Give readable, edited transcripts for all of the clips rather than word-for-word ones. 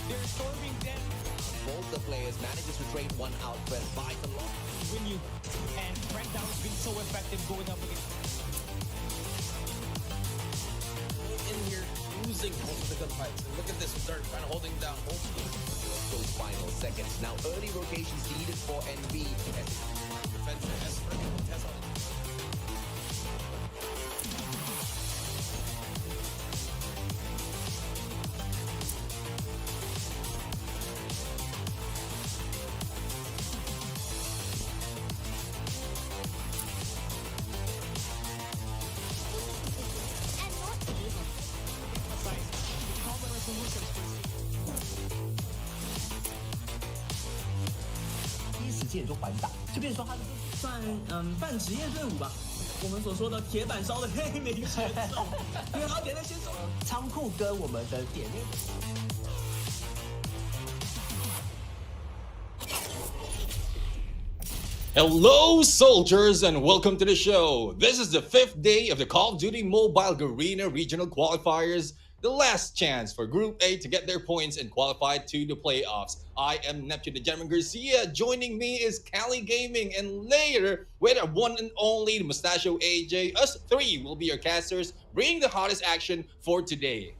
They're storming them. Both the players manages to trade one out, but by the long When you and Breakdown's been so effective going up against in here losing most of the gunfights. And look at this Dirt kind of holding down most of those final seconds. Now early rotations needed for NB. defensive Esper test on it. common resolutions for 第一时间就还打，就变成说他算半职业队伍吧。我们所说的铁板烧的黑莓选手，因为他点那些手仓库跟我们的点链。Hello, soldiers, and welcome to the show. This is the 5th day of the Call of Duty Mobile Garena Regional Qualifiers, the last chance for Group A to get their points and qualify to the playoffs. I am Neptune the Gentleman Garcia. Joining me is Cali Gaming, and later, with our one and only Mustachio AJ, us three will be your casters, bringing the hottest action for today.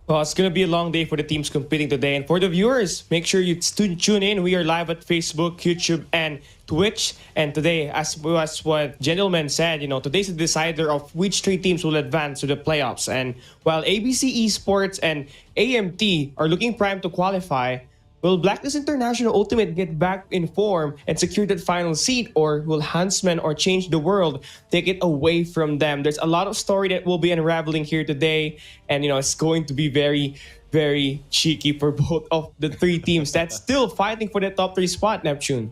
Well, it's going to be a long day for the teams competing today. And for the viewers, make sure you tune in. We are live at Facebook, YouTube, and Twitch. And today, as what Gentleman said, today's the decider of which three teams will advance to the playoffs. And while ABC Esports and AMT are looking prime to qualify, will Blacklist International Ultimate get back in form and secure that final seat, or will Huntsmen or Change the World take it away from them? There's a lot of story that will be unraveling here today, and it's going to be very, very cheeky for both of the three teams that's still fighting for the top 3 spot, Neptune.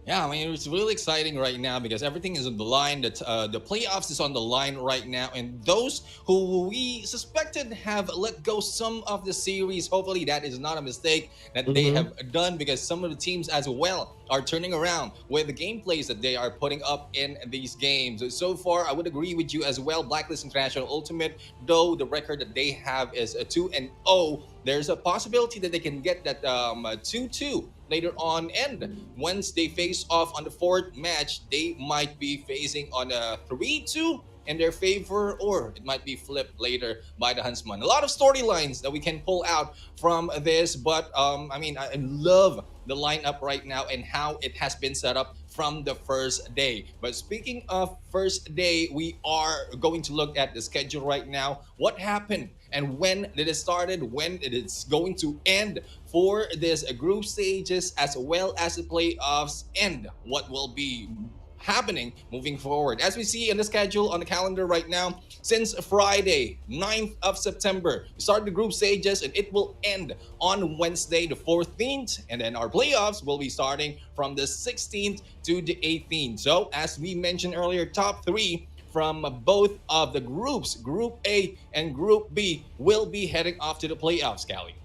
Yeah, I mean, it's really exciting right now because everything is on the line. That the playoffs is on the line right now, and those who we suspected have let go some of the series, hopefully that is not a mistake that they have done, because some of the teams as well are turning around with the gameplays that they are putting up in these games. So far, I would agree with you as well. Blacklist International Ultimate, though the record that they have is a 2-0, there's a possibility that they can get that 2-2 later on, and once they face off on the 4th match, they might be facing on a 3-2 in their favor, or it might be flipped later by the Huntsmen. A lot of storylines that we can pull out from this, but I mean, I love the lineup right now and how it has been set up from the first day. But speaking of first day, we are going to look at the schedule right now. What happened and when did it started, when it is going to end for this group stages as well as the playoffs, and what will be happening moving forward. As we see in the schedule on the calendar right now, since Friday 9th of September, we start the group stages and it will end on Wednesday the 14th, and then our playoffs will be starting from the 16th to the 18th. So as we mentioned earlier, top 3 from both of the groups, Group A and Group B, will be heading off to the playoffs, Callie.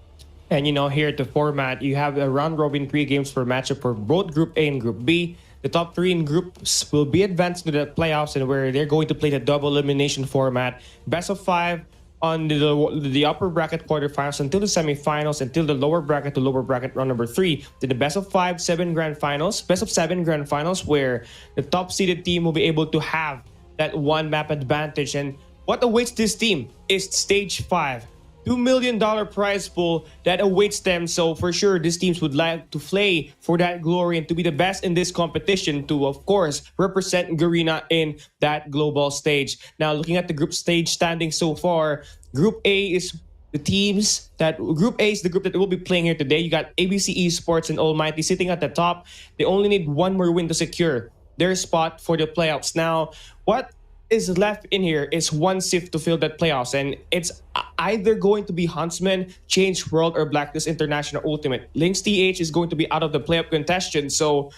And here at the format, you have a round robin 3 games per matchup for both Group A and Group B. The top 3 in groups will be advanced to the playoffs, and where they're going to play the double elimination format, best of 5 on the upper bracket quarterfinals until the semifinals, until the lower bracket to lower bracket round number 3. Then the best of 5, 7 grand finals, best of 7 grand finals, where the top seeded team will be able to have that one map advantage. And what awaits this team is stage 5. $2 million prize pool that awaits them. So for sure, these teams would like to play for that glory and to be the best in this competition to, of course, represent Garena in that global stage. Now, looking at the group stage standing so far, Group A is the teams that Group A is the group that will be playing here today. You got ABC Esports and ALMGHTY sitting at the top. They only need one more win to secure their spot for the playoffs. Now, what is left in here is one shift to fill that playoffs, and it's either going to be Huntsmen, Changeworld, or Blacklist International Ultimate. LYNXTH is going to be out of the playoff contention, so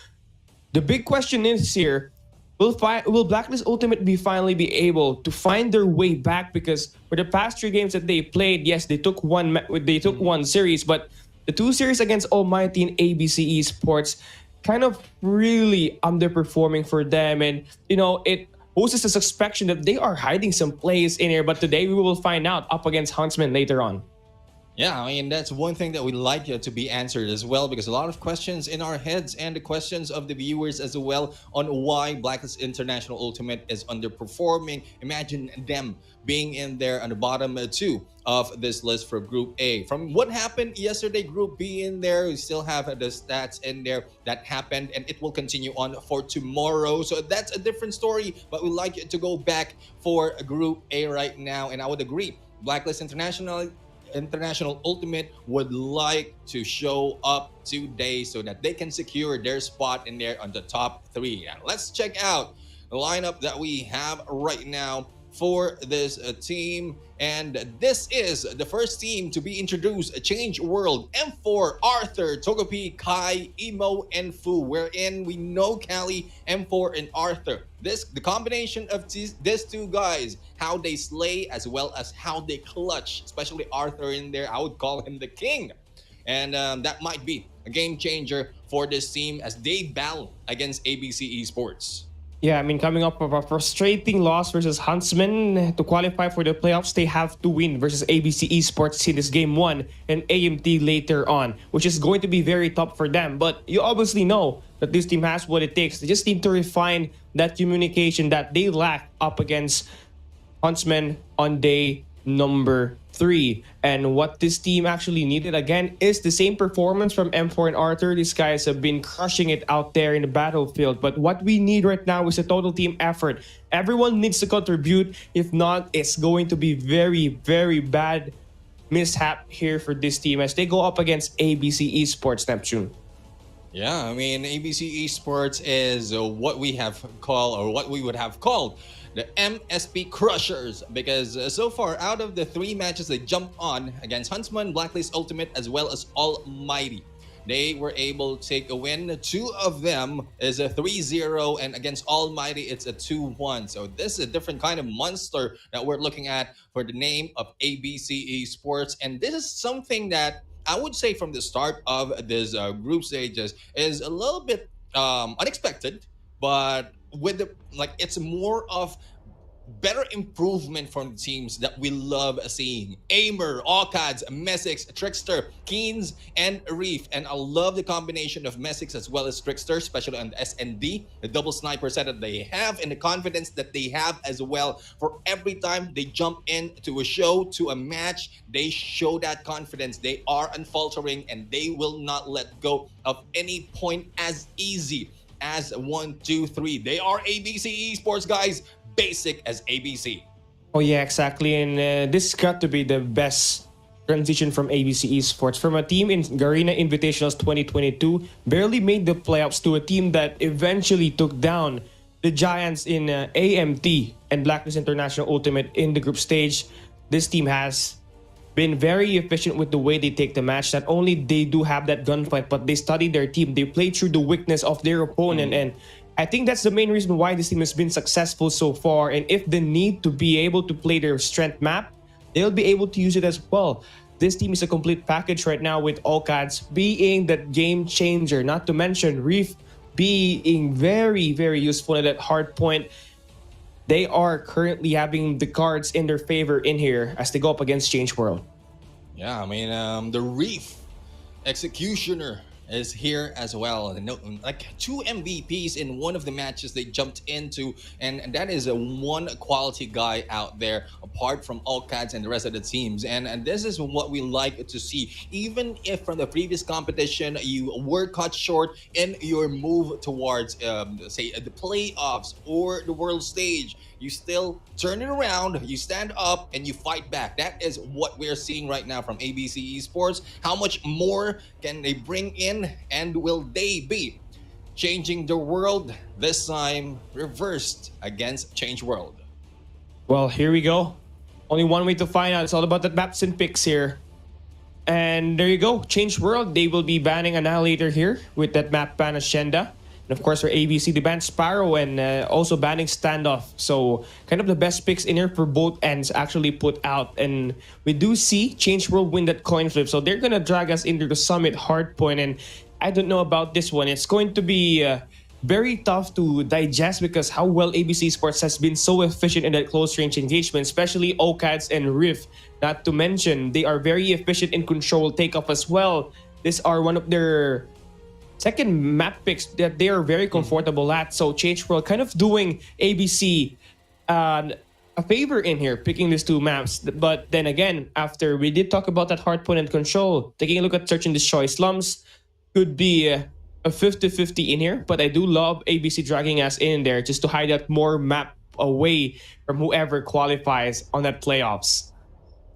the big question is here: will Blacklist Ultimate finally be able to find their way back? Because for the past 3 games that they played, yes, they took one series, but the 2 series against Almighty and ABC Esports kind of really underperforming for them, and it poses a suspicion that they are hiding some plays in here. But today we will find out up against Huntsmen later on. Yeah, I mean, that's one thing that we'd like to be answered as well, because a lot of questions in our heads and the questions of the viewers as well on why Blacklist International Ultimate is underperforming. Imagine them being in there on the bottom 2 of this list for Group A. From what happened yesterday, Group B in there, we still have the stats in there that happened, and it will continue on for tomorrow. So that's a different story, but we'd like to go back for Group A right now, and I would agree. Blacklist International Ultimate would like to show up today so that they can secure their spot in there on the top 3. Now, let's check out the lineup that we have right now for this team. And this is the first team to be introduced: Changeworld, M4, Arthur, Togepi, Kai, Emo, and Fu, wherein we know Cali, M4, and Arthur. The combination of these 2 guys, how they slay as well as how they clutch, especially Arthur in there, I would call him the king. And that might be a game changer for this team as they battle against ABC Esports. Yeah, I mean, coming up of a frustrating loss versus Huntsmen to qualify for the playoffs, they have to win versus ABC Esports in this game 1 and AMT later on, which is going to be very tough for them. But you obviously know that this team has what it takes. They just need to refine that communication that they lack up against Huntsmen on day number 3. And what this team actually needed again is the same performance from M4 and Arthur. These guys have been crushing it out there in the battlefield, but what we need right now is a total team effort. Everyone needs to contribute. If not, it's going to be very, very bad mishap here for this team as they go up against ABC Esports, Neptune. Yeah, I mean, ABC Esports is what we have called, or what we would have called, the MSP Crushers, because so far out of the 3 matches they jumped on against Huntsman, Blacklist Ultimate, as well as Almighty, they were able to take a win. 2 of them is a 3-0, and against Almighty it's a 2-1. So this is a different kind of monster that we're looking at for the name of ABC Esports, and this is something that I would say from the start of this group stages is a little bit unexpected, but with it's more of better improvement from the teams that we love seeing. Aimer, Alcads, Messix, Trickster, Keens, and Reef. And I love the combination of Messix as well as Trickster, especially on the S&D, the double sniper set that they have, and the confidence that they have as well. For every time they jump into a show, to a match, they show that confidence. They are unfaltering, and they will not let go of any point as easy as 1, 2, 3. They are ABC Esports, guys. Basic as ABC. Oh yeah, exactly. And this got to be the best transition from ABC Esports. From a team in Garena Invitationals 2022, barely made the playoffs, to a team that eventually took down the Giants in AMT and Blacklist International Ultimate in the group stage. This team has been very efficient with the way they take the match. Not only they do have that gunfight, but they study their team. They play through the weakness of their opponent, and I think that's the main reason why this team has been successful so far. And if they need to be able to play their strength map, they'll be able to use it as well. This team is a complete package right now, with Alcads being that game changer. Not to mention Reef being very, very useful at that Hardpoint. They are currently having the cards in their favor in here as they go up against Changeworld. Yeah, I mean, the Reef Executioner is here as well. Like 2 MVPs in one of the matches they jumped into, and that is a one quality guy out there apart from Alcads and the rest of the teams. And this is what we like to see. Even if from the previous competition you were cut short in your move towards say the playoffs or the world stage, you still turn it around, you stand up, and you fight back. That is what we're seeing right now from ABC Esports. How much more can they bring in, and will they be changing the world, this time reversed against Changeworld? Well, here we go. Only one way to find out. It's all about the maps and picks here. And there you go. Changeworld. They will be banning Annihilator here with that map ban Ascenda. And of course for ABC, they banned Sparrow and also banning Standoff. So kind of the best picks in here for both ends actually put out. And we do see Changeworld win that coin flip. So they're going to drag us into the Summit Hardpoint. And I don't know about this one. It's going to be very tough to digest because how well ABC Esports has been so efficient in that close range engagement, especially OCADs and Rift. Not to mention, they are very efficient in control takeoff as well. These are one of their second map picks that they are very comfortable at. So Changeworld kind of doing ABC a favor in here, picking these two maps. But then again, after we did talk about that hardpoint and control, taking a look at Search and Destroy Slums could be a 50-50 in here. But I do love ABC dragging us in there just to hide that more map away from whoever qualifies on that playoffs.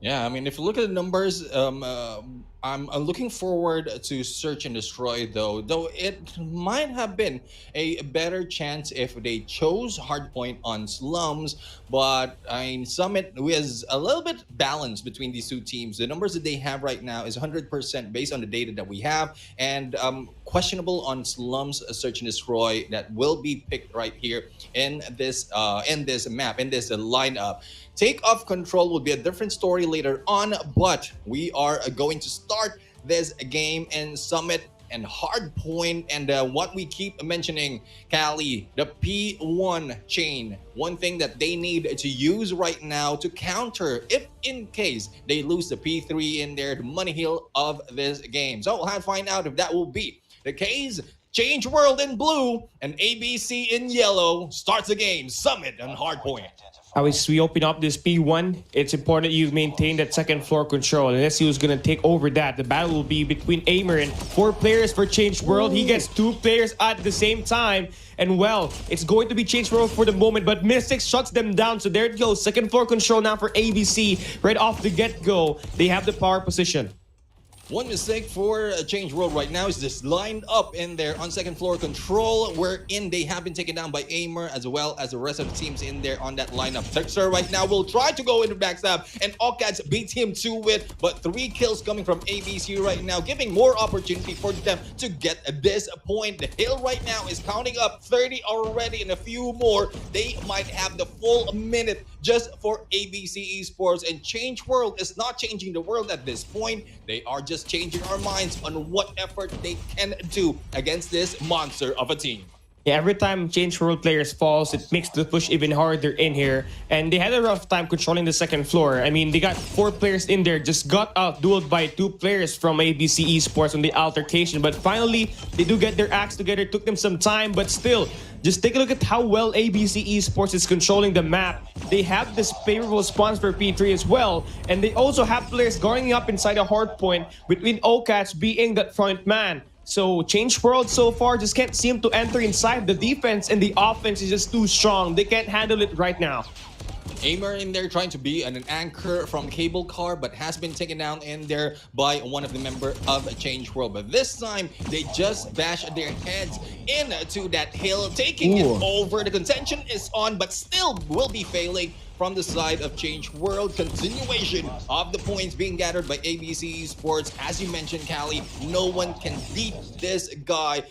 Yeah, I mean, if you look at the numbers, I'm looking forward to Search and Destroy, though it might have been a better chance if they chose Hardpoint on Slums. But I mean, Summit is a little bit balanced between these two teams. The numbers that they have right now is 100% based on the data that we have, and questionable on Slums Search and Destroy that will be picked right here in this map, in this lineup. Take off control will be a different story later on, but we are going to start this game in Summit and Hardpoint. And what we keep mentioning, Callie, the P1 chain, one thing that they need to use right now to counter if in case they lose the P3 in there, the money hill of this game. So we'll have to find out if that will be the case. Changeworld in blue and ABC in yellow starts the game. Summit and Hardpoint. As we open up this P1, it's important you maintain that second floor control. And let's see who's going to take over that. The battle will be between Aimer and 4 players for Changeworld. He gets 2 players at the same time. And well, it's going to be Changeworld for the moment, but Mystic shuts them down. So there it goes. Second floor control now for ABC. Right off the get-go, they have the power position. One mistake for Changeworld right now is this lined up in there on second floor control, wherein they have been taken down by Aimer as well as the rest of the teams in there on that lineup. Texter right now will try to go into backstab, and OCADs beat him to it, but 3 kills coming from ABC right now, giving more opportunity for them to get this point. The hill right now is counting up 30 already, and a few more. They might have the full minute just for ABC Esports, and Changeworld is not changing the world at this point. They are just changing our minds on what effort they can do against this monster of a team. Yeah, every time Changeworld players falls, it makes the push even harder in here. And they had a rough time controlling the second floor. I mean, they got 4 players in there, just got out-dueled by 2 players from ABC Esports on the altercation. But finally, they do get their acts together. It took them some time, but still, just take a look at how well ABC Esports is controlling the map. They have this favorable spawns for P3 as well. And they also have players guarding up inside a hard point, between OCATs being that front man. So Changeworld so far just can't seem to enter inside. The defense and the offense is just too strong. They can't handle it right now. Aimer in there trying to be an anchor from Cable Car, but has been taken down in there by one of the members of Changeworld. But this time, they just bash their heads into that hill, taking it over. The contention is on, but still will be failing from the side of Changeworld. Continuation of the points being gathered by ABC Esports. As you mentioned, Callie, no one can beat this guy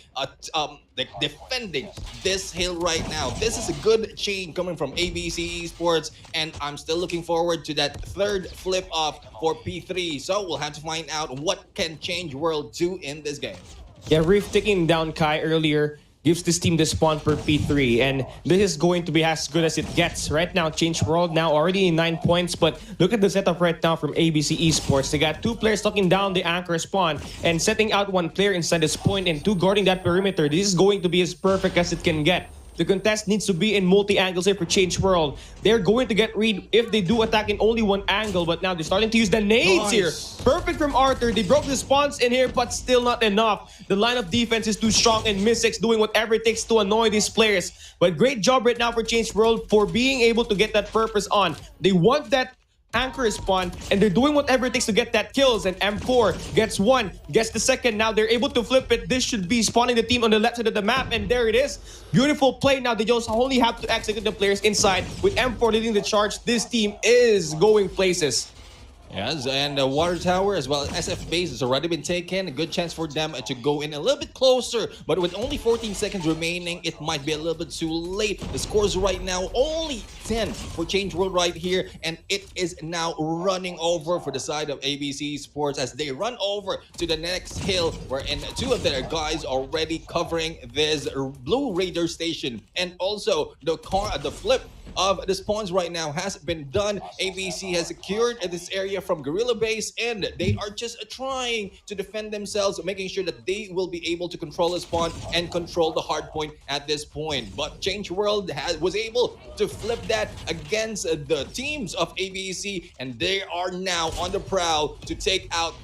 defending this hill right now. This is a good chain coming from ABC Esports, and I'm still looking forward to that third flip off for P3. So we'll have to find out what can Changeworld do in this game. Yeah, Reef taking down Kai earlier gives this team the spawn for P3, and this is going to be as good as it gets. Right now, Changeworld now already in 9 points, but look at the setup right now from ABC Esports. They got 2 players tucking down the anchor spawn and setting out 1 player inside this point and 2 guarding that perimeter. This is going to be as perfect as it can get. The contest needs to be in multi-angles here for Changeworld. They're going to get read if they do attack in only 1 angle, but now they're starting to use the nades here. Perfect from Arthur. They broke the spawns in here, but still not enough. The line of defense is too strong, and Mystics doing whatever it takes to annoy these players. But great job right now for Changeworld for being able to get that purpose on. They want that anchor is spawned, and they're doing whatever it takes to get that kills. And M4 gets one, gets the second. Now they're able to flip it. This should be spawning the team on the left side of the map, and there it is. Beautiful play. Now they just only have to execute the players inside. With M4 leading the charge, this team is going places. Yes, and the water tower as well as SF base has already been taken. A good chance for them to go in a little bit closer, but with only 14 seconds remaining, it might be a little bit too late. The scores right now only 10 for Changeworld right here, and it is now running over for the side of ABC Esports as they run over to the next hill, wherein two of their guys already covering this blue radar station, and also the flip of the spawns right now has been done. ABC has secured this area from Guerrilla Base, and they are just trying to defend themselves, making sure that they will be able to control the spawn and control the hard point at this point. But Changeworld was able to flip that against the teams of ABC, and they are now on the prowl to take out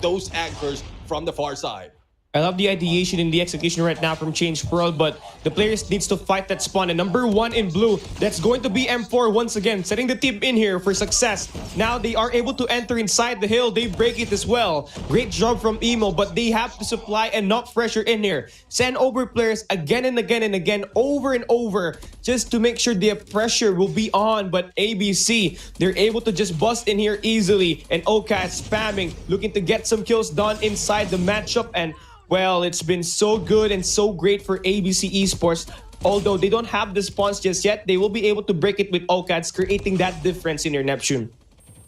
those anchors from the far side. I love the ideation and the execution right now from Changeworld, but the players needs to fight that spawn. And number one in blue, that's going to be M4 once again, setting the team in here for success. Now they are able to enter inside the hill. They break it as well. Great job from Emo, but they have to supply enough pressure in here. Send over players again and again and again, over and over, just to make sure the pressure will be on. But ABC, they're able to just bust in here easily. And Oka spamming, looking to get some kills done inside the matchup. And well, it's been so good and so great for ABC Esports. Although they don't have the spawns just yet, they will be able to break it with OCADs, creating that difference in your Neptune.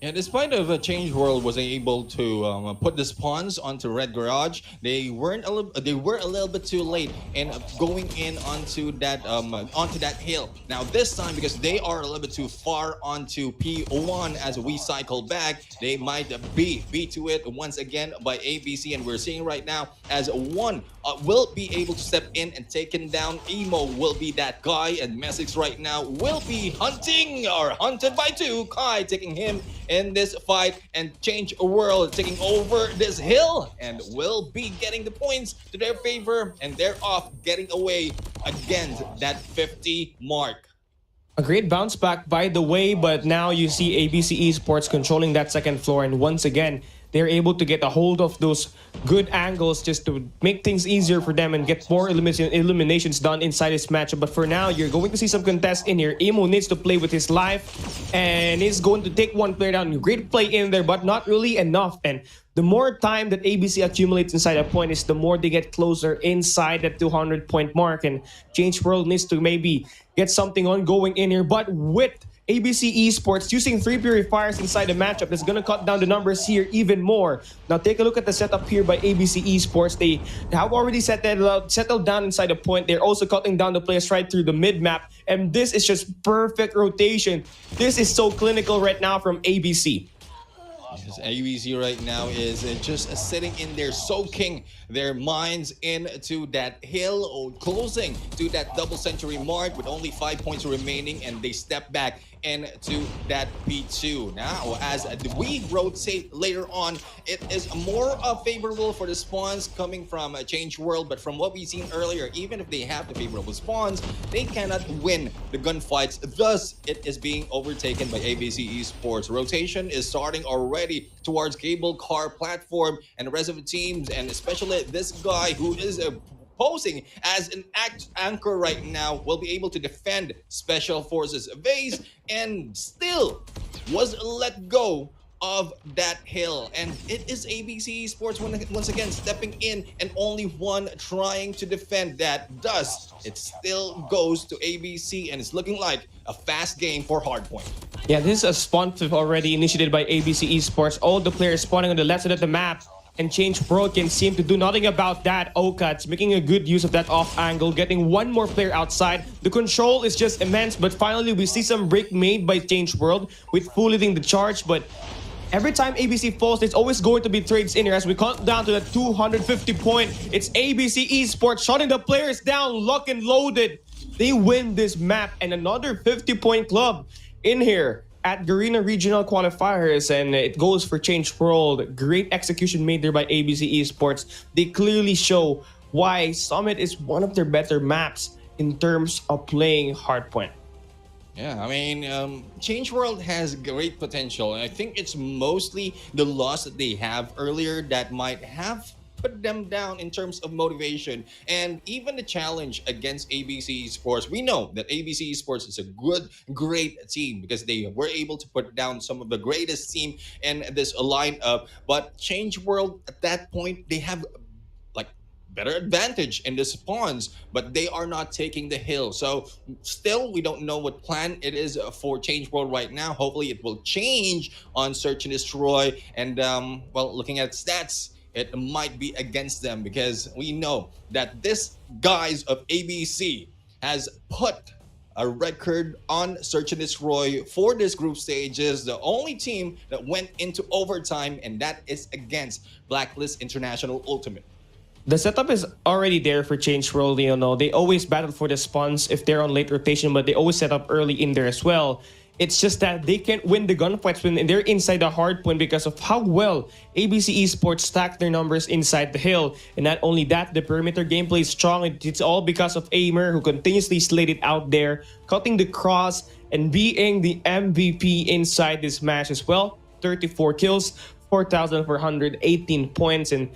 And despite of Changeworld was able to put the spawns onto Red Garage, they were a little bit too late in going in onto that hill. Now this time, because they are a little bit too far onto P1 as we cycle back, they might be beat to it once again by ABC, and we're seeing right now as one will be able to step in and taken down. Emo will be that guy, and Messix right now will be hunted by two. Kai taking him in this fight, and Changeworld taking over this hill and will be getting the points to their favor, and they're off getting away against that 50 mark. A great bounce back, by the way, but now you see ABC Esports controlling that second floor, and once again, they're able to get a hold of those good angles just to make things easier for them and get more eliminations done inside this matchup. But for now, you're going to see some contests in here. Emo needs to play with his life, and he's going to take one player down. Great play in there, but not really enough. And the more time that ABC accumulates inside a point is the more they get closer inside that 200-point mark. And Changeworld needs to maybe get something ongoing in here. But with ABC Esports using 3 purifiers inside the matchup, that's going to cut down the numbers here even more. Now take a look at the setup here by ABC Esports. They have already settled down inside the point. They're also cutting down the players right through the mid-map. And this is just perfect rotation. This is so clinical right now from ABC. Yes, ABC right now is just sitting in there, soaking their minds into that hill, or closing to that double century mark with only 5 points remaining, and they step back into that P2. Now, as we rotate later on, it is more favorable for the spawns coming from Changeworld, but from what we've seen earlier, even if they have the favorable spawns, they cannot win the gunfights. Thus, it is being overtaken by ABC Esports. Rotation is starting already towards cable car platform, and the rest of the teams, and especially this guy who is posing as an anchor right now, will be able to defend Special Forces base, and still was let go of that hill. And it is ABC Esports once again stepping in, and only one trying to defend that. Thus, it still goes to ABC, and it's looking like a fast game for Hardpoint. Yeah, this is a spawn flip already initiated by ABC Esports. All the players spawning on the left side of the map, and Changeworld can seem to do nothing about that. OCAD's making a good use of that off angle, getting one more player outside. The control is just immense, but finally we see some break made by Changeworld with full leading the charge. But every time ABC falls, there's always going to be trades in here as we count down to the 250 point. It's ABC Esports shutting the players down, lock and loaded. They win this map, and another 50-point club in here at Garena Regional Qualifiers, and it goes for Changeworld. Great execution made there by ABC Esports. They clearly show why Summit is one of their better maps in terms of playing Hardpoint. Yeah, I mean, Changeworld has great potential, and I think it's mostly the loss that they have earlier that might have put them down in terms of motivation, and even the challenge against ABC Esports. We know that ABC Esports is a great team because they were able to put down some of the greatest team in this lineup. But Changeworld at that point, they have like better advantage in the spawns, but they are not taking the hill. So still, we don't know what plan it is for Change World right now. Hopefully, it will change on Search and Destroy. And well, looking at stats, it might be against them because we know that this guys of ABC has put a record on Search and Destroy for this group stages. The only team that went into overtime, and that is against Blacklist International Ultimate. The setup is already there for Changeworld. You know, they always battle for the spawns if they're on late rotation, but they always set up early in there as well. It's just that they can't win the gunfights when they're inside the hardpoint because of how well ABC Esports stack their numbers inside the hill. And not only that, the perimeter gameplay is strong. It's all because of Aimer, who continuously slayed it out there, cutting the cross and being the MVP inside this match as well. 34 kills, 4,418 points, and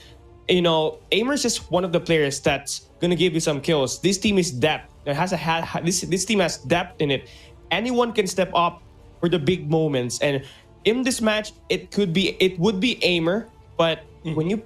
you know, Aimer's just one of the players that's gonna give you some kills. This team is depth. It has this team has depth in it. Anyone can step up for the big moments, and in this match, it would be Aimer. But when you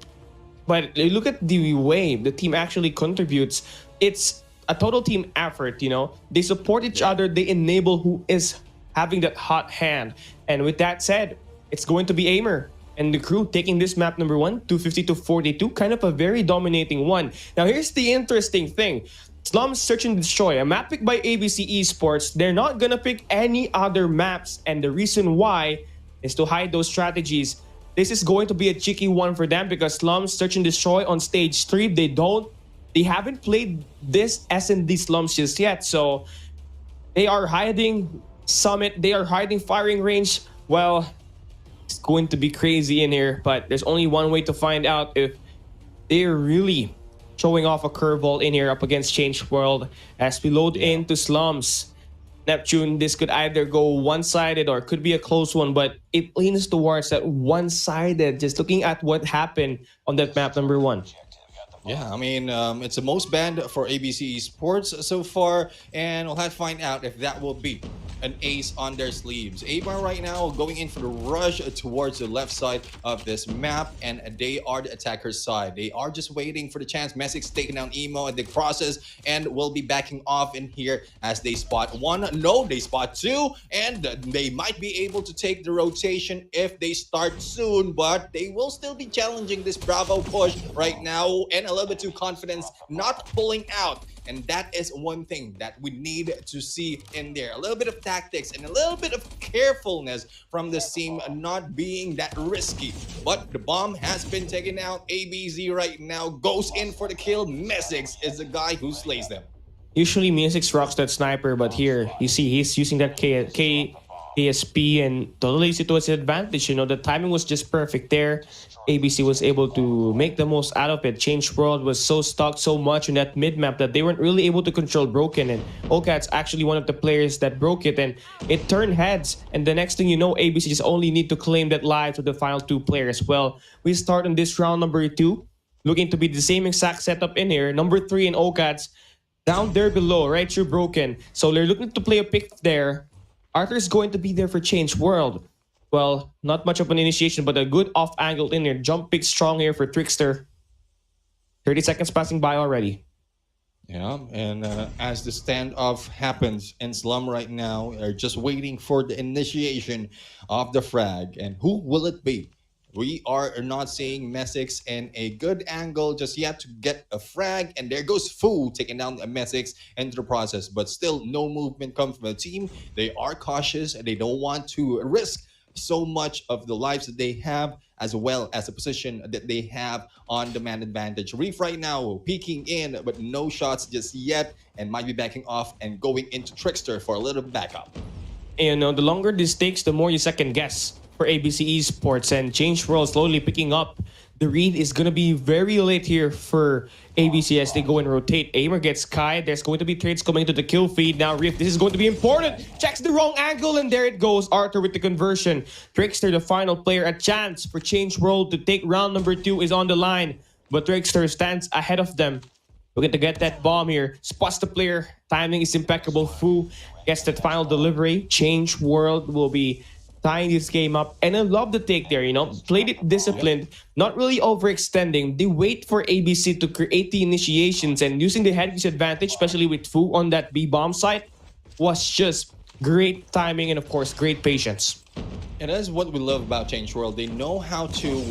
look at the way the team actually contributes, it's a total team effort. You know, they support each other. They enable who is having that hot hand. And with that said, it's going to be Aimer and the crew taking this map number 1, 250-42, kind of a very dominating one. Now, here's the interesting thing. Slums Search and Destroy, a map picked by ABC Esports. They're not gonna pick any other maps, and the reason why is to hide those strategies. This is going to be a tricky one for them because Slums Search and Destroy on stage 3, they haven't played this S&D Slums just yet, so they are hiding Summit, they are hiding firing range. Well, it's going to be crazy in here, but there's only one way to find out if they're really showing off a curveball in here up against Changeworld. As we load into Slums, Neptune, this could either go one-sided or could be a close one, but it leans towards that one-sided, just looking at what happened on that map number 1. Yeah, I mean, it's the most banned for ABC Esports so far, and we'll have to find out if that will be an ace on their sleeves. Abar right now going in for the rush towards the left side of this map, and they are the attacker's side. They are just waiting for the chance. Messix taking down Emo in the process, and will be backing off in here as they spot 1. No, they spot 2, and they might be able to take the rotation if they start soon, but they will still be challenging this Bravo push right now, and a little bit too confidence, not pulling out. And that is one thing that we need to see in there. A little bit of tactics and a little bit of carefulness from this team, not being that risky. But the bomb has been taken out. ABZ right now goes in for the kill. Messix is the guy who slays them. Usually Messix rocks that sniper, but here you see he's using that KSP and totally used it to his advantage. You know, the timing was just perfect there. ABC was able to make the most out of it. Changeworld was so stuck so much in that mid-map that they weren't really able to control Broken, and Okat's actually one of the players that broke it, and it turned heads, and the next thing you know, ABC just only need to claim that lives with the final 2 players. Well, we start on this round number 2, looking to be the same exact setup in here. Number 3 in Okat's down there below, right through Broken. So they're looking to play a pick there. Arthur's going to be there for Changeworld. Well, not much of an initiation, but a good off angle in there. Jump pick strong here for Trickster. 30 seconds passing by already. Yeah, and as the standoff happens in Slum right now, they're just waiting for the initiation of the frag. And who will it be? We are not seeing Messix in a good angle just yet to get a frag. And there goes Fu taking down a Messix into the process. But still, no movement comes from the team. They are cautious and they don't want to risk so much of the lives that they have, as well as the position that they have on the man advantage. Reef right now peeking in, but no shots just yet, and might be backing off and going into Trickster for a little backup. And the longer this takes, the more you second guess for ABC Esports, and Changeworld slowly picking up The read is going to be very late here for ABC as they go and rotate. Aimer gets Kai. There's going to be trades coming into the kill feed. Now Rift, this is going to be important. Checks the wrong angle, and there it goes. Arthur with the conversion. Trickster, the final player. A chance for Changeworld to take round number 2 is on the line. But Trickster stands ahead of them. Looking to get that bomb here. Spots the player. Timing is impeccable. Fu gets that final delivery. Changeworld will be tying this game up. And I love the take there, Played it disciplined, not really overextending. They wait for ABC to create the initiations, and using the head disadvantage, especially with Fu on that B bomb site, was just great timing and, of course, great patience. And that is what we love about Changeworld. They know how to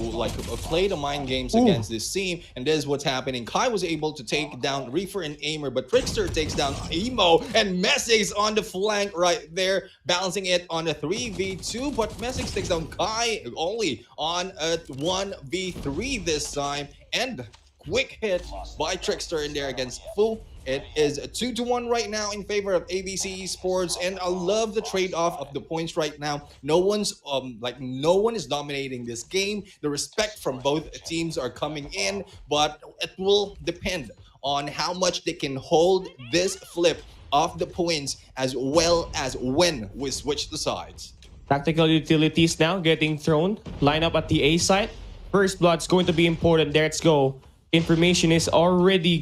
play the mind games against this team, and this is what's happening. Kai was able to take down Reaper and Aimer, but Trickster takes down Emo, and Messix on the flank right there, balancing it on a 3v2, but Messix takes down Kai only on a 1v3 this time, and quick hit by Trickster in there against Fu. It is 2-1 right now in favor of ABC Esports, and I love the trade-off of the points right now. No one is dominating this game. The respect from both teams are coming in, but it will depend on how much they can hold this flip of the points, as well as when we switch the sides. Tactical utilities now getting thrown. Line up at the A side. First blood's going to be important. There, let's go. Information is already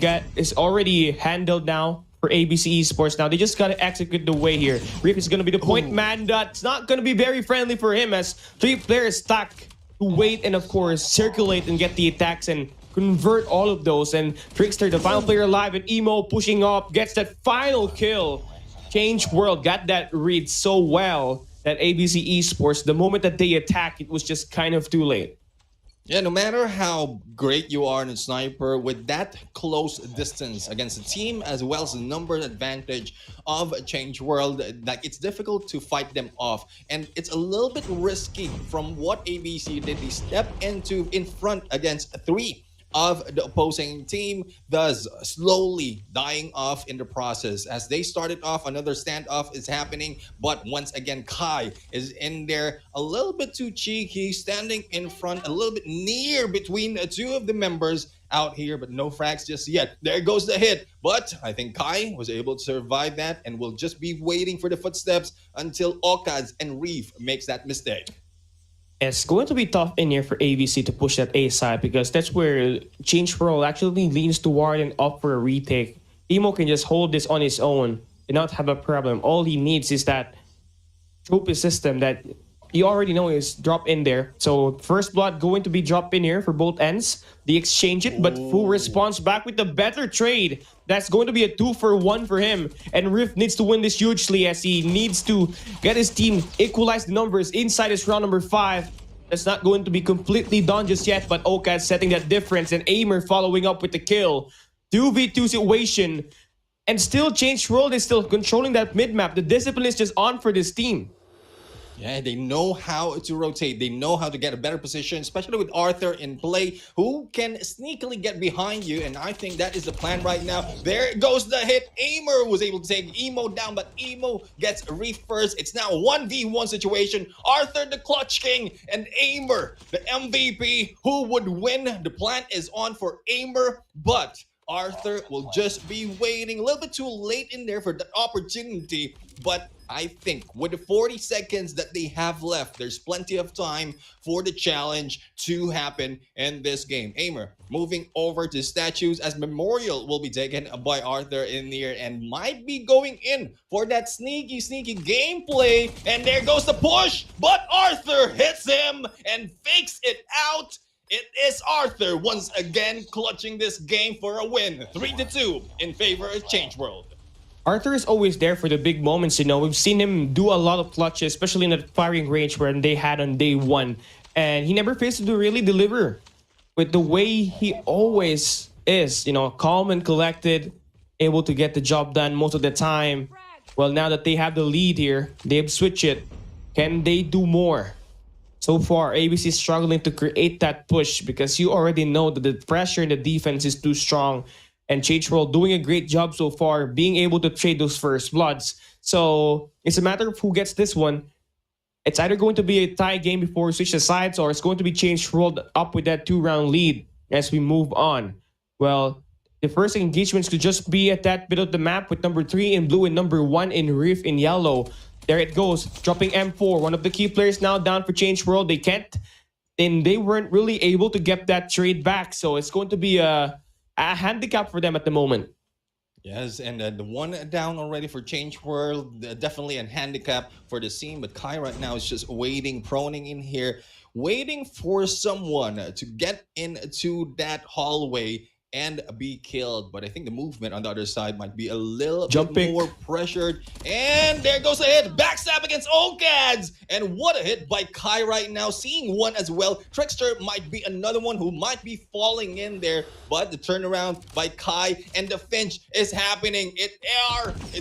handled now for ABC Esports. Now they just gotta execute the way here. Riff is gonna be the point man. That's not gonna be very friendly for him, as 3 players stuck to wait and, of course, circulate and get the attacks and convert all of those. And Trickster, the final player alive, and Emo pushing up, gets that final kill. Changeworld got that read so well that ABC Esports, the moment that they attack, it was just kind of too late. Yeah, no matter how great you are in a sniper, with that close distance against a team, as well as the number advantage of Changeworld, it's difficult to fight them off. And it's a little bit risky from what ABC did. They step in front against 3 of the opposing team, thus slowly dying off in the process. As they started off, another standoff is happening, but once again, Kai is in there a little bit too cheeky, standing in front, a little bit near between the 2 of the members out here, but no frags just yet. There goes the hit, but I think Kai was able to survive that, and will just be waiting for the footsteps until Okaz and Reef makes that mistake. It's going to be tough in here for ABC to push that A side, because that's where Changeworld actually leans toward and up for a retake. Emo can just hold this on his own and not have a problem. All he needs is that trophy system that you already know is drop in there. So first blood going to be dropped in here for both ends. They exchange it, but Fu responds back with the better trade. That's going to be a 2-for-1 for him. And Rift needs to win this hugely, as he needs to get his team equalize the numbers inside this round number 5. That's not going to be completely done just yet, but Okaz setting that difference, and Aimer following up with the kill. 2v2 situation, and still Changeworld is still controlling that mid-map. The discipline is just on for this team. Yeah, they know how to rotate. They know how to get a better position, especially with Arthur in play, who can sneakily get behind you. And I think that is the plan right now. There goes the hit. Aimer was able to take Emo down, but Emo gets Reef first. It's now a 1v1 situation. Arthur, the Clutch King, and Aimer, the MVP. Who would win? The plan is on for Aimer, but Arthur will just be waiting a little bit too late in there for the opportunity. But I think with the 40 seconds that they have left, there's plenty of time for the challenge to happen in this game. Aimer moving over to statues, as Memorial will be taken by Arthur in here, and might be going in for that sneaky gameplay. And there goes the push, but Arthur hits him and fakes it out. It is Arthur once again clutching this game for a win. 3-2 in favor of Changeworld. Arthur is always there for the big moments, We've seen him do a lot of clutches, especially in the firing range where they had on day 1. And he never fails to really deliver with the way he always is, calm and collected, able to get the job done most of the time. Well, now that they have the lead here, they've switched it. Can they do more? So far, ABC is struggling to create that push, because you already know that the pressure in the defense is too strong. And Changeworld doing a great job so far, being able to trade those first bloods. So it's a matter of who gets this one. it's either going to be a tie game before we switch the sides, or it's going to be Changeworld up with that 2-round lead as we move on. Well, the first engagements could just be at that bit of the map with number 3 in blue and number 1 in Reef in yellow. There it goes, dropping M4. One of the key players now down for Changeworld. They can't, and they weren't really able to get that trade back. So it's going to be a handicap for them at the moment. Yes, and the one down already for Changeworld, definitely a handicap for the team. But Kai right now is just waiting, proning in here, waiting for someone to get into that hallway and be killed. But I think the movement on the other side might be a little bit more pressured. And there goes a hit. Backstab against Okads. And what a hit by Kai right now. Seeing one as well. Trickster might be another one who might be falling in there. But the turnaround by Kai and the Finch is happening.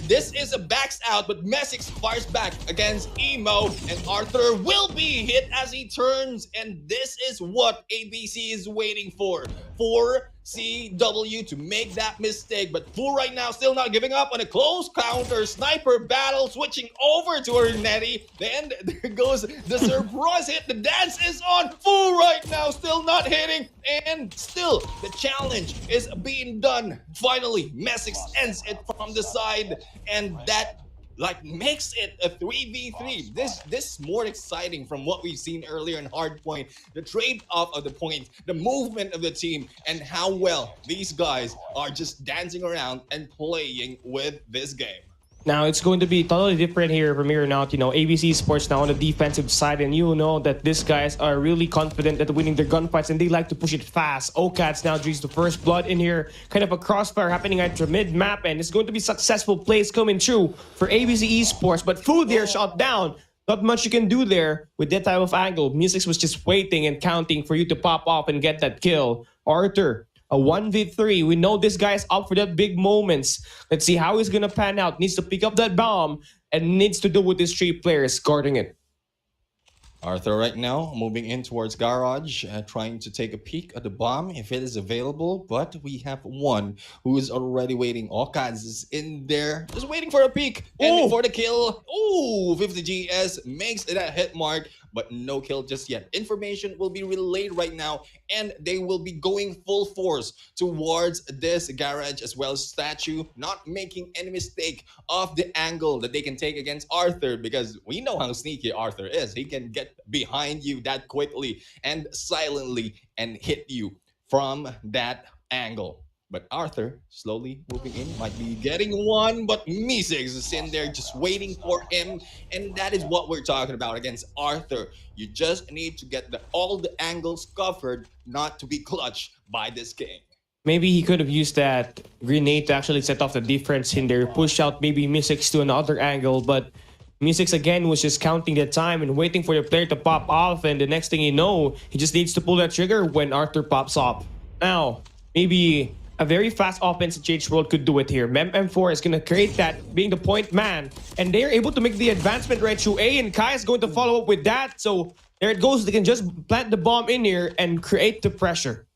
This is a backs out, but Messix fires back against Emo. And Arthur will be hit as he turns. And this is what ABC is waiting for CW to make that mistake. But Fu right now still not giving up on a close counter sniper battle, switching over to her Nettie. Then there goes the surprise hit. The dance is on. Fu right now still not hitting, and still the challenge is being done. Finally, Messix ends it from the side, and that makes it a 3v3. This is more exciting from what we've seen earlier in Hardpoint. The trade-off of the points, the movement of the team, and how well these guys are just dancing around and playing with this game. Now, it's going to be totally different here from here on out. You know, ABC Esports now on the defensive side, and you know that these guys are really confident at winning their gunfights, and they like to push it fast. Okads now drinks the first blood in here. Kind of a crossfire happening at the mid-map, and it's going to be successful plays coming true for ABC Esports. But Fu there shot down. Not much you can do there with that type of angle. Music was just waiting and counting for you to pop off and get that kill. Arthur, a 1v3. We know this guy's up for that big moments. Let's see how he's gonna pan out. Needs to pick up that bomb and needs to deal with his 3 players guarding it. Arthur right now moving in towards garage, trying to take a peek at the bomb if it is available. But we have one who is already waiting. Okads is in there, just waiting for a peek and for the kill. Ooh, 50 GS makes that hit mark, but no kill just yet. Information will be relayed right now, and they will be going full force towards this garage as well as statue, not making any mistake of the angle that they can take against Arthur, because we know how sneaky Arthur is. He can get behind you that quickly and silently and hit you from that angle. But Arthur slowly moving in, might be getting one, but Messix is in there just waiting for him. And that is what we're talking about against Arthur. You just need to get all the angles covered, not to be clutched by this game. Maybe he could have used that grenade to actually set off the difference in there, push out maybe Messix to another angle, but Messix again was just counting the time and waiting for the player to pop off, and the next thing you know, he just needs to pull that trigger when Arthur pops off. Now, maybe a very fast offense in Changeworld could do it here. M4 is going to create that, being the point man, and they're able to make the advancement right through A, and Kai is going to follow up with that. So there it goes. They can just plant the bomb in here and create the pressure.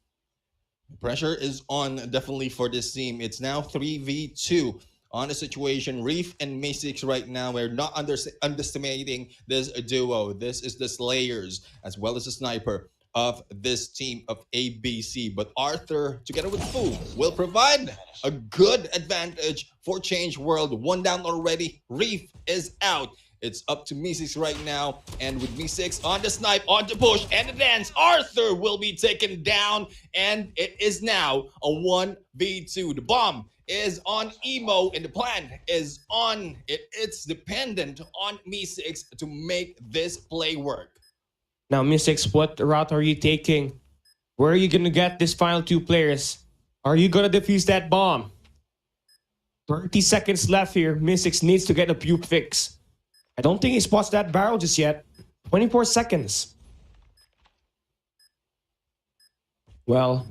Pressure is on definitely for this team. It's now 3v2 on the situation. Reef and Messix right now, we're not underestimating this duo. This is the Slayers as well as the sniper of this team of ABC. But Arthur, together with Fu, will provide a good advantage for Changeworld. One down already. Reef is out. It's up to Messix right now. And with Messix on the snipe, on the push, and the dance, Arthur will be taken down. And it is now a 1v2. The bomb is on Emo, and the plan is on it. It's dependent on Messix to make this play work. Now, Messix, what route are you taking? Where are you going to get these final 2 players? Are you going to defuse that bomb? 30 seconds left here. Messix needs to get a puke fix. I don't think he spots that barrel just yet. 24 seconds. Well,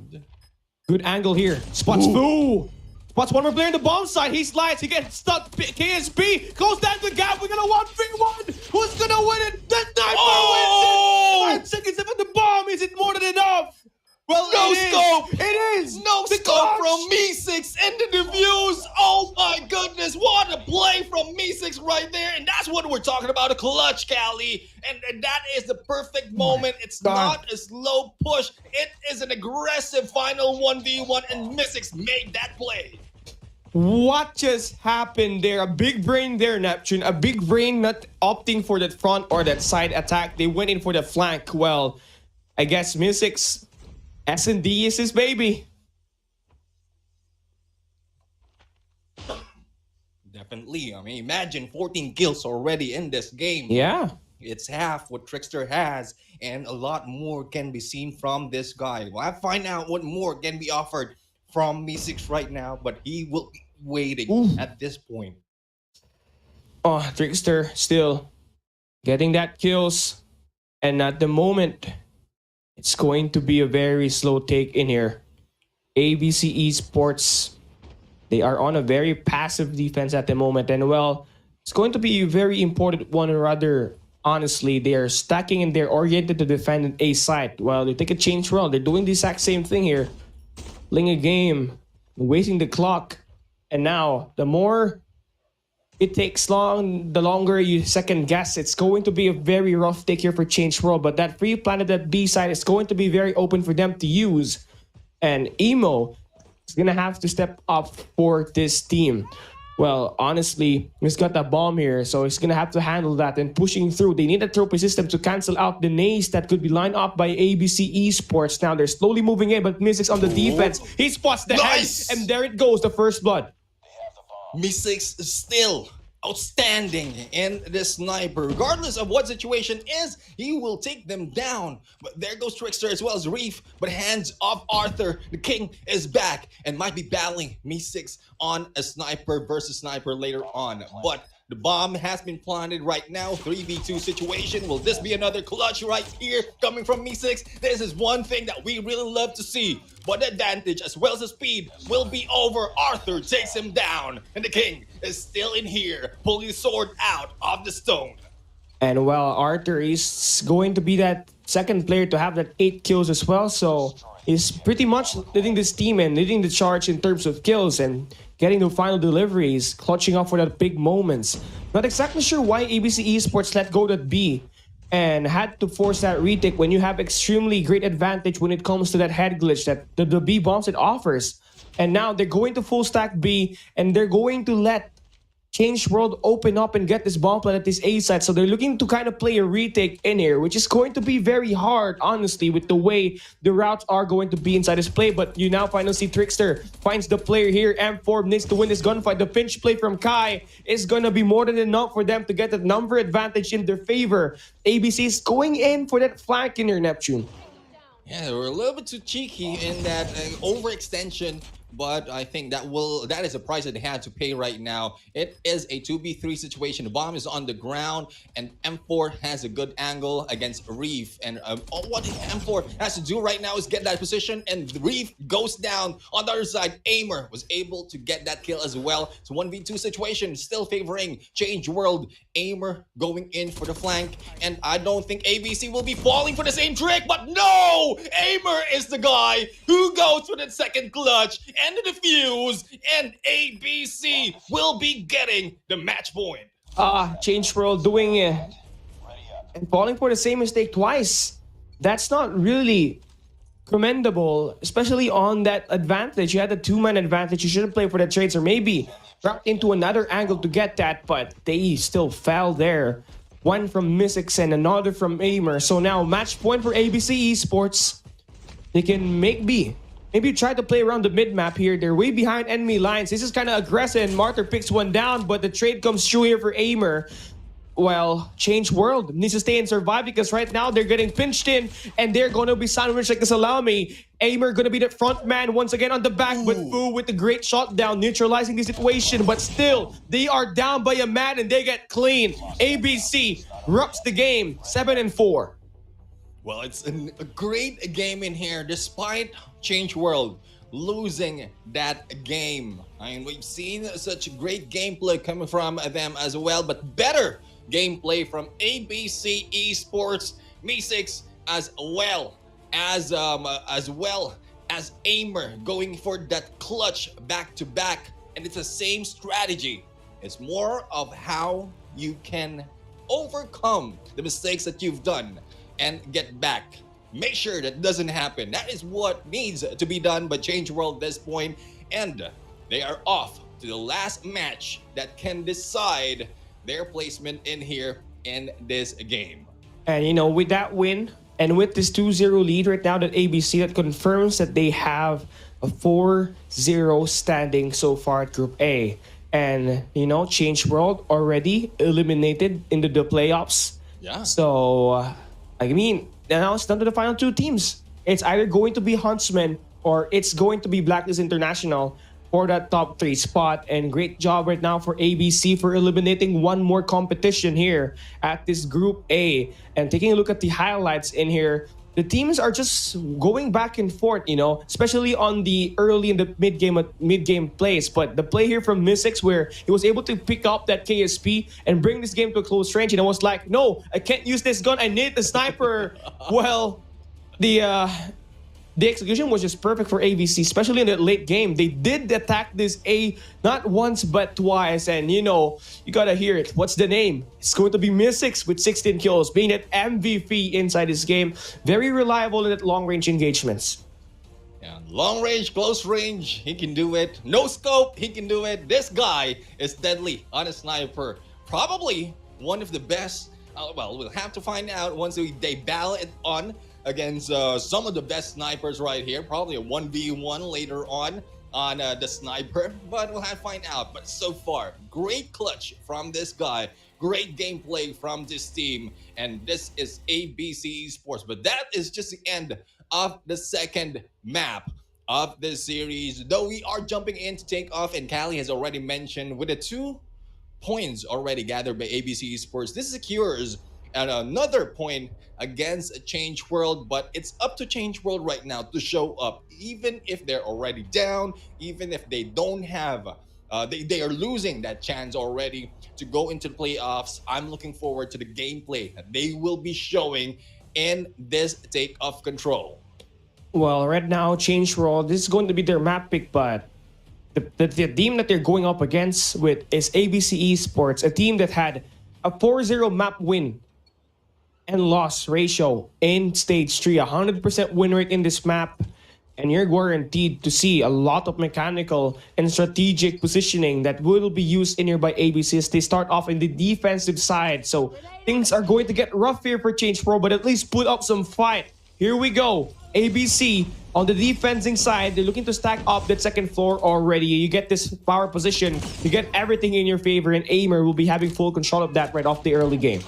good angle here. Spots Fu. Spots one more player in the bomb side. He slides. He gets stuck. KSP goes down the gap. We're going to 1v1. Who's going to win it? The sniper wins it. 5 seconds left at the bomb. Is it more than enough? Well, no scope. It is. No scope from Messix and the defuse. Oh my goodness. What What a play from M6 right there, and that's what we're talking about, a clutch, Cali. And that is the perfect moment. It's not a slow push. It is an aggressive final 1v1, and M6 made that play. What just happened there? A big brain there, Neptune. A big brain not opting for that front or that side attack. They went in for the flank. Well, I guess M6 S&D is his baby. Definitely. I mean, imagine 14 kills already in this game. Yeah. It's half what Trickster has, and a lot more can be seen from this guy. Well, I find out what more can be offered from M6 right now, but he will be waiting at this point. Oh, Trickster still getting that kills. And at the moment, it's going to be a very slow take in here. ABC Esports, they are on a very passive defense at the moment. And well, it's going to be a very important one, or rather, honestly, they are stacking and they're oriented to defend an A side. Well, they take a Changeworld. They're doing the exact same thing here. Playing a game, wasting the clock. And now, the more it takes long, the longer you second guess. It's going to be a very rough take here for Changeworld. But that free planet at B side is going to be very open for them to use. And Emo is going to have to step up for this team. Well, honestly, he's got that bomb here, so he's going to have to handle that and pushing through. They need a trophy system to cancel out the nays that could be lined up by ABC Esports. Now, they're slowly moving in, but M6 on the defense. He spots the head, and there it goes, the first blood. M6 is still outstanding in this sniper. Regardless of what situation is, he will take them down. But there goes Trickster as well as Reef. But hands off Arthur. The king is back and might be battling M6 on a sniper versus sniper later on. But the bomb has been planted right now. 3v2 situation. Will this be another clutch right here coming from M6? This is one thing that we really love to see. But the advantage as well as the speed will be over. Arthur takes him down. And the king is still in here, pulling the sword out of the stone. And well, Arthur is going to be that second player to have that 8 kills as well. So he's pretty much leading this team and leading the charge in terms of kills and getting the final deliveries, clutching up for that big moments. Not exactly sure why ABC Esports let go that B and had to force that retake when you have extremely great advantage when it comes to that head glitch that the B bombs it offers. And now they're going to full stack B and they're going to let Changeworld open up and get this bomb plant at this A side. So they're looking to kind of play a retake in here, which is going to be very hard, honestly, with the way the routes are going to be inside this play. But you now finally see Trickster finds the player here. M4 needs to win this gunfight. The pinch play from Kai is going to be more than enough for them to get the number advantage in their favor. ABC is going in for that flank in here, Neptune. Yeah, they were a little bit too cheeky in that overextension. But I think that is a price that they had to pay right now. It is a 2v3 situation. The bomb is on the ground, and M4 has a good angle against Reef. And what M4 has to do right now is get that position, and Reef goes down. On the other side, Aimer was able to get that kill as well. It's a 1v2 situation, still favoring Changeworld. Aimer going in for the flank, and I don't think ABC will be falling for the same trick, but no! Aimer is the guy who goes for that second clutch and the defuse, and ABC will be getting the match point. Changeworld doing it and falling for the same mistake twice. That's not really commendable, especially on that advantage. You had the 2-man advantage. You should have played for the trades or maybe dropped into another angle to get that, but they still fell there. One from M6 and another from Aimer. So now match point for ABC Esports. They can make B. Maybe try to play around the mid-map here. They're way behind enemy lines. This is kind of aggressive. Martyr picks one down, but the trade comes through here for Aimer. Well, Changeworld needs to stay and survive because right now they're getting pinched in and they're going to be sandwiched like a salami. Aimer going to be the front man once again on the back, but Fu with the great shot down, neutralizing the situation. But still, they are down by a man and they get clean. ABC wraps the game 7-4. Well, it's a great game in here, despite Changeworld losing that game. I mean, we've seen such great gameplay coming from them as well, but better gameplay from ABC Esports, M6 as well as Aimer going for that clutch back to back, and it's the same strategy It's more of how you can overcome the mistakes that you've done and get back. Make sure that doesn't happen. That is what needs to be done by Changeworld at this point. And they are off to the last match that can decide their placement in here in this game. And with that win and with this 2-0 lead right now, that ABC that confirms that they have a 4-0 standing so far at Group A. And Changeworld already eliminated into the playoffs. Yeah. So now it's down to the final two teams. It's either going to be Huntsmen or it's going to be Blacklist International for that top 3 spot. And great job right now for ABC for eliminating one more competition here at this Group A. And taking a look at the highlights in here, the teams are just going back and forth, especially on the early and the mid-game plays. But the play here from Mystics, where he was able to pick up that KSP and bring this game to a close range, and I was like, no, I can't use this gun. I need the sniper. Well, the execution was just perfect for ABC, especially in the late game. They did attack this A not once but twice, and you gotta hear it. What's the name? It's going to be Mystics with 16 kills, being an MVP inside this game. Very reliable in that long-range engagements. Yeah, long range, close range, he can do it. No scope, he can do it. This guy is deadly on a sniper. Probably one of the best. Well, we'll have to find out once they battle it on against some of the best snipers right here. Probably a 1v1 later on the sniper, but we'll have to find out. But so far, great clutch from this guy. Great gameplay from this team. And this is ABC Esports. But that is just the end of the second map of this series. Though we are jumping in to take off, and Callie has already mentioned, with the 2 points already gathered by ABC Esports, this secures and another point against Changeworld, but it's up to Changeworld right now to show up, even if they're already down, even if they don't have, they are losing that chance already to go into the playoffs. I'm looking forward to the gameplay that they will be showing in this take of control. Well, right now, Changeworld, this is going to be their map pick, but the team that they're going up against with is ABC Esports, a team that had a 4-0 map win and loss ratio in stage 3, 100% win rate in this map, and you're guaranteed to see a lot of mechanical and strategic positioning that will be used in here by ABC as they start off in the defensive side. So things are going to get rough here for Changeworld, but at least put up some fight. Here we go. ABC on the defending side, they're looking to stack up that second floor already. You get this power position, you get everything in your favor, and Aimer will be having full control of that right off the early game.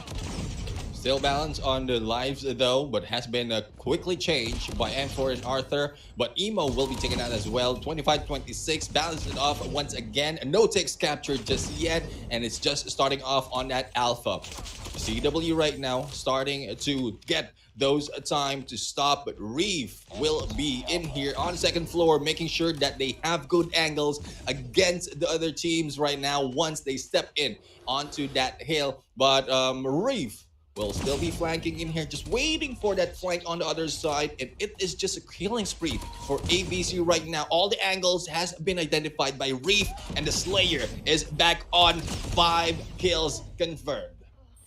Still balance on the lives though, but has been quickly changed by M4 and Arthur. But Emo will be taken out as well. 25-26, balanced it off once again. No ticks captured just yet, and it's just starting off on that alpha. CW right now starting to get those time to stop, but Reef will be in here on the second floor, making sure that they have good angles against the other teams right now once they step in onto that hill. But Reef will still be flanking in here, just waiting for that flank on the other side, and it is just a killing spree for ABC right now. All the angles has been identified by Reef, and the Slayer is back on. 5 kills confirmed.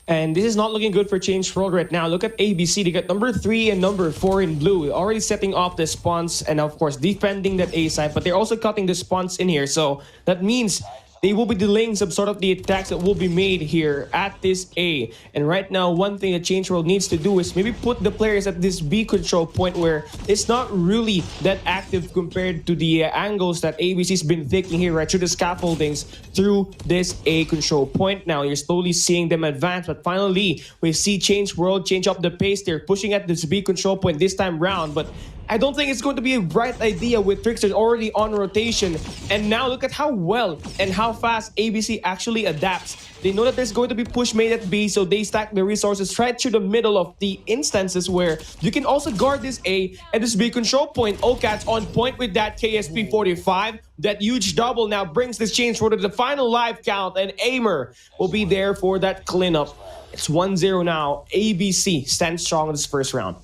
And this is not looking good for Changeworld right now. Look at ABC. They got number 3 and number 4 in blue. Already setting off the spawns and, of course, defending that A side. But they're also cutting the spawns in here. So that means they will be delaying some sort of the attacks that will be made here at this A. And right now, one thing that Changeworld needs to do is maybe put the players at this B control point where it's not really that active compared to the angles that ABC's been taking here right through the scaffoldings through this A control point. Now, you're slowly seeing them advance, but finally, we see Changeworld change up the pace. They're pushing at this B control point this time round, but I don't think it's going to be a bright idea with Trickster already on rotation. And now look at how well and how fast ABC actually adapts. They know that there's going to be push made at B, so they stack the resources right through the middle of the instances where you can also guard this A and this B control point. Okat's on point with that KSP 45. That huge double now brings this Changeworld to the final live count, and Aimer will be there for that cleanup. It's 1-0 now. ABC stands strong in this first round.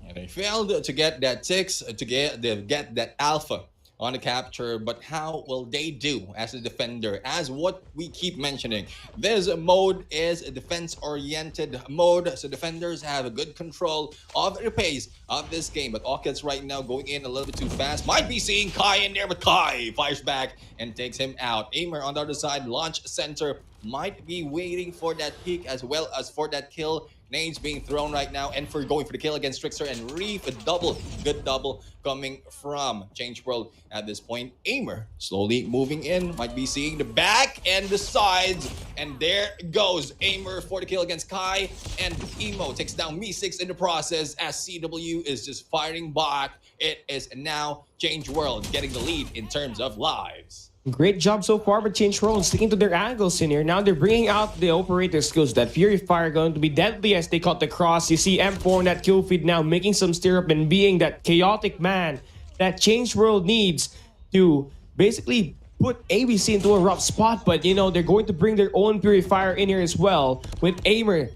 And they failed to get that 6 to get that alpha on the capture, but how will they do as a defender? As what we keep mentioning, this mode is a defense-oriented mode, so defenders have a good control of the pace of this game. But Orchids right now going in a little bit too fast. Might be seeing Kai in there, but Kai fires back and takes him out. Aimer on the other side, launch center, might be waiting for that peak as well as for that kill. Nades being thrown right now, and for going for the kill against Trickster and Reef, a double, good double coming from Changeworld at this point. Aimer slowly moving in, might be seeing the back and the sides, and there goes Aimer for the kill against Kai, and Emo takes down Me6 in the process as CW is just firing back. It is now Changeworld getting the lead in terms of lives. Great job so far, but Changeworld sticking to their angles in here. Now they're bringing out the operator skills. That Purifier going to be deadly as they cut the cross. You see M4 in that kill feed now making some stirrup and being that chaotic man that Changeworld needs to basically put ABC into a rough spot. But you know, they're going to bring their own Purifier in here as well, with Aimer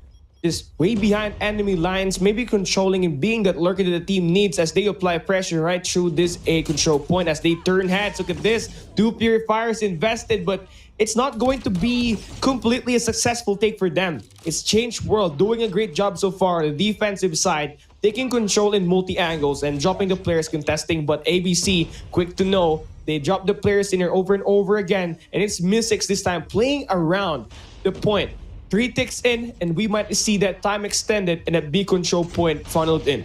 is way behind enemy lines, maybe controlling and being that lurker that the team needs as they apply pressure right through this A control point as they turn heads. Look at this, 2 Purifiers invested, but it's not going to be completely a successful take for them. It's Changeworld doing a great job so far on the defensive side, taking control in multi-angles and dropping the players contesting, but ABC, quick to know, they drop the players in here over and over again, and it's Me6 this time playing around the point. 3 ticks in, and we might see that time extended and a B control point funneled in.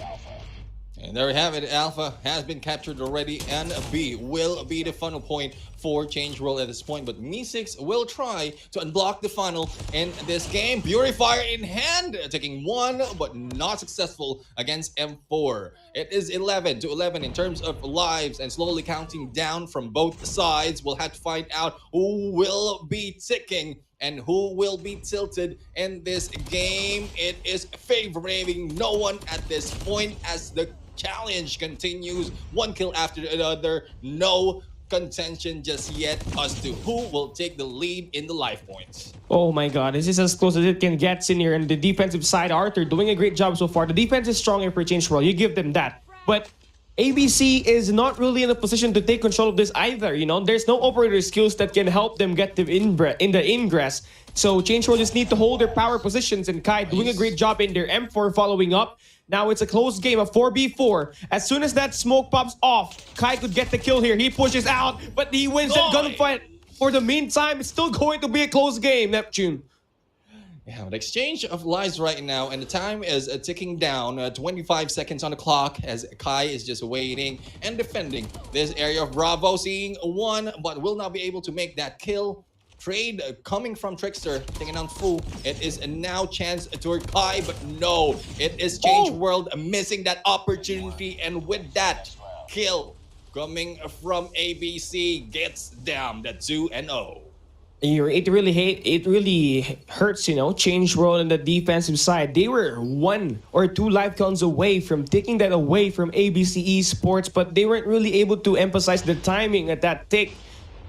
And there we have it. Alpha has been captured already, and B will be the funnel point for Changeworld at this point. But Me6 will try to unblock the funnel in this game. Purifier in hand, taking 1, but not successful against M4. It is 11 to 11 in terms of lives, and slowly counting down from both sides. We'll have to find out who will be ticking and who will be tilted in this game. It is favoring no one at this point as the challenge continues. 1 kill after another. No contention just yet as to who will take the lead in the life points. Oh my god, this is as close as it can get in here. And the defensive side, Arthur doing a great job so far. The defense is strong here for Changeworld. You give them that. But ABC is not really in a position to take control of this either. You know, there's no operator skills that can help them get them in the ingress. So Changeworld just need to hold their power positions, and Kai doing a great job in their M4 following up. Now it's a close game of 4v4. As soon as that smoke pops off, Kai could get the kill here. He pushes out, but he wins that gunfight. For the meantime, it's still going to be a close game, Neptune. Yeah, the exchange of lives right now, and the time is ticking down. 25 seconds on the clock as Kai is just waiting and defending this area of Bravo, seeing 1, but will not be able to make that kill. Trade coming from Trickster, taking on Fu. It is now chance toward Kai, but no, it is Changeworld missing that opportunity, and with that kill coming from ABC gets down the 2-0. It really hurts, you know, Changeworld on the defensive side. They were 1 or 2 life counts away from taking that away from ABC Esports, but they weren't really able to emphasize the timing at that tick.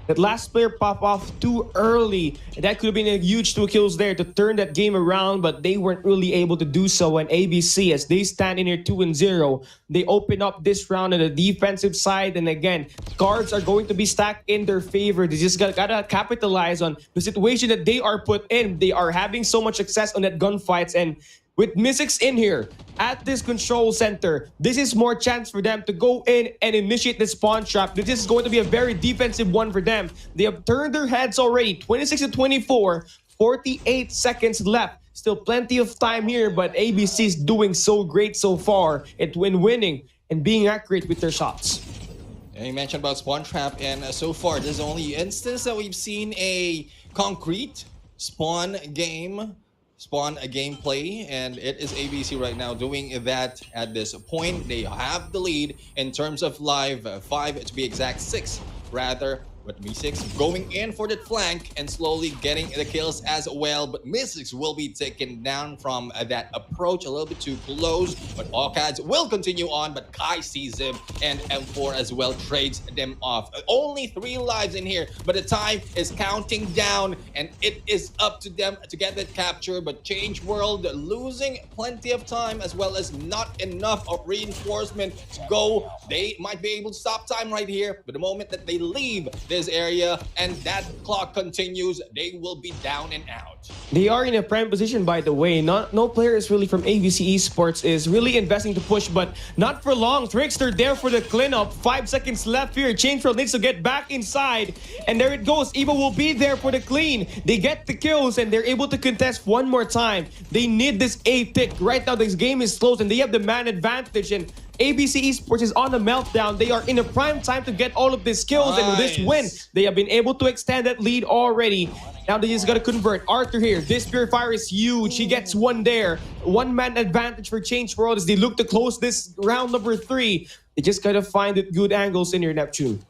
That last player popped off too early. That could have been a huge 2 kills there to turn that game around, but they weren't really able to do so. And ABC, as they stand in here 2-0, they open up this round on the defensive side. And again, cards are going to be stacked in their favor. They just gotta capitalize on the situation that they are put in. They are having so much success on that gunfights, and with Me6 in here at this control center, this is more chance for them to go in and initiate the spawn trap. This is going to be a very defensive one for them. They have turned their heads already. 26-24, 48 seconds left. Still plenty of time here, but ABC is doing so great so far at winning and being accurate with their shots. And you mentioned about spawn trap, and so far this is the only instance that we've seen a concrete spawn gameplay, and it is ABC right now doing that at this point. They have the lead in terms of live, 5 to be exact, 6 rather, But Mystics going in for the flank and slowly getting the kills as well. But Mystics will be taken down from that approach a little bit too close. But Orcads will continue on, but Kai sees him and M4 as well trades them off. Only 3 lives in here, but the time is counting down and it is up to them to get that capture. But Changeworld losing plenty of time as well as not enough of reinforcement to go. They might be able to stop time right here, but the moment that they leave this area and that clock continues, they will be down and out. They are in a prime position, by the way. No players really from ABC Esports is really investing to push, but not for long. Trickster there for the cleanup. 5 seconds left here. Changeworld needs to get back inside, and there it goes. Evo will be there for the clean. They get the kills, and they're able to contest one more time. They need this A tick. Right now, this game is close, and they have the man advantage, and ABC Esports is on a meltdown. They are in a prime time to get all of these kills, and with this win, they have been able to extend that lead already. Now they just gotta convert. Arthur here. This Purifier is huge. He gets one there. One man advantage for Changeworld as they look to close this round number 3. They just gotta find the good angles in your Neptune.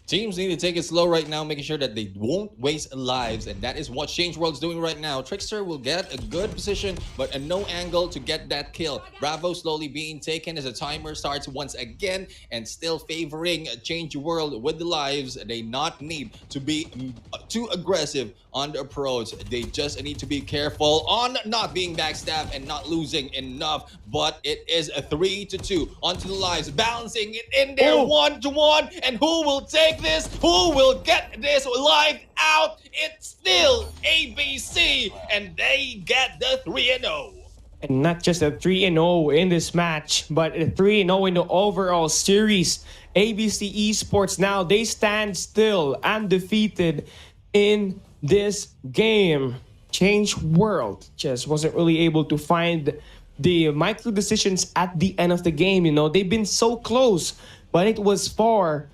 Teams need to take it slow right now, making sure that they won't waste lives, and that is what Changeworld's doing right now. Trickster will get a good position, but a no angle to get that kill. Bravo slowly being taken as the timer starts once again, and still favoring Changeworld with the lives. They not need to be too aggressive on the approach. They just need to be careful on not being backstabbed and not losing enough, but it is a 3-2 onto the lives, balancing it in there 1-1, and who will take this? Who will get this live out? It's still ABC, and they get the 3-0. And not just a 3-0 in this match, but a 3-0 in the overall series. ABC Esports now, they stand still undefeated in this game. Changeworld just wasn't really able to find the micro decisions at the end of the game. You know, they've been so close, but it was far.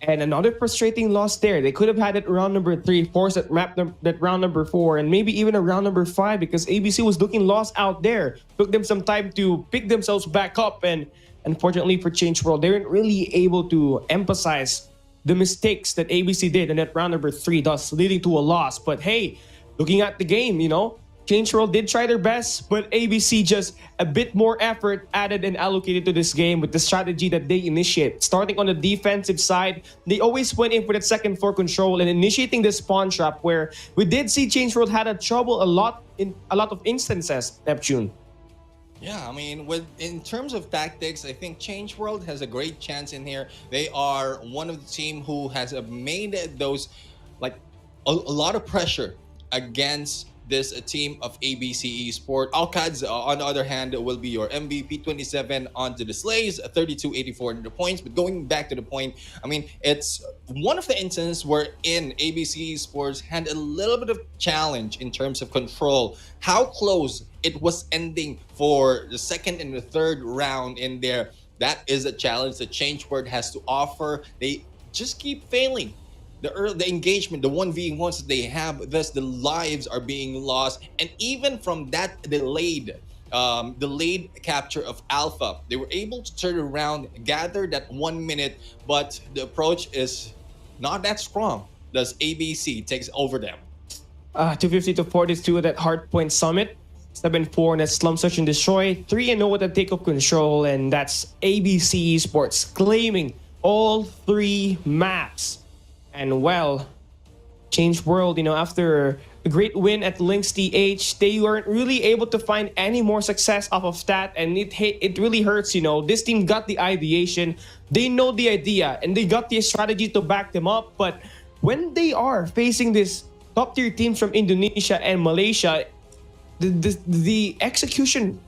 And another frustrating loss there. They could have had it round number 3, force that round number 4, and maybe even a round number 5, because ABC was looking lost out there. Took them some time to pick themselves back up, and unfortunately for Changeworld, they weren't really able to emphasize the mistakes that ABC did in that round number 3, thus leading to a loss. But hey, looking at the game, you know, Changeworld did try their best, but ABC just a bit more effort added and allocated to this game with the strategy that they initiate. Starting on the defensive side, they always went in for that second floor control and initiating the spawn trap, where we did see Changeworld had a trouble a lot of instances, Neptune. Yeah, I mean, in terms of tactics, I think Changeworld has a great chance in here. They are one of the team who has made those, like, a lot of pressure against this team of ABC Esports. ALMGHTY, on the other hand, will be your MVP. 27 onto the Slays, 32-84 in the points. But going back to the point, I mean, it's one of the instances where in ABC Esports had a little bit of challenge in terms of control. How close it was ending for the second and the third round in there. That is a challenge that Changeworld has to offer. They just keep failing. The engagement, the 1v1s that they have, thus the lives are being lost. And even from that delayed capture of Alpha, they were able to turn around, gather that 1 minute, but the approach is not that strong. Thus ABC takes over them. 250-42 at that Hardpoint Summit. 7-4 in that Slum Search and Destroy. 3-0 with the take of control, and that's ABC Esports claiming all 3 maps. And well, Changeworld, you know, after a great win at LYNXTH, they weren't really able to find any more success off of that, and it really hurts, you know. This team got the ideation, they know the idea, and they got the strategy to back them up. But when they are facing this top-tier teams from Indonesia and Malaysia, the execution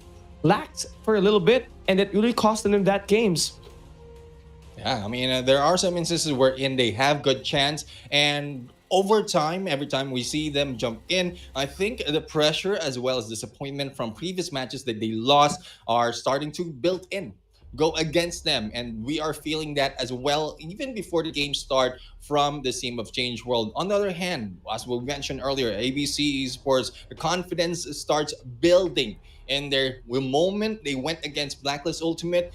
lacked for a little bit, and it really cost them that games. Yeah, I mean, there are some instances wherein they have good chance, and over time, every time we see them jump in, I think the pressure as well as disappointment from previous matches that they lost are starting to build in, go against them, and we are feeling that as well even before the game start from the team of Changeworld. On the other hand, as we mentioned earlier, ABC Esports, the confidence starts building in their moment they went against Blacklist Ultimate.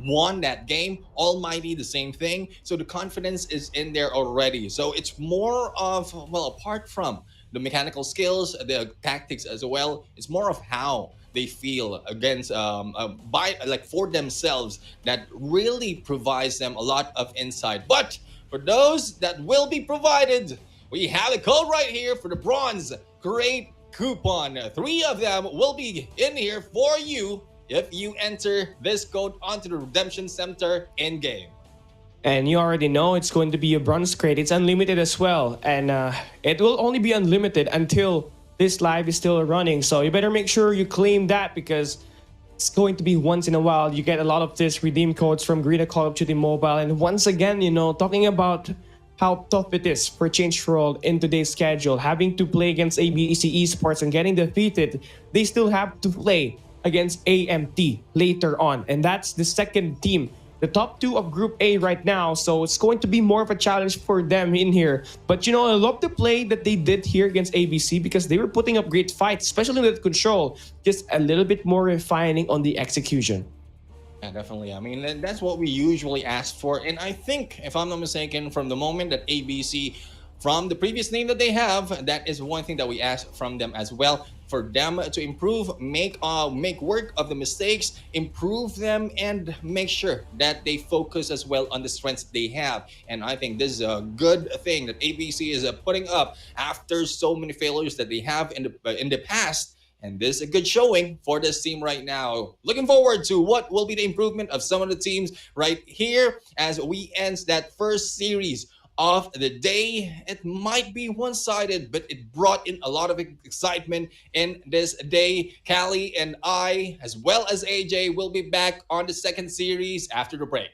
won that game. Almighty, the same thing. So the confidence is in there already. So it's more of, well, apart from the mechanical skills, the tactics as well, it's more of how they feel against by like for themselves that really provides them a lot of insight. But for those that will be provided, we have a code right here for the bronze crate coupon. 3 of them will be in here for you if you enter this code onto the redemption center in game. And you already know it's going to be a bronze crate. It's unlimited as well. And it will only be unlimited until this live is still running. So you better make sure you claim that, because it's going to be once in a while. You get a lot of this redeem codes from Garena Call of Duty Mobile. And once again, you know, talking about how tough it is for Changeworld in today's schedule, having to play against ABC Esports and getting defeated, they still have to play against AMT later on. And that's the second team, the top 2 of Group A right now. So it's going to be more of a challenge for them in here. But you know, I love the play that they did here against ABC, because they were putting up great fights, especially with control, just a little bit more refining on the execution. Yeah, definitely. I mean, that's what we usually ask for. And I think, if I'm not mistaken, from the moment that ABC, from the previous name that they have, that is one thing that we ask from them as well, for them to improve, make work of the mistakes, improve them, and make sure that they focus as well on the strengths they have. And I think this is a good thing that ABC is putting up after so many failures that they have in the past. And this is a good showing for this team right now. Looking forward to what will be the improvement of some of the teams right here as we end that first series of the day. It might be one-sided, but it brought in a lot of excitement in this day. Callie and I, as well as AJ, will be back on the second series after the break.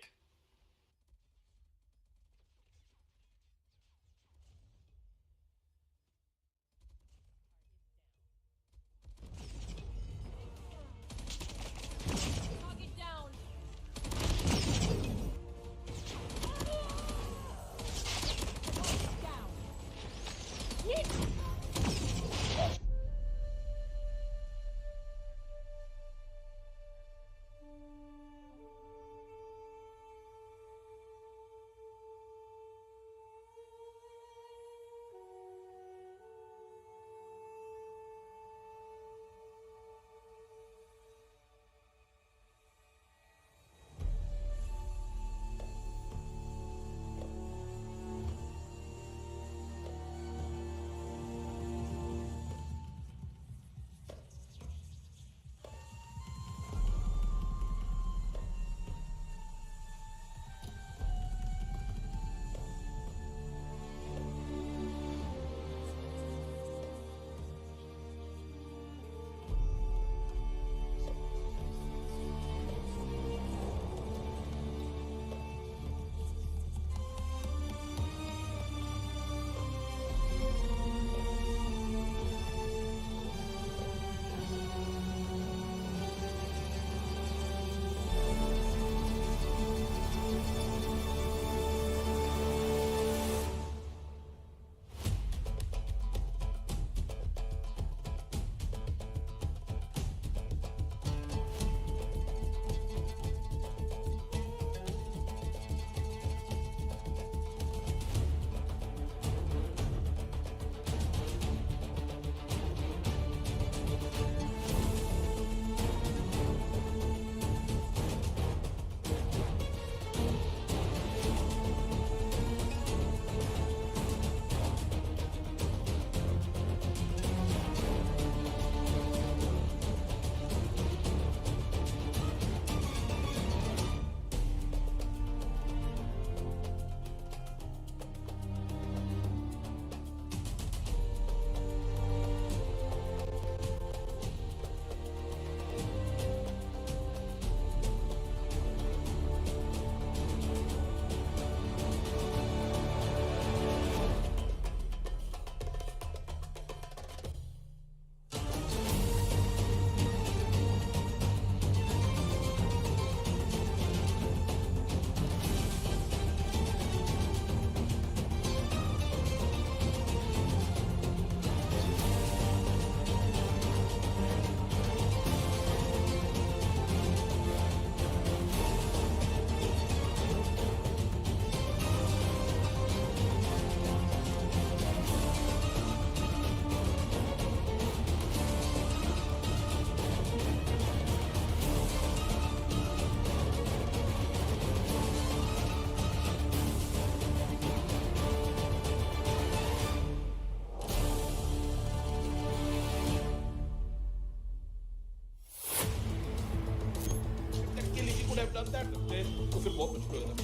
start of this, futebol continua.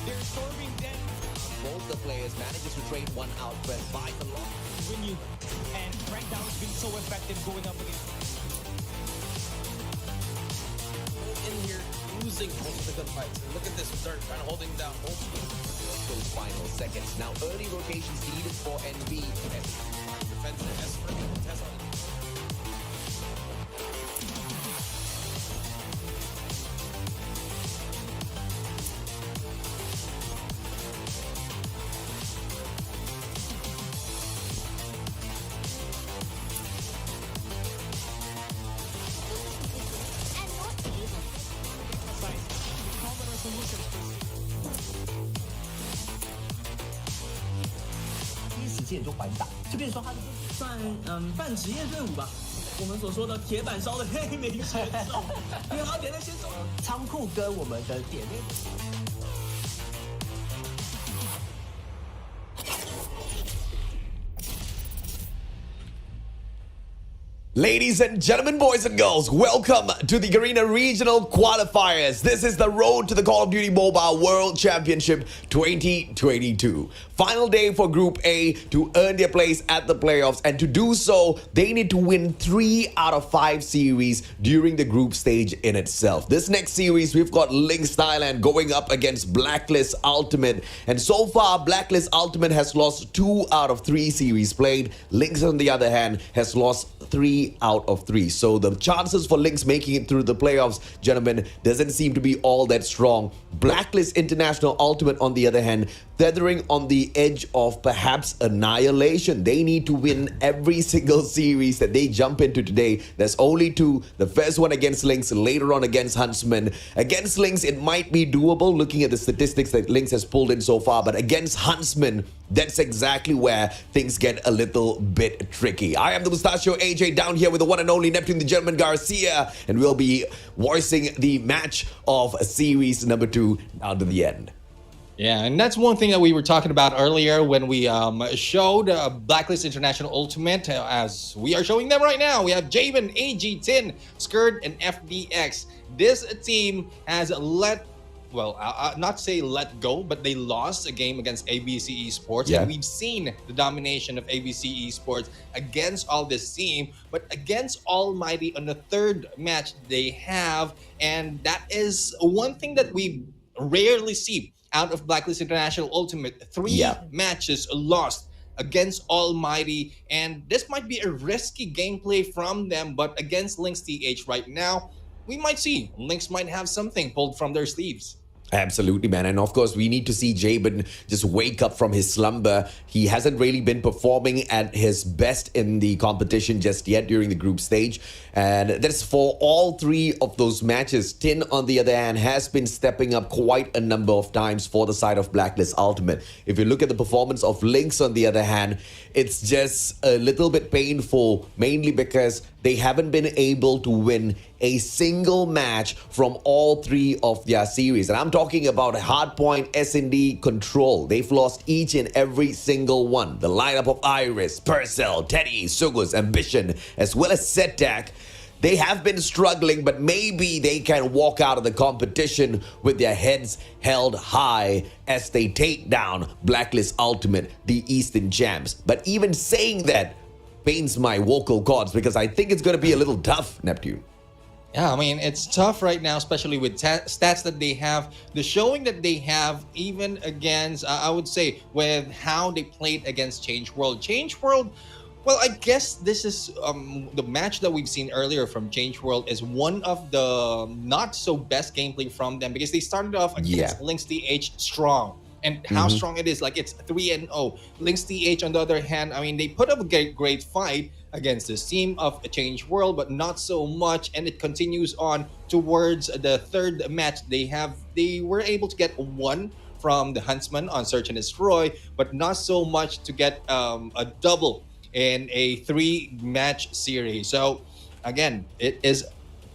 They're storming them. Both the players manages to trade one out, but by the lot. Win you. And breakdown's been so effective going up against. In here, losing most of the gunfights. And look at this Dirt trying to holding down both Those final seconds. Now early rotations needed for NB. defensive Esper test on. Common resolutions. 第一时间就还打，就变成说他的算半职业队伍吧，我们所说的铁板烧的黑莓选手，因为他点那些手。仓库跟我们的点内。Ladies and gentlemen, boys and girls, welcome to the Garena Regional Qualifiers. This is the road to the Call of Duty Mobile World Championship 2022. Final day for Group A to earn their place at the playoffs, and to do so, they need to win 3 out of 5 series during the group stage in itself. This next series, we've got Lynx Thailand going up against Blacklist Ultimate, and so far, Blacklist Ultimate has lost 2 out of 3 series played. Lynx, on the other hand, has lost 3 out of 3. So the chances for Lynx making it through the playoffs, gentlemen, doesn't seem to be all that strong. Blacklist International Ultimate, on the other hand, tethering on the edge of perhaps annihilation. They need to win every single series that they jump into today. There's only 2. The first one against Lynx, later on against Huntsmen. Against Lynx, it might be doable looking at the statistics that Lynx has pulled in so far, but against Huntsmen, that's exactly where things get a little bit tricky. I am the Mustachio AJ, down here with the one and only Neptune, the German Garcia, and we'll be voicing the match of series number 2 down to the end. Yeah, and that's one thing that we were talking about earlier when we showed Blacklist International Ultimate, as we are showing them right now. We have Javen, AG10, Skirt, and FDX. This team has not say let go, but they lost a game against ABC Esports. Yeah. And we've seen the domination of ABC Esports against all this team, but against Almighty on the 3rd match they have. And that is one thing that we rarely see out of Blacklist International Ultimate. 3 matches lost against Almighty, and this might be a risky gameplay from them, but against LYNXTH right now, we might see Lynx might have something pulled from their sleeves. Absolutely, man. And of course, we need to see Jabin just wake up from his slumber. He hasn't really been performing at his best in the competition just yet during the group stage. And that's for all 3 of those matches. Tin, on the other hand, has been stepping up quite a number of times for the side of Blacklist Ultimate. If you look at the performance of Lynx, on the other hand, it's just a little bit painful, mainly because they haven't been able to win a single match from all 3 of their series. And I'm talking about Hardpoint, S&D, Control. They've lost each and every single one. The lineup of Iris, Purcell, Teddy, Sugus, Ambition, as well as Setak. They have been struggling, but maybe they can walk out of the competition with their heads held high as they take down Blacklist Ultimate, the Eastern champs. But even saying that pains my vocal cords, because I think it's going to be a little tough, Neptune. Yeah, I mean, it's tough right now, especially with stats that they have. The showing that they have, even against, I would say, with how they played against Changeworld. Changeworld, well, I guess this is the match that we've seen earlier from Changeworld is one of the not so best gameplay from them, because they started off against LYNXTH strong. and how strong it is. Like it's 3-0. LYNXTH on the other hand, I mean, they put up a great fight against this team of Changeworld, but not so much, and it continues on towards the third match. They were able to get one from the Huntsmen on Search and Destroy, but not so much to get a double in a 3-match series. So again, it is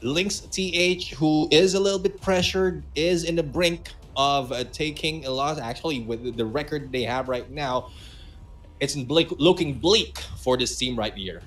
LYNXTH who is a little bit pressured, is in the brink of taking a loss. Actually, with the record they have right now, it's looking bleak for this team right here.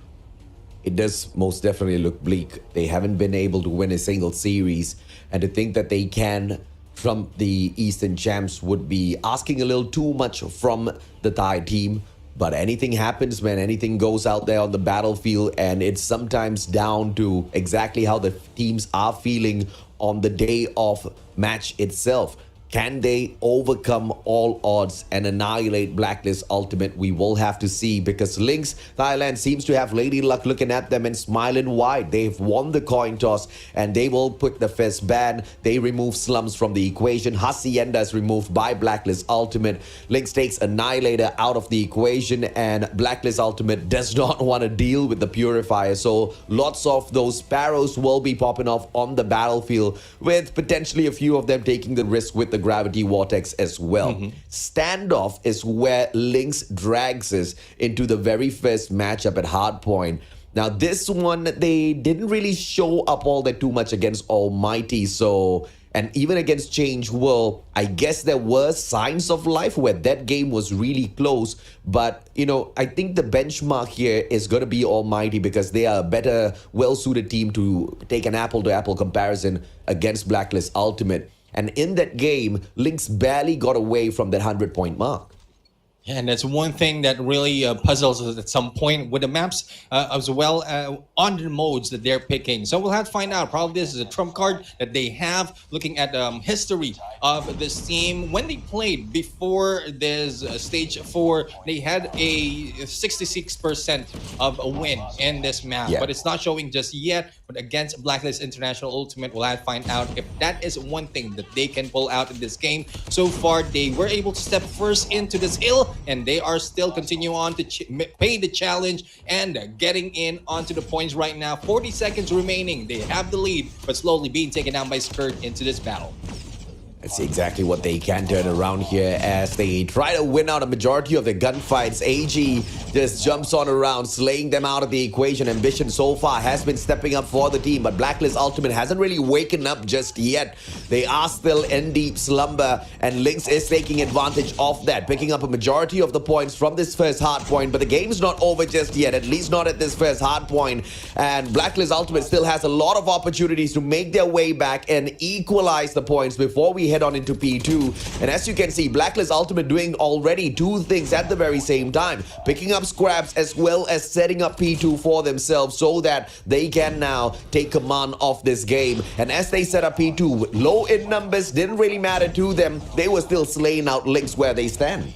It does most definitely look bleak. They haven't been able to win a single series, and to think that they can from the Eastern Champs would be asking a little too much from the Thai team. But anything happens, man. Anything goes out there on the battlefield, and it's sometimes down to exactly how the teams are feeling on the day of match itself. Can they overcome all odds and annihilate Blacklist Ultimate? We will have to see, because Lynx Thailand seems to have Lady Luck looking at them and smiling wide. They've won the coin toss and they will put the first ban. They remove Slums from the equation. Hacienda is removed by Blacklist Ultimate. Lynx takes Annihilator out of the equation, and Blacklist Ultimate does not want to deal with the Purifier. So lots of those sparrows will be popping off on the battlefield, with potentially a few of them taking the risk with the Gravity Vortex as well. Standoff is where Lynx drags us into the very first matchup at Hardpoint. Now this one, they didn't really show up all that too much against ALMGHTY, so, and even against Changeworld, I guess there were signs of life where that game was really close. But, you know, I think the benchmark here is going to be ALMGHTY, because they are a better, well-suited team to take an apple-to-apple comparison against Blacklist Ultimate. And in that game, Lynx barely got away from that 100-point mark. Yeah, and that's one thing that really puzzles us at some point with the maps as well on the modes that they're picking. So we'll have to find out. Probably this is a trump card that they have, looking at history of this team. When they played before this stage 4, they had a 66% of a win in this map. Yeah. But it's not showing just yet. But against Blacklist International Ultimate, we'll have to find out if that is one thing that they can pull out in this game. So far, they were able to step first into this hill, and they are still continuing on to pay the challenge and getting in onto the points right now. 40 seconds remaining. They have the lead, but slowly being taken down by Skirt into this battle. Let's see exactly what they can turn around here as they try to win out a majority of the gunfights. AG just jumps on around, slaying them out of the equation. Ambition so far has been stepping up for the team, but Blacklist Ultimate hasn't really waken up just yet. They are still in deep slumber, and Lynx is taking advantage of that, picking up a majority of the points from this first hard point. But the game's not over just yet, at least not at this first hard point. And Blacklist Ultimate still has a lot of opportunities to make their way back and equalize the points before we head on into P2. And as you can see, Blacklist Ultimate doing already 2 things at the very same time, picking up scraps as well as setting up P2 for themselves so that they can now take command of this game. And as they set up P2, low in numbers didn't really matter to them. They were still slaying out Lynx where they stand.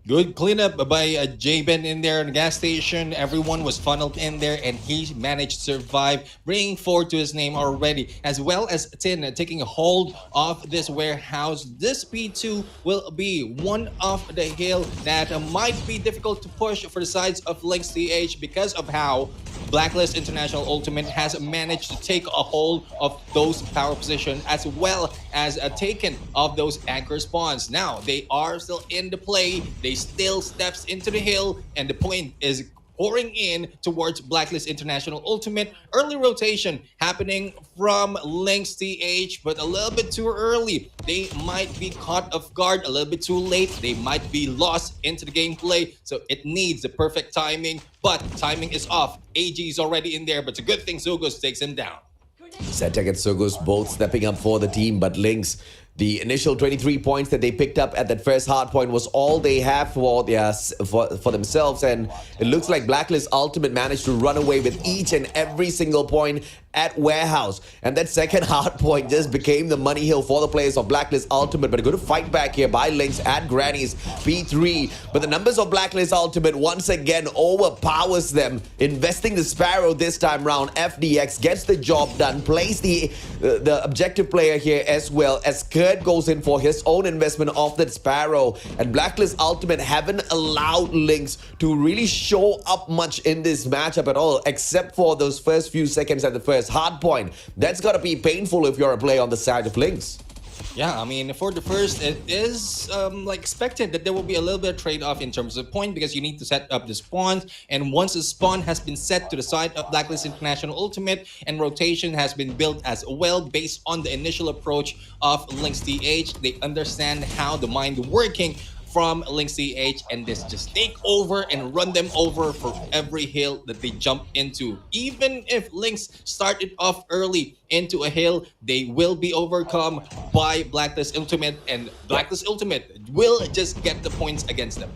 Good cleanup by J-Ben in there in the gas station. Everyone was funneled in there, and he managed to survive, bringing 4 to his name already, as well as Tin taking a hold of this warehouse. This P2 will be one of the hill that might be difficult to push for the sides of LYNXTH because of how Blacklist International Ultimate has managed to take a hold of those power positions, as well as taken of those anchor spawns. Now, they are still in the play. They still steps into the hill, and the point is pouring in towards Blacklist International Ultimate. Early rotation happening from LYNXTH, but a little bit too early. They might be caught off guard a little bit too late. They might be lost into the gameplay, so it needs the perfect timing, but timing is off. AG is already in there, but it's a good thing Zugos takes him down. Zetek and Zugos both stepping up for the team, but Lynx, the initial 23 points that they picked up at that first hard point was all they have for themselves, and it looks like Blacklist Ultimate managed to run away with each and every single point at Warehouse. And that second hard point just became the money hill for the players of Blacklist Ultimate. But a good fight back here by Lynx at Granny's P3. But the numbers of Blacklist Ultimate once again overpowers them. Investing the Sparrow this time round, FDX gets the job done, plays the objective player here as well, as Kurt goes in for his own investment of that Sparrow. And Blacklist Ultimate haven't allowed Lynx to really show up much in this matchup at all, except for those first few seconds at the first hard point. That's gotta be painful if you're a player on the side of Lynx. Yeah, I mean, for the first, it is like expected that there will be a little bit of trade-off in terms of point, because you need to set up the spawns, and once the spawn has been set to the side of Blacklist International Ultimate and rotation has been built as well based on the initial approach of LYNXTH, they understand how the mind working from LYNXTH, and this just take over and run them over for every hill that they jump into. Even if Lynx started off early into a hill, they will be overcome by Blacklist Ultimate, and Blacklist Ultimate will just get the points against them.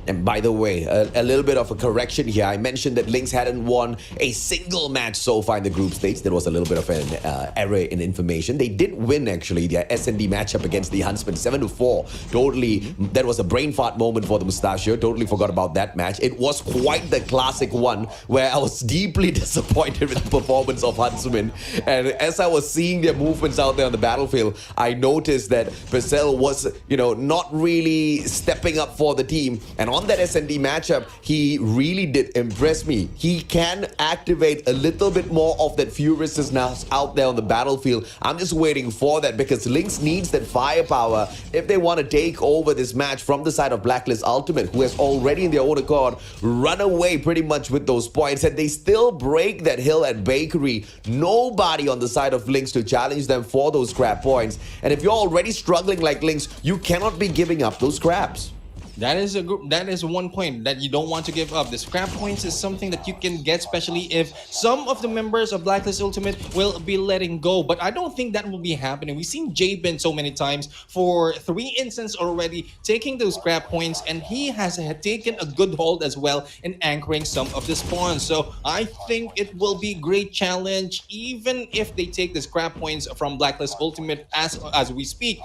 And by the way, a little bit of a correction here. I mentioned that Lynx hadn't won a single match so far in the group stage. There was a little bit of an error in information. They did win, actually, their S&D matchup against the Huntsmen, 7-4. Totally, that was a brain fart moment for the Mustachio. Totally forgot about that match. It was quite the classic one where I was deeply disappointed with the performance of Huntsmen. And as I was seeing their movements out there on the battlefield, I noticed that Purcell was, not really stepping up for the team. And on that S&D matchup, he really did impress me. He can activate a little bit more of that furiousness out there on the battlefield. I'm just waiting for that, because Lynx needs that firepower if they want to take over this match from the side of Blacklist Ultimate, who has already in their own accord run away pretty much with those points, and they still break that hill at Bakery. Nobody on the side of Lynx to challenge them for those scrap points. And if you're already struggling like Lynx, you cannot be giving up those scraps. That is one point that you don't want to give up. The scrap points is something that you can get, especially if some of the members of Blacklist Ultimate will be letting go. But I don't think that will be happening. We've seen Jabin so many times for 3 instances already taking those scrap points, and he has taken a good hold as well in anchoring some of the spawns. So I think it will be a great challenge, even if they take the scrap points from Blacklist Ultimate as we speak.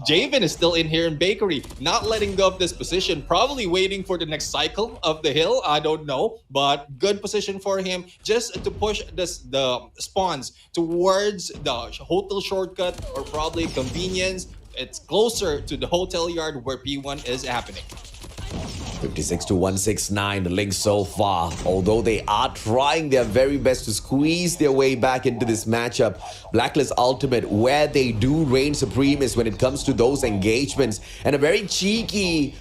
Jabin is still in here in Bakery, not letting go of this position, probably waiting for the next cycle of the hill. I don't know, but good position for him just to push the spawns towards the hotel shortcut, or probably convenience. It's closer to the hotel yard where P1 is happening. 56-169, the Lynx so far. Although they are trying their very best to squeeze their way back into this matchup, Blacklist Ultimate, where they do reign supreme is when it comes to those engagements. And a very cheeky,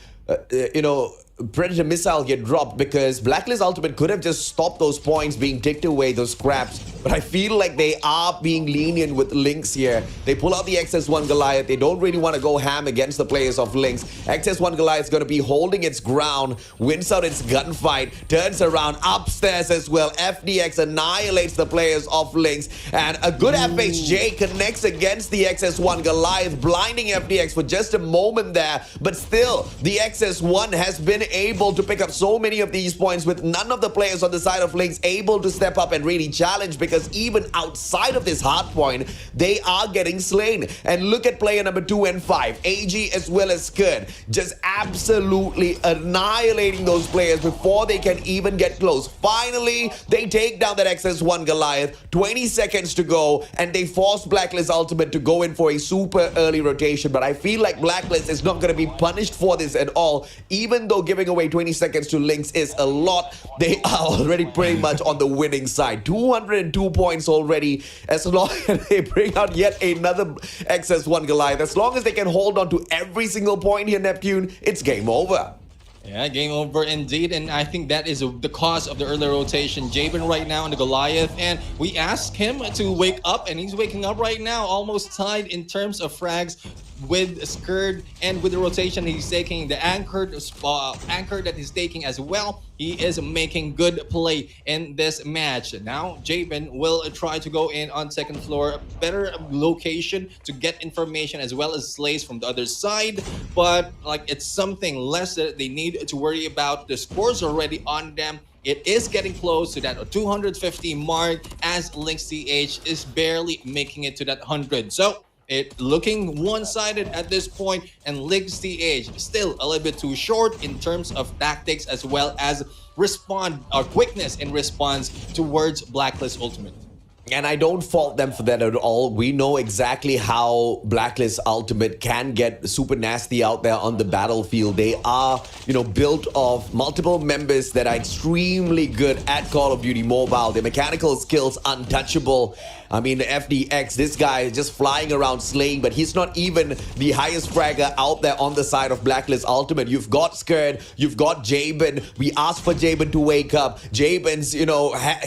Predator missile get dropped, because Blacklist Ultimate could have just stopped those points being ticked away, those scraps. But I feel like they are being lenient with Lynx here. They pull out the XS1 Goliath. They don't really want to go ham against the players of Lynx. XS1 Goliath is going to be holding its ground, wins out its gunfight, turns around upstairs as well. FDX annihilates the players of Lynx. And a good FHJ connects against the XS1 Goliath, blinding FDX for just a moment there. But still, the XS1 has been able to pick up so many of these points, with none of the players on the side of Lynx able to step up and really challenge, because even outside of this hard point, they are getting slain. And look at player number 2 and 5, AG as well as Skird, just absolutely annihilating those players before they can even get close. Finally, they take down that XS1 Goliath, 20 seconds to go, and they force Blacklist Ultimate to go in for a super early rotation. But I feel like Blacklist is not going to be punished for this at all, even though giving away 20 seconds to Lynx is a lot. They are already pretty much on the winning side. 202 points already. As long as they bring out yet another XS1 Goliath, as long as they can hold on to every single point here, Neptune, it's game over. Yeah, game over indeed, and I think that is the cause of the early rotation. Jabin right now on the Goliath, and we asked him to wake up, and he's waking up right now, almost tied in terms of frags with Skird, and with the rotation he's taking, the anchor that he's taking as well. He is making good play in this match. Now Jabin will try to go in on second floor, a better location to get information as well as slays from the other side, but like it's something less that they need to worry about. The scores already on them. it is getting close to that 250 mark as LYNXTH is barely making it to that 100. So it looking one-sided at this point, and LYNXTH still a little bit too short in terms of tactics as well as quickness in response towards Blacklist Ultimate. And I don't fault them for that at all. We know exactly how Blacklist Ultimate can get super nasty out there on the battlefield. They are, built of multiple members that are extremely good at Call of Duty Mobile. Their mechanical skills untouchable. I mean, the FDX, this guy is just flying around slaying, but he's not even the highest fragger out there on the side of Blacklist Ultimate. You've got Scared, you've got Jabin. We asked for Jabin to wake up. Jabin's,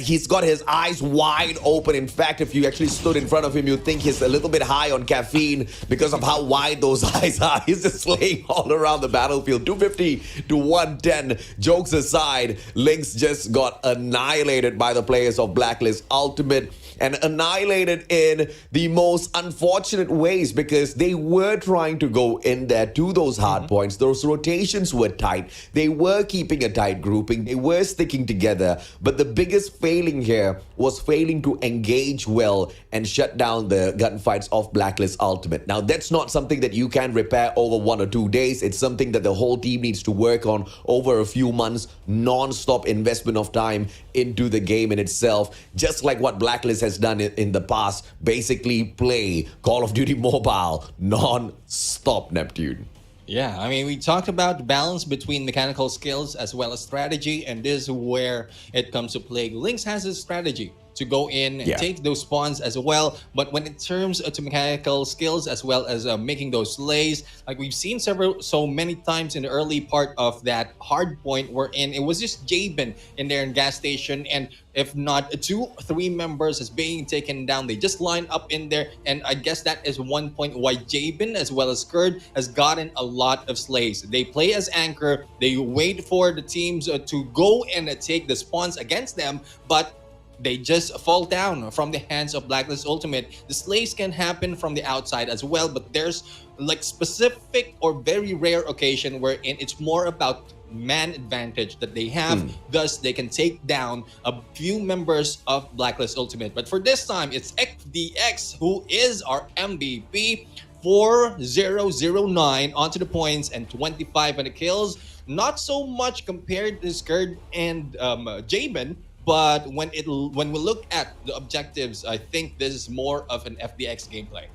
he's got his eyes wide open. In fact, if you actually stood in front of him, you'd think he's a little bit high on caffeine because of how wide those eyes are. He's just slaying all around the battlefield. 250 to 110. Jokes aside, Lynx just got annihilated by the players of Blacklist Ultimate. And annihilated in the most unfortunate ways because they were trying to go in there to those hard points. Those rotations were tight. They were keeping a tight grouping. They were sticking together. But the biggest failing here was failing to engage well and shut down the gunfights of Blacklist Ultimate. Now, that's not something that you can repair over 1 or 2 days. It's something that the whole team needs to work on over a few months. Non-stop investment of time into the game in itself. Just like what Blacklist has done in the past, basically play Call of Duty Mobile non-stop, Neptune. Yeah, I mean, we talked about the balance between mechanical skills as well as strategy, and this is where it comes to play. Lynx has a strategy to go in and take those spawns as well, but when it comes to mechanical skills as well as making those slays, like we've seen so many times in the early part of that hard point we're in, it was just Jabin in there in gas station, and if not 2-3 members is being taken down, they just line up in there, and I guess that is one point why Jabin as well as Kurd has gotten a lot of slays. They play as anchor, they wait for the teams to go and take the spawns against them, but they just fall down from the hands of Blacklist Ultimate. The slays can happen from the outside as well, but there's like specific or very rare occasion wherein it's more about man advantage that they have. Thus, they can take down a few members of Blacklist Ultimate. But for this time, it's FDX who is our MVP. 4-0-0-9 onto the points and 25 on the kills. Not so much compared to Scared and Jabin. But when we look at the objectives, I think this is more of an FDX gameplay.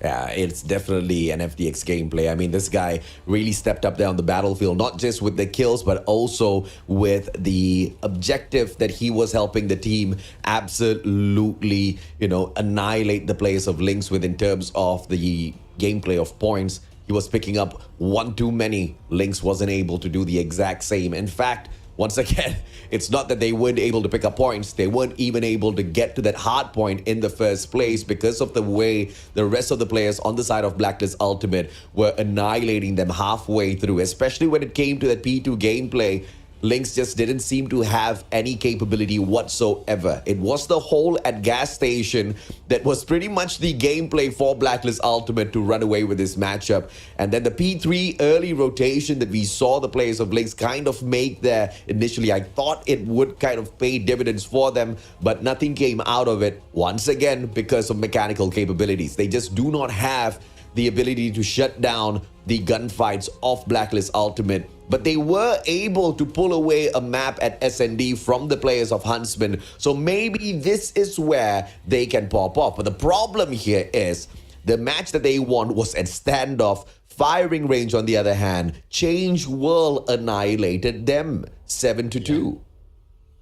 Yeah, it's definitely an FDX gameplay. I mean, this guy really stepped up there on the battlefield, not just with the kills, but also with the objective that he was helping the team absolutely, annihilate the players of Lynx with in terms of the gameplay of points. He was picking up one too many. Lynx wasn't able to do the exact same. In fact, once again, it's not that they weren't able to pick up points. They weren't even able to get to that hard point in the first place because of the way the rest of the players on the side of Blacklist Ultimate were annihilating them halfway through, especially when it came to that P2 gameplay. Lynx just didn't seem to have any capability whatsoever. It was the hole at gas station that was pretty much the gameplay for Blacklist Ultimate to run away with this matchup. And then the P3 early rotation that we saw the players of Lynx kind of make there initially, I thought it would kind of pay dividends for them, but nothing came out of it. Once again, because of mechanical capabilities. They just do not have the ability to shut down the gunfights of Blacklist Ultimate. But they were able to pull away a map at S&D from the players of Huntsmen. So maybe this is where they can pop off. But the problem here is the match that they won was at standoff. Firing range, on the other hand, Changeworld annihilated them 7-2.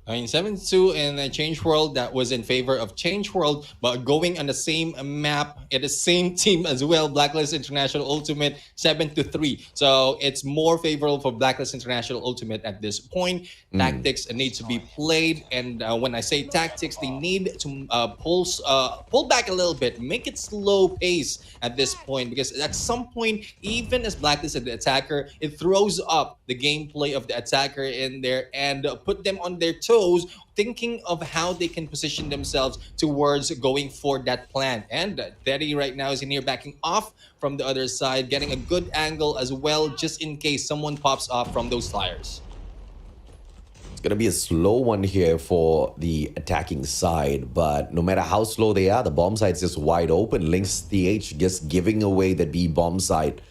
I mean, 7-2 in the Changeworld, that was in favor of Changeworld, but going on the same map, at the same team as well, Blacklist International Ultimate, 7-3. So it's more favorable for Blacklist International Ultimate at this point. Tactics need to be played, and when I say tactics, they need to pull back a little bit, make it slow pace at this point, because at some point, even as Blacklist is the attacker, it throws up the gameplay of the attacker in there and put them on their toes, thinking of how they can position themselves towards going for that plan. And Teddy right now is in here backing off from the other side, getting a good angle as well, just in case someone pops off from those flyers. It's going to be a slow one here for the attacking side, but no matter how slow they are, the bomb side's just wide open. LYNXTH just giving away the B bomb side.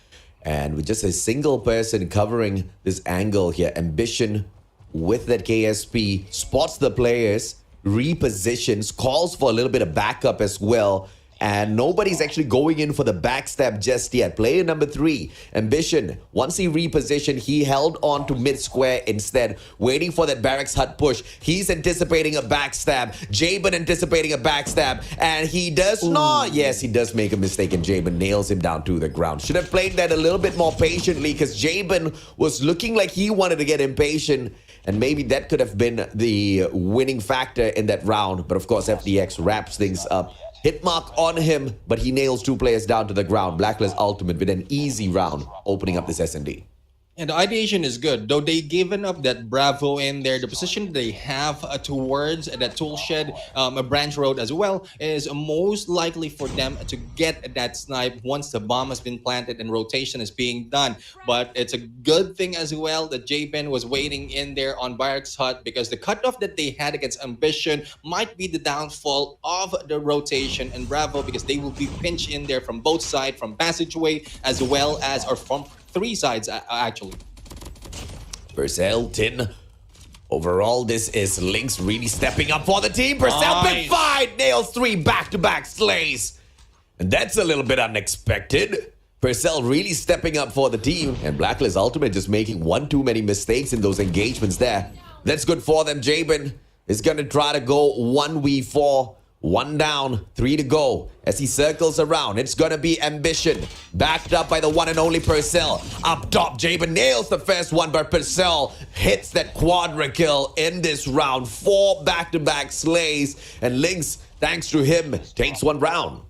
And with just a single person covering this angle here, Ambition with that KSP spots the players, repositions, calls for a little bit of backup as well. And nobody's actually going in for the backstab just yet. Player number 3, Ambition. Once he repositioned, he held on to mid square instead, waiting for that barracks hut push. He's anticipating a backstab. Jabin anticipating a backstab. And he does not. Yes, he does make a mistake, and Jabin nails him down to the ground. Should have played that a little bit more patiently, because Jabin was looking like he wanted to get impatient. And maybe that could have been the winning factor in that round. But of course, FDX wraps things up. Hit mark on him, but he nails 2 players down to the ground. Blacklist ultimate with an easy round, opening up this S&D. And the ideation is good, though they given up that Bravo in there. The position they have towards that tool shed, a branch road as well, is most likely for them to get that snipe once the bomb has been planted and rotation is being done. But it's a good thing as well that J-Ben was waiting in there on Barracks Hut, because the cutoff that they had against Ambition might be the downfall of the rotation and Bravo, because they will be pinched in there from both sides, from passageway as well as, or from 3 sides actually. Purcell, Tin. Overall, this is Lynx really stepping up for the team. Purcell, big fight, nails 3 back-to-back slays. And that's a little bit unexpected. Purcell really stepping up for the team. And Blacklist Ultimate just making one too many mistakes in those engagements there. That's good for them. Jabin is going to try to go 1v4. 1 down, 3 to go. As he circles around, it's gonna be Ambition, backed up by the one and only Purcell. Up top, Jabin nails the first one, but Purcell hits that quadra kill in this round. 4 back-to-back slays, and Lynx, thanks to him, takes 1 round.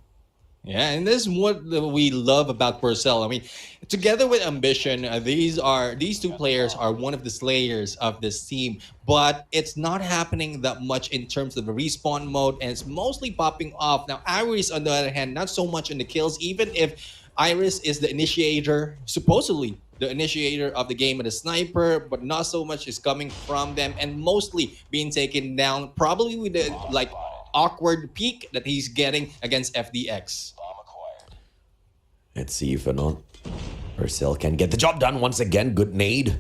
Yeah, and this is what we love about Purcell. I mean, together with Ambition, these 2 players are one of the slayers of this team, but it's not happening that much in terms of the respawn mode, and it's mostly popping off. Now, Iris, on the other hand, not so much in the kills, even if Iris is the initiator, supposedly the initiator of the game and the sniper, but not so much is coming from them, and mostly being taken down, probably with the, like, awkward peak that he's getting against FDX. Let's see if or not Purcell can get the job done once again. Good nade,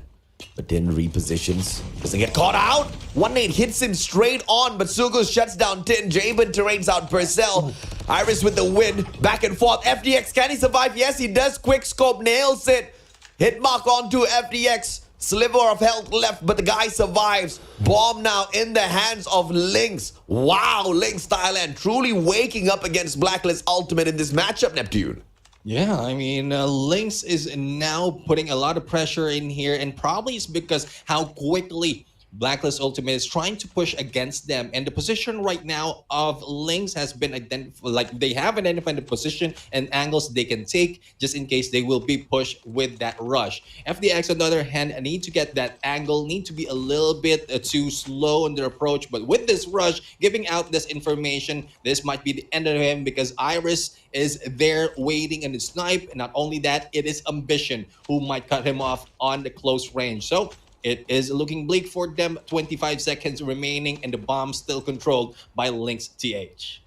but then repositions. Doesn't get caught out. 1 nade hits him straight on, but Sugus shuts down Tin. Jabin terrains out Purcell. Iris with the win. Back and forth. FDX, can he survive? Yes, he does. Quick scope, nails it. Hit mark onto FDX. Sliver of health left, but the guy survives. Bomb now in the hands of Lynx. Wow, Lynx Thailand truly waking up against Blacklist Ultimate in this matchup, Neptune. Yeah, I mean, Lynx is now putting a lot of pressure in here, and probably it's because how quickly Blacklist Ultimate is trying to push against them, and the position right now of Lynx has been identified. Like, they have identified the position and angles they can take just in case they will be pushed with that rush. FDX, on the other hand, need to get that angle, need to be a little bit too slow in their approach. But with this rush, giving out this information, this might be the end of him, because Iris is there waiting in the snipe. And not only that, it is Ambition who might cut him off on the close range. So it is looking bleak for them. 25 seconds remaining, and the bomb still controlled by LYNXTH.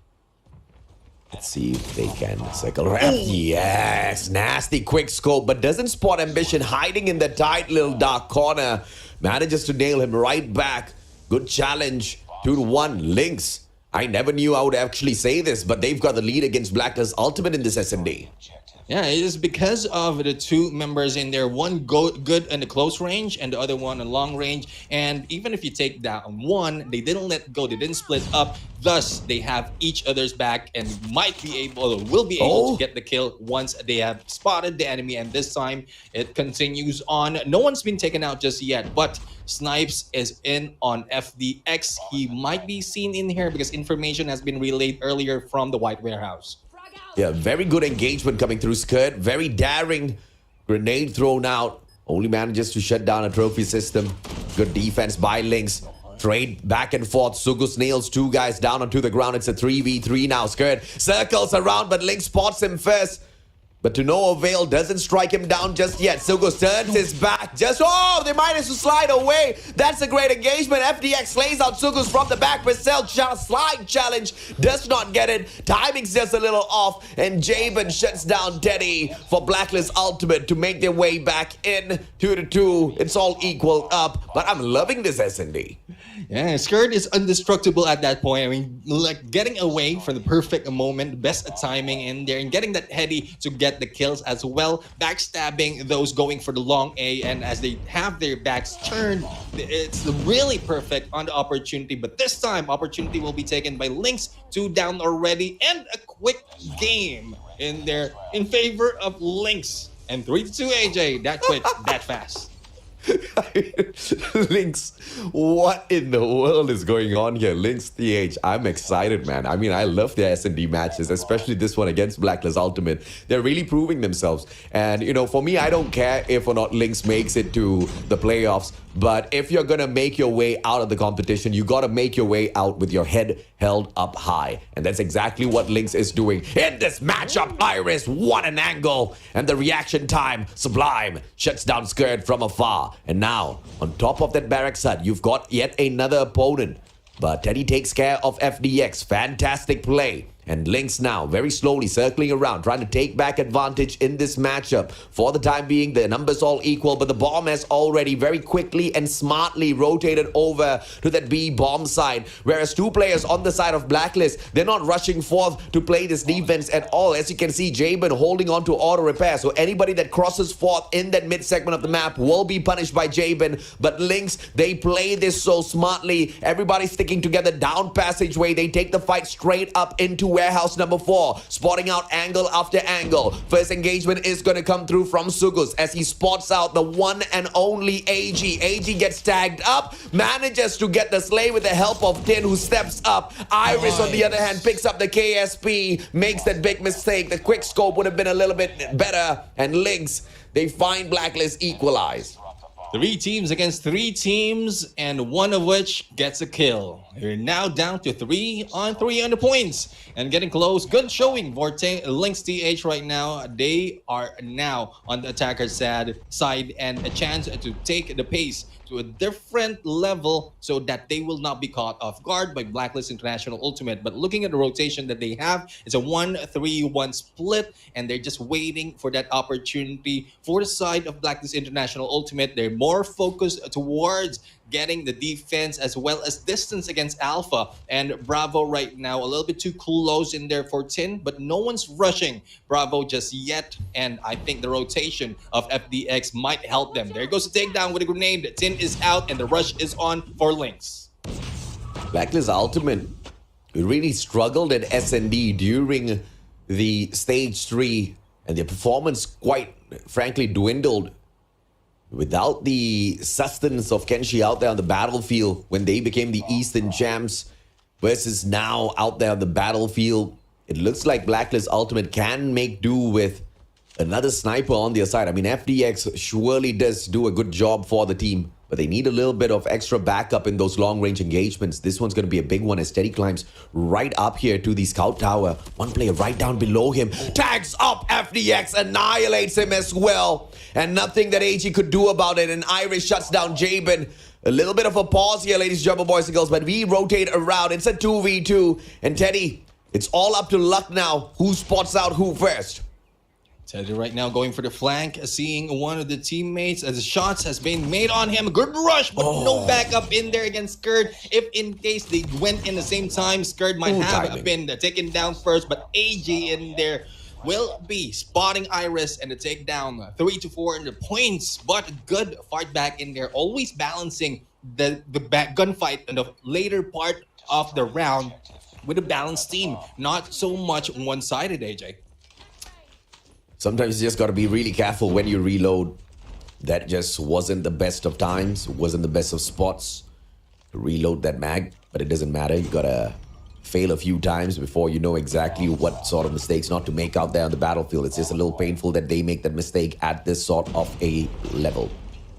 Let's see if they can circle around. Yes, nasty quick scope, but doesn't spot Ambition hiding in the tight little dark corner. Manages to nail him right back. Good challenge. 2-1. Lynx. I never knew I would actually say this, but they've got the lead against Blacklist Ultimate in this S&D. Yeah, it is because of the 2 members in there. One good in the close range and the other one in long range. And even if you take down one, they didn't let go. They didn't split up. Thus, they have each other's back and might be able, or will be able to get the kill once they have spotted the enemy. And this time, it continues on. No one's been taken out just yet, but Snipes is in on FDX. He might be seen in here because information has been relayed earlier from the White Warehouse. Yeah, very good engagement coming through Skirt. Very daring grenade thrown out. Only manages to shut down a trophy system. Good defense by Lynx. Trade back and forth. Sugus nails 2 guys down onto the ground. It's a 3v3 now. Skirt circles around, but Lynx spots him first. But to no avail, doesn't strike him down just yet. Sugus turns his back. They might as well slide away. That's a great engagement. FDX slays out Sugus from the back. Marcel slide challenge does not get it. Timing's just a little off. And Jabin shuts down Teddy for Blacklist Ultimate to make their way back in 2-2. It's all equal up. But I'm loving this S&D. Yeah, Skirt is indestructible at that point. I mean, like getting away from the perfect moment, best timing in there, and getting that heady to get the kills as well. Backstabbing those going for the long A, and as they have their backs turned, it's really perfect on the opportunity. But this time, opportunity will be taken by Lynx. 2 down already, and a quick game in there in favor of Lynx. And 3-2 AJ, that quick, that fast. Lynx, what in the world is going on here? LYNXTH, I'm excited, man. I mean, I love their S&D matches, especially this one against Blacklist Ultimate. They're really proving themselves. And, you know, for me, I don't care if or not Lynx makes it to the playoffs. But if you're going to make your way out of the competition, you got to make your way out with your head held up high. And that's exactly what Lynx is doing in this matchup. Iris, what an angle. And the reaction time, sublime. Shuts down Skirt from afar. And now, on top of that barracks hut, you've got yet another opponent. But Teddy takes care of FDX. Fantastic play. And Lynx now very slowly circling around, trying to take back advantage in this matchup. For the time being, the numbers all equal, but the bomb has already very quickly and smartly rotated over to that B bomb side. Whereas 2 players on the side of Blacklist, they're not rushing forth to play this defense at all. As you can see, Jabin holding on to auto repair. So anybody that crosses forth in that mid segment of the map will be punished by Jabin. But Lynx, they play this so smartly. Everybody sticking together down passageway. They take the fight straight up into warehouse number 4, spotting out angle after angle. First engagement is going to come through from Sugus as he spots out the one and only AG. AG gets tagged up, manages to get the slay with the help of Tin, who steps up. Iris, on the other hand, picks up the KSP, makes that big mistake. The quick scope would have been a little bit better. And Lynx, they find Blacklist equalize. 3 teams against 3 teams, and one of which gets a kill. You're now down to 3 on 3 on the points, and getting close. Good showing for LYNXTH right now. They are now on the attacker's side, and a chance to take the pace to a different level so that they will not be caught off guard by Blacklist International Ultimate. But looking at the rotation that they have, it's a 1-3-1 split, and they're just waiting for that opportunity. For the side of Blacklist International Ultimate, they're more focused towards getting the defense as well as distance against Alpha. And Bravo right now a little bit too close in there for Tin, but no one's rushing Bravo just yet. And I think the rotation of FDX might help them. There goes the takedown with a grenade. Tin is out and the rush is on for Lynx. Blacklist Ultimate really struggled at S&D during the stage 3, and their performance quite frankly dwindled. Without the sustenance of Kenshi out there on the battlefield when they became the Eastern champs versus now out there on the battlefield, it looks like Blacklist Ultimate can make do with another sniper on their side. I mean, FDX surely does do a good job for the team, but they need a little bit of extra backup in those long-range engagements. This one's going to be a big one as Teddy climbs right up here to the scout tower. One player right down below him tags up FDX, annihilates him as well. And nothing that AG could do about it. And Iris shuts down Jabin. A little bit of a pause here, ladies and gentlemen, boys and girls, but we rotate around. It's a 2v2. And Teddy, it's all up to luck now. Who spots out who first? Teddy right now going for the flank, seeing one of the teammates as the shots has been made on him. Good rush, but no backup in there against Skirt. If in case they went in the same time, Skirt might have been taken down first, but AG in there will be spotting Iris and the takedown. 3-4 in the points, but good fight back in there. Always balancing the back gunfight in the later part of the round with a balanced team. Not so much one-sided, AJ. Sometimes you just got to be really careful when you reload. That just wasn't the best of times. Wasn't the best of spots to reload that mag. But it doesn't matter. You got to fail a few times before you know exactly what sort of mistakes not to make out there on the battlefield. It's just a little painful that they make that mistake at this sort of a level.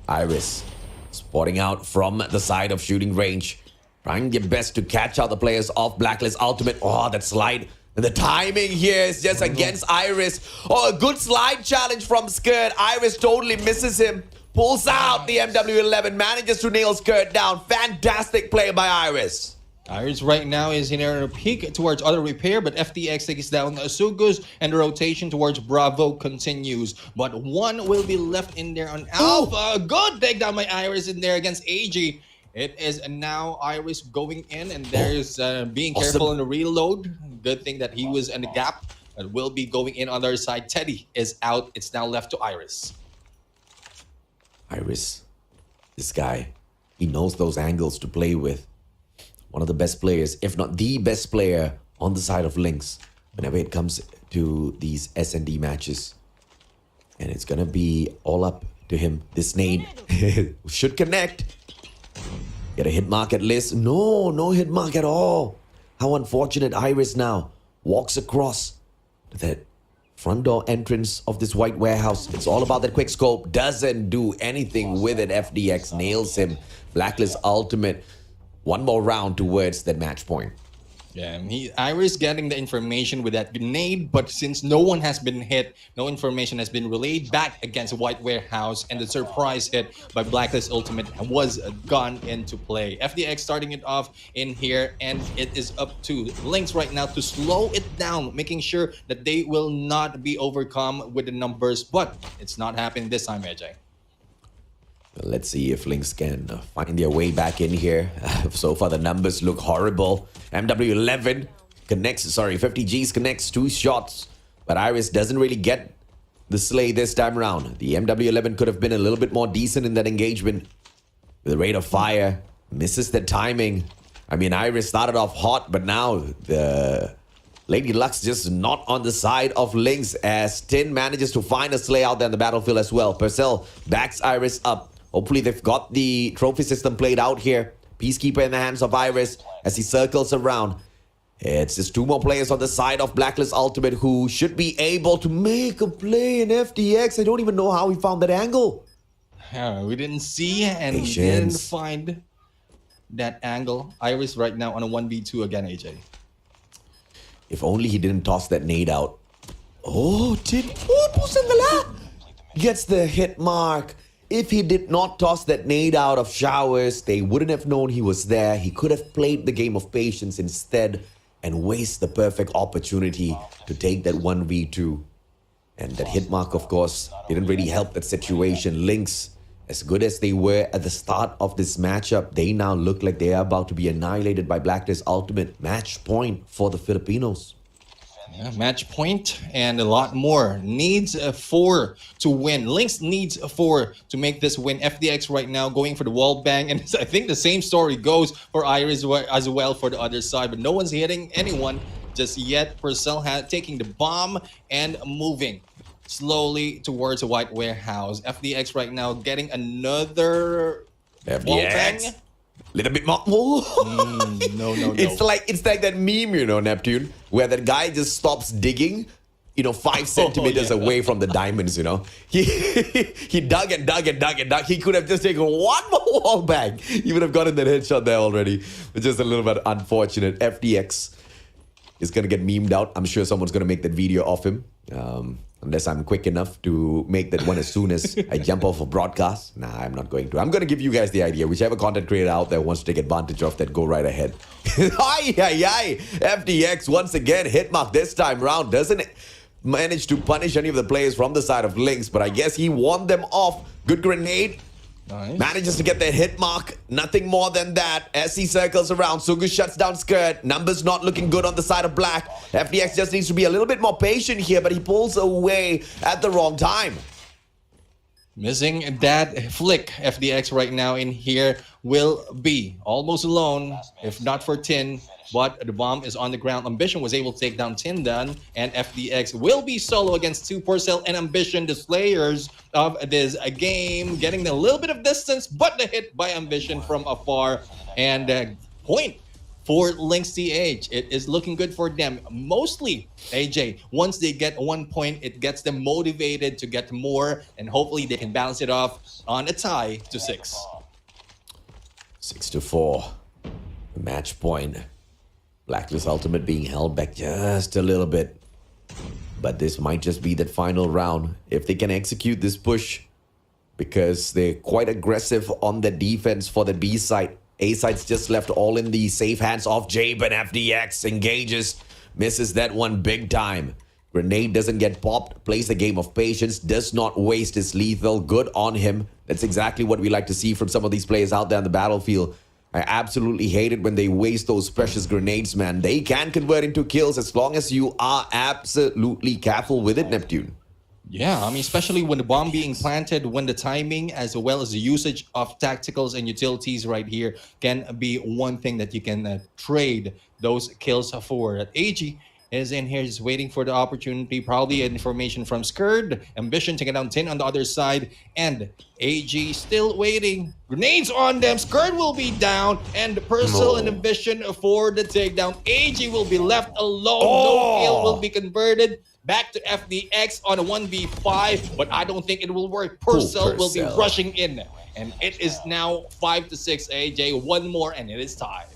Iris spotting out from the side of shooting range. Trying their best to catch out the players of Blacklist Ultimate. Oh, that slide And the timing here is just against Iris. Oh, a good slide challenge from Skirt. Iris totally misses him. Pulls out the MW11. Manages to nail Skirt down. Fantastic play by Iris. Iris right now is in a peak towards auto repair, but FTX takes down Sugus, and the rotation towards Bravo continues. But one will be left in there on Alpha. Good takedown by Iris in there against AG. It is now Iris going in, and there's being careful in the reload. Good thing that he was in the gap, and will be going in on the other side. Teddy is out. It's now left to Iris. Iris, this guy, he knows those angles to play with. One of the best players, if not the best player on the side of Lynx whenever it comes to these S&D matches. And it's going to be all up to him. This nade should connect. Get a hit mark at Liz. No hit mark at all. How unfortunate. Iris now walks across to that front door entrance of this white warehouse. It's all about that quick scope. Doesn't do anything with it. FDX nails him. Blacklist ultimate. One more round towards that match point. Yeah, Iris getting the information with that grenade, but since no one has been hit, no information has been relayed back against White Warehouse, and the surprise hit by Blacklist Ultimate was gone into play. FDX starting it off in here, and it is up to Lynx right now to slow it down, making sure that they will not be overcome with the numbers, but it's not happening this time, AJ. Let's see if Lynx can find their way back in here. So far, the numbers look horrible. MW11 connects, 50Gs connects 2 shots. But Iris doesn't really get the slay this time around. The MW11 could have been a little bit more decent in that engagement. With the rate of fire, misses the timing. I mean, Iris started off hot, but now the Lady Lux just not on the side of Lynx as Tin manages to find a slay out there on the battlefield as well. Purcell backs Iris up. Hopefully they've got the trophy system played out here. Peacekeeper in the hands of Iris as he circles around. It's just 2 more players on the side of Blacklist Ultimate who should be able to make a play in FTX. I don't even know how he found that angle. We didn't see and we didn't find that angle. Iris right now on a 1v2 again, AJ. If only he didn't toss that nade out. Oh, Tin. Oh, push in the lap. Gets the hit mark. If he did not toss that nade out of Showers, they wouldn't have known he was there. He could have played the game of patience instead and waste the perfect opportunity to take that 1v2. And that hit mark, of course, didn't really help that situation. Lynx, as good as they were at the start of this matchup, they now look like they are about to be annihilated by Blacklist Ultimate. Match point for the Filipinos. Yeah, match point and a lot more. Needs 4 to win. Lynx needs 4 to make this win. FDX right now going for the wall bang. And I think the same story goes for Iris as well for the other side. But no one's hitting anyone just yet. Purcell taking the bomb and moving slowly towards a white warehouse. FDX right now getting another wall bang. Little bit more. No. It's like that meme, you know, Neptune, where that guy just stops digging, 5 centimeters away from the diamonds, He dug and dug and dug and dug. He could have just taken one more wall bang. He would have gotten that headshot there already. It's just a little bit unfortunate. FDX is going to get memed out. I'm sure someone's going to make that video of him. Unless I'm quick enough to make that one as soon as I jump off a broadcast. Nah, I'm not going to. I'm going to give you guys the idea. Whichever content creator out there wants to take advantage of that, go right ahead. FDX once again, hit mark this time round. Doesn't manage to punish any of the players from the side of Lynx, but I guess he won them off. Good grenade. Nice. Manages to get that hit mark. Nothing more than that. As he circles around, Sugu shuts down Skirt. Numbers not looking good on the side of Black. FDX just needs to be a little bit more patient here, but he pulls away at the wrong time. Missing that flick. FDX right now in here will be almost alone, if not for Tin. But the bomb is on the ground. Ambition was able to take down Tin then, and FDX will be solo against 2 Purcell and Ambition, the slayers of this game, getting a little bit of distance, but the hit by Ambition from afar. And point for LYNXTH. It is looking good for them. Mostly, AJ, once they get 1 point, it gets them motivated to get more, and hopefully they can balance it off on a tie to 6. 6-4. Match point. Blacklist Ultimate being held back just a little bit. But this might just be that final round if they can execute this push, because they're quite aggressive on the defense for the B side. A side's just left all in the safe hands of Jabe, and FDX engages, misses that one big time. Grenade doesn't get popped, plays the game of patience, does not waste his lethal. Good on him. That's exactly what we like to see from some of these players out there on the battlefield. I absolutely hate it when they waste those precious grenades, man. They can convert into kills as long as you are absolutely careful with it, Neptune. Yeah, I mean, especially when the bomb being planted, when the timing as well as the usage of tacticals and utilities right here can be one thing that you can trade those kills for. That AG is in here just waiting for the opportunity, probably information from Skurd. Ambition taking down 10 on the other side, and AG still waiting. Grenades on them. Skurd will be down, and Purcell and Ambition for the takedown. AG will be left alone. No kill will be converted. Back to FDX on a 1v5, but I don't think it will work. Purcell will be rushing in, and it is now 5-6. AJ, one more, and it is tied.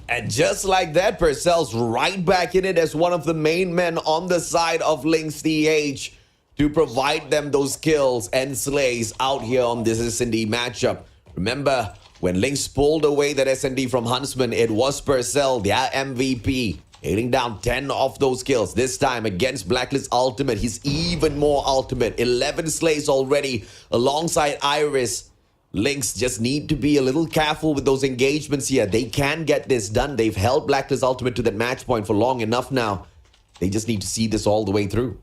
And just like that, Purcell's right back in it as one of the main men on the side of LYNXTH to provide them those kills and slays out here on this S&D matchup. Remember, when Lynx pulled away that S&D from Huntsmen, it was Purcell, their MVP, hitting down 10 of those kills. This time against Blacklist Ultimate, he's even more ultimate. 11 slays already alongside Iris. Lynx just need to be a little careful with those engagements here. They can get this done. They've held Blacklist Ultimate to that match point for long enough now. They just need to see this all the way through.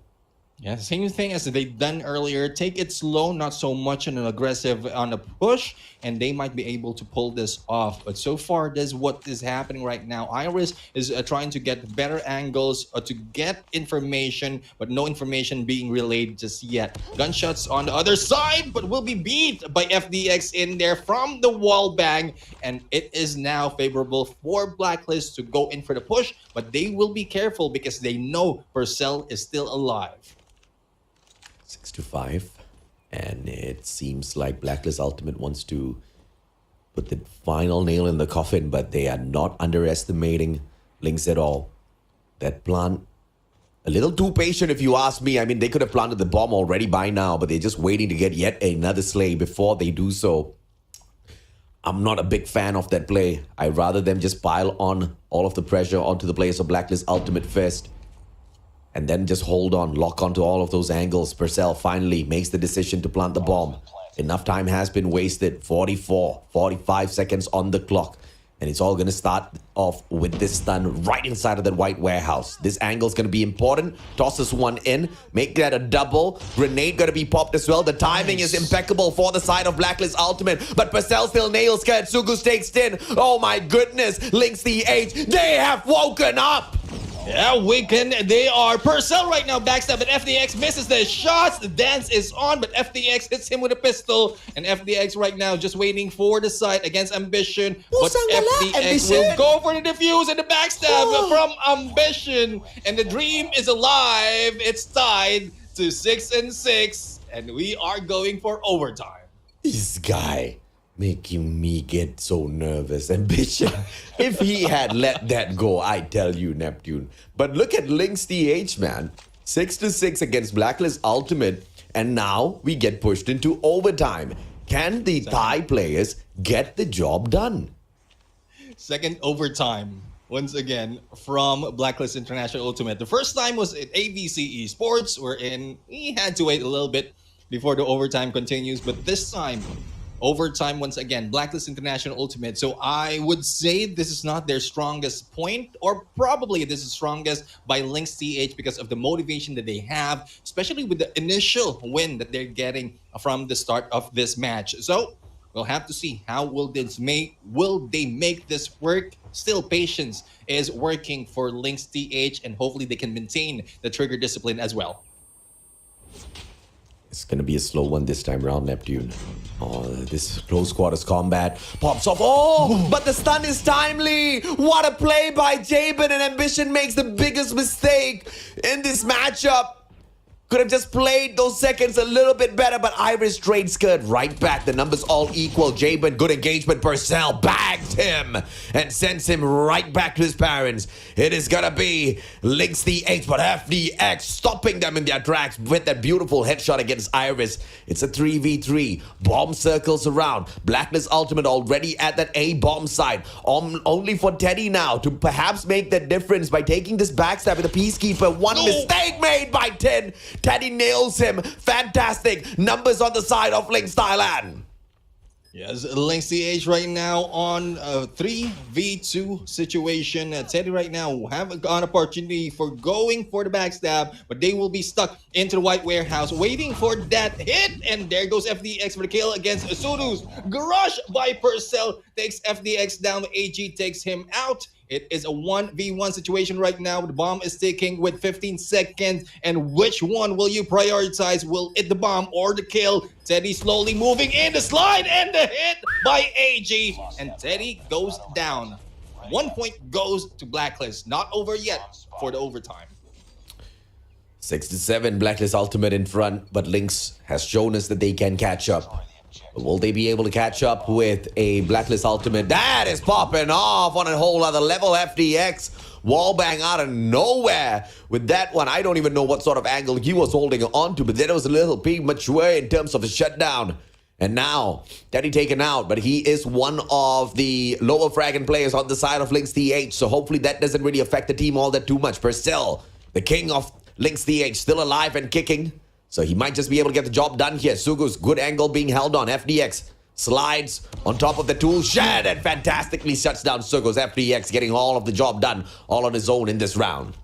Yeah, same thing as they've done earlier. Take it slow, not so much on an aggressive on a push, and they might be able to pull this off. But so far, this is what is happening right now. Iris is trying to get better angles to get information, but no information being relayed just yet. Gunshots on the other side, but will be beat by FDX in there from the wall bang, and it is now favorable for Blacklist to go in for the push, but they will be careful because they know Purcell is still alive. 6-5, and it seems like Blacklist Ultimate wants to put the final nail in the coffin, but they are not underestimating Lynx at all. That plant, a little too patient if you ask me. I mean, they could have planted the bomb already by now, but they're just waiting to get yet another slay before they do so. I'm not a big fan of that play. I'd rather them just pile on all of the pressure onto the players of Blacklist Ultimate first, and then just hold on, lock onto all of those angles. Purcell finally makes the decision to plant the bomb. Enough time has been wasted. 45 seconds on the clock. And it's all going to start off with this stun right inside of that white warehouse. This angle's going to be important. Tosses one in. Make that a double. Grenade going to be popped as well. The timing is impeccable for the side of Blacklist Ultimate. But Purcell still nails Katsugu takes 10. Oh my goodness. LYNXTH, they have woken up. Yeah, Wigan, they are. Purcell right now backstab, but FDX misses the shots. The dance is on, but FDX hits him with a pistol. And FDX right now just waiting for the side against Ambition. But FDX will go for the defuse and the backstab from Ambition. And the dream is alive. It's tied to 6-6. And we are going for overtime. This guy making me get so nervous. Ambition, if he had let that go, I tell you, Neptune. But look at LYNXTH, man. 6-6 against Blacklist Ultimate, and now we get pushed into overtime. Can the Thai players get the job done? Second overtime, once again, from Blacklist International Ultimate. The first time was at ABC Esports, wherein we had to wait a little bit before the overtime continues, but this time, overtime once again, Blacklist International Ultimate. So I would say this is not their strongest point, or probably this is strongest by LYNXTH because of the motivation that they have, especially with the initial win that they're getting from the start of this match. So we'll have to see how will they make this work. Still, patience is working for LYNXTH, and hopefully they can maintain the trigger discipline as well. It's going to be a slow one this time around, Neptune. Oh, this close quarters combat pops off. Oh, but the stun is timely. What a play by Jabin, and Ambition makes the biggest mistake in this matchup. Could have just played those seconds a little bit better, but Iris trade skirt right back. The numbers all equal. Jabin, good engagement. Purcell bags him and sends him right back to his parents. It is gonna be LYNXTH, but FDX stopping them in their tracks with that beautiful headshot against Iris. It's a 3v3. Bomb circles around. Blacklist ultimate already at that A bomb site. Only for Teddy now to perhaps make that difference by taking this backstab with a Peacekeeper. One mistake made by 10. Teddy nails him. Fantastic numbers on the side of Lynx Thailand. Yes, LYNXTH right now on a 3v2 situation. Teddy right now have an opportunity for going for the backstab, but they will be stuck into the white warehouse waiting for that hit. And there goes FDX for the kill against Sudus. Garage by Purcell takes FDX down. AG takes him out. It is a 1v1 situation right now. The bomb is ticking with 15 seconds. And which one will you prioritize? Will it the bomb or the kill? Teddy slowly moving in the slide and the hit by AG. And Teddy goes down. 1 point goes to Blacklist. Not over yet for the overtime. 6-7, Blacklist ultimate in front, but Lynx has shown us that they can catch up. Will they be able to catch up with a Blacklist ultimate? That is popping off on a whole other level. FDX wallbang out of nowhere with that one. I don't even know what sort of angle he was holding on to, but then it was a little premature in terms of a shutdown. And now, Teddy taken out, but he is one of the lower fragging players on the side of LYNXTH, so hopefully that doesn't really affect the team all that too much. Purcell, the king of LYNXTH, still alive and kicking. So he might just be able to get the job done here. Sugu's good angle being held on. FDX slides on top of the tool shed and fantastically shuts down Sugu's. FDX getting all of the job done all on his own in this round.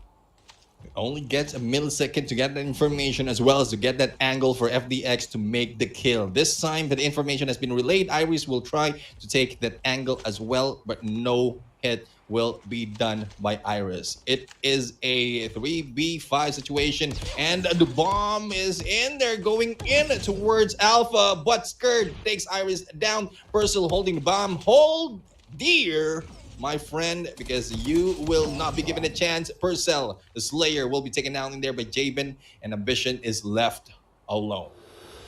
Only gets a millisecond to get that information as well as to get that angle for FDX to make the kill. This time that the information has been relayed, Iris will try to take that angle as well, but no hit will be done by Iris. It is a 3v5 situation and the bomb is in there going in towards Alpha, but Skirt takes Iris down. Purcell holding the bomb. Hold dear, my friend, because you will not be given a chance. Purcell, the Slayer, will be taken down in there by Jabin and Ambition is left alone.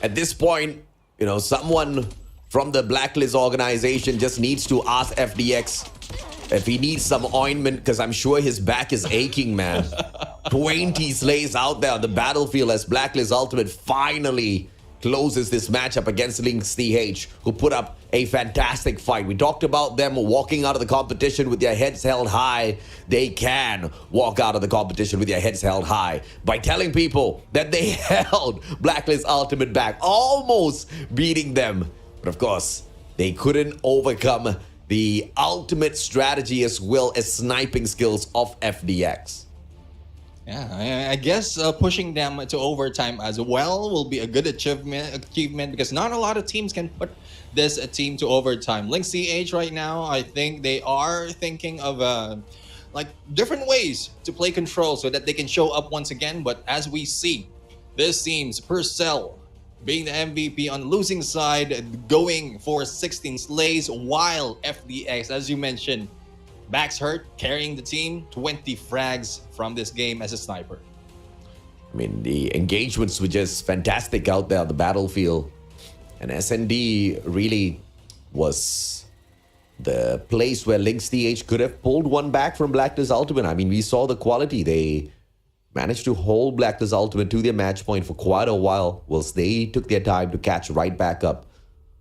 At this point, you know, someone from the Blacklist organization just needs to ask FDX if he needs some ointment, because I'm sure his back is aching, man. 20 slays out there on the battlefield as Blacklist Ultimate finally closes this matchup against LYNXTH, who put up a fantastic fight. We talked about them walking out of the competition with their heads held high. They can walk out of the competition with their heads held high by telling people that they held Blacklist Ultimate back, almost beating them. But of course, they couldn't overcome the ultimate strategy as well as sniping skills of FDX. Yeah, I guess pushing them to overtime as well will be a good achievement because not a lot of teams can put this team to overtime. LYNXTH right now, I think they are thinking of like different ways to play control so that they can show up once again. But as we see, this seems Purcell being the MVP on the losing side, going for 16 slays, while FDX, as you mentioned, backs hurt, carrying the team, 20 frags from this game as a sniper. I mean, the engagements were just fantastic out there on the battlefield. And S&D really was the place where LYNXTH could have pulled one back from Blacklist Ultimate. I mean, we saw the quality. They managed to hold Blacklist Ultimate to their match point for quite a while, whilst they took their time to catch right back up,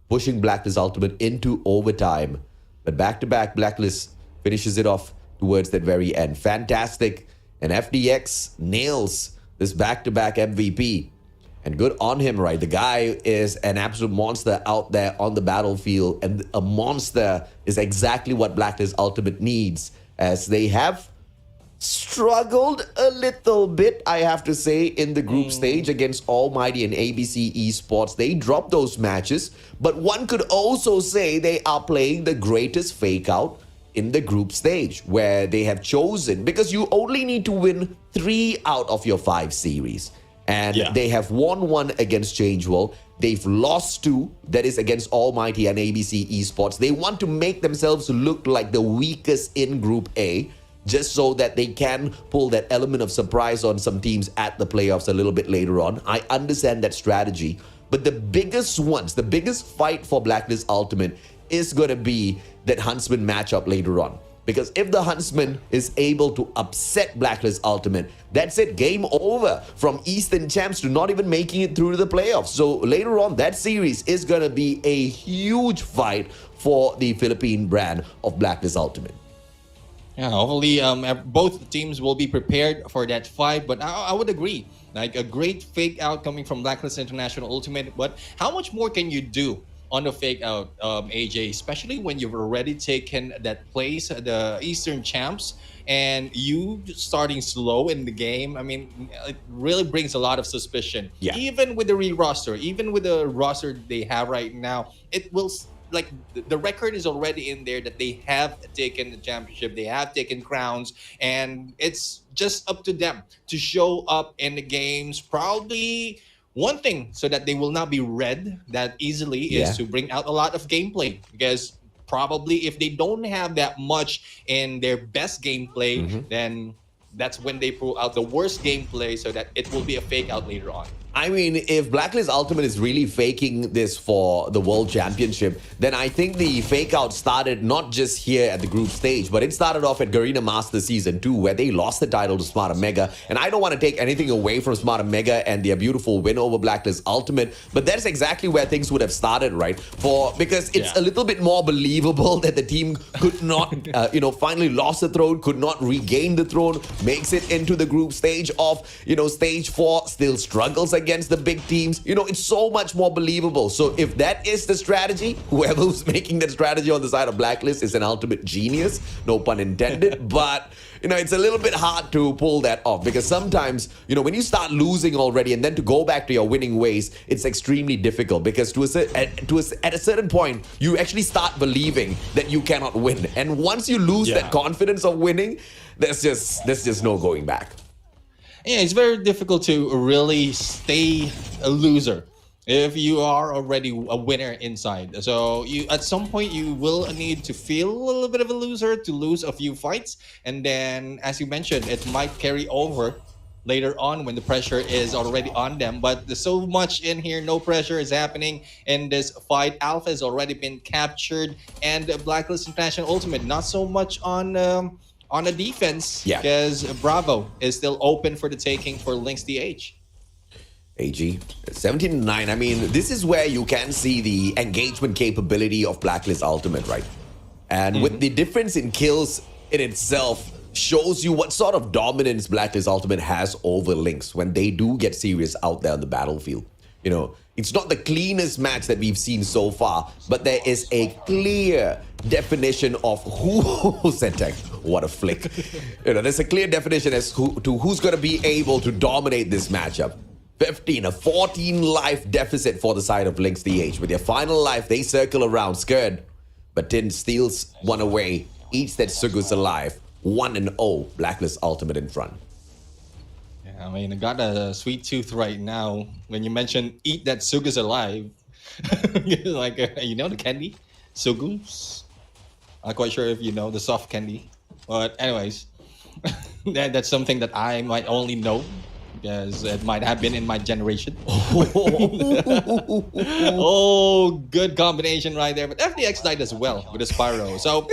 pushing Blacklist Ultimate into overtime. But back-to-back, Blacklist finishes it off towards that very end. Fantastic. And FDX nails this back-to-back MVP. And good on him, right? The guy is an absolute monster out there on the battlefield. And a monster is exactly what Blacklist Ultimate needs, as they have struggled a little bit, I have to say, in the group stage against ALMGHTY and ABC Esports. They dropped those matches, but one could also say they are playing the greatest fake out in the group stage, where they have chosen, because you only need to win 3 out of your 5 series. And they have won 1 against Changeworld. They've lost 2, that is against ALMGHTY and ABC Esports. They want to make themselves look like the weakest in Group A. just so that they can pull that element of surprise on some teams at the playoffs a little bit later on. I understand that strategy. But the biggest ones, the biggest fight for Blacklist Ultimate is going to be that Huntsmen matchup later on. Because if the Huntsman is able to upset Blacklist Ultimate, that's it, game over from Eastern Champs to not even making it through to the playoffs. So later on, that series is going to be a huge fight for the Philippine brand of Blacklist Ultimate. Yeah, hopefully both teams will be prepared for that fight. But I would agree, like a great fake out coming from Blacklist International Ultimate. But how much more can you do on the fake out, AJ, especially when you've already taken that place, the Eastern Champs, and you starting slow in the game? I mean, it really brings a lot of suspicion. Yeah. Even with the re-roster, even with the roster they have right now, it will, like, the record is already in there that they have taken the championship, they have taken crowns, and it's just up to them to show up in the games. Probably one thing so that they will not be read that easily is to bring out a lot of gameplay, because probably if they don't have that much in their best gameplay, then that's when they pull out the worst gameplay so that it will be a fake out later on. I mean, if Blacklist Ultimate is really faking this for the World Championship, then I think the fake out started not just here at the group stage, but it started off at Garena Masters Season 2, where they lost the title to Smarter Mega. And I don't want to take anything away from Smarter Mega and their beautiful win over Blacklist Ultimate, but that's exactly where things would have started, right? Because it's a little bit more believable that the team could not, finally lost the throne, could not regain the throne, makes it into the group stage of, stage 4, still struggles against the big teams. It's so much more believable. So if that is the strategy, whoever who's making that strategy on the side of Blacklist is an ultimate genius, no pun intended. But it's a little bit hard to pull that off, because sometimes when you start losing already and then to go back to your winning ways, it's extremely difficult, because at a certain point you actually start believing that you cannot win, and once you lose that confidence of winning, there's just no going back. Yeah, it's very difficult to really stay a loser if you are already a winner inside. So at some point you will need to feel a little bit of a loser to lose a few fights, and then, as you mentioned, it might carry over later on when the pressure is already on them. But there's so much in here, no pressure is happening in this fight. Alpha has already been captured, and Blacklist International Ultimate not so much on the defense, because Bravo is still open for the taking for LYNXTH. AG, 17-9. I mean, this is where you can see the engagement capability of Blacklist Ultimate, right? And with the difference in kills in itself, shows you what sort of dominance Blacklist Ultimate has over Lynx when they do get serious out there on the battlefield. It's not the cleanest match that we've seen so far, but there is a clear definition of who said tech. What a flick. There's a clear definition as to who's going to be able to dominate this matchup. 14 life deficit for the side of LYNXTH. With their final life, they circle around, scared, but Tin steals one away, eats that Sugus alive. 1-0, Blacklist Ultimate in front. I mean, I got a sweet tooth right now when you mentioned eat that Sugus alive. Like, the candy? Sugus? I'm not quite sure if you know the soft candy. But anyways, that's something that I might only know, because it might have been in my generation. Oh, good combination right there. But FDX died as well with a Spyro. So,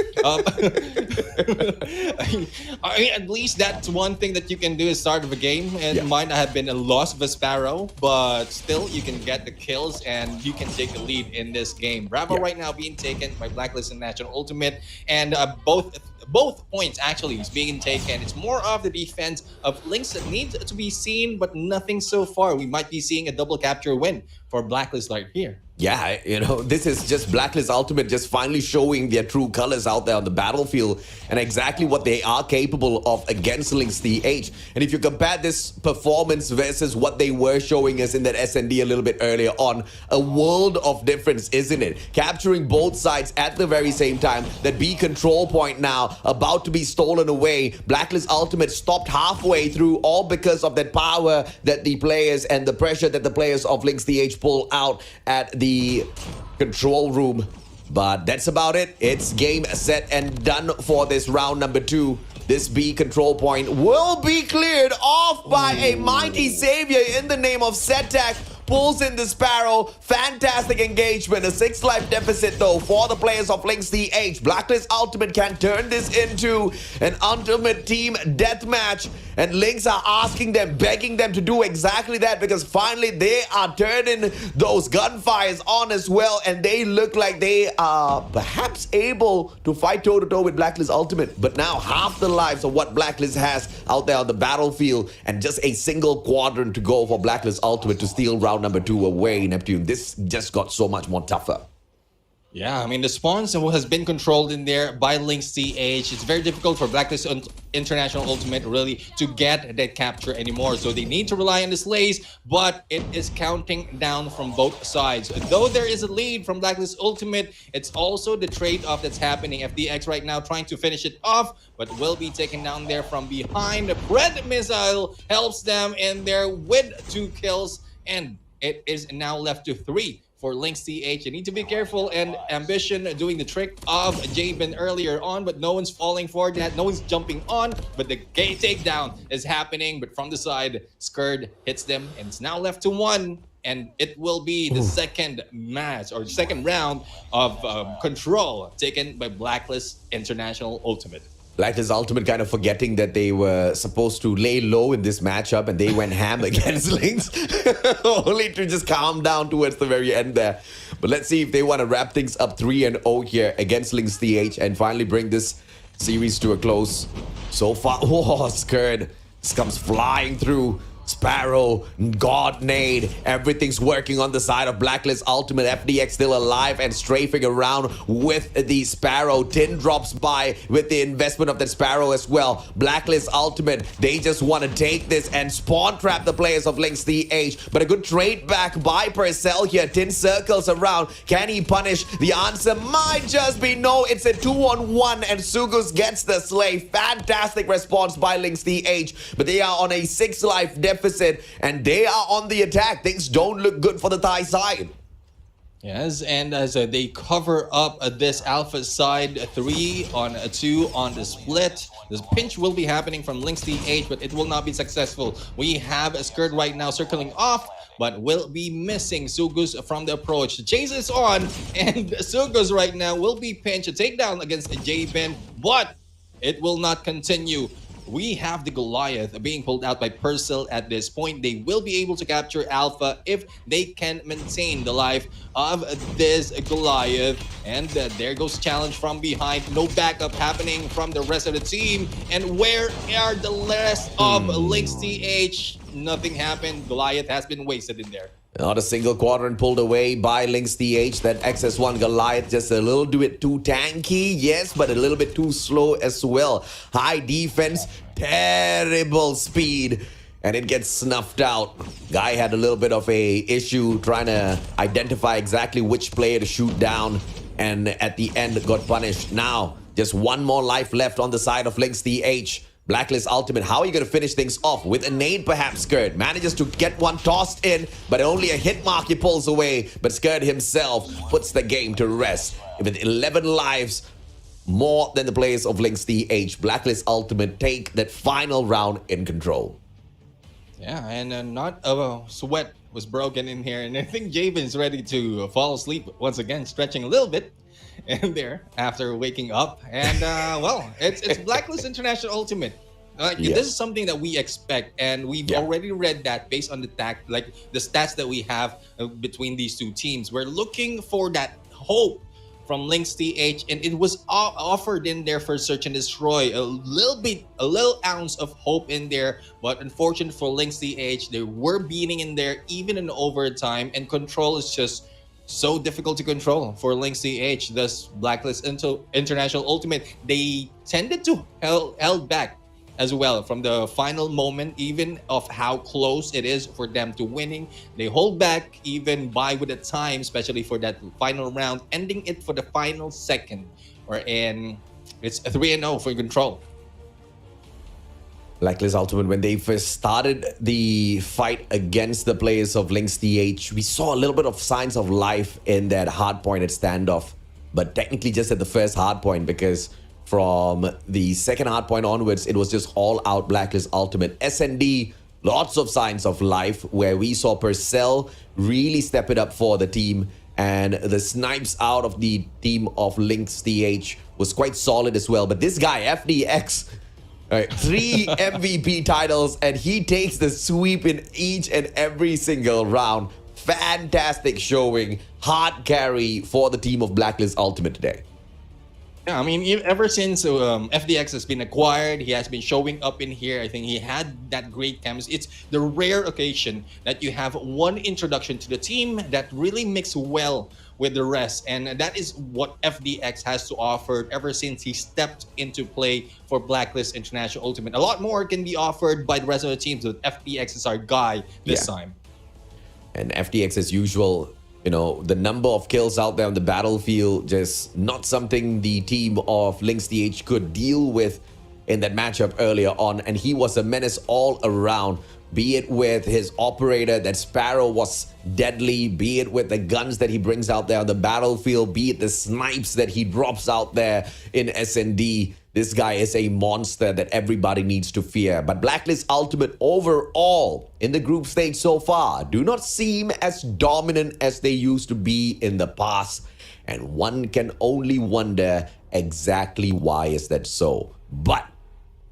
I mean, at least that's one thing that you can do is start of a game. And it might not have been a loss of a Sparrow, but still you can get the kills and you can take the lead in this game. Bravo right now being taken by Blacklist and National Ultimate, and both points actually is being taken. It's more of the defense of Lynx that needs to be seen, but nothing so far. We might be seeing a double capture win for Blacklist right here. Yeah, this is just Blacklist Ultimate just finally showing their true colors out there on the battlefield and exactly what they are capable of against LYNXTH. And if you compare this performance versus what they were showing us in that S&D a little bit earlier on, a world of difference, isn't it? Capturing both sides at the very same time. That B control point now about to be stolen away. Blacklist Ultimate stopped halfway through, all because of that power that the players and the pressure that the players of LYNXTH pull out at the control room. But that's about it. It's game, set, and done for this round number 2. This B control point will be cleared off by a mighty savior in the name of Setak. Pulls in the Sparrow. Fantastic engagement. A 6-life deficit though for the players of LYNXTH. Blacklist Ultimate can turn this into an ultimate team deathmatch. And Lynx are asking them, begging them to do exactly that, because finally they are turning those gunfires on as well. And they look like they are perhaps able to fight toe-to-toe with Blacklist Ultimate. But now half the lives of what Blacklist has out there on the battlefield, and just a single quadrant to go for Blacklist Ultimate to steal round number 2 away, Neptune. This just got so much more tougher. Yeah, I mean, the spawns has been controlled in there by LYNXTH. It's very difficult for Blacklist International Ultimate really to get that capture anymore. So they need to rely on the slays, but it is counting down from both sides. Though there is a lead from Blacklist Ultimate, it's also the trade-off that's happening. FDX right now trying to finish it off, but will be taken down there from behind. The Bread Missile helps them in there with 2 kills, and it is now left to 3. For LYNXTH, you need to be careful, and Ambition doing the trick of Jabin earlier on, but no one's falling for that. No one's jumping on, but the gate takedown is happening. But from the side, Skurd hits them, and it's now left to 1. And it will be the second match or second round of control taken by Blacklist International Ultimate. Blacklist Ultimate kind of forgetting that they were supposed to lay low in this matchup, and they went ham against Lynx, only to just calm down towards the very end there. But let's see if they want to wrap things up 3-0 here against LYNXTH and finally bring this series to a close. So far, oh, Skurd comes flying through. Sparrow, God Nade, everything's working on the side of Blacklist Ultimate. FDX still alive and strafing around with the Sparrow. Tin drops by with the investment of that Sparrow as well. Blacklist Ultimate, they just want to take this and spawn trap the players of LYNXTH. But a good trade back by Purcell here. Tin circles around. Can he punish? The answer might just be no. It's a 2-on-1 and Sugus gets the slay. Fantastic response by LYNXTH. But they are on a 6-life deficit, and they are on the attack. Things don't look good for the Thai side. Yes, and as they cover up this Alpha side, 3-on-2 on the split. This pinch will be happening from LYNXTH, but it will not be successful. We have a Skurd right now circling off, but will be missing Sugus from the approach. The chase is on, and Sugus right now will be pinched. A takedown against Jabin, but it will not continue. We have the Goliath being pulled out by Purcell at this point. They will be able to capture Alpha if they can maintain the life of this Goliath. And there goes challenge from behind. No backup happening from the rest of the team. And where are the rest of LYNXTH? Nothing happened. Goliath has been wasted in there. Not a single quadrant pulled away by LYNXTH. That XS1 Goliath just a little bit too tanky, yes, but a little bit too slow as well. High defense, terrible speed, and it gets snuffed out. Guy had a little bit of a issue trying to identify exactly which player to shoot down, and at the end got punished. Now, just one more life left on the side of LYNXTH. Blacklist Ultimate, how are you going to finish things off? With a nade perhaps. Skurd manages to get one tossed in, but only a hit mark he pulls away. But Skurd himself puts the game to rest. With 11 lives, more than the players of LYNXTH, Blacklist Ultimate take that final round in control. Yeah, and not a sweat was broken in here. And I think Jabin's ready to fall asleep once again, stretching a little bit in there after waking up. And well, it's Blacklist International Ultimate. This is something that we expect, and we've already read that based on the the stats that we have between these two teams. We're looking for that hope from LYNXTH, and it was offered in there for search and destroy. A little ounce of hope in there, but unfortunate for LYNXTH, they were beating in there even in overtime, and control is just so difficult to control for LYNXTH. Thus, Blacklist International Ultimate, they tended to held back as well from the final moment, even of how close it is for them to winning. They hold back even by with the time, especially for that final round, ending it for the final second, wherein it's a 3-0 for control. Blacklist Ultimate, when they first started the fight against the players of LYNXTH, we saw a little bit of signs of life in that hardpointed standoff. but technically just at the first Hardpoint, because from the second Hardpoint onwards, it was just all-out Blacklist Ultimate. S&D, lots of signs of life, where we saw Purcell really step it up for the team, and the snipes out of the team of LYNXTH was quite solid as well. But this guy, FDX, right, 3 MVP titles, and he takes the sweep in each and every single round. Fantastic showing, hard carry for the team of Blacklist Ultimate today. Yeah, I mean, ever since FDX has been acquired, he has been showing up in here. I think he had that great chemistry. It's the rare occasion that you have one introduction to the team that really mixes well with the rest. And that is what FDX has to offer ever since he stepped into play for Blacklist International Ultimate. A lot more can be offered by the rest of the teams, but FDX is our guy this time. And FDX, as usual, you know, the number of kills out there on the battlefield, just not something the team of LYNXTH could deal with in that matchup earlier on. And he was a menace all around, be it with his operator, that Sparrow was deadly, be it with the guns that he brings out there on the battlefield, be it the snipes that he drops out there in S&D. This guy is a monster that everybody needs to fear. But Blacklist Ultimate overall in the group stage so far do not seem as dominant as they used to be in the past. And one can only wonder exactly why is that so. But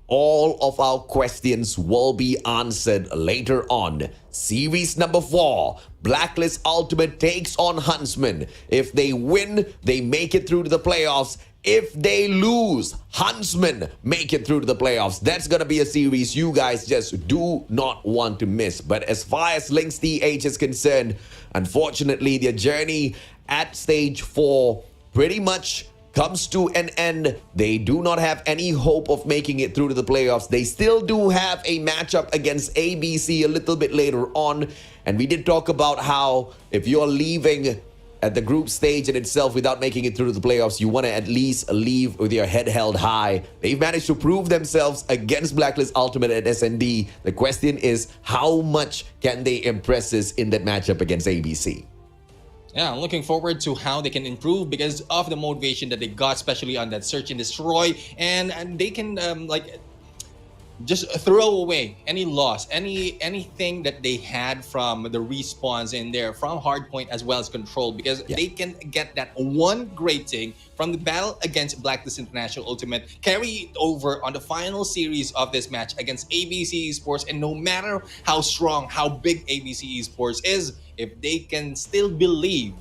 all of our questions will be answered later on. Series number 4, Blacklist Ultimate takes on Huntsmen. If they win, they make it through to the playoffs. If they lose, Huntsmen make it through to the playoffs. That's going to be a series you guys just do not want to miss. But as far as LYNXTH is concerned, unfortunately, their journey at stage 4 pretty much comes to an end. They do not have any hope of making it through to the playoffs. They still do have a matchup against ABC a little bit later on. And we did talk about how if you're leaving at the group stage in itself without making it through to the playoffs, you want to at least leave with your head held high. They've managed to prove themselves against Blacklist Ultimate at S&D. The question is, how much can they impress us in that matchup against ABC? Yeah, I'm looking forward to how they can improve because of the motivation that they got, especially on that search and destroy. And they can just throw away any loss, anything that they had from the respawns in there, from Hardpoint as well as Control, because they can get that one great thing from the battle against Blacklist International Ultimate, carry it over on the final series of this match against ABC Esports. And no matter how strong, how big ABC Esports is, if they can still believe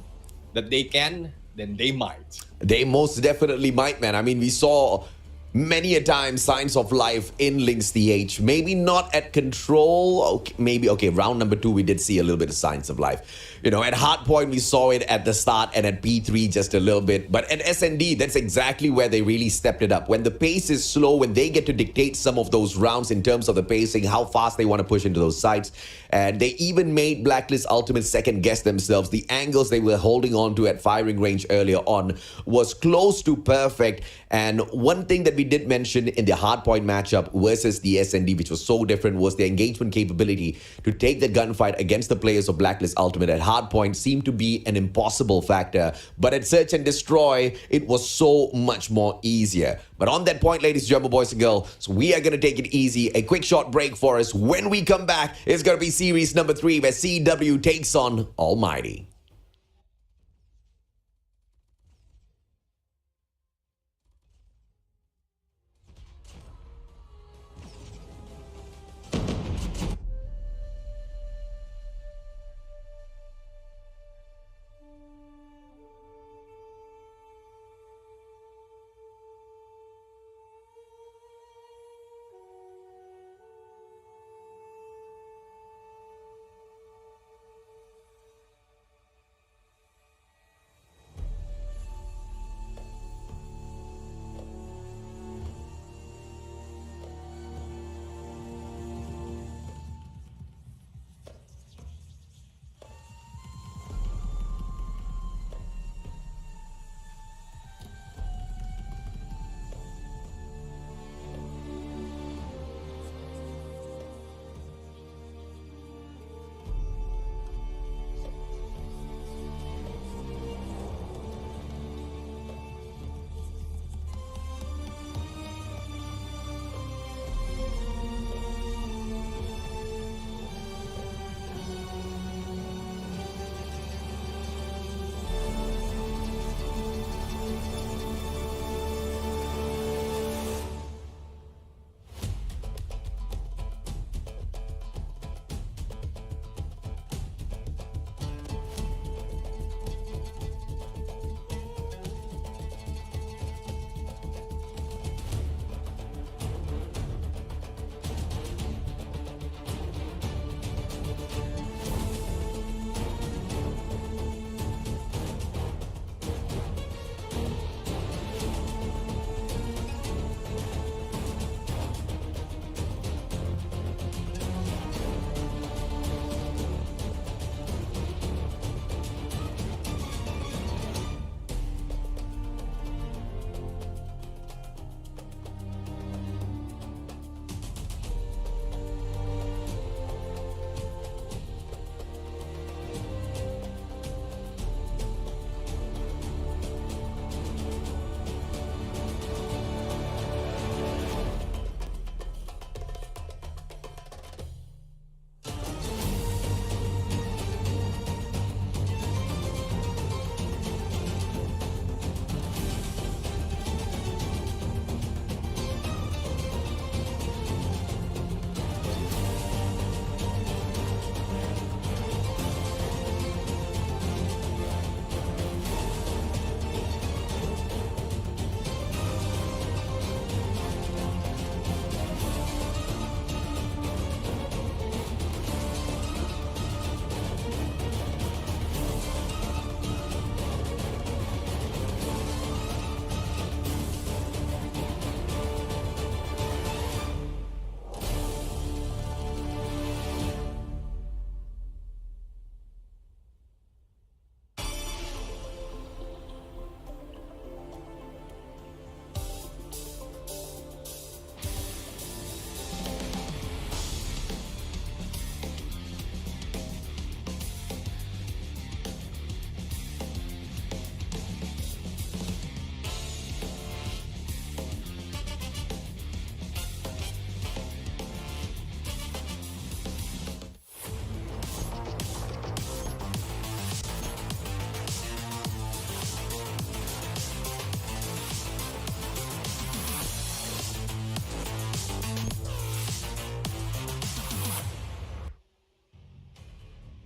that they can, then they might. They most definitely might, man. I mean, we saw many a time signs of life in LYNXTH. Maybe not at Control. Okay, maybe, okay, round number 2, we did see a little bit of signs of life. You know, at Hardpoint, we saw it at the start, and at P3 just a little bit. But at S&D, that's exactly where they really stepped it up. When the pace is slow, when they get to dictate some of those rounds in terms of the pacing, how fast they want to push into those sites. And they even made Blacklist Ultimate second guess themselves. The angles they were holding on to at firing range earlier on was close to perfect. And one thing that we did mention in the Hardpoint matchup versus the S&D, which was so different, was the engagement capability to take the gunfight against the players of Blacklist Ultimate at Hardpoint seemed to be an impossible factor. But at Search and Destroy, it was so much more easier. But on that point, ladies and gentlemen, boys and girls, so we are going to take it easy. A quick short break for us. When we come back, it's going to be series number 3 where CW takes on ALMGHTY.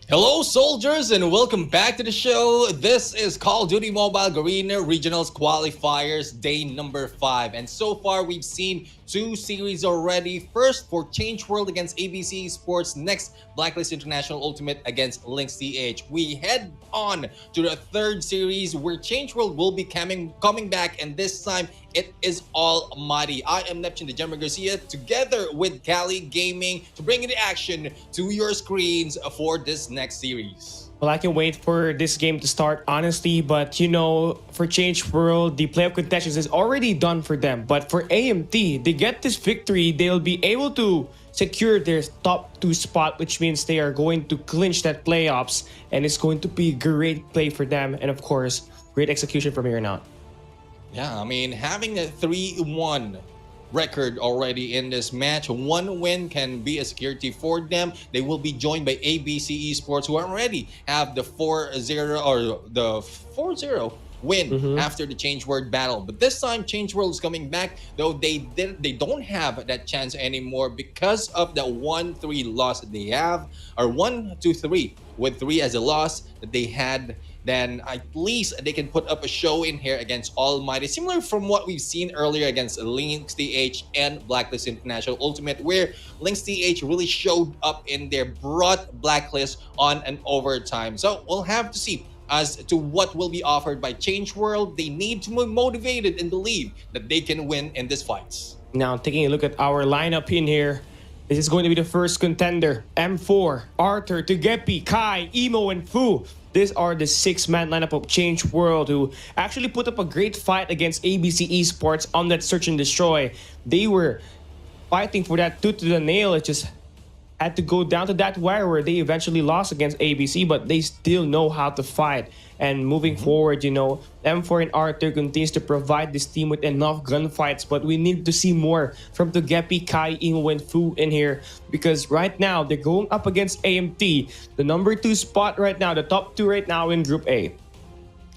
Hello, soldiers, and welcome back to the show. This is Call of Duty Mobile Garena Regionals Qualifiers, day number 5. And so far, we've seen 2 series already. First, for Changeworld against ABC Esports. Next, Blacklist International Ultimate against LYNXTH. We head on to the 3rd series where Changeworld will be coming back, and this time, it is ALMGHTY. I am Neptune the Gemma Garcia, together with Cali Gaming, to bring the action to your screens for this next series. Well, I can wait for this game to start, honestly, but you know, for Changeworld, the playoff contentions is already done for them. But for AMT, they get this victory, they'll be able to secure their top 2 spot, which means they are going to clinch that playoffs, and it's going to be great play for them, and of course, great execution from here on out. Yeah, I mean, having a 3-1 record already in this match, 1 win can be a security for them. They will be joined by ABC Esports, who already have the 4-0 or the 4-0 win after the Changeworld battle. But this time, Changeworld is coming back, though they don't have that chance anymore because of the 1-3 loss that they have, or 1-3 with 3 as a loss that they had. Then at least they can put up a show in here against ALMGHTY, similar from what we've seen earlier against LYNXTH and Blacklist International Ultimate, where LYNXTH really showed up in there, brought Blacklist on an overtime. So we'll have to see as to what will be offered by Changeworld. They need to be motivated and believe that they can win in these fights. Now, taking a look at our lineup in here, this is going to be the first contender. M4, Arthur, Togepi, Kai, Emo, and Fu. These are the 6-man lineup of Changeworld, who actually put up a great fight against ABC Esports on that search and destroy. They were fighting for that tooth to the nail. It just had to go down to that wire where they eventually lost against ABC, but they still know how to fight. And moving forward, you know, M4 and Arthur continues to provide this team with enough gunfights, but we need to see more from Togepi, Kai, Imo, and Fu in here, because right now they're going up against AMT, the number 2 spot right now, the top 2 right now in Group A.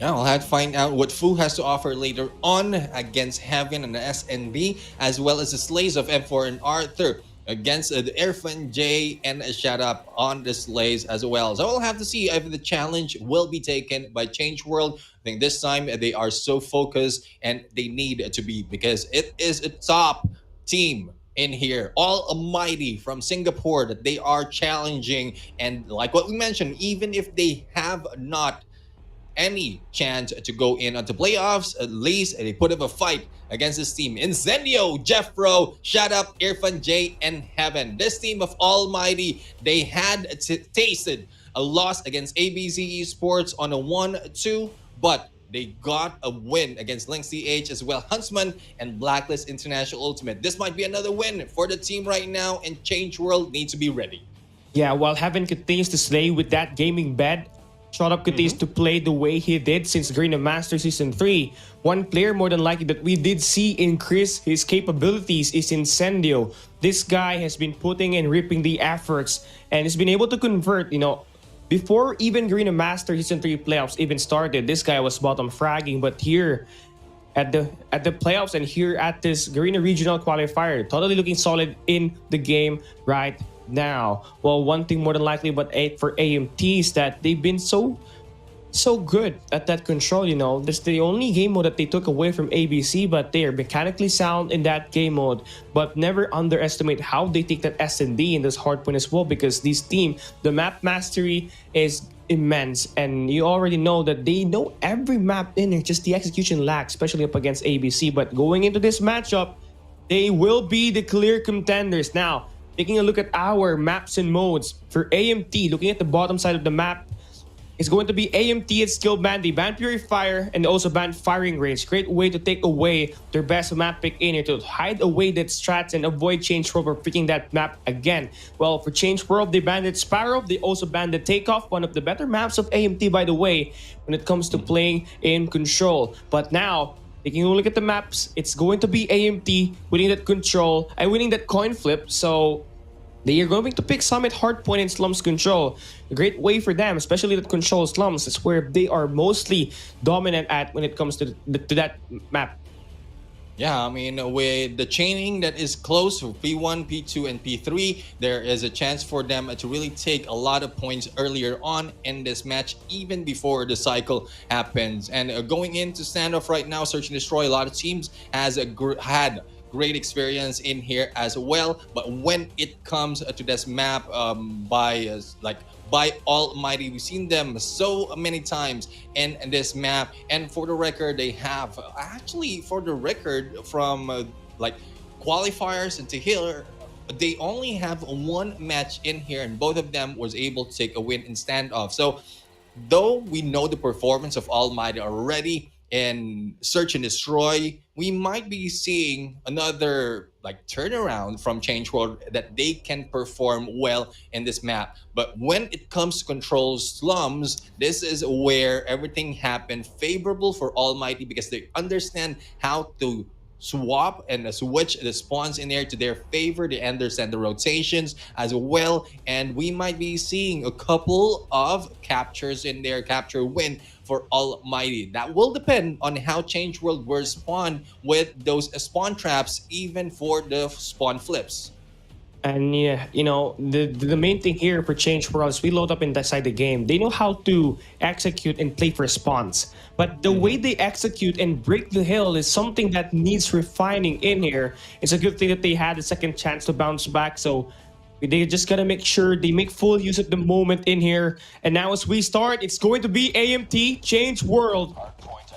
Yeah, we'll have to find out what Fu has to offer later on against Heaven and the S&D, as well as the slays of M4 and Arthur against the Irfan J and Shut Up on the slays as well. So we'll have to see if the challenge will be taken by Changeworld. I think this time they are so focused, and they need to be, because it is a top team in here, ALMGHTY from Singapore, that they are challenging. And like what we mentioned, even if they have not any chance to go in onto playoffs, at least they put up a fight against this team. Incendio, Jeffro, Shut Up, Irfan J, and Heaven. This team of ALMGHTY, they had tasted a loss against ABC Esports on a 1-2, but they got a win against LYNXTH as well, Huntsmen and Blacklist International Ultimate. This might be another win for the team right now, and Changeworld needs to be ready. Yeah, while Heaven continues to slay with that gaming bed, Shut Up continues to play the way he did since Garena Master Season 3. One player more than likely that we did see increase his capabilities is Incendio. This guy has been putting and ripping the efforts, and has been able to convert, you know, before even Garena Master Season 3 playoffs even started. This guy was bottom fragging, but here at the playoffs and here at this Garena Regional Qualifier, totally looking solid in the game right now. Well, one thing more than likely but for AMT is that they've been so good at that control. You know, that's the only game mode that they took away from ABC, but they are mechanically sound in that game mode. But never underestimate how they take that S&D in this hardpoint as well, because this team, the map mastery is immense, and you already know that they know every map in there, just the execution lacks, especially up against ABC. But going into this matchup, they will be the clear contenders. Now, taking a look at our maps and modes for AMT, looking at the bottom side of the map, it's going to be AMT and skill band. They ban Purifier and they also ban Firing Range. Great way to take away their best map pick in here, to hide away that strats and avoid Changeworld for picking that map again. Well, for Changeworld, they banned Sparrow. They also banned the Takeoff, one of the better maps of AMT, by the way, when it comes to playing in control. But now, taking a look at the maps, it's going to be AMT winning that control and winning that coin flip. So they are going to pick Summit, Hardpoint, and Slums control. A great way for them, especially that control Slums. It's where they are mostly dominant at when it comes to that map. Yeah, I mean, with the chaining that is close for P1, P2, and P3, there is a chance for them to really take a lot of points earlier on in this match, even before the cycle happens. And going into standoff right now, Search and Destroy, a lot of teams has had great experience in here as well. But when it comes to this map, by Almighty, we've seen them so many times in this map. And for the record, they have actually, for the record, from qualifiers and to here, they only have one match in here, and both of them was able to take a win in standoff. So though we know the performance of Almighty already in Search and Destroy, we might be seeing another turnaround from Changeworld that they can perform well in this map. But when it comes to Control Slums, this is where everything happened favorable for Almighty, because they understand how to swap and switch the spawns in there to their favor. They understand the rotations as well, and we might be seeing a couple of captures in there, capture win for Almighty. That will depend on how Changeworld will respond with those spawn traps, even for the spawn flips. And yeah, the main thing here for Changeworld is we load up inside the game. They know how to execute and play for spawns. But the way they execute and break the hill is something that needs refining in here. It's a good thing that they had a second chance to bounce back. So they just gotta make sure they make full use of the moment in here. And now as we start, it's going to be AMT Changeworld.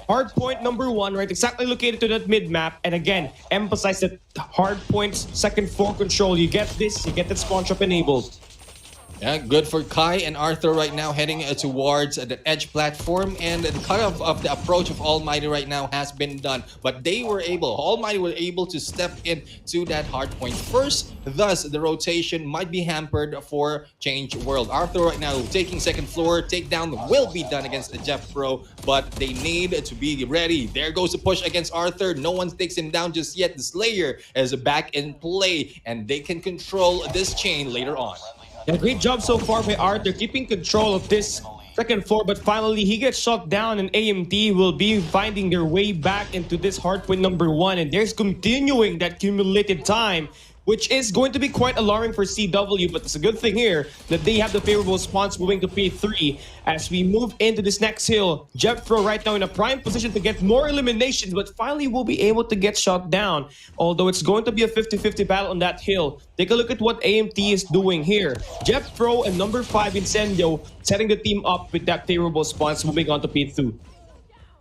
Hardpoint number 1, right, exactly located to that mid-map. And again, emphasize that Hardpoint's second floor control. You get this, you get that spawn trap enabled. Yeah, good for Kai and Arthur right now, heading towards the edge platform, and the cutoff of the approach of Almighty right now has been done. But Almighty were able to step in to that hard point first. Thus, the rotation might be hampered for Changeworld. Arthur right now taking second floor. Takedown will be done against Jeff Pro, but they need to be ready. There goes the push against Arthur. No one takes him down just yet. The Slayer is back in play, and they can control this chain later on. Yeah, great job so far by Arthur, keeping control of this second floor, but finally he gets shot down, and AMT will be finding their way back into this hardpoint number 1, and there's continuing that cumulative time, which is going to be quite alarming for CW, but it's a good thing here that they have the favorable spawns moving to P3. As we move into this next hill, Jeffro right now in a prime position to get more eliminations, but finally will be able to get shot down, although it's going to be a 50-50 battle on that hill. Take a look at what AMT is doing here. Jeffro and number 5 Incendio setting the team up with that favorable spawns moving on to P2.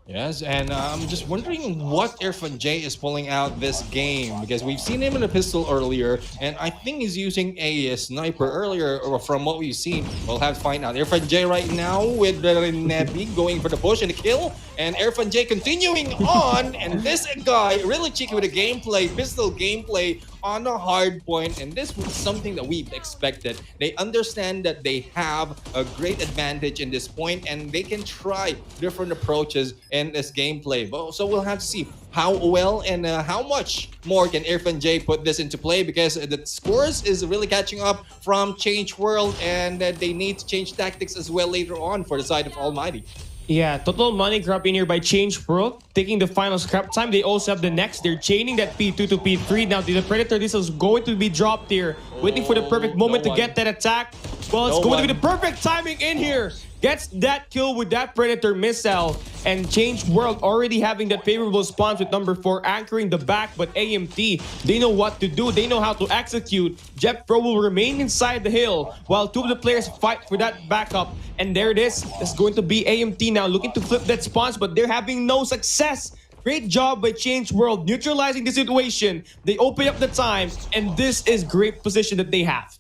Yes, and I'm just wondering what Irfan J is pulling out this game, because we've seen him in a pistol earlier, and I think he's using a sniper earlier, or from what we've seen. We'll have to find out. Irfan J right now with Nebi going for the push and the kill, and Irfan J continuing on, and this guy really cheeky with a gameplay, pistol gameplay on a hard point, and this was something that we expected. They understand that they have a great advantage in this point, and they can try different approaches in this gameplay. So we'll have to see how well and how much more can Irfan J put this into play, because the scores is really catching up from Changeworld, and they need to change tactics as well later on for the side of Almighty. Yeah, total money grab in here by Changeworld, taking the final scrap time. They also have the next. They're chaining that P2 to P3. Now, the Predator, this is going to be dropped here. Waiting for the perfect moment to get that attack. Well, it's going to be the perfect timing in here. Gets that kill with that Predator missile. And Changeworld already having that favorable spawns with number 4 anchoring the back. But AMT, they know what to do. They know how to execute. Jeff Pro will remain inside the hill while 2 of the players fight for that backup. And there it is. It's going to be AMT now looking to flip that spawns, but they're having no success. Great job by Changeworld neutralizing the situation. They open up the time, and this is great position that they have.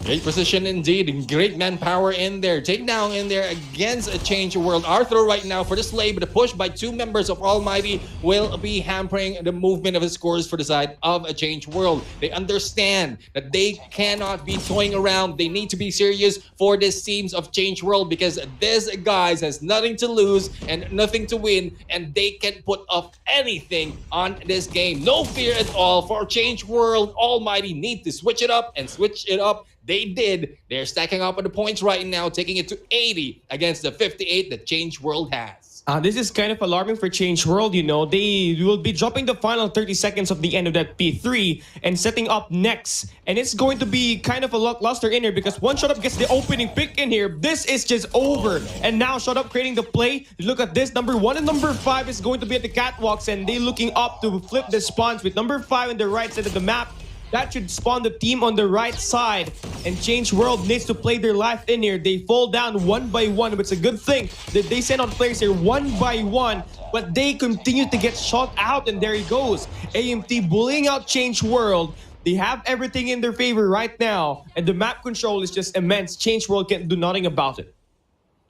Great position indeed. Great manpower in there. Takedown in there against a Changeworld. Arthur right now for the slay, but the push by 2 members of Almighty will be hampering the movement of the scores for the side of a Changeworld. They understand that they cannot be toying around. They need to be serious for this teams of Changeworld, because this guys has nothing to lose and nothing to win, and they can put up anything on this game. No fear at all for Changeworld. Almighty need to switch it up, and switch it up they did. They're stacking up on the points right now, taking it to 80 against the 58 that Changeworld has. This is kind of alarming for Changeworld, you know. They will be dropping the final 30 seconds of the end of that P3 and setting up next. And it's going to be kind of a lackluster in here because one shot up gets the opening pick in here. This is just over. And now shot up creating the play. Look at this. Number 1 and number 5 is going to be at the catwalks and they looking up to flip the spawns with number 5 on the right side of the map. That should spawn the team on the right side. And Changeworld needs to play their life in here. They fall down one by one. But it's a good thing that they send out players here one by one. But they continue to get shot out. And there he goes. AMT bullying out Changeworld. They have everything in their favor right now. And the map control is just immense. Changeworld can't do nothing about it.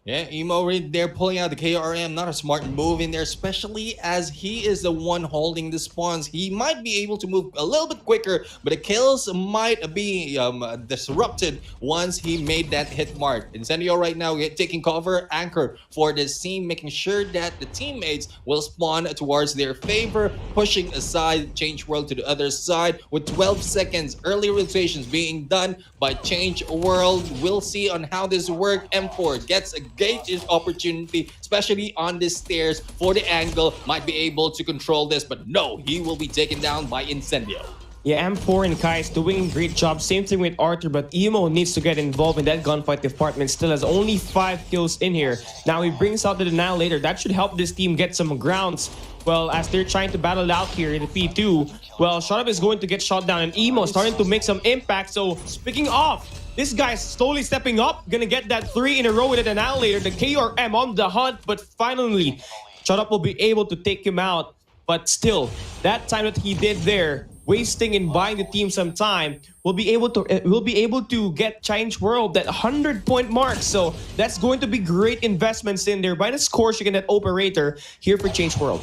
Yeah, Emo right there pulling out the KRM. Not a smart move in there, especially as he is the one holding the spawns. He might be able to move a little bit quicker, but the kills might be disrupted once he made that hit mark. Incendio right now taking cover, anchor for this team, making sure that the teammates will spawn towards their favor, pushing aside Changeworld to the other side with 12 seconds. Early rotations being done by Changeworld. We'll see on how this works. M4 gets a gauge opportunity, especially on the stairs for the angle, might be able to control this, but no, he will be taken down by Incendio. Yeah, M4 and Kai is doing a great job. Same thing with Arthur, but Emo needs to get involved in that gunfight department. Still has only 5 kills in here. Now he brings out the Annihilator. That should help this team get some grounds. Well, as they're trying to battle it out here in the P2, well, Shotup is going to get shot down, and Emo starting to make some impact. So, speaking of, this guy's slowly stepping up, gonna get that 3 in a row with an Annihilator. The KRM on the hunt, but finally, Shotup will be able to take him out. But still, that time that he did there, wasting and buying the team some time, will be able to get Changeworld that 100-point mark. So that's going to be great investments in there by the scores you get that operator here for Changeworld.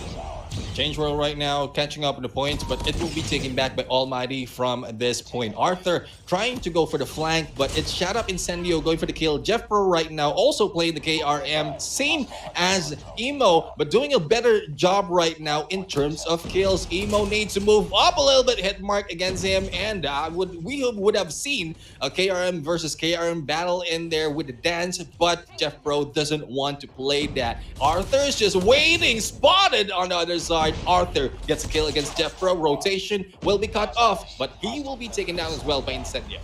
Changeworld right now catching up in the points, but it will be taken back by ALMGHTY from this point. Arthur trying to go for the flank, but it's Shut Up Incendio going for the kill. Jeff Pro right now also playing the KRM, same as Emo, but doing a better job right now in terms of kills. Emo needs to move up a little bit, hit mark against him, and we would have seen a KRM versus KRM battle in there with the dance, but Jeff Pro doesn't want to play that. Arthur is just waiting, spotted on the other side. Arthur gets a kill against Jeff Pro. Rotation will be cut off, but he will be taken down as well by Incendio.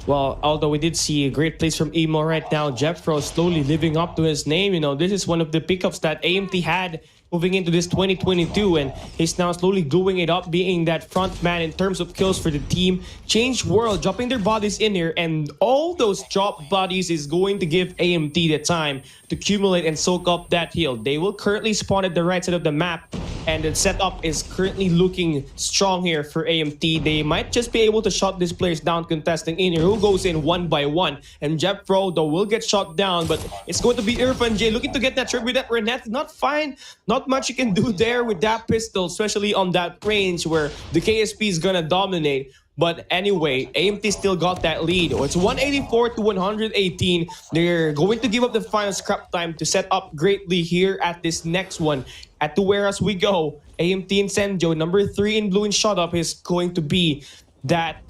Well, although we did see a great place from Emo right now, Jeff Pro slowly living up to his name. You know, this is one of the pickups that AMT had moving into this 2022, and he's now slowly doing it up, being that front man in terms of kills for the team. Changeworld dropping their bodies in here, and all those drop bodies is going to give AMT the time to accumulate and soak up that heal. They will currently spawn at the right side of the map, and the setup is currently looking strong here for AMT. They might just be able to shut these players down contesting in here. Who goes in one by one? And Jeff Pro, though, will get shot down, but it's going to be Irfan J looking to get that trip with that Renette. Not fine. Not much you can do there with that pistol, especially on that range where the KSP is gonna dominate. But anyway, AMT still got that lead. It's 184 to 118. They're going to give up the final scrap time to set up greatly here at this next one. At the where as we go, AMT Incendio, number 3 in blue and Shut Up, is going to be that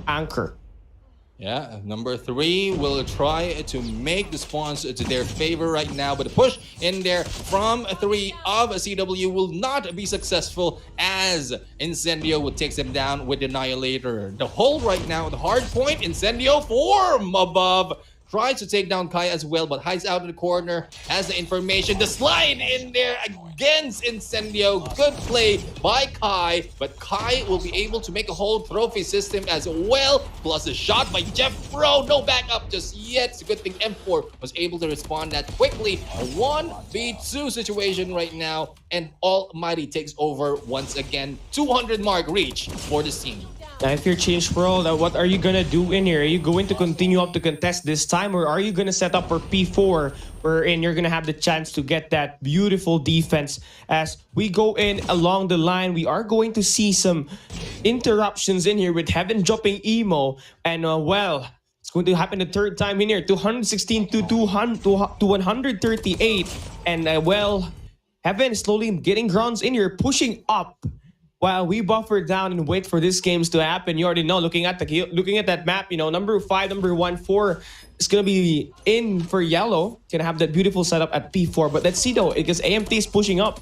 anchor. Yeah, number 3 will try to make the spawns to their favor right now, but the push in there from 3 of CW will not be successful as Incendio will take them down with the Annihilator. The hold right now, the hard point, Incendio from above. Tries to take down Kai as well, but hides out in the corner, has the information. The slide in there against Incendio. Good play by Kai, but Kai will be able to make a whole trophy system as well. Plus a shot by Jeff Pro. No backup just yet. It's a good thing M4 was able to respond that quickly. A 1v2 situation right now, and ALMGHTY takes over once again. 200 mark reach for this team. Now, if you're Changeworld, what are you gonna do in here? Are you going to continue up to contest this time, or are you gonna set up for P4, wherein you're gonna have the chance to get that beautiful defense? As we go in along the line, we are going to see some interruptions in here with Heaven dropping Emo, and well, it's going to happen the third time in here. 216 to 138, and well, Heaven is slowly getting grounds in here, pushing up. while we buffer down and wait for these games to happen, you already know, looking at that map, you know, number 5, number 1, 4 is gonna be in for yellow. Gonna have that beautiful setup at P4. But let's see though, because AMT is pushing up.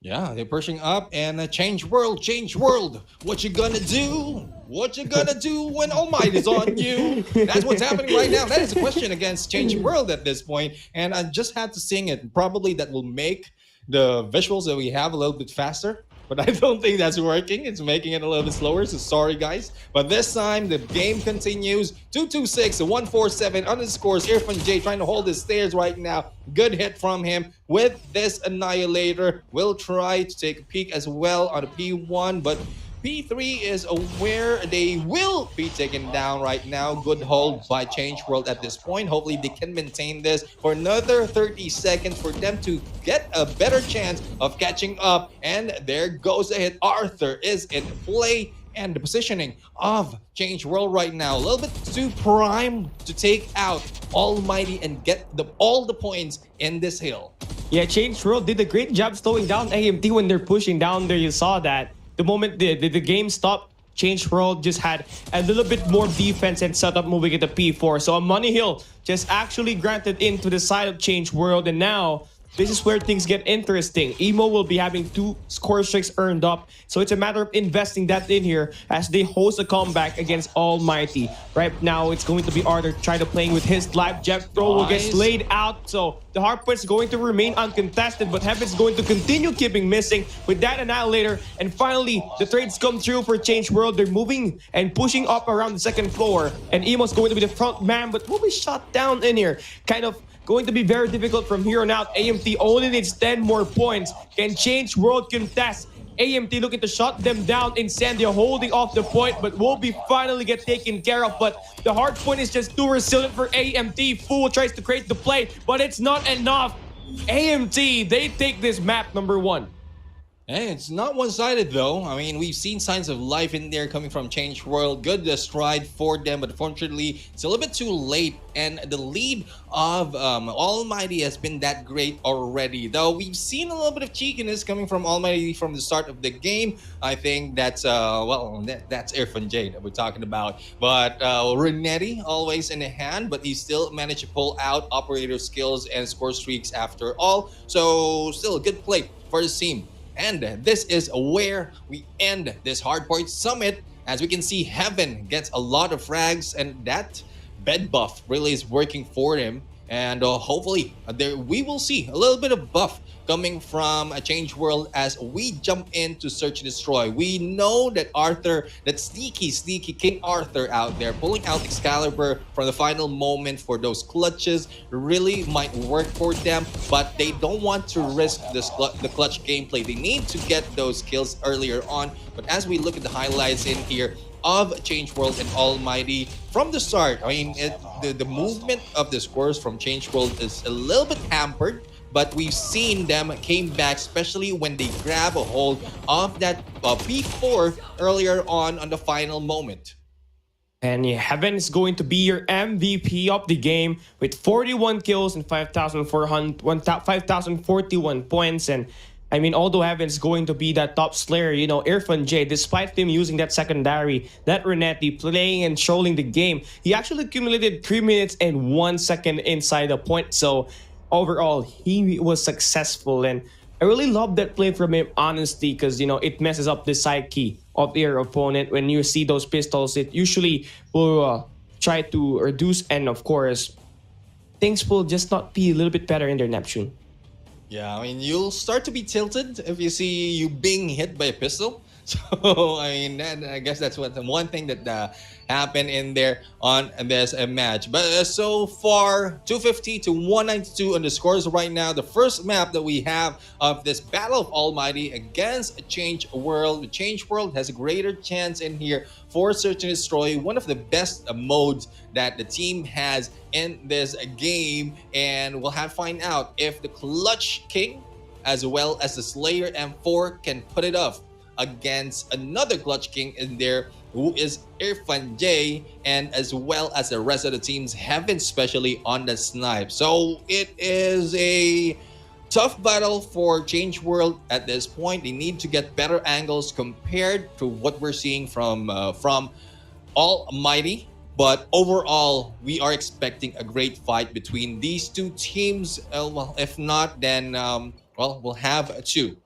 Yeah, they're pushing up and change world, change world. What you gonna do? What you gonna do when All Might is on you? That's what's happening right now. That is a question against change world at this point. And I just had to sing it. Probably that will make the visuals that we have a little bit faster. But I don't think that's working. It's making it a little bit slower, so sorry guys. But this time, the game continues. 226-147 underscores Irfan J trying to hold his stairs right now. Good hit from him with this Annihilator. We'll try to take a peek as well on a P1, but P3 is aware they will be taken down right now. Good hold by Changeworld at this point. Hopefully they can maintain this for another 30 seconds for them to get a better chance of catching up. And there goes a hit. Arthur is in play. And the positioning of Changeworld right now, a little bit too prime to take out Almighty and get all the points in this hill. Yeah, Changeworld did a great job slowing down AMT when they're pushing down there. You saw that. The moment the game stopped, Changeworld just had a little bit more defense and setup moving into P4. So a money hill just actually granted into the side of Changeworld, and now this is where things get interesting. Emo will be having 2 score streaks earned up, so it's a matter of investing that in here as they host a comeback against Almighty. Right now, it's going to be Arthur trying to playing with his live jet throw will get laid out, so the Hardpoint is going to remain uncontested, but Heaven's going to continue keeping missing with that Annihilator. And finally, the trades come through for Changeworld. They're moving and pushing up around the second floor, and Emo's going to be the front man, but will be shot down in here. Kind of going to be very difficult from here on out. AMT only needs 10 more points. Can Changeworld contest? AMT looking to shut them down. Incendio holding off the point, but will be finally get taken care of. But the hard point is just too resilient for AMT. Fool tries to create the play, but it's not enough. AMT, they take this map number 1. And it's not one-sided though. I mean, we've seen signs of life in there coming from Changeworld. Good stride for them, but unfortunately, it's a little bit too late. And the lead of Almighty has been that great already. Though we've seen a little bit of cheekiness coming from Almighty from the start of the game. I think that's, that's Irfan J that we're talking about. But Renetti always in the hand, but he still managed to pull out operator skills and score streaks after all. So still a good play for the team. And this is where we end this Hardpoint Summit. As we can see, Heaven gets a lot of frags, and that bed buff really is working for him. And hopefully, we will see a little bit of buff coming from a Changeworld as we jump in to search and destroy. We know that Arthur, that sneaky King Arthur out there, pulling out Excalibur from the final moment for those clutches really might work for them, but they don't want to risk the clutch gameplay. They need to get those kills earlier on. But as we look at the highlights in here of Changeworld and Almighty from the start, I mean, the movement of the scores from Changeworld is a little bit hampered, but we've seen them came back, especially when they grab a hold of that P4 earlier on the final moment. And yeah, Heaven is going to be your MVP of the game with 41 kills and 5,041 points. And I mean, although Heaven's going to be that top slayer, you know, Irfan J, despite him using that secondary, that Renetti playing and trolling the game, he actually accumulated 3 minutes and 1 second inside the point. So overall, he was successful. And I really love that play from him, honestly, because, you know, it messes up the psyche of your opponent. When you see those pistols, it usually will try to reduce, and of course, things will just not be a little bit better in their Neptune. Yeah, I mean, you'll start to be tilted if you see you being hit by a pistol. So, I mean, I guess that's one thing that happened in there on this match. But so far, 250 to 192 on the scores right now. The first map that we have of this Battle of Almighty against Changeworld. Changeworld has a greater chance in here for Search and Destroy, one of the best modes that the team has in this game. And we'll have to find out if the Clutch King as well as the Slayer M4 can put it off against another Clutch King in there, who is Irfan J, and as well as the rest of the teams, Heaven especially on the snipe. So it is a Tough battle for Changeworld at this point. They need to get better angles compared to what we're seeing from ALMGHTY. But overall, we are expecting a great fight between these two teams. Well, if not, then well, we'll have to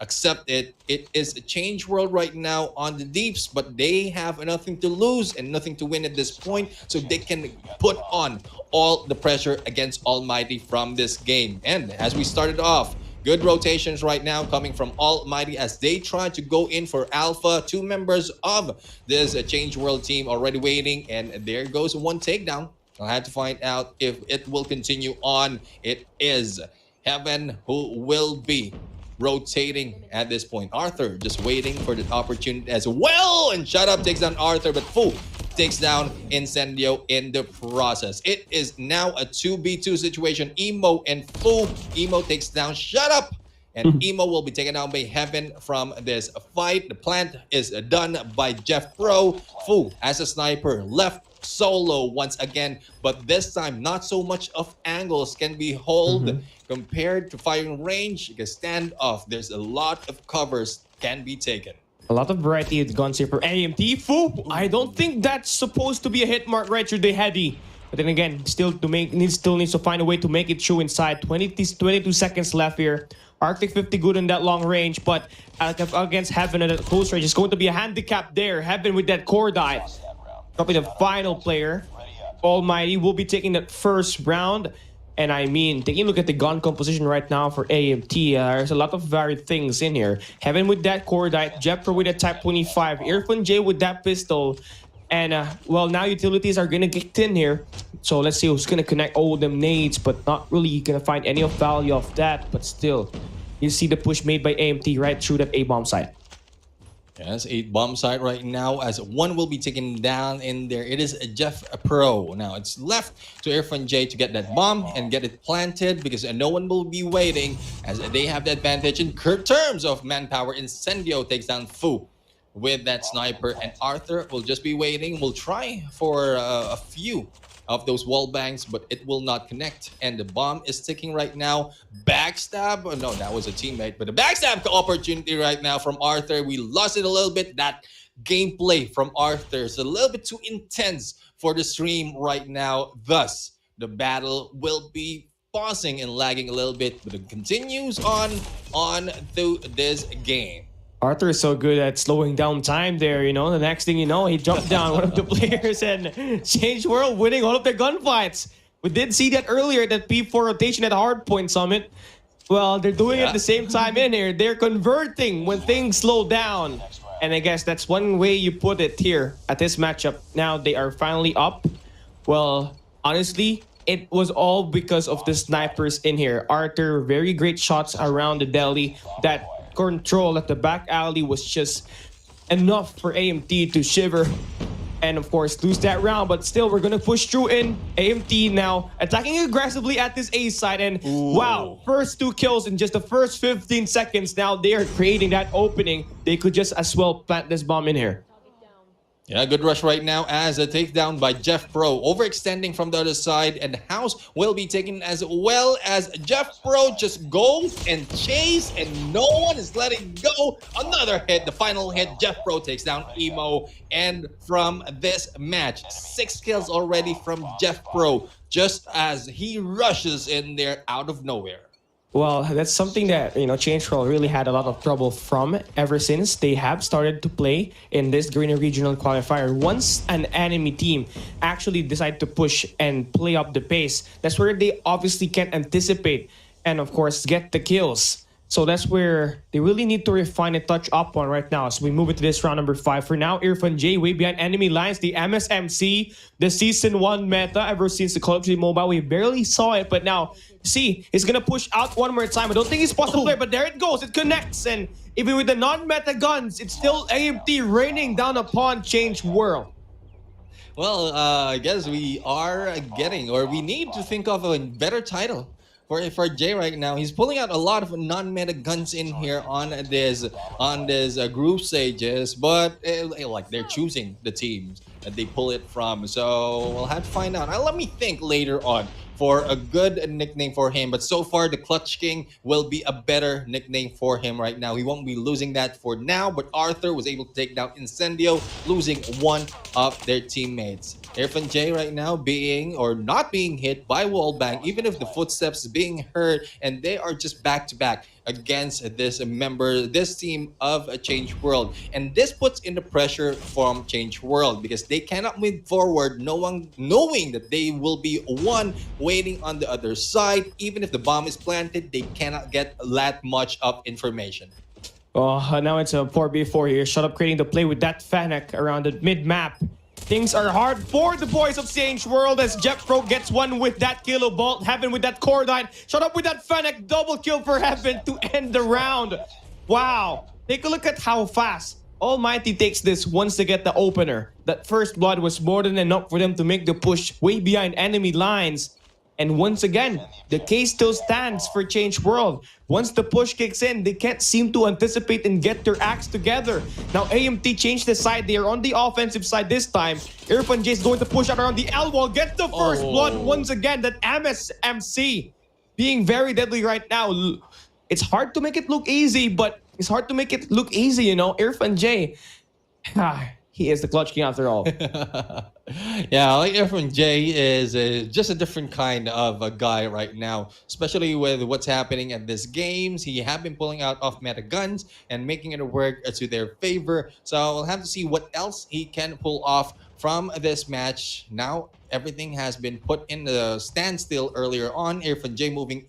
accept it. It is a change world right now on the deeps, but they have nothing to lose and nothing to win at this point, so they can put on all the pressure against ALMGHTY from this game. And as we started off, good rotations right now coming from ALMGHTY as they try to go in for Alpha. Two members of this Change World team already waiting, and there goes one takedown. I'll have to find out if it will continue on. It is Heaven who will be rotating at this point. Arthur just waiting for the opportunity as well, and Shut Up takes down Arthur, but Fu takes down Incendio in the process. It is now a 2v2 situation. Emo and Fu. Emo takes down Shut Up, and Emo will be taken down by Heaven from this fight. The plant is done by Jeff Pro. Fu as a sniper left solo once again, but this time not so much of angles can be held compared to firing range, because standoff, there's a lot of covers can be taken. A lot of variety of guns here for AMT. Fu, I don't think that's supposed to be a hit mark right through the heady. But then again, still needs to find a way to make it through inside. 22 seconds left here. Arctic 50 good in that long range, but against Heaven at a close range, it's going to be a handicap there. Heaven with that core dive. Probably the final player. ALMGHTY will be taking that first round. And I mean, taking a look at the gun composition right now for AMT, there's a lot of varied things in here. Heaven with that core dive, Jeffro with that Type 25, Irfan J with that pistol. And, well, now utilities are going to get in here. So let's see who's going to connect all them nades, but not really going to find any of value of that. But still, you see the push made by AMT right through that A-bomb site. Yes, 8 bomb site right now as one will be taken down in there. It is Jeff Pro. Now it's left to Irfan J to get that bomb and get it planted, because no one will be waiting as they have the advantage in terms of manpower. Incendio takes down Fu with that sniper, and Arthur will just be waiting. We'll try for a few of those wall bangs, but it will not connect. And the bomb is ticking right now. Backstab. Oh, no, that was a teammate, but a backstab opportunity right now from Arthur. We lost it a little bit. That gameplay from Arthur is a little bit too intense for the stream right now. Thus, the battle will be pausing and lagging a little bit, but it continues on through this game. Arthur is so good at slowing down time there, you know. The next thing you know, he jumped down one of the players and changed world, winning all of their gunfights. We did see that earlier, that P4 rotation at Hardpoint Summit. Well, they're doing it at the same time in here. They're converting when things slow down. And I guess that's one way you put it here at this matchup. Now they are finally up. Well, honestly, it was all because of the snipers in here. Arthur, very great shots around the deli. That control at the back alley was just enough for AMT to shiver and of course lose that round. But still, we're gonna push through in. AMT now attacking aggressively at this A side, and wow, first 2 kills in just the first 15 seconds. Now they are creating that opening. They could just as well plant this bomb in here. Yeah, good rush right now as a takedown by Jeff Pro. Overextending from the other side, and the house will be taken as well as Jeff Pro just goes and chase, and no one is letting go. Another hit, the final hit. Jeff Pro takes down Emo. And from this match, 6 kills already from Jeff Pro, just as he rushes in there out of nowhere. Well, that's something that, you know, Changeworld really had a lot of trouble from ever since they have started to play in this Garena Regional Qualifier. Once an enemy team actually decide to push and play up the pace, that's where they obviously can anticipate and, of course, get the kills. So that's where they really need to refine and touch up on right now. So we move into this round number 5. For now, Irfan J way behind enemy lines. The MSMC, the Season 1 meta ever since the Call of Duty Mobile. We barely saw it, but now, see, he's going to push out one more time. I don't think he's possible there, but there it goes. It connects. And even with the non-meta guns, it's still AMT raining down upon Changeworld. Well, I guess we are getting, or we need to think of a better title for Jay right now. He's pulling out a lot of non-meta guns in here on this group stages, but like they're choosing the teams that they pull it from. So we'll have to find out. Let me think later on for a good nickname for him. But so far, the Clutch King will be a better nickname for him right now. He won't be losing that for now, but Arthur was able to take down Incendio, losing one of their teammates. Irfan J right now being or not being hit by Wallbang, even if the footsteps being heard, and they are just back-to-back against this team of Changeworld. And this puts in the pressure from Changeworld because they cannot move forward knowing that they will be one waiting on the other side. Even if the bomb is planted, they cannot get that much of information. Oh, now it's a 4v4 here. Shut up creating the play with that Fennec around the mid-map. Things are hard for the boys of Changeworld as Jeffro gets one with that kilo bolt. Heaven with that Cordite. Shut up with that Fennec. Double kill for Heaven to end the round. Wow. Take a look at how fast Almighty takes this once they get the opener. That first blood was more than enough for them to make the push way behind enemy lines. And once again, the case still stands for Changeworld. Once the push kicks in, they can't seem to anticipate and get their acts together. Now, AMT changed the side. They are on the offensive side this time. Irfan J is going to push out around the L wall. Gets the first blood once again. That MSMC being very deadly right now. It's hard to make it look easy, but it's hard to make it look easy, you know. Irfan J, he is the Clutch King after all. Yeah, like Irfan J is just a different kind of a guy right now, especially with what's happening at these games. He have been pulling out off-meta guns and making it work to their favor. So we'll have to see what else he can pull off from this match. Now, everything has been put in the standstill earlier on. Irfan J moving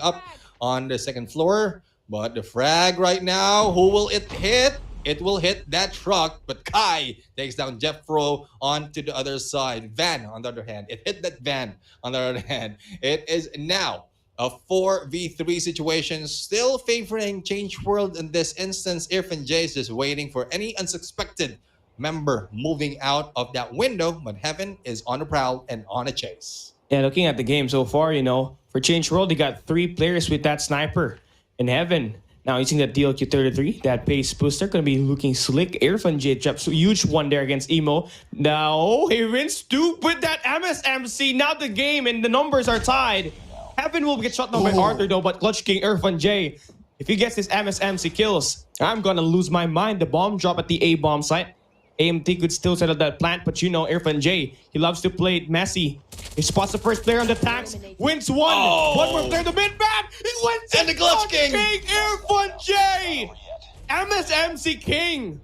up on the second floor. But the frag right now, who will it hit? It will hit that truck, but Kai takes down Jeffro onto the other side. Van, on the other hand, it hit that van on the other hand. It is now a 4v3 situation, still favoring Changeworld in this instance. Irfan J is just waiting for any unsuspected member moving out of that window, but Heaven is on the prowl and on a chase. Yeah, looking at the game so far, you know, for Changeworld, they got 3 players with that sniper. In Heaven, now using that DLQ-33, that pace booster, gonna be looking slick. Irfan J drops a huge one there against Emo. Now he wins 2 with that MSMC. Now the game and the numbers are tied. Heaven will get shot down by Arthur though, but Clutch King Irfan J, if he gets this MSMC kills, I'm gonna lose my mind. The bomb drop at the A-bomb site. AMT could still settle that plant, but you know, Irfan J, he loves to play it messy. He spots the first player on the tanks, wins one. One more player in the mid-map. He wins And the Clutch King. Irfan J, MSMC King.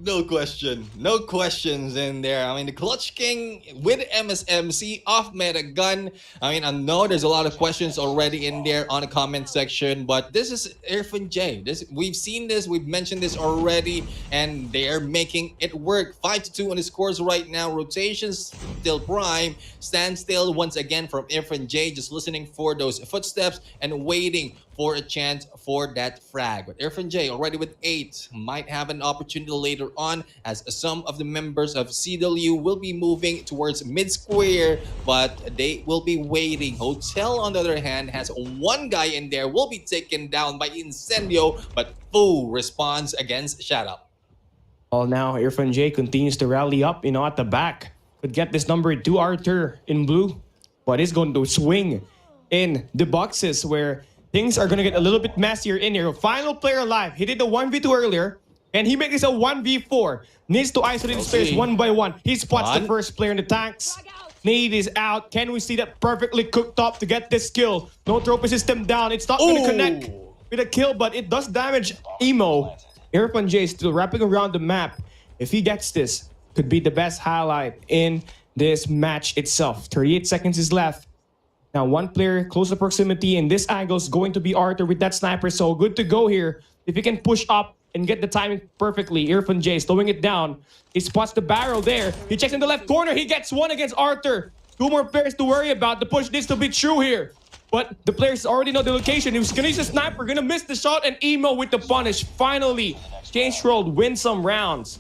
No question. No questions in there. I mean, the Clutch King with MSMC off meta gun. I mean, I know there's a lot of questions already in there on the comment section, but this is Irfan J. We've seen this, we've mentioned this already, and they are making it work. 5-2 on the scores right now. Rotations still prime. Stand still once again from Irfan J, just listening for those footsteps and waiting for a chance for that frag. But Irfan J already with 8 might have an opportunity later on as some of the members of CW will be moving towards mid-square, but they will be waiting. Hotel, on the other hand, has 1 guy in there, will be taken down by Incendio, but Fu responds against Shadow. Well, now Irfan J continues to rally up, you know, at the back. Could get this number 2 Arthur in blue, but he's going to swing in the boxes where things are going to get a little bit messier in here. Final player alive. He did the 1v2 earlier, and he makes this a 1v4. Needs to isolate his players one by one. He spots the first player in the tanks. Nade is out. Can we see that perfectly cooked up to get this kill? No trophy system down. It's not going to connect with a kill, but it does damage Emo. Irfan J is still wrapping around the map. If he gets this, could be the best highlight in this match itself. 38 seconds is left. Now, 1 player close to proximity, and this angle is going to be Arthur with that sniper. So good to go here. If he can push up and get the timing perfectly, Irfan J slowing it down. He spots the barrel there. He checks in the left corner. He gets 1 against Arthur. 2 more players to worry about. The push needs to be true here. But the players already know the location. He was going to use a sniper, going to miss the shot, and Emo with the punish. Finally, Changeworld wins some rounds.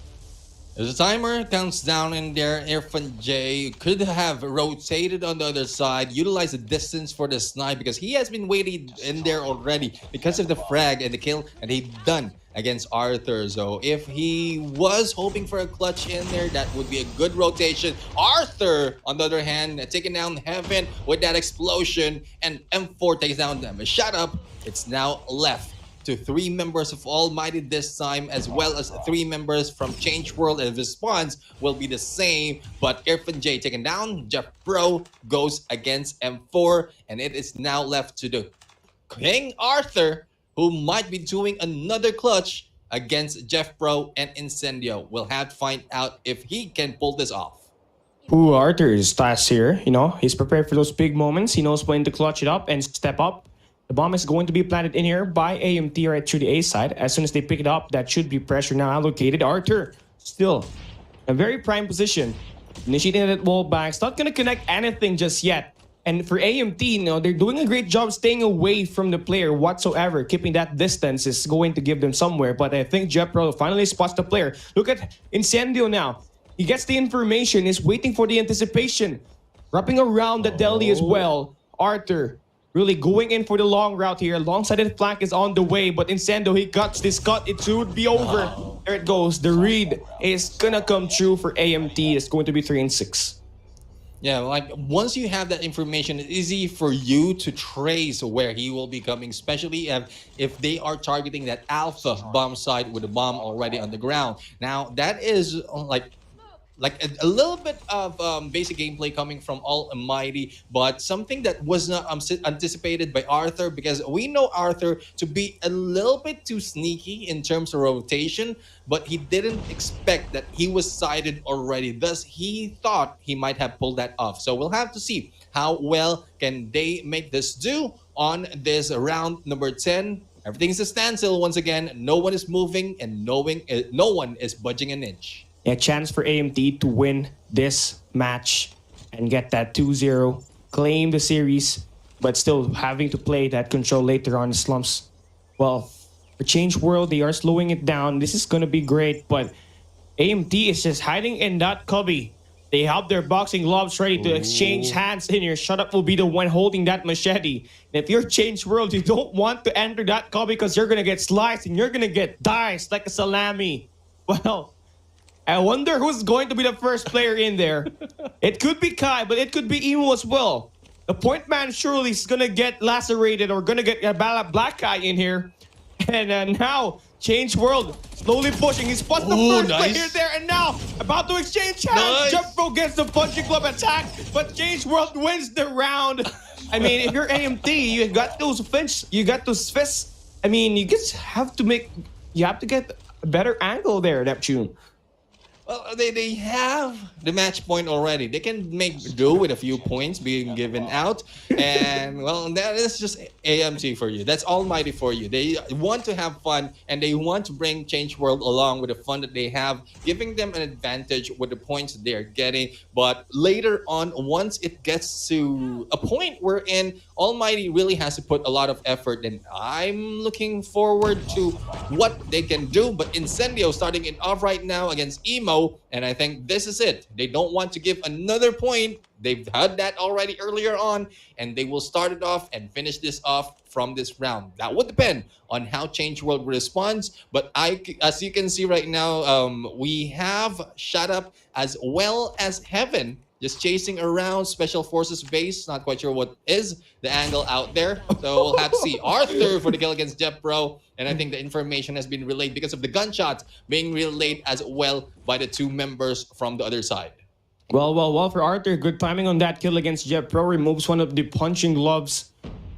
As the timer counts down in there, Irfan J could have rotated on the other side, utilized the distance for the snipe because he has been waiting in there already because of the frag and the kill and he done against Arthur. So if he was hoping for a clutch in there, that would be a good rotation. Arthur, on the other hand, taking down Heaven with that explosion, and M4 takes down them. Shut up. It's now left to 3 members of Almighty this time, as well as 3 members from Changeworld, and the response will be the same. But Irfan J taken down, Jeff Pro goes against M4, and it is now left to the King Arthur, who might be doing another clutch against Jeff Pro and Incendio. We'll have to find out if he can pull this off. Ooh, Arthur is fast here. You know, he's prepared for those big moments. He knows when to clutch it up and step up. The bomb is going to be planted in here by AMT right through the A side. As soon as they pick it up, that should be pressure now allocated. Arthur still a very prime position. Initiating that wall back. It's not going to connect anything just yet. And for AMT, you know, they're doing a great job staying away from the player whatsoever. Keeping that distance is going to give them somewhere. But I think Jepro finally spots the player. Look at Incendio now. He gets the information. He's waiting for the anticipation. Wrapping around the deli as well. Arthur really going in for the long route here. Long-sided flank is on the way, but Incendio, he cuts this cut. It should be over. There it goes. The read is gonna come true for AMT. It's going to be 3-6. Yeah, like once you have that information, it's easy for you to trace where he will be coming, especially if they are targeting that alpha bomb site with a bomb already on the ground. Now, that is like a little bit of basic gameplay coming from Almighty, but something that was not anticipated by Arthur, because we know Arthur to be a little bit too sneaky in terms of rotation, but he didn't expect that he was sighted already. Thus, he thought he might have pulled that off. So we'll have to see how well can they make this do on this round number 10. Everything's a standstill once again. No one is moving and no one is budging an inch. A chance for AMT to win this match and get that 2-0, claim the series, but still having to play that control later on in Slums. Well, for Changeworld, they are slowing it down. This is going to be great, but AMT is just hiding in that cubby. They have their boxing gloves ready to exchange hands in here. Shut Up will be the one holding that machete. And if you're Changeworld, you don't want to enter that cubby because you're going to get sliced and you're going to get diced like a salami. Well, I wonder who's going to be the first player in there. It could be Kai, but it could be Emo as well. The point man surely is going to get lacerated or going to get a black guy in here. And now, Changeworld slowly pushing. He spots the first player there, and now about to exchange hands. Jumbo gets the punching club attack, but Changeworld wins the round. I mean, if you're AMT, you got those fists. I mean, you have to get a better angle there, Neptune. Well, they have the match point already. They can make do with a few points being given out. And, well, that is just AMT for you. That's Almighty for you. They want to have fun, and they want to bring Changeworld along with the fun that they have, giving them an advantage with the points they're getting. But later on, once it gets to a point wherein Almighty really has to put a lot of effort, then I'm looking forward to what they can do. But Incendio starting it off right now against Emo, and I think this is it. They don't want to give another point. They've had that already earlier on, and they will start it off and finish this off from this round. That would depend on how Changeworld responds, but as you can see right now, we have Shut Up as well as Heaven just chasing around Special Forces base. Not quite sure what is the angle out there. So we'll have to see. Arthur for the kill against Jeff Pro. And I think the information has been relayed because of the gunshots being relayed as well by the 2 members from the other side. Well, for Arthur, good timing on that kill against Jeff Pro. Removes one of the punching gloves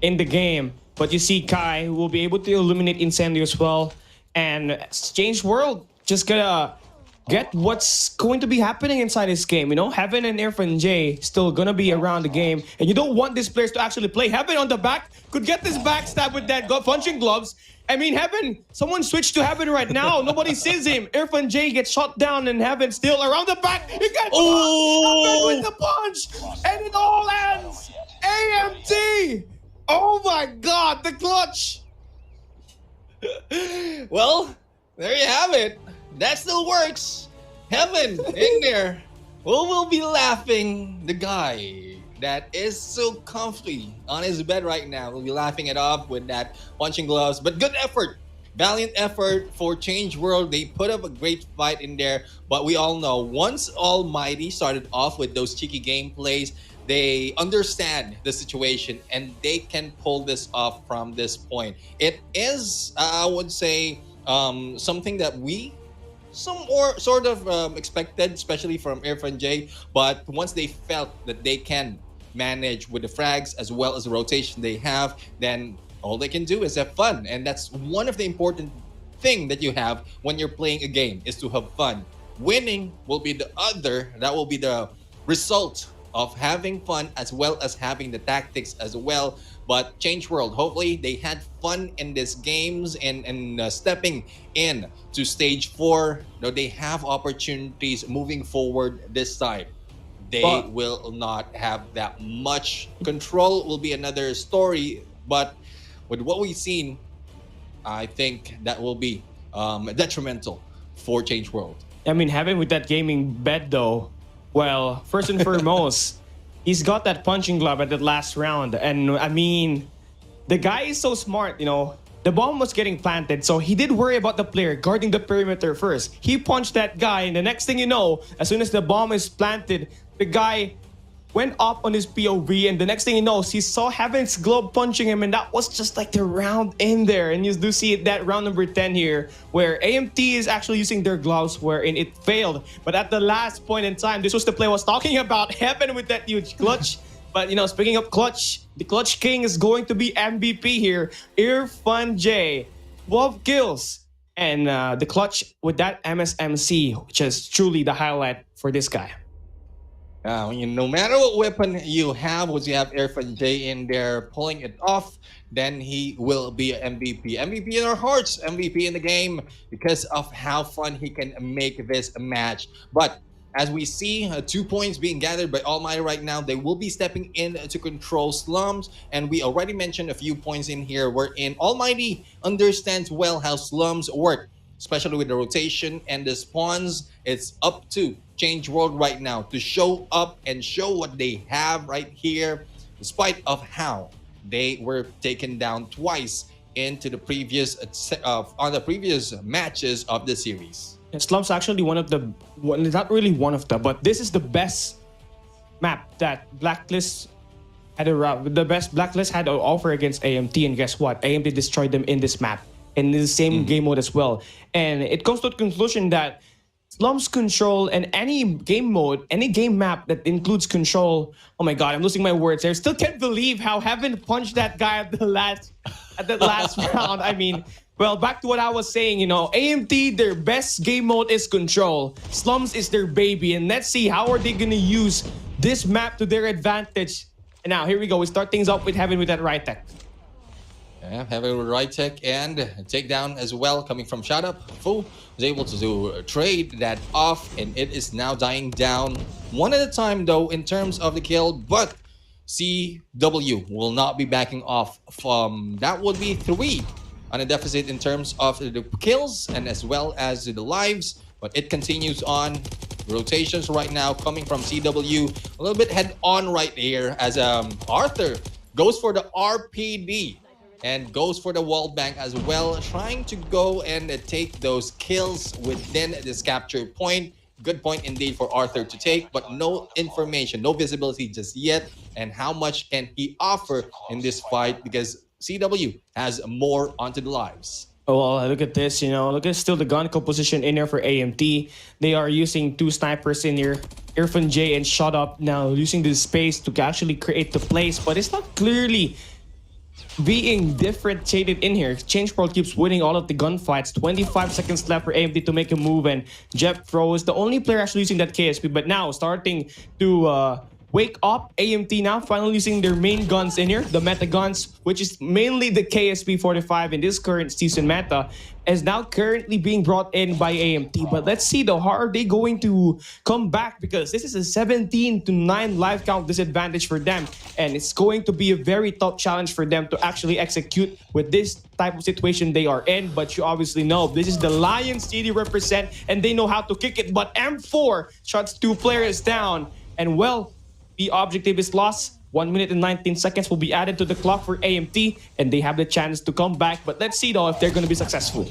in the game. But you see Kai, who will be able to eliminate Incendio as well. And Changeworld just gonna get what's going to be happening inside this game. You know, Heaven and Irfan J still gonna be around the game. And you don't want these players to actually play. Heaven on the back could get this backstab with that punching gloves. I mean, Heaven, someone switched to Heaven right now. Nobody sees him. Irfan J gets shot down and Heaven still around the back. He gets Heaven with the punch. And it all ends. AMT. Oh my God, the clutch. Well, there you have it. That still works. Heaven in there. We'll be laughing. The guy that is so comfy on his bed right now. We'll be laughing it off with that punching gloves. But good effort. Valiant effort for Changeworld. They put up a great fight in there. But we all know once ALMGHTY started off with those cheeky gameplays, they understand the situation and they can pull this off from this point. It is, I would say, something that we sort of expected, especially from Irfan J. But once they felt that they can manage with the frags as well as the rotation they have, then all they can do is have fun. And that's one of the important thing that you have when you're playing a game, is to have fun. Winning will be the other. That will be the result of having fun as well as having the tactics as well. But Changeworld, hopefully they had fun in these games and stepping in to stage 4. Now they have opportunities moving forward this side. They will not have that much control. Will be another story. But with what we've seen, I think that will be detrimental for Changeworld. I mean, having with that gaming bed though, well, first and foremost, he's got that punching glove at the last round. And I mean, the guy is so smart, you know. The bomb was getting planted, so he did worry about the player guarding the perimeter first. He punched that guy, and the next thing you know, as soon as the bomb is planted, the guy went up on his POV, and the next thing he knows, he saw Heaven's glove punching him, and that was just like the round in there. And you do see that round number 10 here, where AMT is actually using their gloves, wherein it failed. But at the last point in time, this was the play I was talking about, Heaven with that huge clutch. But, you know, speaking of clutch, the clutch king is going to be MVP here. Irfan J, 12 kills. And the clutch with that MSMC, which is truly the highlight for this guy. No matter what weapon you have, once you have Irfan J in there pulling it off, then he will be an MVP. MVP in our hearts, MVP in the game, because of how fun he can make this match. But as we see 2 points being gathered by ALMGHTY right now, they will be stepping in to control Slums. And we already mentioned a few points in here wherein ALMGHTY understands well how Slums work, especially with the rotation and the spawns. It's up to Changeworld right now to show up and show what they have right here, despite of how they were taken down twice into the previous on the previous matches of the series. Slums actually not really one of the, but this is the best map that Blacklist had the best Blacklist had to offer against AMT. And guess what? AMT destroyed them in this map, in the same game mode as well. And it comes to the conclusion that Slums control and any game mode, any game map that includes control. Oh my god, I'm losing my words. I still can't believe how Heaven punched that guy at the last round. I mean, well, back to what I was saying, you know, AMT, their best game mode is control. Slums is their baby, and let's see how are they gonna use this map to their advantage. And now here we go. We start things off with Heaven with that right tech. Yeah, Heaven with right tech and takedown as well, coming from Shut Up. Fu was able to trade that off, and it is now dying down one at a time though in terms of the kill. But CW will not be backing off from that. Would be 3 on a deficit in terms of the kills and as well as the lives, but it continues on. Rotations right now coming from CW, a little bit head on right here as Arthur goes for the RPD and goes for the wall bank as well, trying to go and take those kills within this capture point. Good point indeed for Arthur to take, but no information, no visibility just yet. And how much can he offer in this fight, because CW has more onto the lives. Oh, well, look at this, you know, look at still the gun composition in there for AMT. They are using 2 snipers in here, Irfan J and Shut Up, now using this space to actually create the place, but it's not clearly being differentiated in here. Changeworld keeps winning all of the gunfights. 25 seconds left for AMT to make a move, and Jeff Pro is the only player actually using that KSP, but now starting to Wake up, AMT now finally using their main guns in here, the meta guns, which is mainly the KSP-45 in this current season meta, is now currently being brought in by AMT. But let's see though, how are they going to come back? Because this is a 17-9 life count disadvantage for them, and it's going to be a very tough challenge for them to actually execute with this type of situation they are in. But you obviously know this is the LYNXTH represent, and they know how to kick it. But M4 shuts 2 players down, and well, the objective is lost. 1 minute and 19 seconds will be added to the clock for AMT, and they have the chance to come back. But let's see though if they're going to be successful.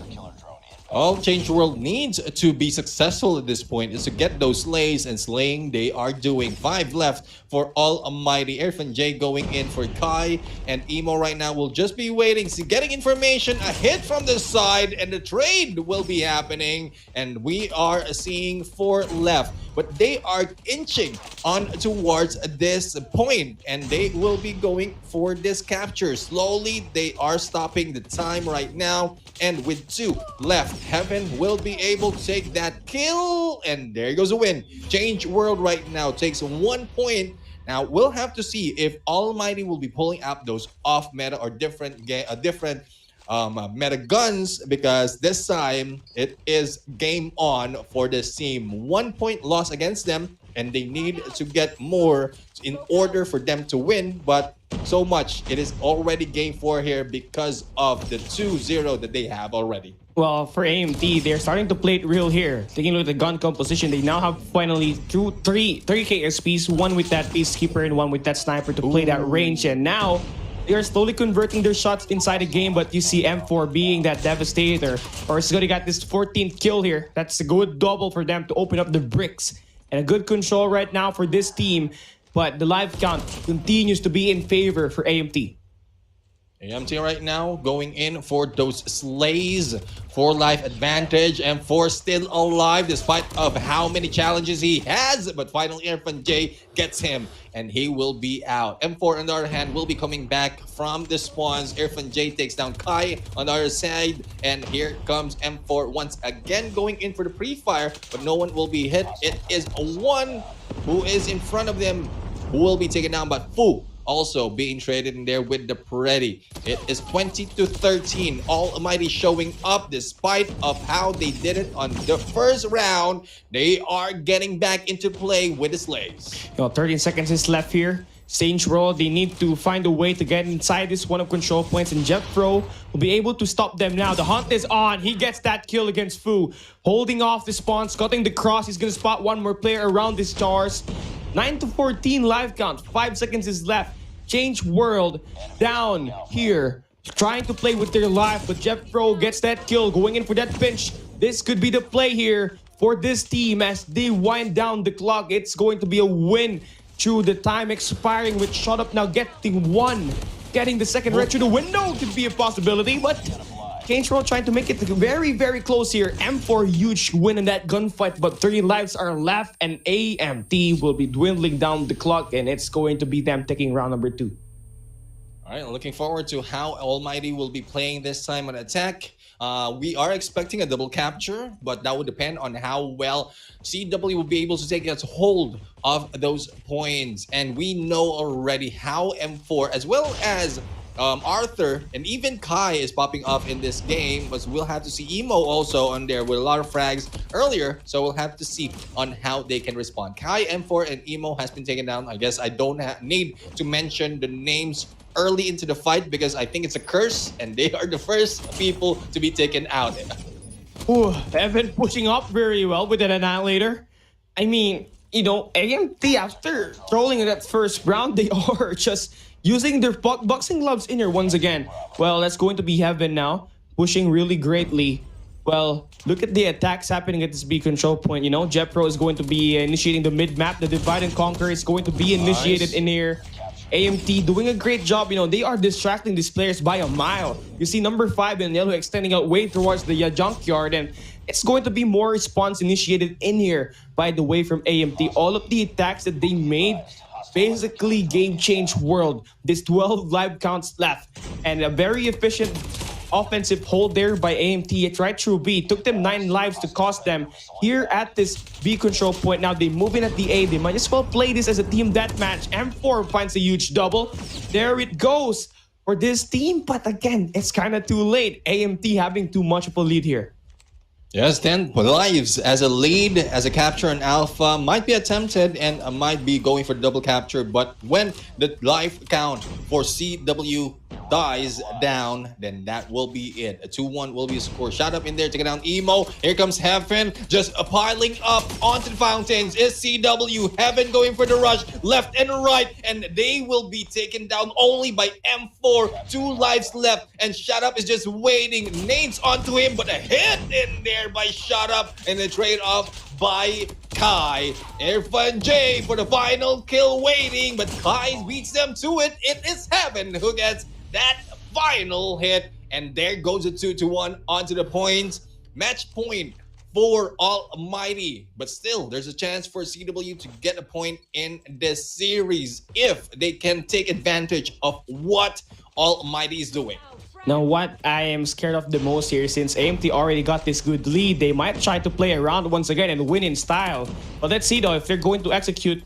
All Changeworld needs to be successful at this point is to get those slays, and slaying they are doing. 5 left for Almighty. J going in for Kai, and Emo right now will just be waiting, getting information, a hit from the side, and the trade will be happening. And we are seeing 4 left, but they are inching on towards this point, and they will be going for this capture. Slowly, they are stopping the time right now, and with 2 left, Heaven will be able to take that kill, and there goes a win. Changeworld right now takes 1 point. Now we'll have to see if Almighty will be pulling up those off meta or different meta guns, because this time it is game on for this team. 1 point loss against them, and they need to get more in order for them to win. But so much, it is already game 4 here because of the 2-0 that they have already. Well, for AMT, they're starting to play it real here. Taking a look at the gun composition, they now have finally three KSPs, 1 with that Peacekeeper and 1 with that Sniper to play that range. And now, they are slowly converting their shots inside the game, but you see M4 being that devastator. Or it's gonna got this 14th kill here. That's a good double for them to open up the bricks. And a good control right now for this team. But the life count continues to be in favor for AMT. AMT right now going in for those slays. 4 life advantage, and 4 still alive despite of how many challenges he has. But finally J gets him, and he will be out. M4 on the other hand will be coming back from the spawns. J takes down Kai on the other side, and here comes M4 once again going in for the pre-fire, but no one will be hit. It is one who is in front of them who will be taken down, but Fu also being traded in there with the Pretty. It is 20-13. Almighty showing up despite of how they did it on the first round. They are getting back into play with the slays. 13 seconds is left here. Changeworld, they need to find a way to get inside this one of control points, and Jeffro will be able to stop them now. The hunt is on. He gets that kill against Fu. Holding off the spawn, cutting the cross. He's going to spot one more player around the stars. 9-14 live count. 5 seconds is left. Changeworld down here, trying to play with their life, but Jeffro gets that kill, going in for that pinch. This could be the play here for this team as they wind down the clock. It's going to be a win through the time expiring, with Shut Up now getting 1. Getting the second right through the window could be a possibility, but Changeworld trying to make it very, very close here. M4 huge win in that gunfight, but 3 lives are left, and AMT will be dwindling down the clock, and it's going to be them taking round number 2. All right, looking forward to how Almighty will be playing this time on attack. We are expecting a double capture, but that would depend on how well CW will be able to take its hold of those points. And we know already how M4 as well as Arthur and even Kai is popping off in this game, but we'll have to see Emo also on there with a lot of frags earlier, so we'll have to see on how they can respond. Kai, M4, and Emo has been taken down. I guess I don't need to mention the names early into the fight because I think it's a curse and they are the first people to be taken out. Ooh, Evan pushing up very well with an annihilator. I mean, you know, AMT after trolling in that first round, they are just using their boxing gloves in here once again. Well, that's going to be Heaven now, pushing really greatly. Well, look at the attacks happening at this B control point. You know, Jepro is going to be initiating the mid-map. The divide and conquer is going to be initiated in here. AMT doing a great job. You know, they are distracting these players by a mile. You see number 5 in yellow extending out way towards the junkyard, and it's going to be more response initiated in here, by the way, from AMT. All of the attacks that they made basically game change world. There's 12 live counts left, and a very efficient offensive hold there by AMT. It's right through B. It took them 9 lives to cost them here at this B control point. Now they move in at the A. They might as well play this as a team deathmatch. M4 finds a huge double. There it goes for this team. But again, it's kind of too late. AMT having too much of a lead here. Yes, 10 lives as a lead, as a capture and alpha might be attempted and might be going for double capture, but when the life count for CW dies down, then that will be it. A 2-1 will be a score. Shot up in there, take it down Emo. Here comes Heaven, just piling up onto the fountains. Is CW. Heaven going for the rush, left and right, and they will be taken down only by M4. 2 lives left, and Shot up is just waiting. Nades onto him, but a hit in there by Shot up, and the trade-off by Kai. Irfan J for the final kill waiting, but Kai beats them to it. It is Heaven who gets that final hit, and there goes a 2-1 onto the points. Match point for Almighty, but still there's a chance for CW to get a point in this series if they can take advantage of what Almighty is doing. Now, what I am scared of the most here, since AMT already got this good lead, they might try to play around once again and win in style. But let's see though if they're going to execute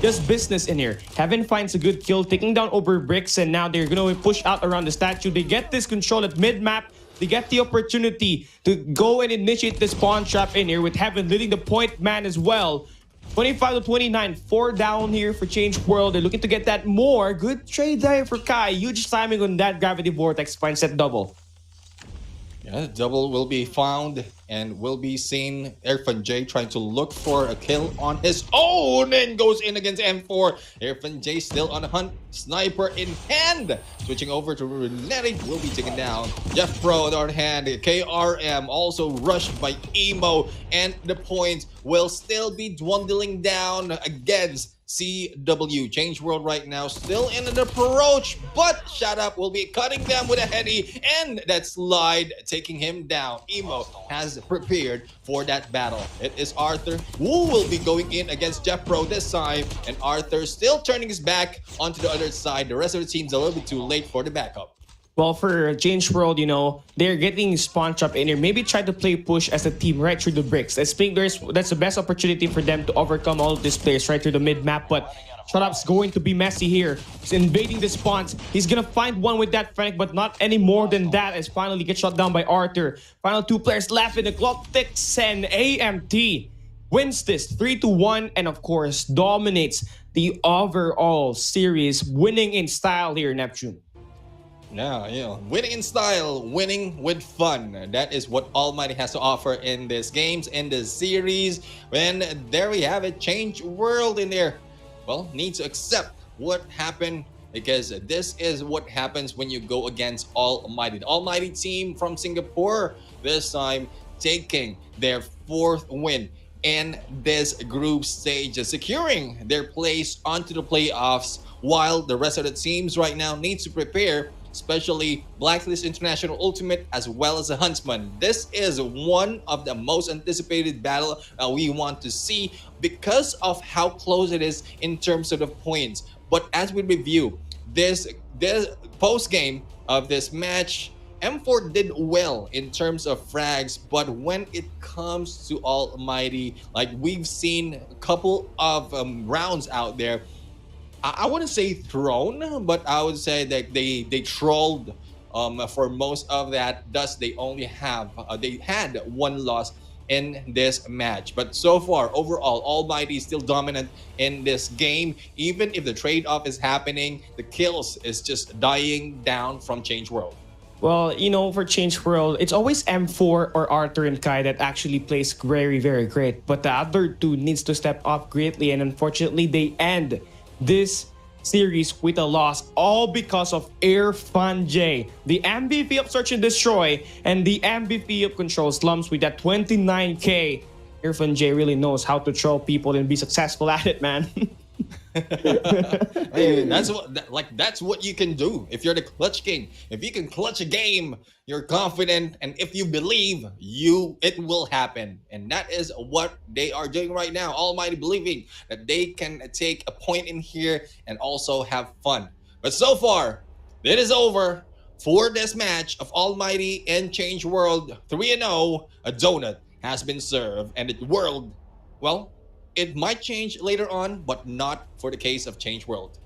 just business in here. Heaven finds a good kill, taking down over bricks, and now they're going to push out around the statue. They get this control at mid-map. They get the opportunity to go and initiate the spawn trap in here with Heaven leading the point man as well. 25-29, 4 down here for Changeworld. They're looking to get that more. Good trade there for Kai. Huge timing on that Gravity Vortex. Finds that double. Yeah, the double will be found and will be seen. Irfan J trying to look for a kill on his own and goes in against M4. Irfan J still on the hunt. Sniper in hand. Switching over to LYNXTH will be taken down. Jeff Pro on the other hand. KRM also rushed by Emo. And the points will still be dwindling down against CW. Changeworld right now still in an approach, but Shut Up will be cutting them with a heady, and that slide taking him down. Emo has prepared for that battle. It is Arthur who will be going in against Jeff Pro this time, and Arthur still turning his back onto the other side. The rest of the team's a little bit too late for the backup. Well, for Changeworld, you know, they're getting spawn trap in here. Maybe try to play push as a team right through the bricks. I think that's the best opportunity for them to overcome all of these players right through the mid-map. But Shut Up's going to be messy here. He's invading the spawns. He's going to find one with that Frank, but not any more than that, as finally gets shot down by Arthur. Final 2 players left in the clock ticks, and AMT wins this 3-1 and, of course, dominates the overall series, winning in style here, Neptune. Yeah, winning in style, winning with fun. That is what Almighty has to offer in these games, in this series. And there we have it, Changeworld in there. Well, need to accept what happened, because this is what happens when you go against Almighty. The Almighty team from Singapore, this time taking their 4th win in this group stage, securing their place onto the playoffs, while the rest of the teams right now need to prepare, especially Blacklist International Ultimate as well as the Huntsmen. This is one of the most anticipated battle we want to see because of how close it is in terms of the points. But as we review this post game of this match, M4 did well in terms of frags, but when it comes to Almighty, like we've seen a couple of rounds out there, I wouldn't say thrown, but I would say that they trolled for most of that. Thus, they only have they had 1 loss in this match. But so far, overall, Almighty is still dominant in this game. Even if the trade-off is happening, the kills is just dying down from Changeworld. Well, you know, for Changeworld, it's always M4 or Arthur and Kai that actually plays very, very great. But the other 2 needs to step up greatly, and unfortunately, they end this series with a loss, all because of Irfan J, the MVP of Search and Destroy and the MVP of Control Slums with that 29k. Irfan J really knows how to troll people and be successful at it, man. Hey, that's what you can do if you're the clutch king. If you can clutch a game, you're confident, and if you believe, it will happen. And that is what they are doing right now. Almighty believing that they can take a point in here and also have fun. But so far, it is over. for this match of Almighty and Changeworld 3-0, a donut has been served, and the world, well, it might change later on, but not for the case of Changeworld.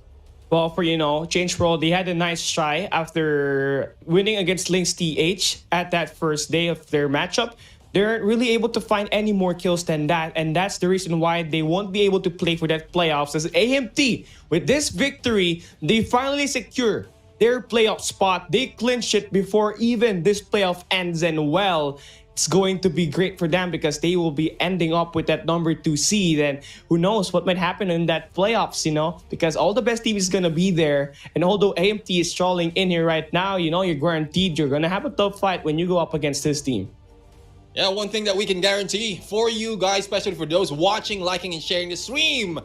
Well, for Changeworld, they had a nice try after winning against LYNXTH at that first day of their matchup. They're really able to find any more kills than that, and that's the reason why they won't be able to play for that playoffs. As AMT, with this victory, they finally secure their playoff spot. They clinch it before even this playoff ends, and well, it's going to be great for them because they will be ending up with that number 2 seed, and who knows what might happen in that playoffs, because all the best teams is going to be there. And although AMT is strolling in here right now, you're guaranteed you're going to have a tough fight when you go up against this team. Yeah, one thing that we can guarantee for you guys, especially for those watching, liking, and sharing the stream,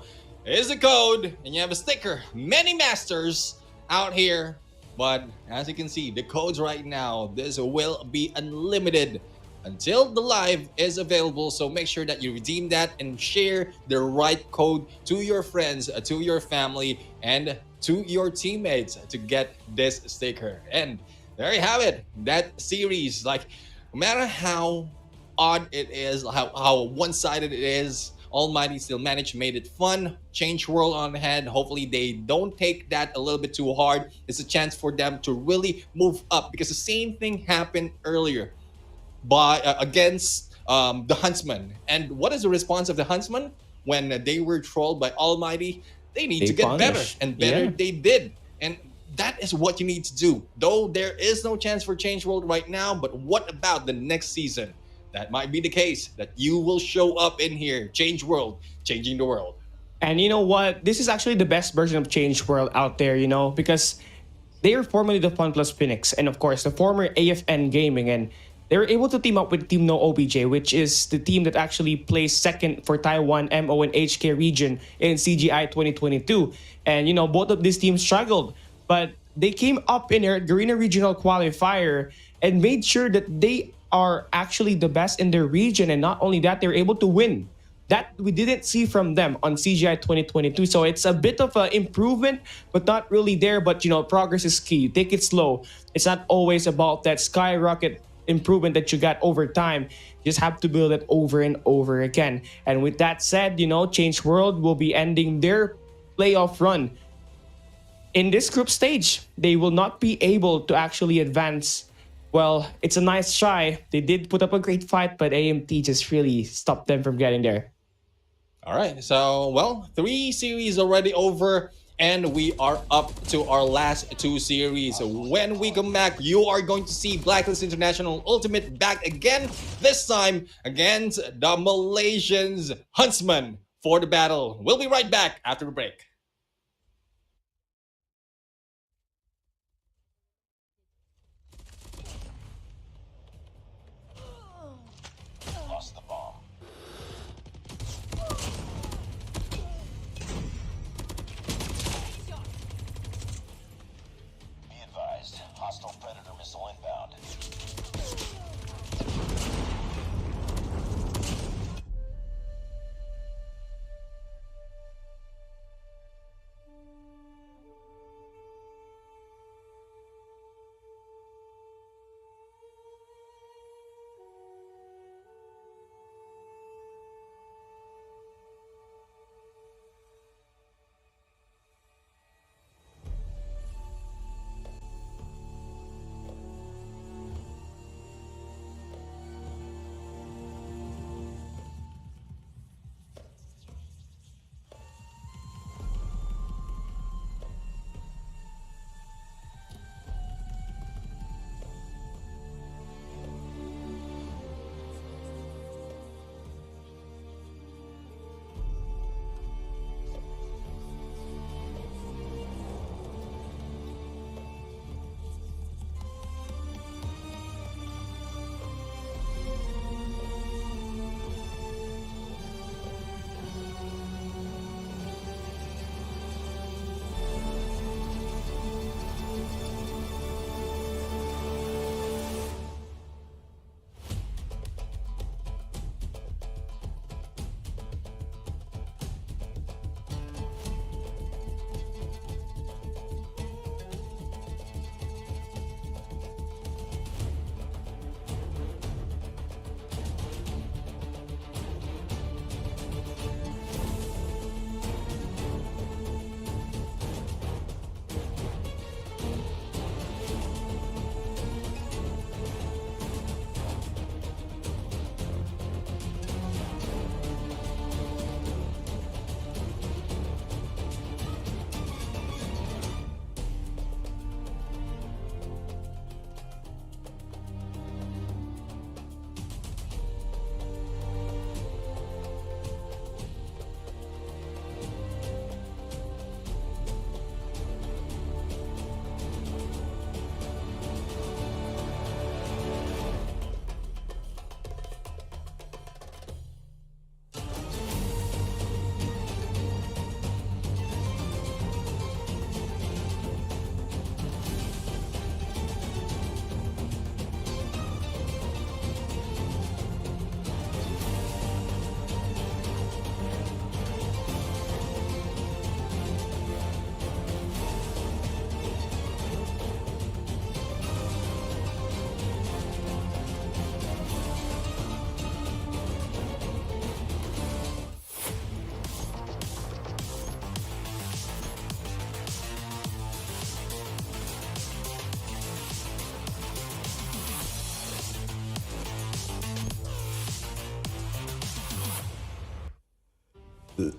is a code, and you have a sticker. Many masters out here, but as you can see, the codes right now, this will be unlimited until the live is available. So make sure that you redeem that and share the right code to your friends, to your family, and to your teammates to get this sticker. And there you have it. That series, like, no matter how odd it is, how one-sided it is, Almighty still managed, made it fun. Changeworld on ahead. Hopefully they don't take that a little bit too hard. It's a chance for them to really move up, because the same thing happened earlier against the Huntsmen. And what is the response of the Huntsmen when they were trolled by Almighty? They need to get better, and better they did. And that is what you need to do. Though there is no chance for Changeworld right now, but what about the next season? That might be the case, that you will show up in here. Changeworld, changing the world. And you know what? This is actually the best version of Changeworld out there, because they are formerly the Fun Plus Phoenix, and of course the former AFN Gaming, and they were able to team up with Team No OBJ, which is the team that actually placed second for Taiwan, MO, and HK region in CGI 2022. And both of these teams struggled, but they came up in their Garena regional qualifier and made sure that they are actually the best in their region. And not only that, they're able to win. That we didn't see from them on CGI 2022. So it's a bit of an improvement, but not really there. But progress is key. Take it slow. It's not always about that skyrocket improvement that you got over time. You just have to build it over and over again. And with that said, Changeworld will be ending their playoff run in this group stage. They will not be able to actually advance. Well, it's a nice try. They did put up a great fight, but AMT just really stopped them from getting there. All right, so, well, 3 series already over, and we are up to our last 2 series. So when we come back, you are going to see Blacklist International Ultimate back again, this time against the Malaysians Huntsmen for the battle. We'll be right back after the break. Lost the bomb. Be advised, hostile Predator missile inbound.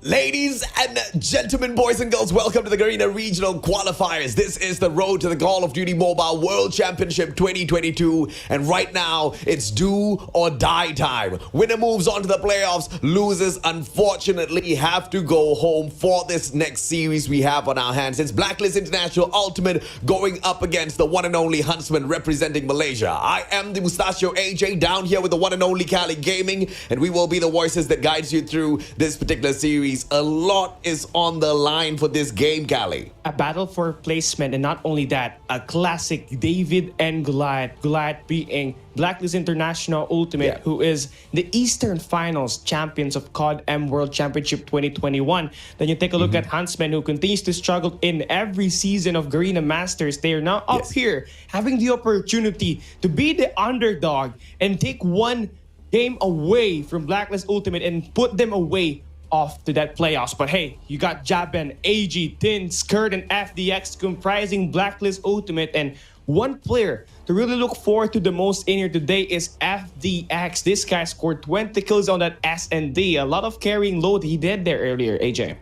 Ladies and gentlemen, boys and girls, welcome to the Garena Regional Qualifiers. This is the road to the Call of Duty Mobile World Championship 2022. And right now, it's do or die time. Winner moves on to the playoffs. Losers, unfortunately, have to go home for this next series we have on our hands. It's Blacklist International Ultimate going up against the one and only Huntsmen representing Malaysia. I am the Mustachio AJ down here with the one and only Cali Gaming. And we will be the voices that guides you through this particular series. A lot is on the line for this game, Cali. A battle for placement, and not only that, a classic David and Goliath. Goliath being Blacklist International Ultimate, who is the Eastern Finals champions of COD M World Championship 2021. Then you take a look at Huntsmen, who continues to struggle in every season of Garena Masters. They are now up here, having the opportunity to be the underdog and take one game away from Blacklist Ultimate and put them away off to that playoffs. But hey, you got Jaben, AG, Tin, Skirt, and FDX comprising Blacklist Ultimate. And one player to really look forward to the most in here today is FDX. This guy scored 20 kills on that S&D. A lot of carrying load he did there earlier, AJ.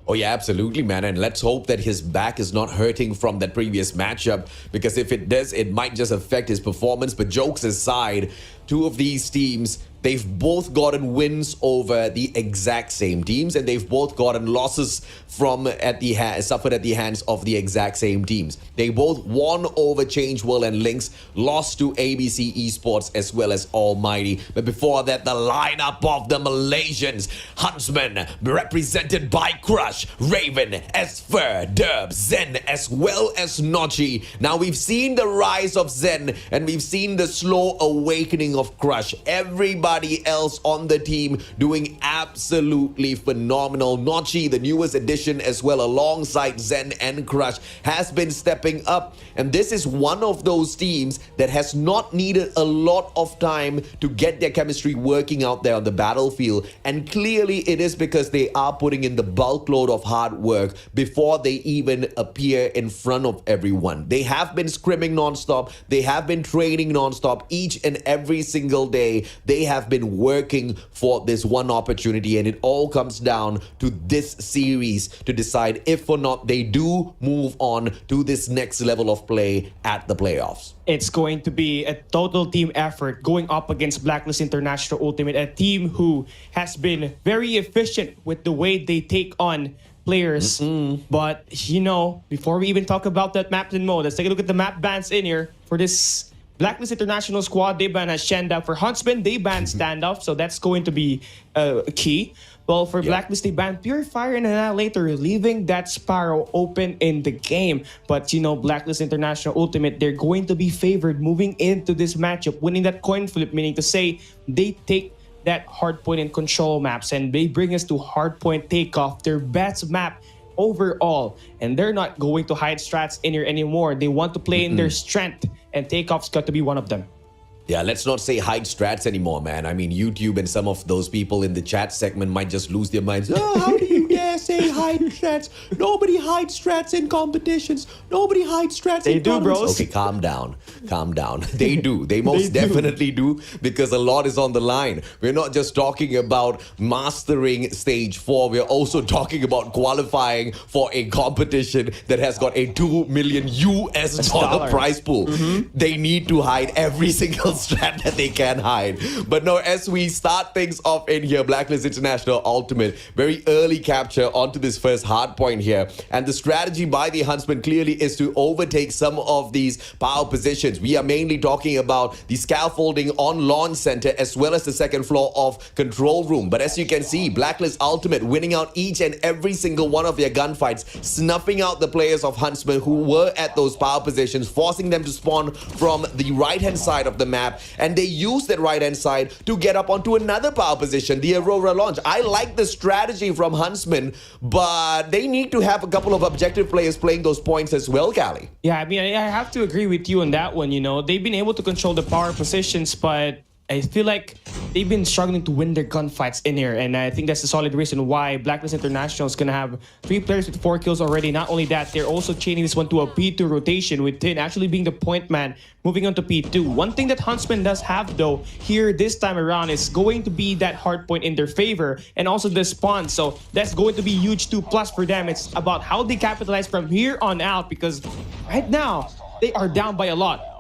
Oh yeah, absolutely, man. And let's hope that his back is not hurting from that previous matchup, because if it does, it might just affect his performance. But jokes aside, two of these teams, they've both gotten wins over the exact same teams, and they've both gotten losses suffered at the hands of the exact same teams. They both won over Changeworld and Lynx, lost to ABC Esports as well as ALMGHTY. But before that, the lineup of the Malaysians: Huntsmen, represented by Crush, Raven, Esfer, Derb, Zen, as well as Notchy. Now we've seen the rise of Zen, and we've seen the slow awakening of Crush. Everybody else on the team doing absolutely phenomenal. Notchy, the newest addition as well, alongside Zen and Crush, has been stepping up. And this is one of those teams that has not needed a lot of time to get their chemistry working out there on the battlefield. And clearly it is because they are putting in the bulk load of hard work before they even appear in front of everyone. They have been scrimming non-stop. They have been training non-stop each and every single day. They have been working for this one opportunity, and it all comes down to this series to decide if or not they do move on to this next level of play at the playoffs. It's going to be a total team effort going up against Blacklist International Ultimate, a team who has been very efficient with the way they take on players. But, you know, before we even talk about that map and mode, let's take a look at the map bans in here for this Blacklist International squad. They ban Shenda. For Huntsmen, they ban Standoff, so that's going to be key. Well, for Blacklist, they banned Purifier and Annihilator, leaving that Sparrow open in the game. But, you know, Blacklist International Ultimate, they're going to be favored moving into this matchup, winning that coin flip, meaning to say they take that Hardpoint and control maps, and they bring us to Hardpoint Takeoff, their best map overall. And they're not going to hide strats in here anymore. They want to play in their strength, and Takeoff's got to be one of them. Yeah, let's not say hide strats anymore, man. I mean, YouTube and some of those people in the chat segment might just lose their minds. Oh, how do you dare say hide strats? Nobody hides strats in competitions. Nobody hides strats in tournaments. Bros. Okay, calm down. Calm down. They do. They most definitely do, because a lot is on the line. We're not just talking about mastering stage 4. We're also talking about qualifying for a competition that has got a $2 million US prize pool. They need to hide every single strat that they can hide. But no, as we start things off in here, Blacklist International Ultimate, very early capture onto this first hard point here. And the strategy by the Huntsmen clearly is to overtake some of these power positions. We are mainly talking about the scaffolding on launch center as well as the second floor of control room. But as you can see, Blacklist Ultimate winning out each and every single one of their gunfights, snuffing out the players of Huntsmen who were at those power positions, forcing them to spawn from the right-hand side of the map. And they use that right-hand side to get up onto another power position, the Aurora launch. I like the strategy from Huntsmen, but they need to have a couple of objective players playing those points as well, Cali. Yeah, I mean, I have to agree with you on that one. You know, they've been able to control the power positions, but I feel like they've been struggling to win their gunfights in here, and I think that's a solid reason why Blacklist International is gonna have 3 players with 4 kills already. Not only that, they're also chaining this one to a P2 rotation, with Tin actually being the point man, moving on to P2. One thing that Huntsmen does have though here this time around is going to be that hardpoint in their favor, and also the spawn. So that's going to be huge 2+ for them. It's about how they capitalize from here on out, because right now they are down by a lot.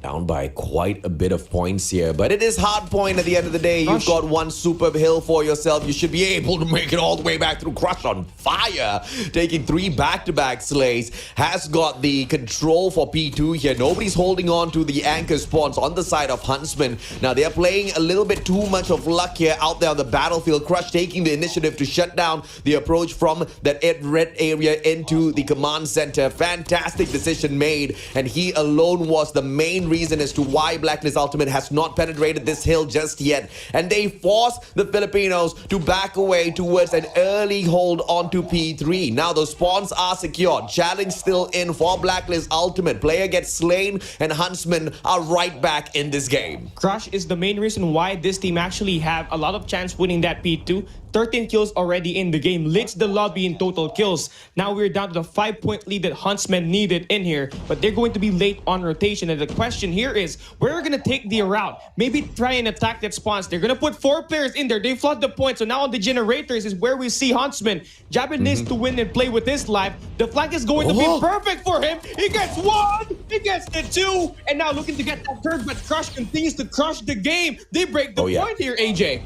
Down by quite a bit of points here, but it is Hardpoint at the end of the day. You've got one superb hill for yourself. You should be able to make it all the way back through. Crush on fire, taking 3 back-to-back slays, has got the control for P2 here. Nobody's holding on to the anchor spawns on the side of Huntsmen. Now they're playing a little bit too much of luck here out there on the battlefield. Crush taking the initiative to shut down the approach from that red area into the command center. Fantastic decision made, and he alone was the main reason as to why Blacklist Ultimate has not penetrated this hill just yet, and they force the Filipinos to back away towards an early hold onto P3. Now those spawns are secured. Challenge still in for Blacklist Ultimate. Player gets slain, and Huntsmen are right back in this game. Crush is the main reason why this team actually have a lot of chance winning that P2. 13 kills already in the game, leads the lobby in total kills. Now we're down to the 5-point lead that Huntsmen needed in here, but they're going to be late on rotation. And the question here is, where are going to take the route? Maybe try and attack that spawns. They're going to put 4 players in there. They flood the point. So now on the generators is where we see Huntsmen. Jabin needs to win and play with his life. The flank is going to be perfect for him. He gets 1, he gets the 2, and now looking to get that 3rd, but Crush continues to crush the game. They break the point here, AJ.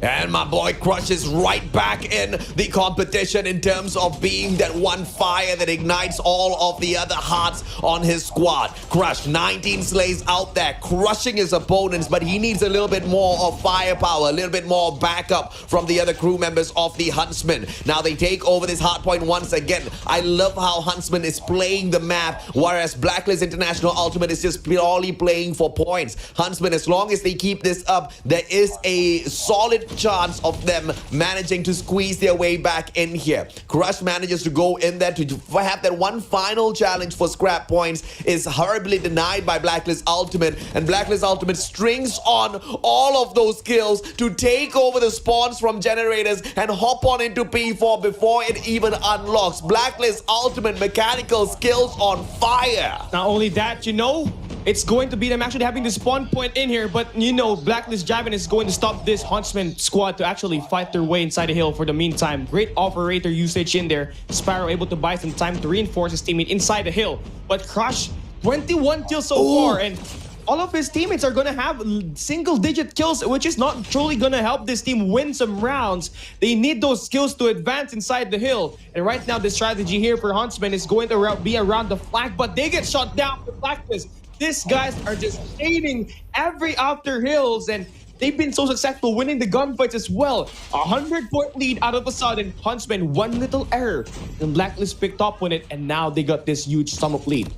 And my boy Crush is right back in the competition in terms of being that one fire that ignites all of the other hearts on his squad. Crush, 19 slays out there, crushing his opponents, but he needs a little bit more of firepower, a little bit more backup from the other crew members of the Huntsmen. Now they take over this hardpoint once again. I love how Huntsmen is playing the map, whereas Blacklist International Ultimate is just purely playing for points. Huntsmen, as long as they keep this up, there is a solid chance of them managing to squeeze their way back in here. Crush manages to go in there to have that one final challenge for scrap points, is horribly denied by Blacklist Ultimate, and Blacklist Ultimate strings on all of those kills to take over the spawns from generators and hop on into P4 before it even unlocks. Blacklist Ultimate mechanical skills on fire. Not only that, you know, it's going to be them actually having the spawn point in here, but you know, Blacklist Jabin is going to stop this Huntsman squad to actually fight their way inside the hill for the meantime. Great operator usage in there. Sparrow able to buy some time to reinforce his teammate inside the hill. But Crush, 21 kills so far, and all of his teammates are going to have single-digit kills, which is not truly going to help this team win some rounds. They need those skills to advance inside the hill. And right now, the strategy here for Huntsman is going to be around the flag, but they get shot down with Blacklist. These guys are just shading every after hills, and they've been so successful winning the gunfights as well. 100-point lead out of a sudden. Huntsman, one little error, and Blacklist picked up on it, and now they got this huge sum of lead.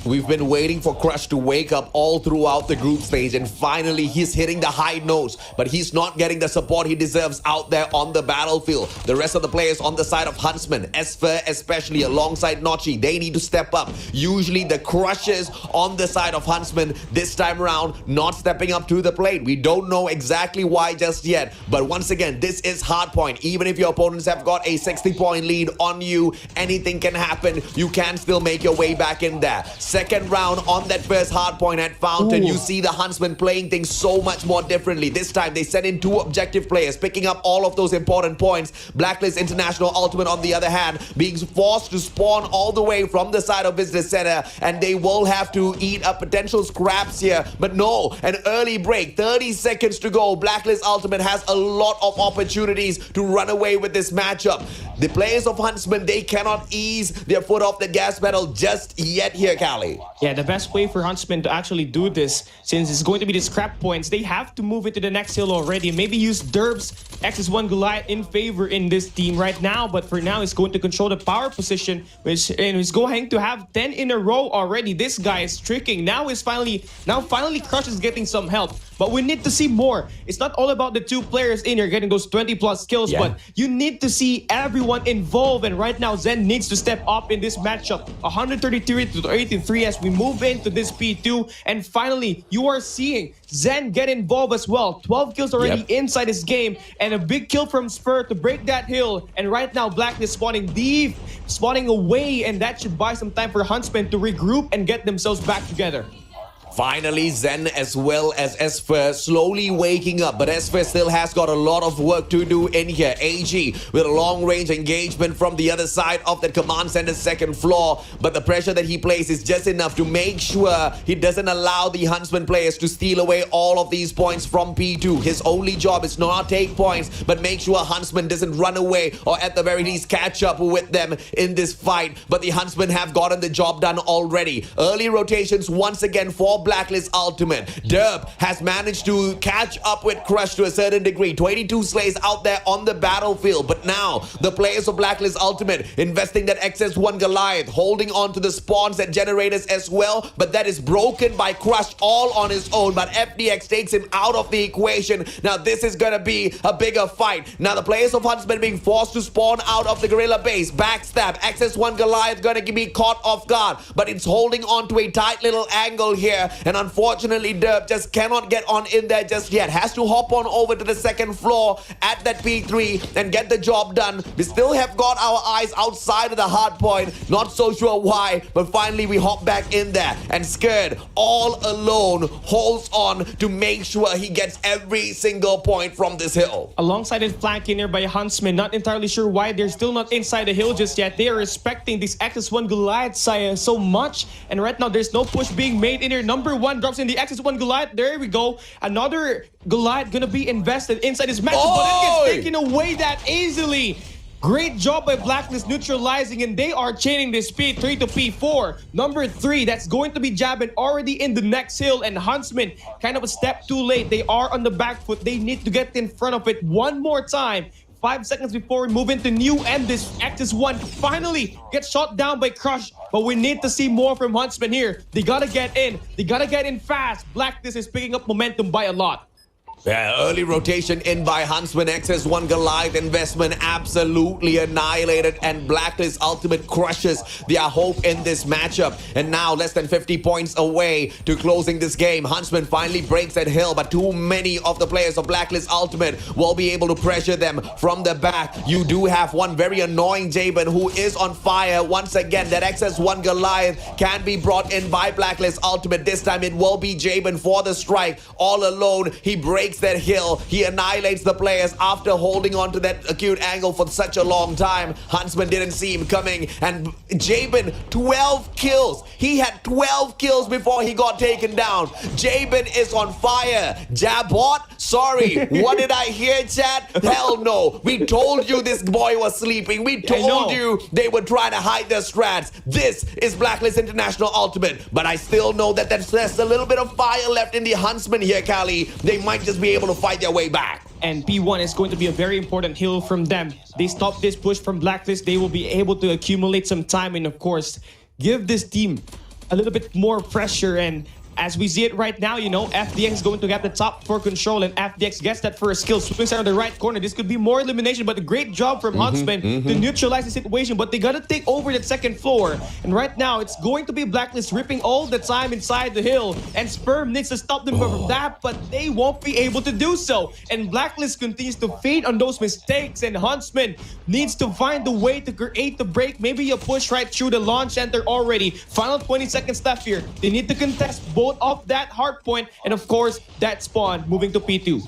We've been waiting for Crush to wake up all throughout the group stage, and finally he's hitting the high notes, but he's not getting the support he deserves out there on the battlefield. The rest of the players on the side of Huntsmen, Esper especially alongside Notchi, they need to step up. Usually the Crushers on the side of Huntsmen this time around not stepping up to the plate. We don't know exactly why just yet, but once again, this is Hardpoint. Even if your opponents have got a 60-point lead on you, anything can happen. You can still make your way back in there. Second round on that first hardpoint at Fountain. You see the Huntsmen playing things so much more differently. This time they send in 2 objective players, picking up all of those important points. Blacklist International Ultimate, on the other hand, being forced to spawn all the way from the side of Business Center, and they will have to eat up potential scraps here. But no, an early break, 30 seconds to go. Blacklist Ultimate has a lot of opportunities to run away with this matchup. The players of Huntsmen, they cannot ease their foot off the gas pedal just yet here, Callie. Yeah, the best way for Huntsmen to actually do this, since it's going to be the scrap points, they have to move into the next hill already. Maybe use Derb's X's1 Goliath in favor in this team right now, but for now, he's going to control the power position, and he's going to have 10 in a row already. This guy is tricking. Now finally Crush is getting some help. but we need to see more. It's not all about the two players in here getting those 20 plus kills, Yeah. but you need to see everyone involved. And right now, Zen needs to step up in this matchup. 133 to 83 as we move into this P2. And finally, you are seeing Zen get involved as well. 12 kills already inside this game, and a big kill from Spur to break that hill. And right now, Blacklist spawning deep, spawning away, and that should buy some time for Huntsmen to regroup and get themselves back together. Finally, Zen as well as Esper slowly waking up, but Esper still has got a lot of work to do in here. AG with a long-range engagement from the other side of the command center's second floor, but the pressure that he plays is just enough to make sure he doesn't allow the Huntsman players to steal away all of these points from P2. His only job is not take points, but make sure Huntsman doesn't run away or at the very least catch up with them in this fight. But the Huntsmen have gotten the job done already. Early rotations once again for Blacklist Ultimate. Derp has managed to catch up with Crush to a certain degree. 22 slays out there on the battlefield. But now, the players of Blacklist Ultimate investing that XS1 Goliath, holding on to the spawns that generators as well. But that is broken by Crush all on his own. But FDX takes him out of the equation. Now, this is going to be a bigger fight. Now, the players of Huntsman being forced to spawn out of the Gorilla base. Backstab. XS1 Goliath going to be caught off guard. But it's holding on to a tight little angle here. And unfortunately, Derp just cannot get on in there just yet. Has to hop on over to the second floor at that P3 and get the job done. We still have got our eyes outside of the hardpoint. Not so sure why, but finally we hop back in there. And Scared, all alone, holds on to make sure he gets every single point from this hill. Alongside it flanking here by Huntsman, not entirely sure why they're still not inside the hill just yet. They are respecting this XS1 Goliath so much, and right now there's no push being made in here. Number one drops in the XS1 Goliath. There we go. Another Goliath gonna be invested inside this match, but it gets taken away that easily. Great job by Blacklist neutralizing, and they are chaining this P3 to P4. Number 3, that's going to be jabbing already in the next hill, and Huntsman kind of a step too late. They are on the back foot. They need to get in front of it one more time. 5 seconds before we move into new, and this XS1 finally gets shot down by Crush. But we need to see more from Huntsman here. They gotta get in. They gotta get in fast. Blacklist is picking up momentum by a lot. Yeah, early rotation in by Huntsman. XS1 Goliath investment absolutely annihilated, and Blacklist Ultimate crushes their hope in this matchup. And now less than 50 points away to closing this game. Huntsman finally breaks that hill, but too many of the players of Blacklist Ultimate will be able to pressure them from the back. You do have one very annoying Jabin who is on fire. Once again, that XS1 Goliath can be brought in by Blacklist Ultimate. This time it will be Jabin for the strike. All alone, he breaks that hill. He annihilates the players after holding on to that acute angle for such a long time. Huntsman didn't see him coming, and Jabin, 12 kills. He had 12 kills before he got taken down. Jabin is on fire. Jabot, sorry, what did I hear, chat? Hell no. We told you this boy was sleeping. We told you they were trying to hide their strats. This is Blacklist International Ultimate, but I still know that there's a little bit of fire left in the Huntsman here, Kali. They might just be able to fight their way back. And P1 is going to be a very important hill from them. They stop this push from Blacklist, they will be able to accumulate some time and, of course, give this team a little bit more pressure. And as we see it right now, you know, FDX is going to get the top for control, and FDX gets that first kill. Swings out on the right corner. This could be more elimination, but a great job from Huntsman to neutralize the situation. But they got to take over that second floor. And right now, it's going to be Blacklist ripping all the time inside the hill. And Sperm needs to stop them from that, but they won't be able to do so. And Blacklist continues to fade on those mistakes, and Huntsman needs to find a way to create the break. Maybe a push right through the launch center already. Final 20 seconds left here. They need to contest both of that hard point and, of course, that spawn moving to P2.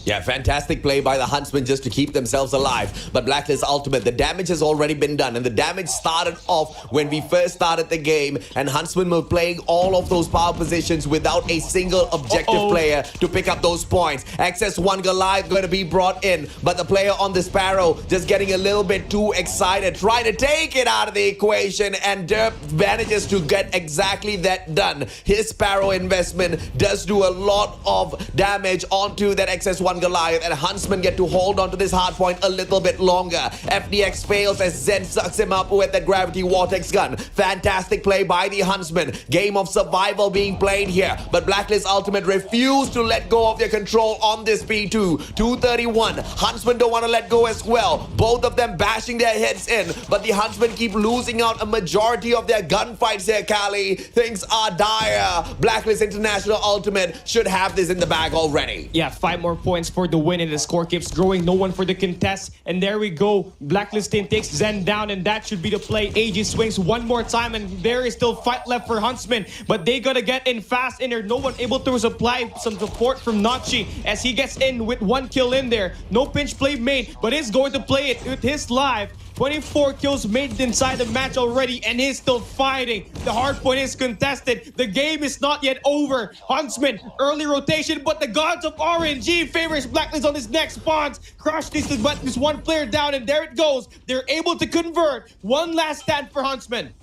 Yeah, fantastic play by the Huntsmen just to keep themselves alive. But Blacklist Ultimate, the damage has already been done. And the damage started off when we first started the game. And Huntsmen were playing all of those power positions without a single objective player to pick up those points. XS1 Goliath going to be brought in. But the player on the Sparrow just getting a little bit too excited, trying to take it out of the equation. And Derp manages to get exactly that done. His Sparrow investment does do a lot of damage onto that XS1 one Goliath, and Huntsmen get to hold on to this hard point a little bit longer. FDX fails as Zen sucks him up with that gravity vortex gun. Fantastic play by the Huntsmen. Game of survival being played here, but Blacklist Ultimate refuse to let go of their control on this B2. 231. Huntsmen don't want to let go as well. Both of them bashing their heads in, but the Huntsmen keep losing out a majority of their gunfights here, Kali. Things are dire. Blacklist International Ultimate should have this in the bag already. Yeah, 5 more points for the win, and the score keeps growing. No one for the contest, and there we go. Blacklist team takes Zen down, and that should be the play. AG swings one more time, and there is still fight left for Huntsmen, but they gotta get in fast in there. No one able to supply some support from Nachi as he gets in with 1 kill in there. No pinch play made, but he's going to play it with his life. 24 kills made inside the match already, and he's still fighting. The hardpoint is contested. The game is not yet over. Huntsman, early rotation, but the gods of RNG favors Blacklist on his next spawns. Crush this, but this one player down, and there it goes. They're able to convert. One last stand for Huntsman.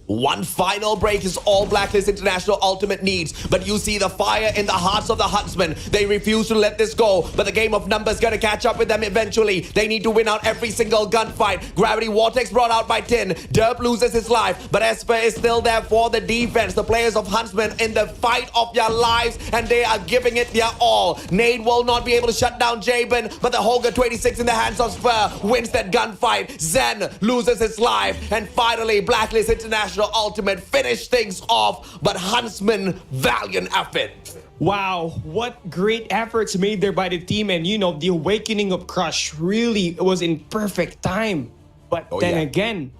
One final break is all Blacklist International Ultimate needs, but you see the fire in the hearts of the Huntsmen. They refuse to let this go, but the game of numbers gonna catch up with them eventually. They need to win out every single gunfight. Gravity Vortex brought out by 10. Derp loses his life, but Esper is still there for the defense. The players of Huntsmen in the fight of their lives, and they are giving it their all. Nade will not be able to shut down Jabin, but the Holger 26 in the hands of Spur wins that gunfight. Zen loses his life, and finally Blacklist International Ultimate finish things off, but Huntsman, valiant effort. Wow, what great efforts made there by the team, and you know, the awakening of Crush really was in perfect time. But then again,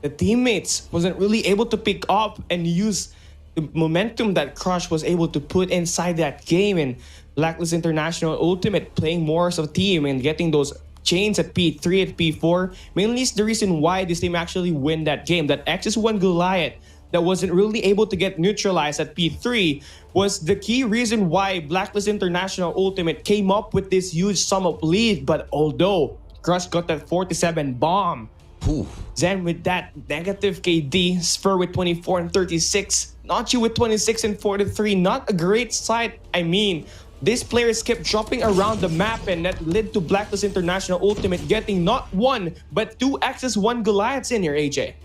the teammates wasn't really able to pick up and use the momentum that Crush was able to put inside that game, and Blacklist International Ultimate playing more as a team and getting those chains at P3, at P4, mainly is the reason why this team actually win that game. That X1 Goliath that wasn't really able to get neutralized at P3 was the key reason why Blacklist International Ultimate came up with this huge sum of lead. But although Crush got that 47 bomb, Zen with that negative KD, Spur with 24 and 36, Nachi with 26 and 43, not a great sight. I mean, these players kept dropping around the map, and that led to Blacklist International Ultimate getting not 1, but 2 X1 Goliaths in here, AJ.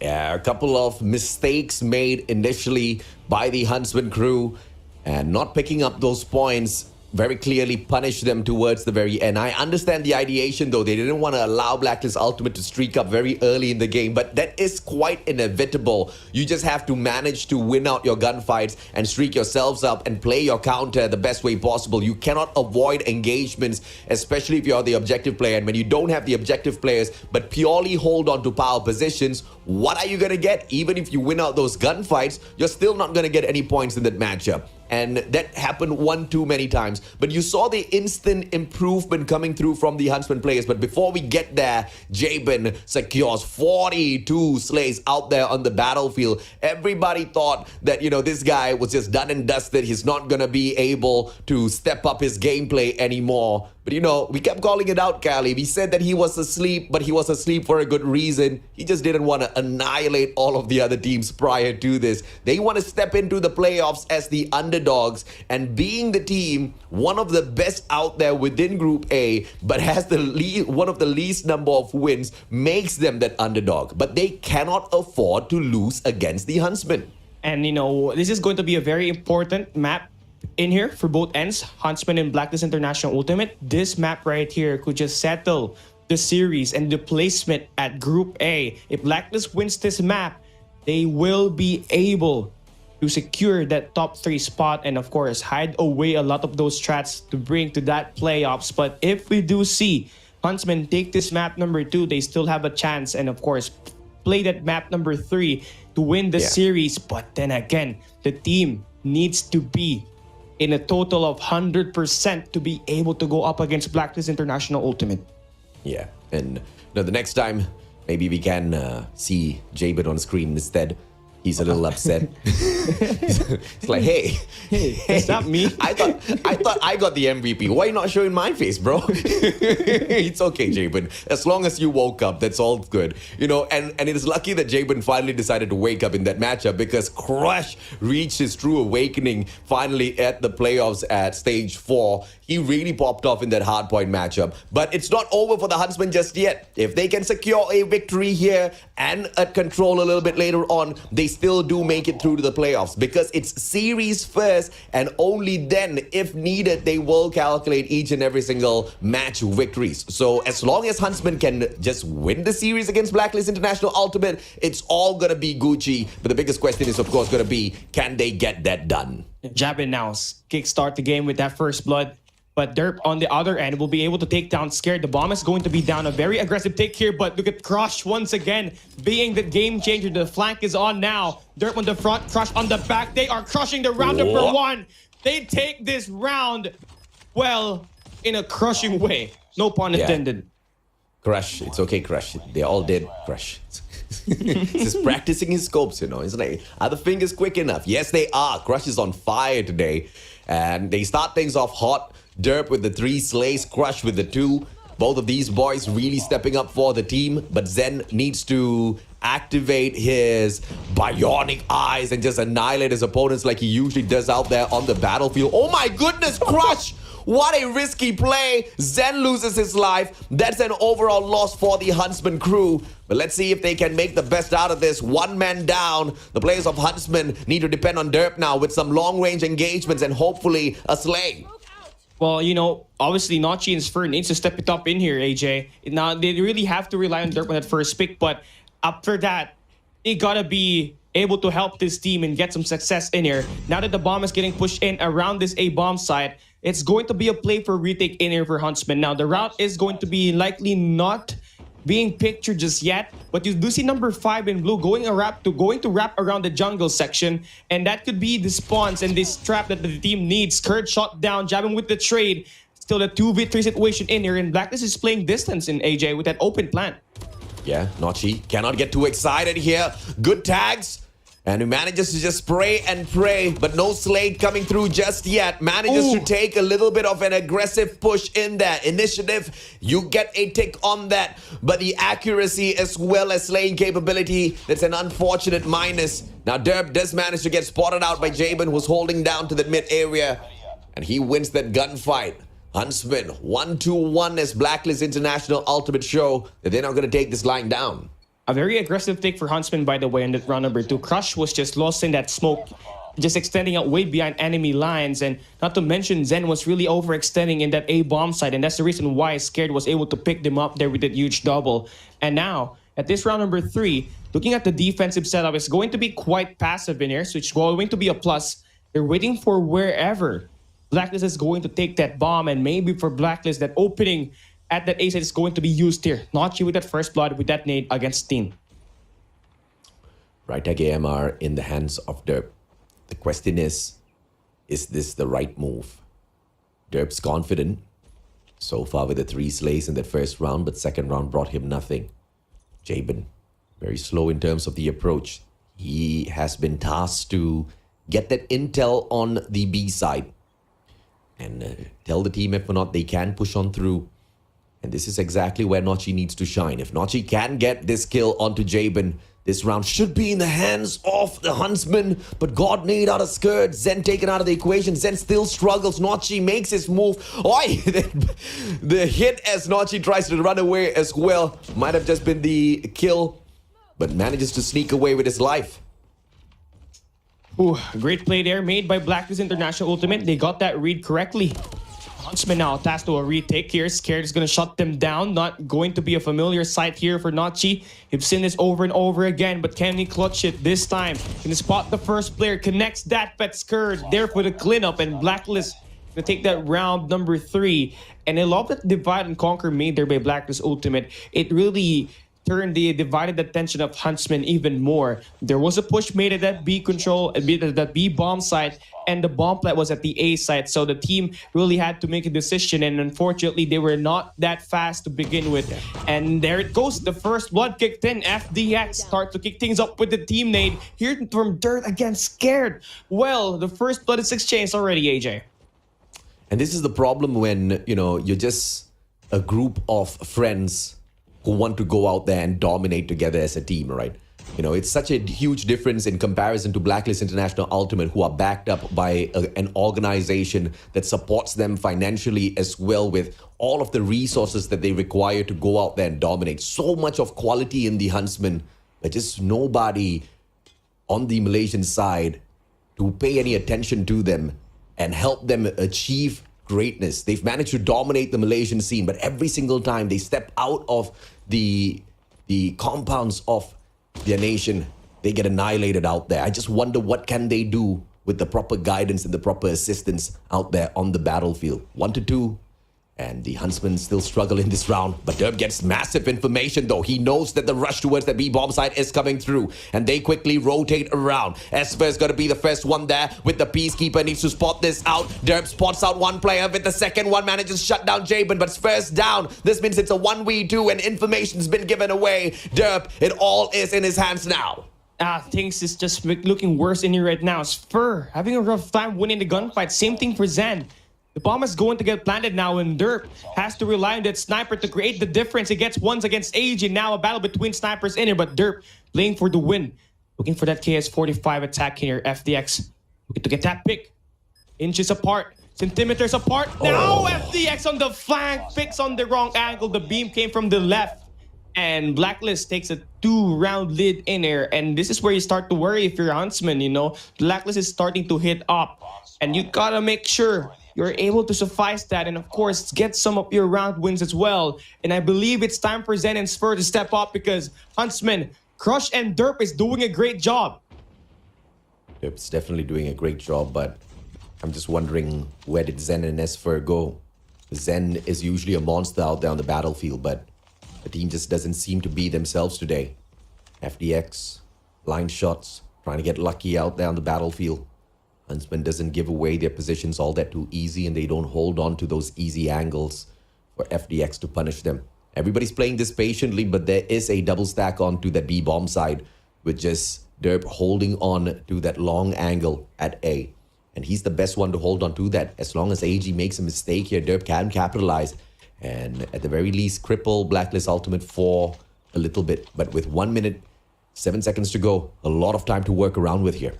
Yeah, a couple of mistakes made initially by the Huntsman crew, and not picking up those points very clearly punished them towards the very end. I understand the ideation, though. They didn't want to allow Blacklist Ultimate to streak up very early in the game, but that is quite inevitable. You just have to manage to win out your gunfights and streak yourselves up and play your counter the best way possible. You cannot avoid engagements, especially if you're the objective player. And when you don't have the objective players, but purely hold on to power positions, what are you going to get? Even if you win out those gunfights, you're still not going to get any points in that matchup. And that happened one too many times. But you saw the instant improvement coming through from the Huntsman players. But before we get there, Jabin secures 42 slays out there on the battlefield. Everybody thought that, you know, this guy was just done and dusted. He's not going to be able to step up his gameplay anymore. But, you know, we kept calling it out, Cali. We said that he was asleep, but he was asleep for a good reason. He just didn't want to annihilate all of the other teams prior to this. They want to step into the playoffs as the underdogs, and being the team, one of the best out there within Group A, but has the one of the least number of wins, makes them that underdog. But they cannot afford to lose against the Huntsmen. And, you know, this is going to be a very important map in here for both ends, Huntsman and Blacklist International Ultimate. This map right here could just settle the series and the placement at Group A. If Blacklist wins this map, they will be able to secure that top 3 spot and, of course, hide away a lot of those strats to bring to that playoffs. But if we do see Huntsman take this map number 2, they still have a chance, and, of course, play that map number 3 to win the series. But then again, the team needs to be in a total of 100% to be able to go up against Blacklist International Ultimate. Yeah, and the next time, maybe we can see Jabin on screen instead. He's a little upset. It's like, hey, It's not me. I thought I got the MVP. Why are you not showing my face, bro? It's okay, Jabin. As long as you woke up, that's all good. And it is lucky that Jabin finally decided to wake up in that matchup, because Crush reached his true awakening finally at the playoffs at stage 4. He really popped off in that Hardpoint matchup. But it's not over for the Huntsmen just yet. If they can secure a victory here and a control a little bit later on, they still do make it through to the playoffs, because it's series first, and only then, if needed, they will calculate each and every single match victories. So as long as Huntsmen can just win the series against Blacklist International Ultimate, it's all gonna be Gucci. But the biggest question is, of course, gonna be, can they get that done? Jabin now kickstart the game with that first blood. But Derp on the other end will be able to take down Scared. The bomb is going to be down. A very aggressive take here, but look at Crush once again being the game changer. The flank is on now. Derp on the front, Crush on the back. They are crushing the round number 1. They take this round, well, in a crushing way. No pun intended. Crush, it's okay, Crush. They're all dead, Crush. He's just practicing his scopes, It's like, are the fingers quick enough? Yes, they are. Crush is on fire today. And they start things off hot. Derp with the 3 slays, Crush with the 2. Both of these boys really stepping up for the team. But Zen needs to activate his bionic eyes and just annihilate his opponents like he usually does out there on the battlefield. Oh my goodness, Crush! What a risky play. Zen loses his life. That's an overall loss for the Huntsman crew. But let's see if they can make the best out of this. 1 man down. The players of Huntsman need to depend on Derp now with some long-range engagements and hopefully a slay. Well, obviously Notchi and Sphere needs to step it up in here, AJ. Now, they really have to rely on Derp on that first pick, but after that, they gotta be able to help this team and get some success in here. Now that the bomb is getting pushed in around this A-bomb site, it's going to be a play for retake in here for Huntsman. Now, the route is going to be likely not being pictured just yet, but you do see number 5 in blue going to wrap around the jungle section, and that could be the spawns and this trap that the team needs. Kurt shot down, jabbing with the trade. Still a 2v3 situation in here, and Blacklist is playing distance in AJ with that open plant. Yeah, Notchi cannot get too excited here. Good tags. And he manages to just spray and pray, but no Slade coming through just yet. Manages to take a little bit of an aggressive push in that initiative. You get a tick on that, but the accuracy as well as slaying capability, that's an unfortunate minus. Now Derp does manage to get spotted out by Jabin, who's holding down to the mid area, and he wins that gunfight. Huntsman 1-2-1 as Blacklist International Ultimate show that they're not going to take this line down. A very aggressive take for Huntsman, by the way, in that round number 2. Crush was just lost in that smoke, just extending out way behind enemy lines. And not to mention, Zen was really overextending in that A-bomb site. And that's the reason why Scared was able to pick them up there with that huge double. And now, at this round number 3, looking at the defensive setup, it's going to be quite passive in here. So it's going to be a plus. They're waiting for wherever Blacklist is going to take that bomb. And maybe for Blacklist, that opening at that A side is going to be used here. Notchi with that first blood with that nade against Teen. Right tag AMR in the hands of Derp. The question is this the right move? Derp's confident so far with the 3 slays in that first round, but second round brought him nothing. Jabin, very slow in terms of the approach. He has been tasked to get that intel on the B side and tell the team if or not they can push on through. And this is exactly where Notchi needs to shine. If Notchi can get this kill onto Jabin, this round should be in the hands of the Huntsman. But God made out of Skirt. Zen taken out of the equation. Zen still struggles. Notchi makes his move. Oi! The hit as Notchi tries to run away as well. Might have just been the kill, but manages to sneak away with his life. Ooh, great play there made by Blacklist International Ultimate. They got that read correctly. Huntsman now tasked to a retake here. Scared is going to shut them down. Not going to be a familiar sight here for Notchi. We've seen this over and over again, but can he clutch it this time? Can he spot the first player? Connects that pet Scared there for the cleanup, and Blacklist going to take that round number 3. And I love that divide and conquer made there by Blacklist Ultimate. It really turn, they divided the attention of Huntsmen even more. There was a push made at that B control, that B bomb site, and the bomb plant was at the A site. So the team really had to make a decision, and unfortunately, they were not that fast to begin with. And there it goes. The first blood kicked in. FDX start to kick things up with the team nade. Here from Dirt again, scared. Well, the first blood is exchanged already, AJ. And this is the problem when, you're just a group of friends who want to go out there and dominate together as a team, right? It's such a huge difference in comparison to Blacklist International Ultimate, who are backed up by an organization that supports them financially as well, with all of the resources that they require to go out there and dominate. So much of quality in the Huntsmen, but just nobody on the Malaysian side to pay any attention to them and help them achieve greatness. They've managed to dominate the Malaysian scene, but every single time they step out of the compounds of their nation, they get annihilated out there. I just wonder what can they do with the proper guidance and the proper assistance out there on the battlefield. 1-2, and the Huntsmen still struggle in this round, but Derp gets massive information though. He knows that the rush towards the B bomb site is coming through, and they quickly rotate around. Esper is going to be the first one there with the Peacekeeper, needs to spot this out. Derp spots out one player, with the second one manages to shut down Jabin, but first down. This means it's a 1v2 and information's been given away. Derp, it all is in his hands now. Things is just looking worse in here right now. Spur having a rough time winning the gunfight. Same thing for Zen. The bomb is going to get planted now, and Derp has to rely on that sniper to create the difference. He gets ones against AG. Now a battle between snipers in here, but Derp playing for the win. Looking for that KS-45 attack here. FDX looking to get that pick. Inches apart, centimeters apart. Now FDX on the flank, picks on the wrong angle. The beam came from the left. And Blacklist takes a 2-round lead in here. And this is where you start to worry if you're a Huntsman, Blacklist is starting to hit up. And you gotta make sure you're able to suffice that, and of course get some of your round wins as well. And I believe it's time for Zen and Spur to step up, because Huntsman, Crush, and Derp is doing a great job. Derp's definitely doing a great job, but I'm just wondering, where did Zen and Esper go? Zen is usually a monster out there on the battlefield, but the team just doesn't seem to be themselves today. FDX, line shots, trying to get lucky out there on the battlefield. Huntsman doesn't give away their positions all that too easy, and they don't hold on to those easy angles for FDX to punish them. Everybody's playing this patiently, but there is a double stack onto that B bomb side, with just Derp holding on to that long angle at A. And he's the best one to hold on to that. As long as AG makes a mistake here, Derp can capitalize, and at the very least cripple Blacklist Ultimate for a little bit. But with 1 minute, 7 seconds to go, a lot of time to work around with here.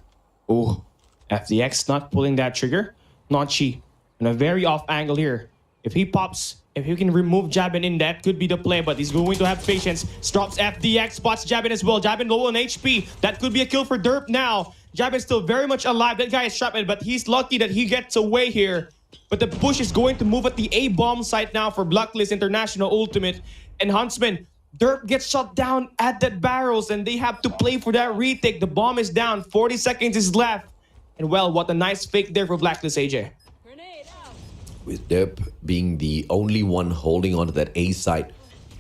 Oh, FDX not pulling that trigger. Notchi in a very off angle here. If he pops, if he can remove Jabin in, that could be the play, but he's going to have patience. Drops FDX, spots Jabin as well. Jabin low on HP. That could be a kill for Derp now. Jabin's still very much alive. That guy is trapped, but he's lucky that he gets away here. But the push is going to move at the A bomb site now for Blacklist International Ultimate. And Huntsman, Derp gets shot down at that barrels, and they have to play for that retake. The bomb is down. 40 seconds is left. And well, what a nice fake there for Blacklist, AJ. With Derp being the only one holding onto that A site,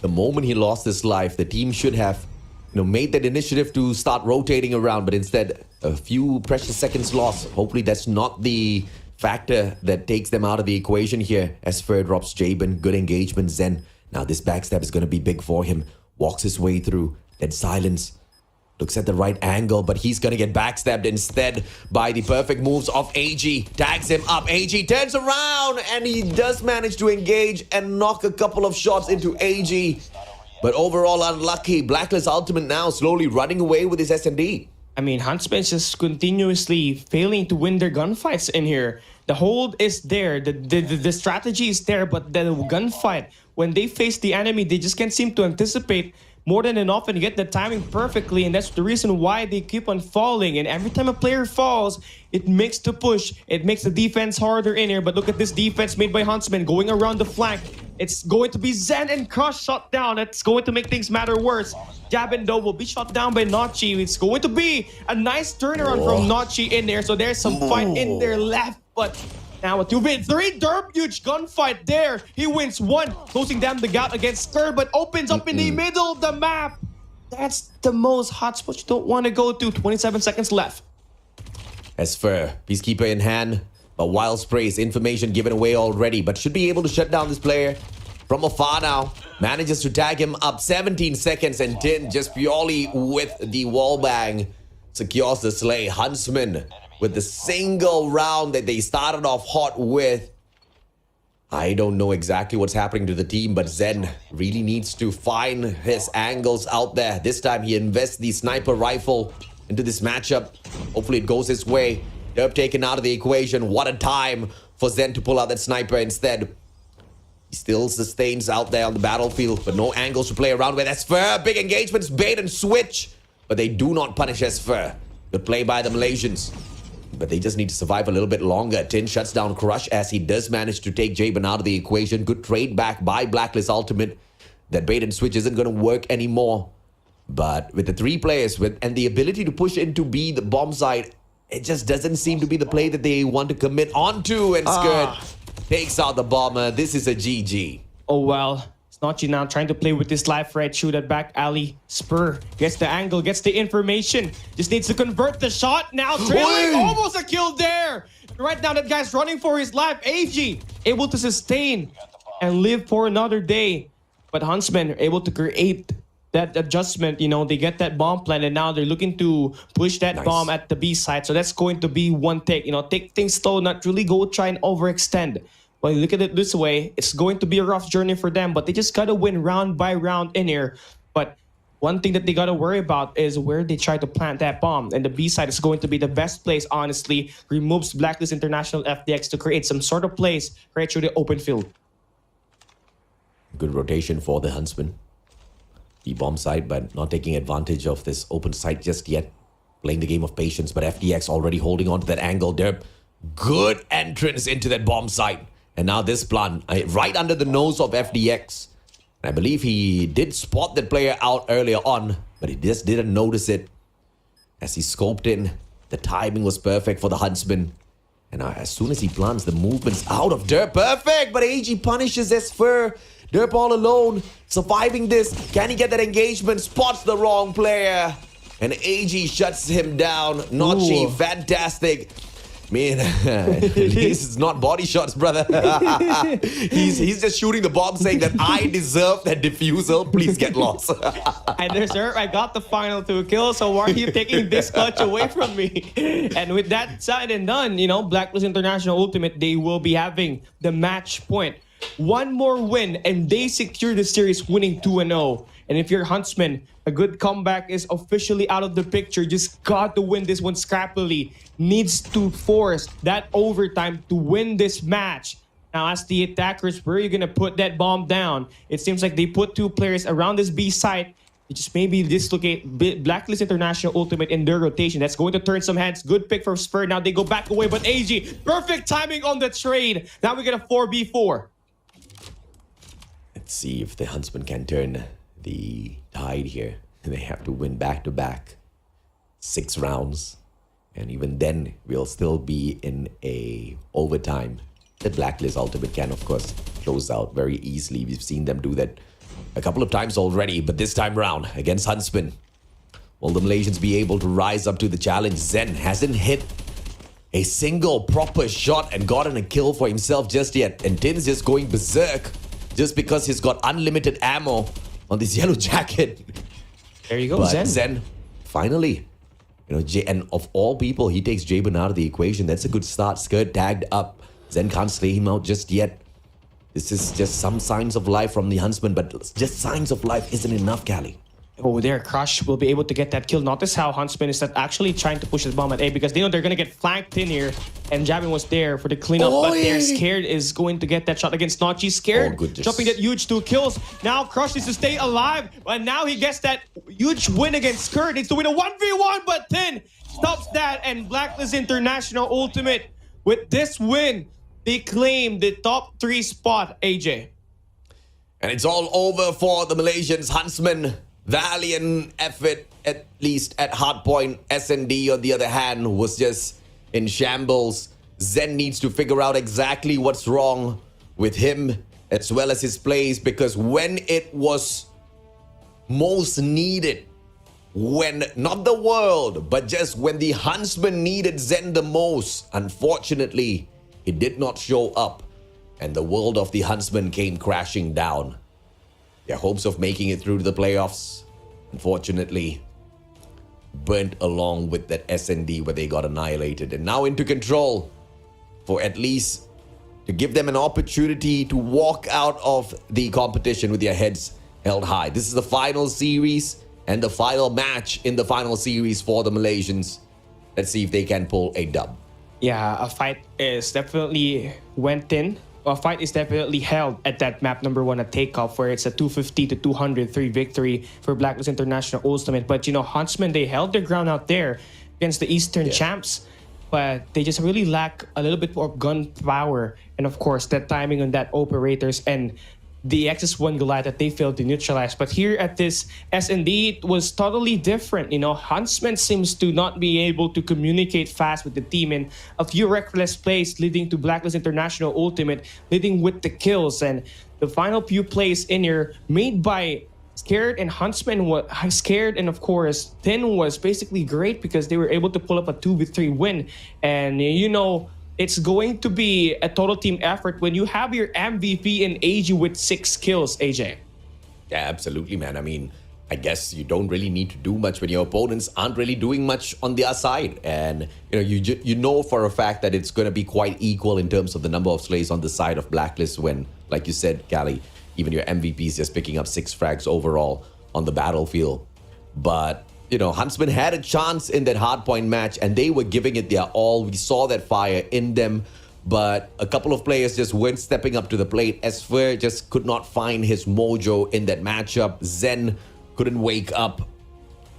the moment he lost his life, the team should have made that initiative to start rotating around, but instead, a few precious seconds lost. Hopefully that's not the factor that takes them out of the equation here. Esper drops Jabin, good engagement, Zen. Now this backstab is going to be big for him. Walks his way through, then silence. Looks at the right angle, but he's going to get backstabbed instead by the perfect moves of AG. Tags him up. AG turns around, and he does manage to engage and knock a couple of shots into AG. But overall unlucky. Blacklist Ultimate now slowly running away with his S&D. I mean, Huntsman's just continuously failing to win their gunfights in here. The hold is there, the strategy is there, but the gunfight, when they face the enemy, they just can't seem to anticipate more than enough and get the timing perfectly, and that's the reason why they keep on falling. And every time a player falls, it makes the push, it makes the defense harder in here. But look at this defense made by Huntsman going around the flank. It's going to be Zen and Crush shot down. That's going to make things matter worse. Jabin though will be shot down by Notchi. It's going to be a nice turnaround from Notchi in there. So there's some fight in there left, but Now a 2v3, Derp, huge gunfight there. He wins one, closing down the gap against Skur, but opens up in the middle of the map. That's the most hotspot you don't want to go to. 27 seconds left. Esfer, Peacekeeper in hand, but Wild Sprays, information given away already, but should be able to shut down this player from afar now. Manages to tag him up 17 seconds, and Tin just purely with the wall bang secures the slay. Huntsmen with the single round that they started off hot with. I don't know exactly what's happening to the team, but Zen really needs to find his angles out there. This time he invests the sniper rifle into this matchup. Hopefully it goes his way. Derp taken out of the equation. What a time for Zen to pull out that sniper instead. He still sustains out there on the battlefield, but no angles to play around with. Esfer, big engagements, bait and switch. But they do not punish Esfer. Good play by the Malaysians. But they just need to survive a little bit longer. Tin shuts down Crush as he does manage to take Jabin out of the equation. Good trade back by Blacklist Ultimate. That bait and switch isn't going to work anymore. But with the three players and the ability to push into B, the bomb side, it just doesn't seem to be the play that they want to commit onto. And Skirt takes out the bomber. This is a GG. Oh well. Snotchy now trying to play with this life right, shoot at back alley. Spur gets the angle, gets the information. Just needs to convert the shot. Now trailing, almost a kill there. Right now that guy's running for his life. AG able to sustain and live for another day. But Huntsmen are able to create that adjustment. You know, they get that bomb plan and now they're looking to push that bomb at the B side. So that's going to be one take. You know, take things slow, not really go try and overextend. Well, look at it this way, it's going to be a rough journey for them, but they just got to win round by round in here. But one thing that they got to worry about is where they try to plant that bomb. And the B side is going to be the best place, honestly. Removes Blacklist International FDX to create some sort of place right through the open field. Good rotation for the Huntsmen. The bomb side, but not taking advantage of this open site just yet. Playing the game of patience, but FDX already holding on to that angle. Derp, good entrance into that bomb site. And now this plan, right under the nose of FDX. I believe he did spot that player out earlier on, but he just didn't notice it. As he scoped in, the timing was perfect for the Huntsman. And as soon as he plants, the movement's out of Derp. Perfect, but AG punishes Esfer. Derp all alone, surviving this. Can he get that engagement? Spots the wrong player. And AG shuts him down. Notchy, fantastic. Man, at least it's not body shots, brother. he's just shooting the bomb saying that I deserve that defusal. Please get lost. I deserve, I got the final 2 kills, so why are you taking this clutch away from me? And with that said and done, you know, Blacklist International Ultimate, they will be having the match point. One more win, and they secure the series winning 2-0. And if you're Huntsman, a good comeback is officially out of the picture. Just got to win this one scrappily. Needs to force that overtime to win this match. Now, as the attackers, where are you going to put that bomb down? It seems like they put 2 players around this B site. They just maybe dislocate Blacklist International Ultimate in their rotation. That's going to turn some heads. Good pick for Spur. Now they go back away, but AG, perfect timing on the trade. Now we get a 4v4. Let's see if the Huntsman can turn the tide here. They have to win back-to-back 6 rounds. And even then, we'll still be in a overtime. The Blacklist Ultimate can, of course, close out very easily. We've seen them do that a couple of times already. But this time round, against Huntsman, will the Malaysians be able to rise up to the challenge? Zen hasn't hit a single proper shot and gotten a kill for himself just yet. And Tin's just going berserk just because he's got unlimited ammo on this yellow jacket. There you go, But Zen. Zen, finally, you know, and of all people, he takes Jabin out of the equation. That's a good start. Skirt tagged up. Zen can't slay him out just yet. This is just some signs of life from the Huntsman, but just signs of life isn't enough, Callie. Oh, there, Crush will be able to get that kill. Notice how Huntsman is actually trying to push his bomb at A because they know they're going to get flanked in here. And Jabin was there for the cleanup, but they're scared is going to get that shot against Notchy. Scared, dropping that huge 2 kills. Now Crush needs to stay alive, and now he gets that huge win against Skirt. Needs to win a 1v1, but Tin stops that, and Blacklist International Ultimate, with this win, they claim the top 3 spot, AJ. And it's all over for the Malaysians. Huntsman, valiant effort, at least at Hardpoint. S&D, on the other hand, was just in shambles. Zen needs to figure out exactly what's wrong with him as well as his plays, because when it was most needed, when not the world, but just when the Huntsmen needed Zen the most, unfortunately, he did not show up, and the world of the Huntsmen came crashing down. Their hopes of making it through to the playoffs, unfortunately, burnt along with that S&D where they got annihilated. And now into control for at least to give them an opportunity to walk out of the competition with their heads held high. This is the final series and the final match in the final series for the Malaysians. Let's see if they can pull a dub. Yeah, a fight is definitely went in. A fight is definitely held at that map number 1 at takeoff, where it's a 250 to 203 victory for Blacklist International Ultimate. But you know, Huntsmen, they held their ground out there against the Eastern champs, but they just really lack a little bit more gun power, and of course that timing on that operators and the XS1 Goliath that they failed to neutralize. But here at this S&D, it was totally different. You know, Huntsman seems to not be able to communicate fast with the team, and a few reckless plays leading to Blacklist International Ultimate leading with the kills. And the final few plays in here made by Scared and Huntsman was Scared, and of course Tin was basically great because they were able to pull up a 2v3 win. And you know, it's going to be a total team effort when you have your MVP in AG with 6 kills, AJ. Yeah, absolutely, man. I mean, I guess you don't really need to do much when your opponents aren't really doing much on their side. And, you know, you know for a fact that it's going to be quite equal in terms of the number of slays on the side of Blacklist when, like you said, Callie, even your MVP is just picking up 6 frags overall on the battlefield. But you know, Huntsmen had a chance in that hardpoint match and they were giving it their all. We saw that fire in them, but a couple of players just weren't stepping up to the plate. Esfer just could not find his mojo in that matchup. Zen couldn't wake up.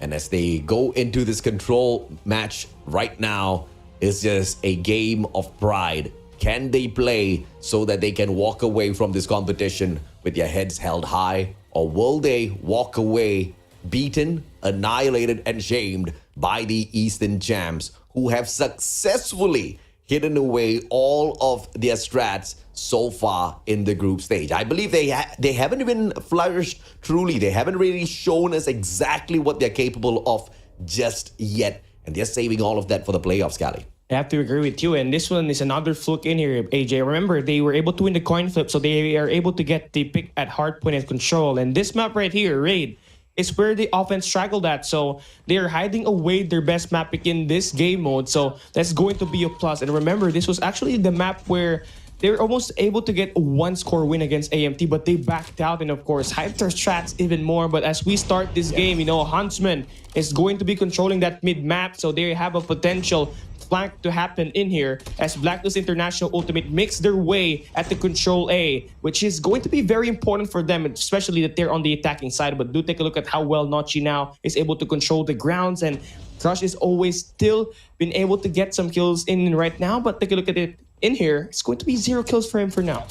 And as they go into this control match right now, it's just a game of pride. Can they play so that they can walk away from this competition with their heads held high? Or will they walk away beaten, annihilated, and shamed by the Eastern champs, who have successfully hidden away all of their strats so far in the group stage? I believe they haven't even flourished truly. They haven't really shown us exactly what they're capable of just yet, and they're saving all of that for the playoffs, Callie. I have to agree with you, and this one is another fluke in here, AJ. Remember, they were able to win the coin flip, so they are able to get the pick at hardpoint and control. And this map right here, Raid, is where the offense struggled at. So they are hiding away their best map pick in this game mode. So that's going to be a plus. And remember, this was actually the map where they were almost able to get a 1-score win against AMT, but they backed out and of course hyped their strats even more. But as we start this game, you know, Huntsman is going to be controlling that mid map, so they have a potential flank to happen in here as Blacklist International Ultimate makes their way at the control A, which is going to be very important for them, especially that they're on the attacking side. But do take a look at how well Notchi now is able to control the grounds, and Crush is always still been able to get some kills in right now. But take a look at it in here, it's going to be 0 kills for him for now.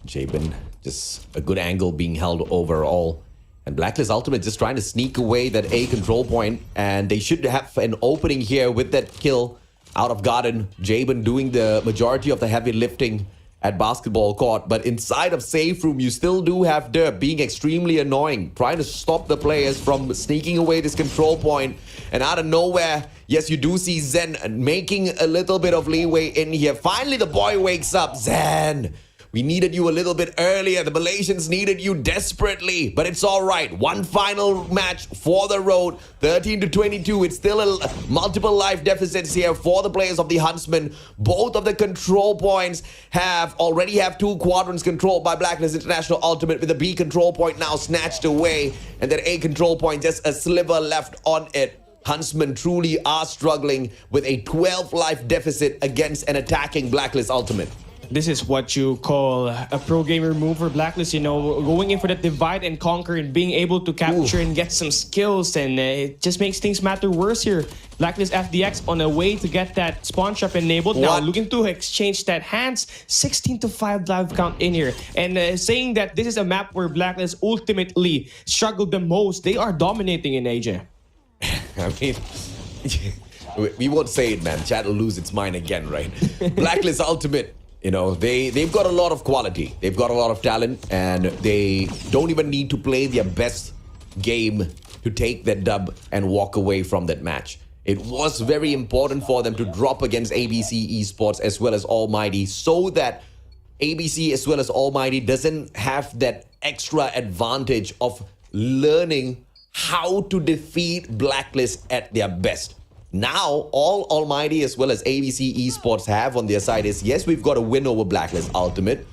Jabin, just a good angle being held overall. And Blacklist Ultimate just trying to sneak away that A control point. And they should have an opening here with that kill out of Garden. Jabin doing the majority of the heavy lifting at basketball court. But inside of safe room, you still do have Derp being extremely annoying, trying to stop the players from sneaking away this control point. And out of nowhere, yes, you do see Zen making a little bit of leeway in here. Finally, the boy wakes up. Zen, we needed you a little bit earlier. The Malaysians needed you desperately, but it's all right. One final match for the road, 13-22. It's still a multiple life deficits here for the players of the Huntsmen. Both of the control points already have 2 quadrants controlled by Blacklist International Ultimate, with the B control point now snatched away, and that A control point just a sliver left on it. Huntsmen truly are struggling with a 12 life deficit against an attacking Blacklist Ultimate. This is what you call a pro gamer move for Blacklist, you know, going in for that divide and conquer and being able to capture and get some skills, and it just makes things matter worse here. Blacklist FDX on a way to get that spawn trap enabled. Now looking to exchange that hands. 16-5 live count in here, and saying that this is a map where Blacklist ultimately struggled the most. They are dominating in AJ. I mean, We won't say it, man. Chat will lose its mind again, right? Blacklist Ultimate, you know, they've got a lot of quality. They've got a lot of talent, and they don't even need to play their best game to take that dub and walk away from that match. It was very important for them to drop against ABC Esports as well as ALMGHTY, so that ABC as well as ALMGHTY doesn't have that extra advantage of learning how to defeat Blacklist at their best. Now, all ALMGHTY as well as ABC Esports have on their side is, yes, we've got a win over Blacklist Ultimate,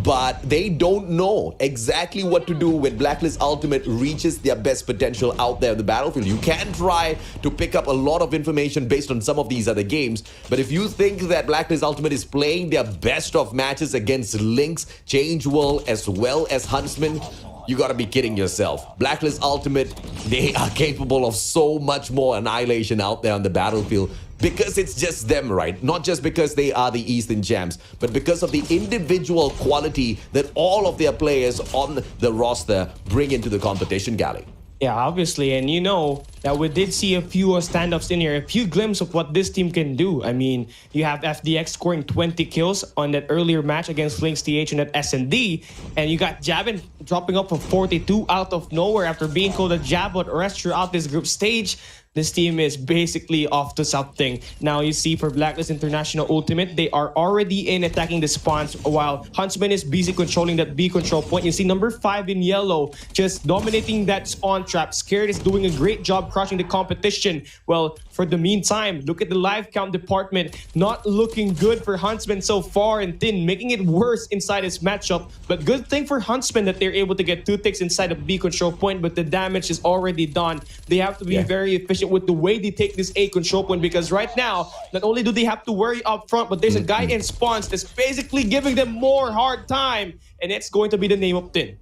but they don't know exactly what to do when Blacklist Ultimate reaches their best potential out there in the battlefield. You can try to pick up a lot of information based on some of these other games, but if you think that Blacklist Ultimate is playing their best of matches against Lynx, Changeworld, as well as Huntsmen, you gotta be kidding yourself. Blacklist Ultimate, they are capable of so much more annihilation out there on the battlefield, because it's just them, right? Not just because they are the Eastern champs, but because of the individual quality that all of their players on the roster bring into the competition, Gally. Yeah, obviously, and you know that we did see a few stand-ups in here, a few glimpses of what this team can do. I mean, you have FDX scoring 20 kills on that earlier match against LYNXTH and that S&D, and you got Javin dropping up from 42 out of nowhere after being called a Jabot rest throughout this group stage. This team is basically off to something. Now you see for Blacklist International Ultimate, they are already in attacking the spawns while Huntsman is busy controlling that B control point. You see number 5 in yellow just dominating that spawn trap. Scared is doing a great job crushing the competition. Well, for the meantime, look at the live count department. Not looking good for Huntsman so far, and Tin making it worse inside his matchup. But good thing for Huntsman that they're able to get 2 ticks inside the B control point, but the damage is already done. They have to be very efficient with the way they take this A control point, because right now, not only do they have to worry up front, but there's a guy in spawns that's basically giving them more hard time, and it's going to be the name of Tin.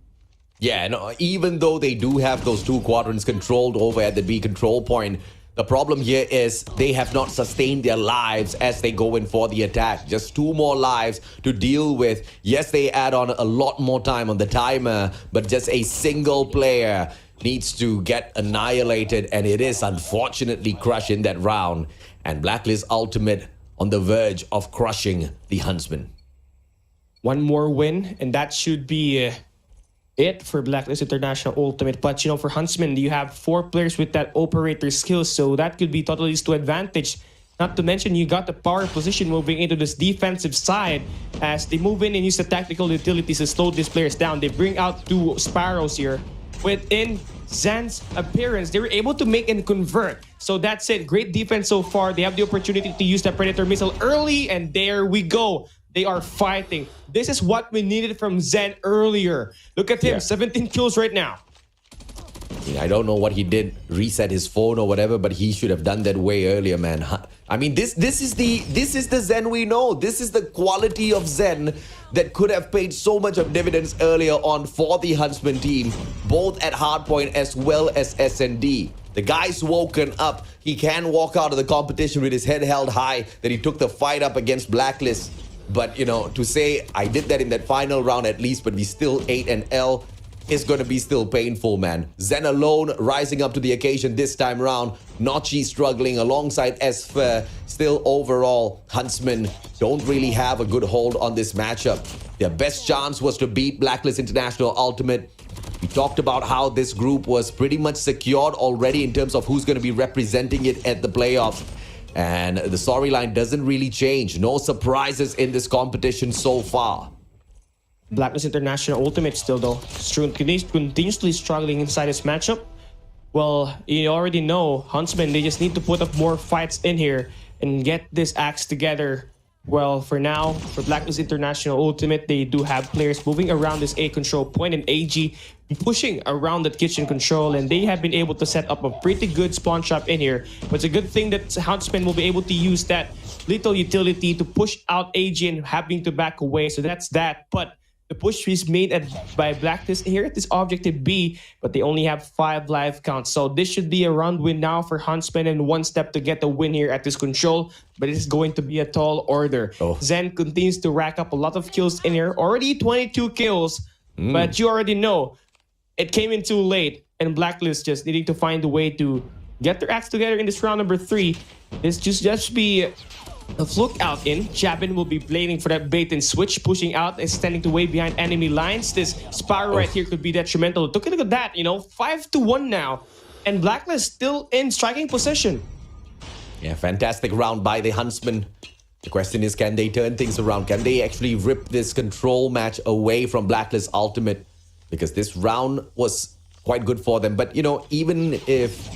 Yeah, no, even though they do have those 2 quadrants controlled over at the B control point, the problem here is they have not sustained their lives as they go in for the attack. Just 2 more lives to deal with. Yes, they add on a lot more time on the timer, but just a single player needs to get annihilated, and it is unfortunately crushed in that round. And Blacklist Ultimate on the verge of crushing the Huntsmen. 1 more win, and that should be it for Blacklist International Ultimate. But you know, for Huntsmen, you have 4 players with that operator skill, so that could be totally to advantage. Not to mention, you got the power position moving into this defensive side as they move in and use the tactical utilities to slow these players down. They bring out 2 Sparrows here. Within Zan's appearance, they were able to make and convert. So that's it. Great defense so far. They have the opportunity to use that Predator missile early, and there we go. They are fighting. This is what we needed from Zen earlier. Look at him, 17 kills right now. I don't know what he did, reset his phone or whatever, but he should have done that way earlier, man. I mean, this is the Zen we know. This is the quality of Zen that could have paid so much of dividends earlier on for the Huntsman team, both at Hardpoint as well as S&D. The guy's woken up. He can walk out of the competition with his head held high that he took the fight up against Blacklist. But, you know, to say I did that in that final round at least, but we still ate an L, is going to be still painful, man. Zen alone rising up to the occasion this time round. Notchi struggling alongside Esfer. Still overall, Huntsmen don't really have a good hold on this matchup. Their best chance was to beat Blacklist International Ultimate. We talked about how this group was pretty much secured already in terms of who's going to be representing it at the playoffs. And the storyline doesn't really change. No surprises in this competition so far. Blacklist International Ultimate still, though, continuously struggling inside this matchup. Well, you already know, Huntsmen, they just need to put up more fights in here and get this axe together. Well, for now, for Blacklist International Ultimate, they do have players moving around this A control point, and AG pushing around that kitchen control, and they have been able to set up a pretty good spawn trap in here. But it's a good thing that Huntsmen will be able to use that little utility to push out AG and having to back away. So that's that. But the push is made by Blacklist here at this objective B, but they only have 5 live counts. So this should be a round win now for Huntsmen, and 1 step to get the win here at this control. But it is going to be a tall order. Zen continues to rack up a lot of kills in here. Already 22 kills, but you already know it came in too late, and Blacklist just needing to find a way to get their acts together in this round number 3. This just be a fluke out in. Chapin will be blading for that bait and switch, pushing out, extending to way behind enemy lines. This Sparrow right here could be detrimental. Look at that, 5-1 now. And Blacklist still in striking position. Yeah, fantastic round by the Huntsmen. The question is, can they turn things around? Can they actually rip this control match away from Blacklist Ultimate? Because this round was quite good for them. But, even if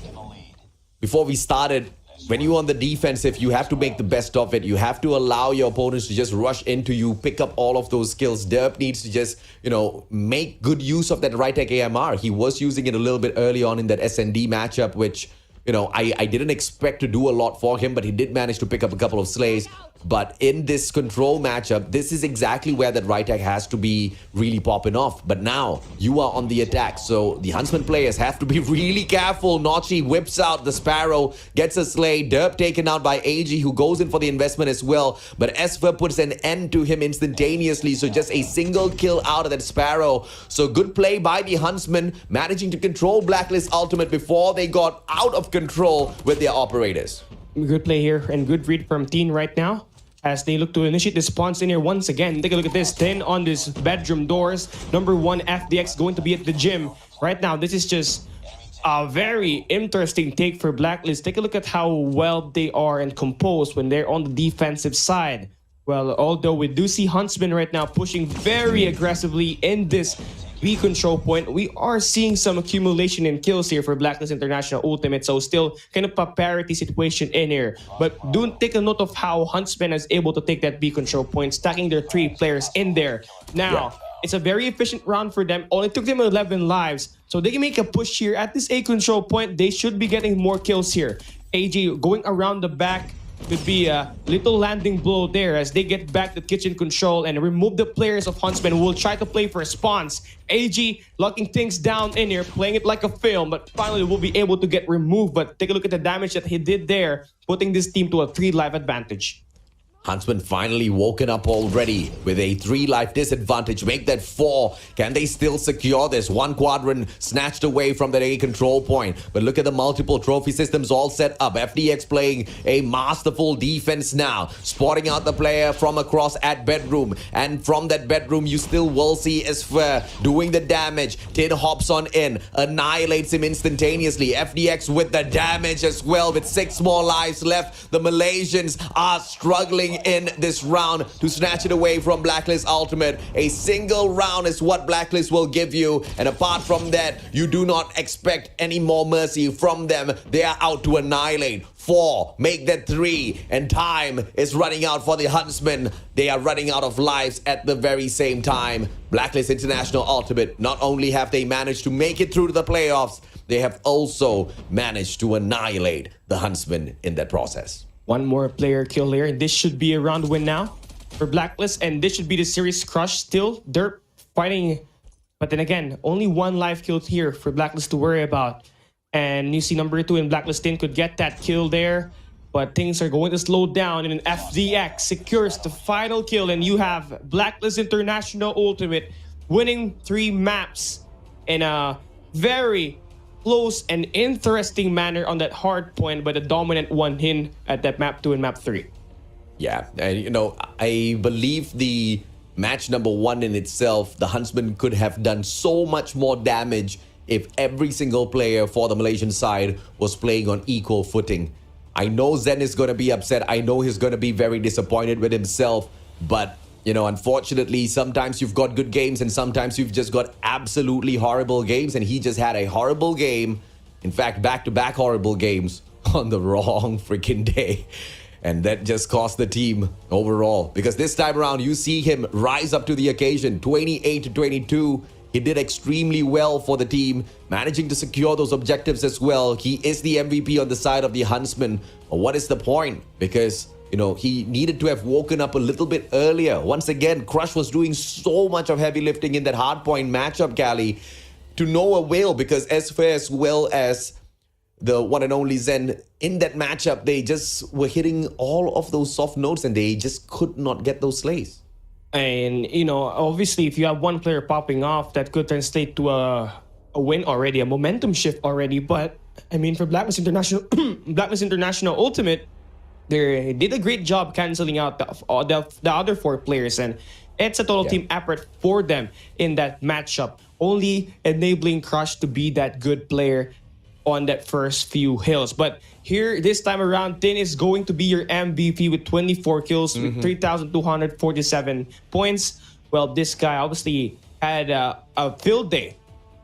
before we started, when you're on the defensive, you have to make the best of it. You have to allow your opponents to just rush into you, pick up all of those skills. Derp needs to just, make good use of that right tech AMR. He was using it a little bit early on in that S&D matchup, which, I didn't expect to do a lot for him, but he did manage to pick up a couple of slays. But in this control matchup, this is exactly where that right tech has to be really popping off. But now you are on the attack, so the Huntsman players have to be really careful. Notchy whips out the Sparrow, gets a slay. Derp taken out by AG, who goes in for the investment as well. But Esfer puts an end to him instantaneously, so just a single kill out of that Sparrow. So good play by the Huntsmen, managing to control Blacklist Ultimate before they got out of control with their operators. Good play here and good read from Teen right now as they look to initiate the spawns in here once again. Take a look at this. 10 on this bedroom doors. Number 1 FDX going to be at the gym. Right now, this is just a very interesting take for Blacklist. Take a look at how well they are and composed when they're on the defensive side. Well, although we do see Huntsman right now pushing very aggressively in this B control point, we are seeing some accumulation in kills here for Blacklist International Ultimate, so still kind of a parity situation in here. But do take a note of how Huntsman is able to take that B control point, stacking their 3 players in there. Now, it's a very efficient round for them. Only took them 11 lives, so they can make a push here at this A control point. They should be getting more kills here. AG going around the back could be a little landing blow there as they get back the kitchen control and remove the players of Huntsman who will try to play for spawns. AG locking things down in here, playing it like a film, but finally will be able to get removed. But take a look at the damage that he did there, putting this team to a 3 life advantage. Huntsman finally woken up already with a 3 life disadvantage. Make that 4. Can they still secure this? 1 quadrant snatched away from that A control point. But look at the multiple trophy systems all set up. FDX playing a masterful defense now. Spotting out the player from across at bedroom. And from that bedroom, you still will see Esfer doing the damage. Tin hops on in. Annihilates him instantaneously. FDX with the damage as well. With 6 more lives left. The Malaysians are struggling in this round to snatch it away from Blacklist Ultimate. A single round is what Blacklist will give you, and apart from that, you do not expect any more mercy from them. They are out to annihilate. 4, make that 3, and time is running out for the Huntsmen. They are running out of lives at the very same time. Blacklist International Ultimate, not only have they managed to make it through to the playoffs, they have also managed to annihilate the Huntsmen in that process. 1 more player kill here, and this should be a round win now for Blacklist, and this should be the series crush. Still, Derp fighting, but then again, only 1 life kill here for Blacklist to worry about. And you see number 2 in Blacklist 10 could get that kill there, but things are going to slow down, and an FDX secures the final kill, and you have Blacklist International Ultimate winning 3 maps in a very close and interesting manner on that hard point, but a dominant 1 hin at that map 2 and map 3. Yeah, and I believe the match number 1 in itself, the Huntsmen could have done so much more damage if every single player for the Malaysian side was playing on equal footing. I know Zen is going to be upset. I know he's going to be very disappointed with himself, but unfortunately, sometimes you've got good games and sometimes you've just got absolutely horrible games, and he just had a horrible game. In fact, back-to-back horrible games on the wrong freaking day. And that just cost the team overall. Because this time around, you see him rise up to the occasion. 28-22. He did extremely well for the team, managing to secure those objectives as well. He is the MVP on the side of the Huntsmen. But what is the point? Because he needed to have woken up a little bit earlier. Once again, Crush was doing so much of heavy lifting in that hardpoint matchup, Cali, to no avail, because as well as the one and only Zen in that matchup, they just were hitting all of those soft notes and they just could not get those slays. And, obviously, if you have 1 player popping off, that could translate to a win already, a momentum shift already. But I mean, for Blacklist International, Blacklist International Ultimate, they did a great job canceling out the other 4 players, and it's a total team effort for them in that matchup, only enabling Crush to be that good player on that first few hills. But here, this time around, Tin is going to be your MVP with 24 kills with 3,247 points. Well, this guy obviously had a field day,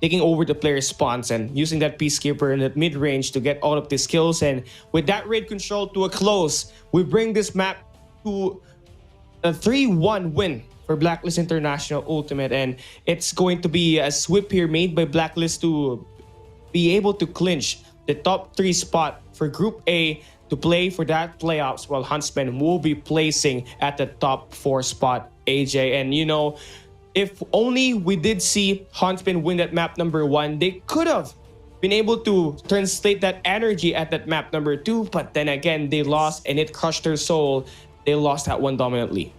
taking over the player's spawns and using that Peacekeeper in the mid-range to get all of these kills. And with that raid control to a close, we bring this map to a 3-1 win for Blacklist International Ultimate. And it's going to be a sweep here made by Blacklist to be able to clinch the top 3 spot for Group A to play for that playoffs, while Huntsmen will be placing at the top 4 spot, AJ. And you know, if only we did see Huntsmen win that map number 1, they could have been able to translate that energy at that map number 2. But then again, they lost and it crushed their soul. They lost that one dominantly.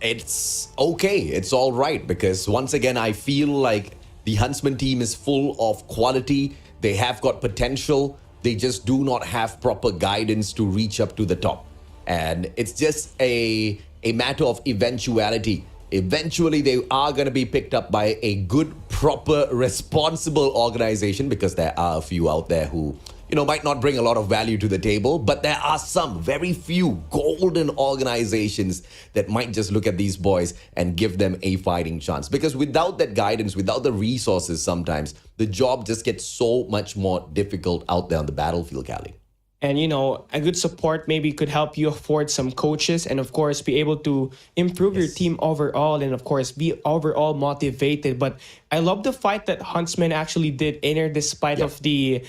It's okay. It's all right, because once again, I feel like the Huntsman team is full of quality. They have got potential. They just do not have proper guidance to reach up to the top. And it's just a matter of eventuality. Eventually, they are going to be picked up by a good, proper, responsible organization, because there are a few out there who, you know, might not bring a lot of value to the table, but there are some very few golden organizations that might just look at these boys and give them a fighting chance. Because without that guidance, without the resources, sometimes the job just gets so much more difficult out there on the battlefield, Callie. And, you know, a good support maybe could help you afford some coaches and, of course, be able to improve your team overall and, of course, be overall motivated. But I love the fight that Huntsmen actually did enter despite of the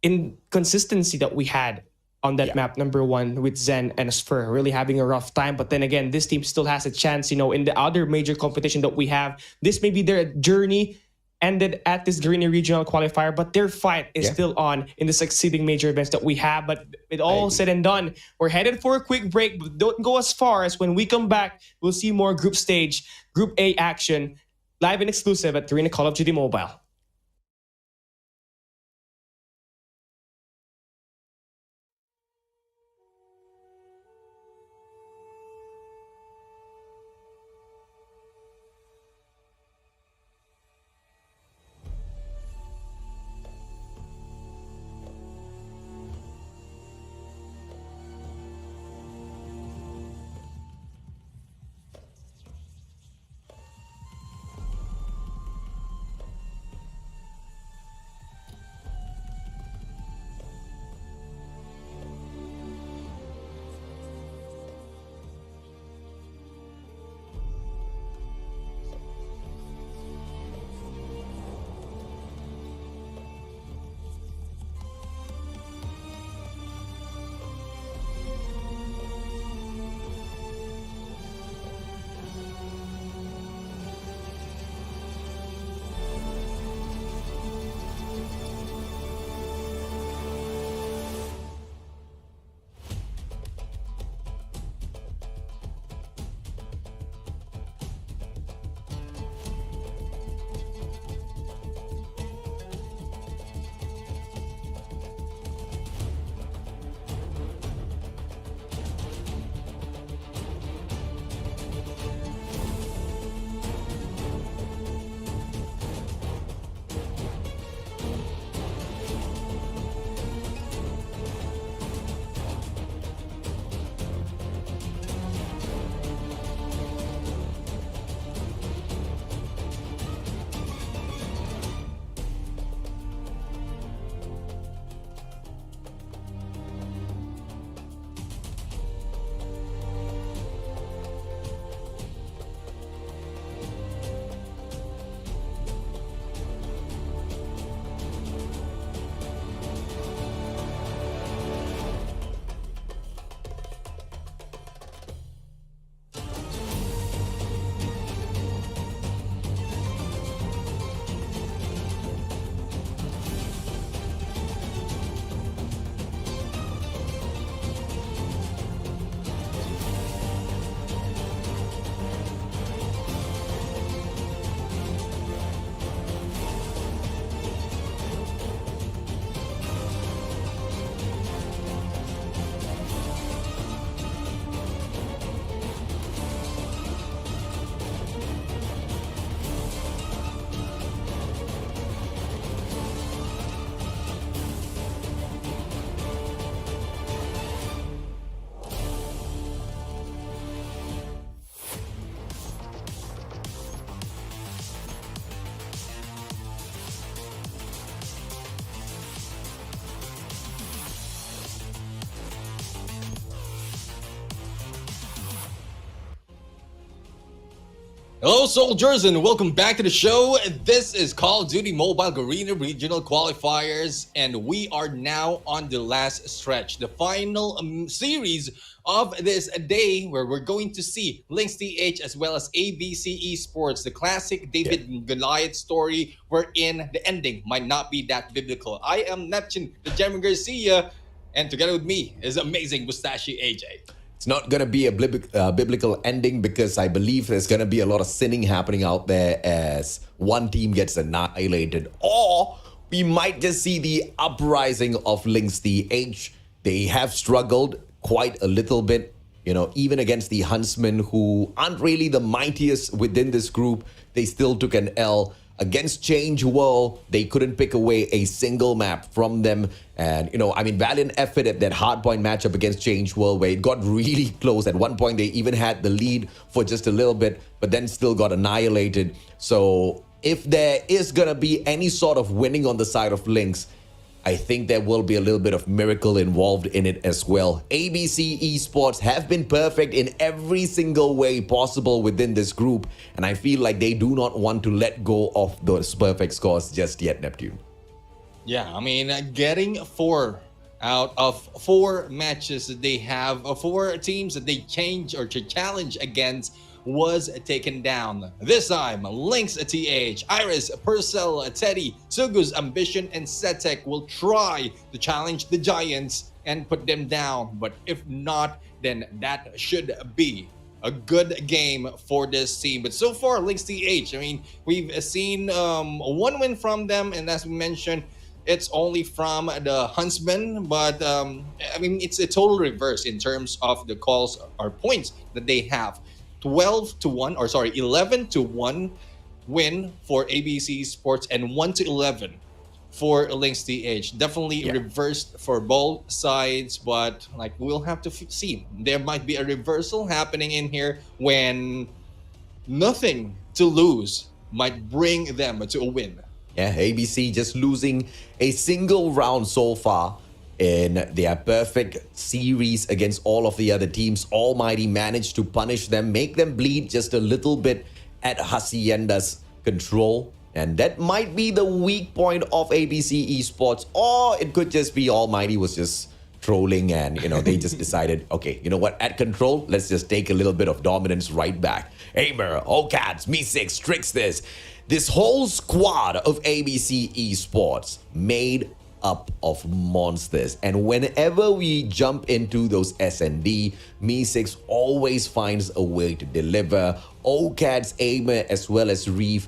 inconsistency that we had on that map number 1 with Zen and Spur really having a rough time. But then again, this team still has a chance, you know, in the other major competition that we have. This may be their journey ended at this Garena regional qualifier, but their fight is still on in the succeeding major events that we have. But with all said and done, we're headed for a quick break, but don't go as far, as when we come back, we'll see more group stage, Group A action, live and exclusive at Garena Call of Duty Mobile. Hello, soldiers, and welcome back to the show. This is Call of Duty Mobile Garena Regional Qualifiers, and we are now on the last stretch, the final series of this day, where we're going to see LYNXTH as well as ABC Esports, the classic David and Goliath story, wherein the ending might not be that biblical. I am Neptune, the Gemma Garcia, and together with me is amazing Mustache AJ. It's not going to be a biblical ending because I believe there's going to be a lot of sinning happening out there as one team gets annihilated. Or we might just see the uprising of LYNXTH. They have struggled quite a little bit, even against the Huntsmen, who aren't really the mightiest within this group. They still took an L. Against Changeworld, they couldn't pick away a single map from them. And, valiant effort at that Hardpoint matchup against Changeworld, where it got really close. At one point, they even had the lead for just a little bit, but then still got annihilated. So if there is going to be any sort of winning on the side of Lynx, I think there will be a little bit of miracle involved in it as well. ABC Esports have been perfect in every single way possible within this group, and I feel like they do not want to let go of those perfect scores just yet, Neptune. Yeah, getting 4 out of 4 matches that they have, 4 teams that they change or to challenge against, was taken down. This time, LYNXTH, Iris, Purcell, Teddy, Sugu's Ambition, and Setek will try to challenge the Giants and put them down. But if not, then that should be a good game for this team. But so far, LYNXTH, we've seen 1 win from them, and as we mentioned, it's only from the Huntsmen, but it's a total reverse in terms of the calls or points that they have. 11-1 win for ABC Esports and 1-11 for LYNXTH. Definitely reversed for both sides, but we'll have to see. There might be a reversal happening in here when nothing to lose might bring them to a win. Yeah, ABC just losing a single round so far in their perfect series against all of the other teams. Almighty managed to punish them, make them bleed just a little bit at Hacienda's control. And that might be the weak point of ABC Esports, or it could just be Almighty was just trolling and, they just decided, okay, you know what, at control, let's just take a little bit of dominance right back. Aimer, OCATS, Me6, Tricksters. This whole squad of ABC Esports made up of monsters, and whenever we jump into those S&D, Me6 always finds a way to deliver. OCAD's Aimer as well as Reef,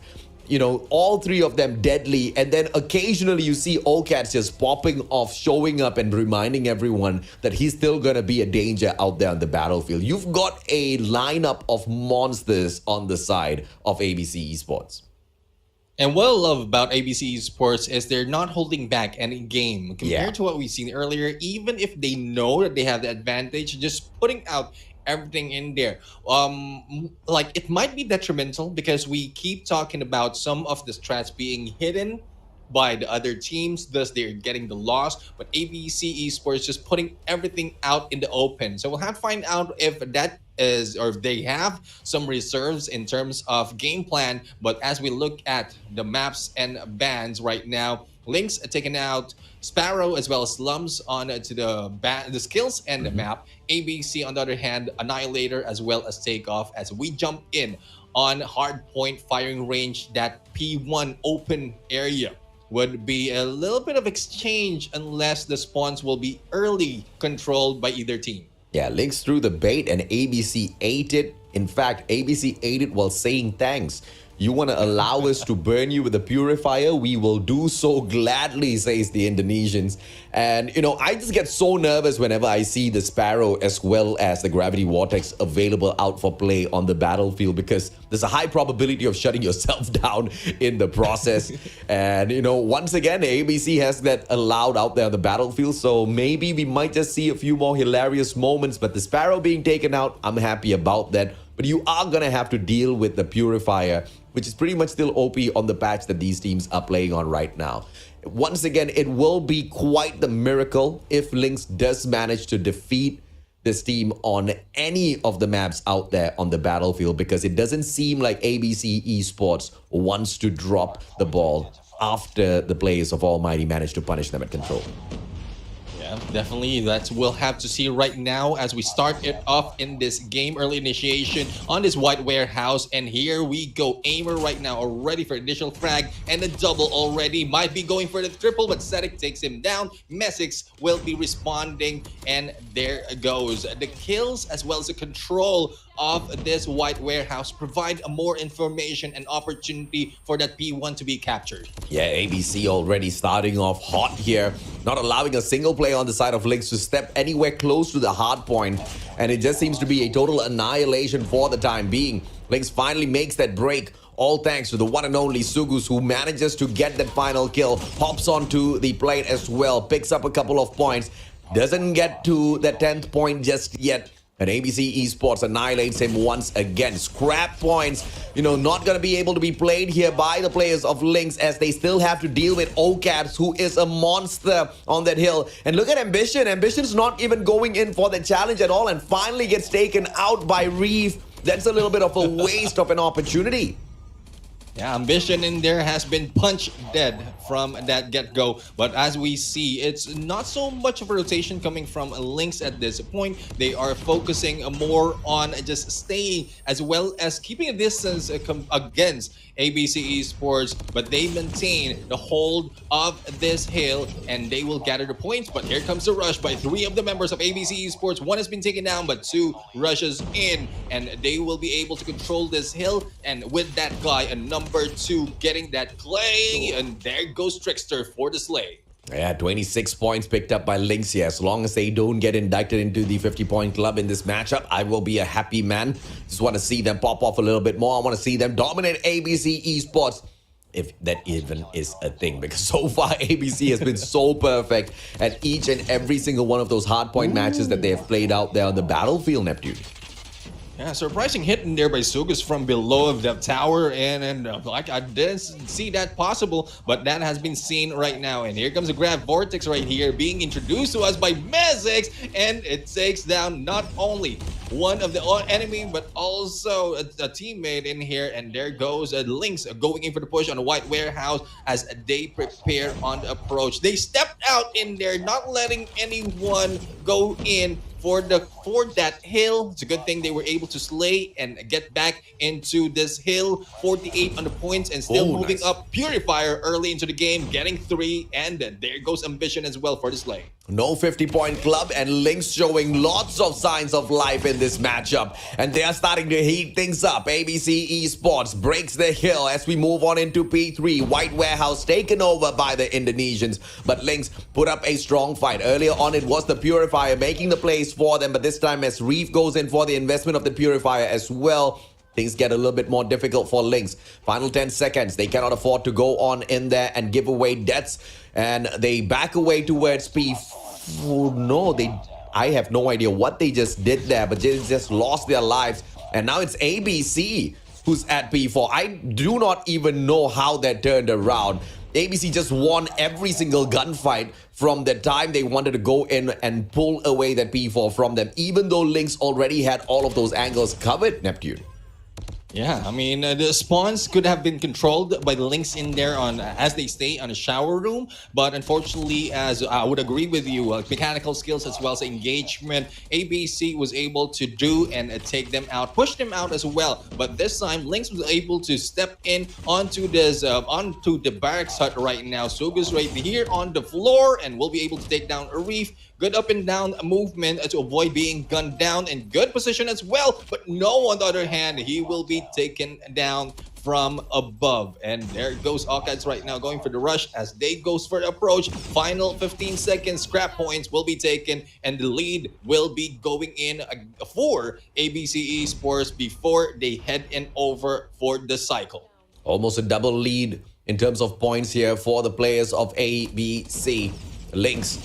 all 3 of them deadly, and then occasionally you see OCAD's just popping off, showing up and reminding everyone that he's still gonna be a danger out there on the battlefield. You've got a lineup of monsters on the side of ABC Esports. And what I love about ABC Esports is they're not holding back any game compared to what we've seen earlier. Even if they know that they have the advantage, just putting out everything in there. It might be detrimental because we keep talking about some of the strats being hidden by the other teams, thus they're getting the loss. But ABC Esports just putting everything out in the open. So we'll have to find out if that is, or if they have some reserves in terms of game plan. But as we look at the maps and bans right now, Lynx taking out Sparrow as well as Slums on to the skills and the map. ABC on the other hand, Annihilator as well as Takeoff, as we jump in on Hardpoint firing range. That P1 open area would be a little bit of exchange unless the spawns will be early controlled by either team. Yeah, Lynx threw the bait and ABC ate it. In fact, ABC ate it while saying thanks. You want to allow us to burn you with a purifier? We will do so gladly, says the Indonesians. And, I just get so nervous whenever I see the Sparrow as well as the Gravity Vortex available out for play on the battlefield, because there's a high probability of shutting yourself down in the process. And, once again, ABC has that allowed out there on the battlefield. So maybe we might just see a few more hilarious moments. But the Sparrow being taken out, I'm happy about that. But you are going to have to deal with the Purifier, which is pretty much still OP on the patch that these teams are playing on right now. Once again, it will be quite the miracle if Lynx does manage to defeat this team on any of the maps out there on the battlefield, because it doesn't seem like ABC Esports wants to drop the ball after the players of Almighty managed to punish them at control. Yeah, definitely. We'll have to see right now as we start it off in this game. Early initiation on this white warehouse, and here we go. Aimer right now already for initial frag and a double already. Might be going for the triple, but Cedric takes him down. Messix will be responding, and there goes the kills as well as the control of this white warehouse provide more information and opportunity for that P1 to be captured. Yeah, ABC already starting off hot here, not allowing a single player on the side of Lynx to step anywhere close to the hard point, and it just seems to be a total annihilation for the time being. Lynx finally makes that break, all thanks to the one and only Sugus, who manages to get that final kill, hops onto the plate as well, picks up a couple of points, doesn't get to the 10th point just yet. And ABC Esports annihilates him once again. Scrap points, not going to be able to be played here by the players of Lynx, as they still have to deal with Ocaps, who is a monster on that hill. And look at Ambition. Ambition's not even going in for the challenge at all and finally gets taken out by Reef. That's a little bit of a waste of an opportunity. Yeah, Ambition in there has been punched dead from that get-go. But as we see, it's not so much of a rotation coming from Lynx at this point. They are focusing more on just staying as well as keeping a distance against ABC Esports. But they maintain the hold of this hill and they will gather the points. But here comes the rush by 3 of the members of ABC Esports. 1 has been taken down, but 2 rushes in. And they will be able to control this hill. And with that guy, a number 2 getting that play, and there goes Trickster for the slay. Yeah, 26 points picked up by Lynx here. As long as they don't get inducted into the 50-point club in this matchup, I will be a happy man. Just want to see them pop off a little bit more. I want to see them dominate ABC Esports, if that even is a thing, because so far ABC has been so perfect at each and every single one of those hardpoint matches that they have played out there on the battlefield, Neptune. Yeah, surprising hit in there by Sugus from below of the tower, and like I didn't see that possible, but that has been seen right now. And here comes a grab vortex right here being introduced to us by Mezix, and it takes down not only one of the enemy but also a teammate in here. And there goes Lynx going in for the push on the white warehouse as they prepare on the approach. They stepped out in there, not letting anyone go in for that hill. It's a good thing they were able to slay and get back into this hill. 48 on the points and still moving up. Purifier early into the game, getting 3, and there goes Ambition as well for the slay. No 50-point club, and Lynx showing lots of signs of life in this matchup. And they are starting to heat things up. ABC Esports breaks the hill as we move on into P3. White Warehouse taken over by the Indonesians. But Lynx put up a strong fight. Earlier on, it was the Purifier making the plays for them. But this time, as Reef goes in for the investment of the Purifier as well, things get a little bit more difficult for Lynx. Final 10 seconds. They cannot afford to go on in there and give away deaths. And they back away towards P4. No, I have no idea what they just did there, but they just lost their lives. And now it's ABC who's at P4. I do not even know how that turned around. ABC just won every single gunfight from the time they wanted to go in and pull away that P4 from them, even though Lynx already had all of those angles covered, Neptune. Yeah, I mean, the spawns could have been controlled by the Lynx in there on as they stay on a shower room. But unfortunately, as I would agree with you, mechanical skills as well as engagement, ABC was able to do and take them out, push them out as well. But this time, Lynx was able to step in onto this, onto the barracks hut right now. Sugus right here on the floor and will be able to take down a Reef. Good up and down movement to avoid being gunned down, and good position as well. But no, on the other hand, he will be taken down from above. And there goes Ocads right now going for the rush as they goes for the approach. Final 15 seconds, scrap points will be taken, and the lead will be going in for ABC Esports before they head in over for the cycle. Almost a double lead in terms of points here for the players of ABC. Lynx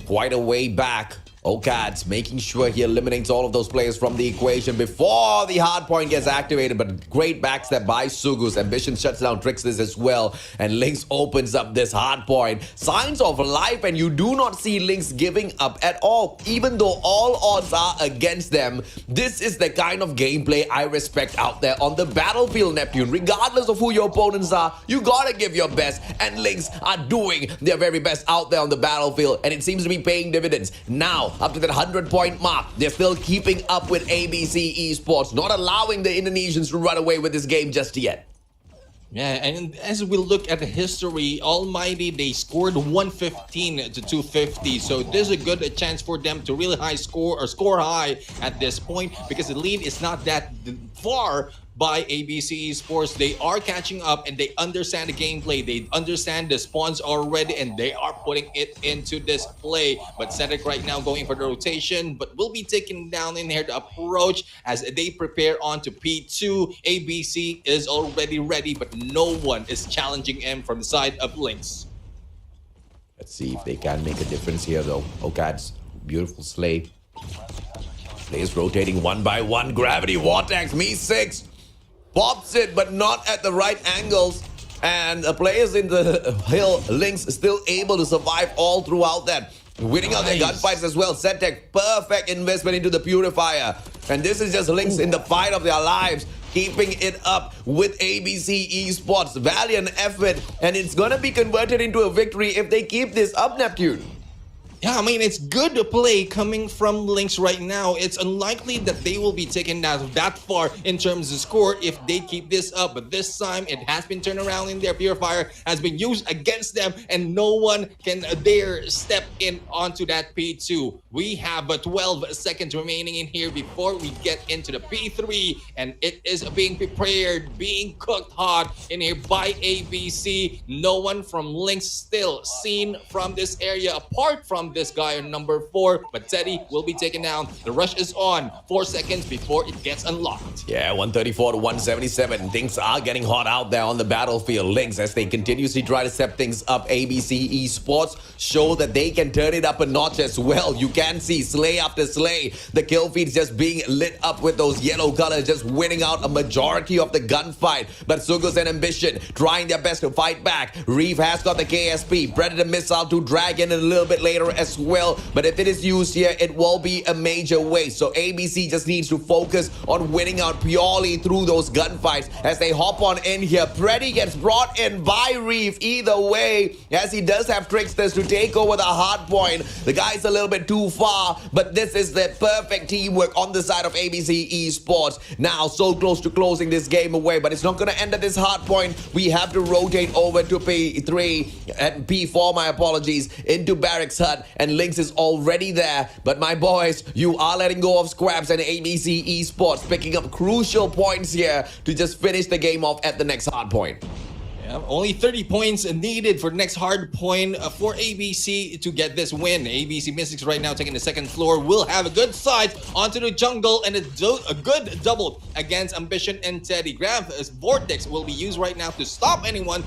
quite a way back OCAD's making sure he eliminates all of those players from the equation before the hardpoint gets activated. But great backstep by Sugus. Ambition shuts down Tricksters as well. And Lynx opens up this hardpoint. Signs of life, and you do not see Lynx giving up at all. Even though all odds are against them, this is the kind of gameplay I respect out there on the battlefield, Neptune. Regardless of who your opponents are, you gotta give your best. And Lynx are doing their very best out there on the battlefield. And it seems to be paying dividends. Now, up to that 100-point mark, they're still keeping up with ABC Esports, not allowing the Indonesians to run away with this game just yet. Yeah, and as we look at the history, Almighty, they scored 115 to 250. So this is a good chance for them to really high score or score high at this point, because the lead is not that far by ABC Esports. They are catching up and they understand the gameplay. They understand the spawns already and they are putting it into this play. But Cedric right now going for the rotation, but will be taken down in here to approach as they prepare on to P2. ABC is already ready, but no one is challenging him from the side of Lynx. Let's see if they can make a difference here though. OCAD's beautiful slay. Players rotating one by one. Gravity Vortex, Me6. Pops it, but not at the right angles. And the players in the hill, Lynx, still able to survive all throughout that. Winning out their gunfights as well. Setec, perfect investment into the Purifier. And this is just Lynx in the fight of their lives, keeping it up with ABC Esports. Valiant effort, and it's gonna be converted into a victory if they keep this up, Neptune. Yeah, I mean, it's good play coming from Lynx right now. It's unlikely that they will be taken down that far in terms of score if they keep this up. But this time, it has been turned around in their Purifier, has been used against them, and no one can dare step in onto that P2. We have 12 seconds remaining in here before we get into the P3, and it is being prepared, being cooked hot in here by ABC. No one from Lynx still seen from this area, apart from this guy on number 4, but Teddy will be taken down. The rush is on. 4 seconds before it gets unlocked. Yeah, 134 to 177. Things are getting hot out there on the battlefield. Lynx, as they continuously try to step things up, ABC Esports show that they can turn it up a notch as well. You can see slay after slay. The kill feeds just being lit up with those yellow colors, just winning out a majority of the gunfight. But Sugus and Ambition trying their best to fight back. Reeve has got the KSP. Predator missile to Dragon a little bit later as well, but if it is used here, it will be a major waste. So ABC just needs to focus on winning out purely through those gunfights as they hop on in here. Preddy gets brought in by Reeve either way, as he does have Tricksters to take over the hard point. The guy's a little bit too far, but this is the perfect teamwork on the side of ABC Esports. Now so close to closing this game away, but it's not going to end at this hard point. We have to rotate over to P3 and P4, my apologies, into Barracks Hut. And Lynx is already there. But my boys, you are letting go of scraps, and ABC Esports picking up crucial points here to just finish the game off at the next hard point. Yeah, only 30 points needed for next hard point for ABC to get this win. ABC Mystics right now taking the second floor will have a good side onto the jungle and a good double against Ambition and Teddy. Grav Vortex will be used right now to stop anyone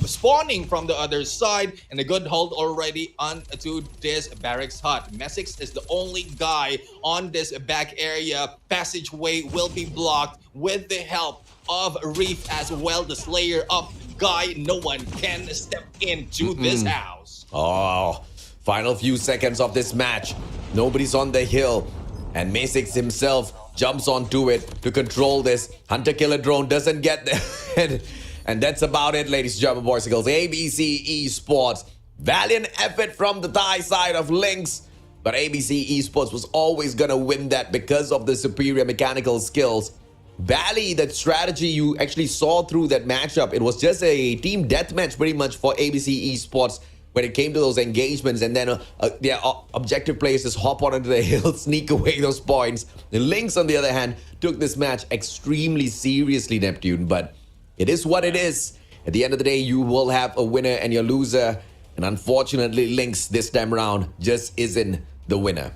spawning from the other side, and a good hold already onto this Barracks Hut. Mystics is the only guy on this back area. Passageway will be blocked with the help of Reef as well, the Slayer of Guy. No one can step into this house. Oh, final few seconds of this match. Nobody's on the hill, and Mystics himself jumps onto it to control this. Hunter Killer Drone doesn't get there. And that's about it, ladies and gentlemen, boys and girls. ABC Esports. Valiant effort from the Thai side of Lynx. But ABC Esports was always going to win that because of the superior mechanical skills. Valley, that strategy you actually saw through that matchup, it was just a team deathmatch pretty much for ABC Esports when it came to those engagements. And then their objective players just hop on into the hill, sneak away those points. The Lynx, on the other hand, took this match extremely seriously, Neptune. But it is what it is. At the end of the day, you will have a winner and your loser. And unfortunately, Lynx this time around just isn't the winner.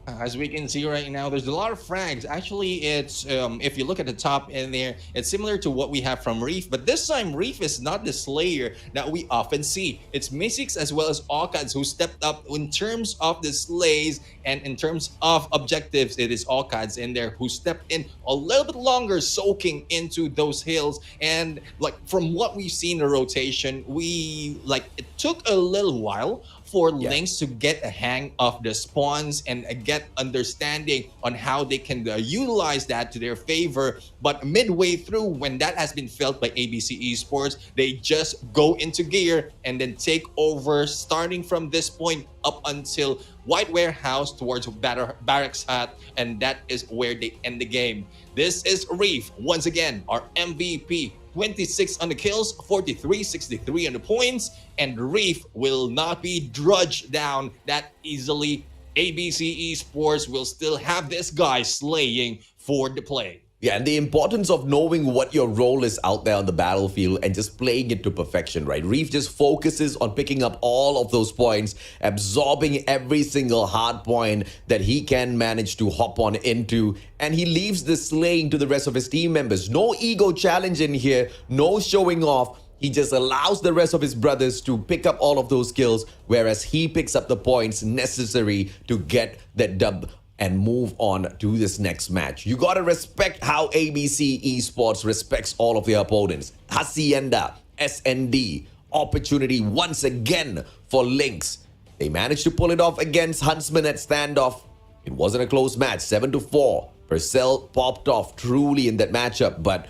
As we can see right now, there's a lot of frags. Actually, it's if you look at the top in there, it's similar to what we have from Reef, but this time Reef is not the Slayer that we often see. It's Mystics as well as Alkads who stepped up in terms of the slays, and in terms of objectives, it is Alkads in there who stepped in a little bit longer, soaking into those hills. And like from what we've seen in the rotation, it took a little while for Lynx to get a hang of the spawns and get understanding on how they can utilize that to their favor. But midway through, when that has been felt by ABC Esports, they just go into gear and then take over, starting from this point up until White Warehouse towards Barracks Hut, and that is where they end the game. This is Reef, once again, our MVP. 26 on the kills, 43-63 on the points, and Reef will not be drudged down that easily. ABC Esports will still have this guy slaying for the play. Yeah, and the importance of knowing what your role is out there on the battlefield and just playing it to perfection, right? Reef just focuses on picking up all of those points, absorbing every single hard point that he can manage to hop on into, and he leaves the slaying to the rest of his team members. No ego challenge in here, no showing off. He just allows the rest of his brothers to pick up all of those kills, whereas he picks up the points necessary to get that dub and move on to this next match. You gotta respect how ABC Esports respects all of their opponents. Hacienda, S&D, opportunity once again for Lynx. They managed to pull it off against Huntsmen at standoff. It wasn't a close match, 7-4. Purcell popped off truly in that matchup, but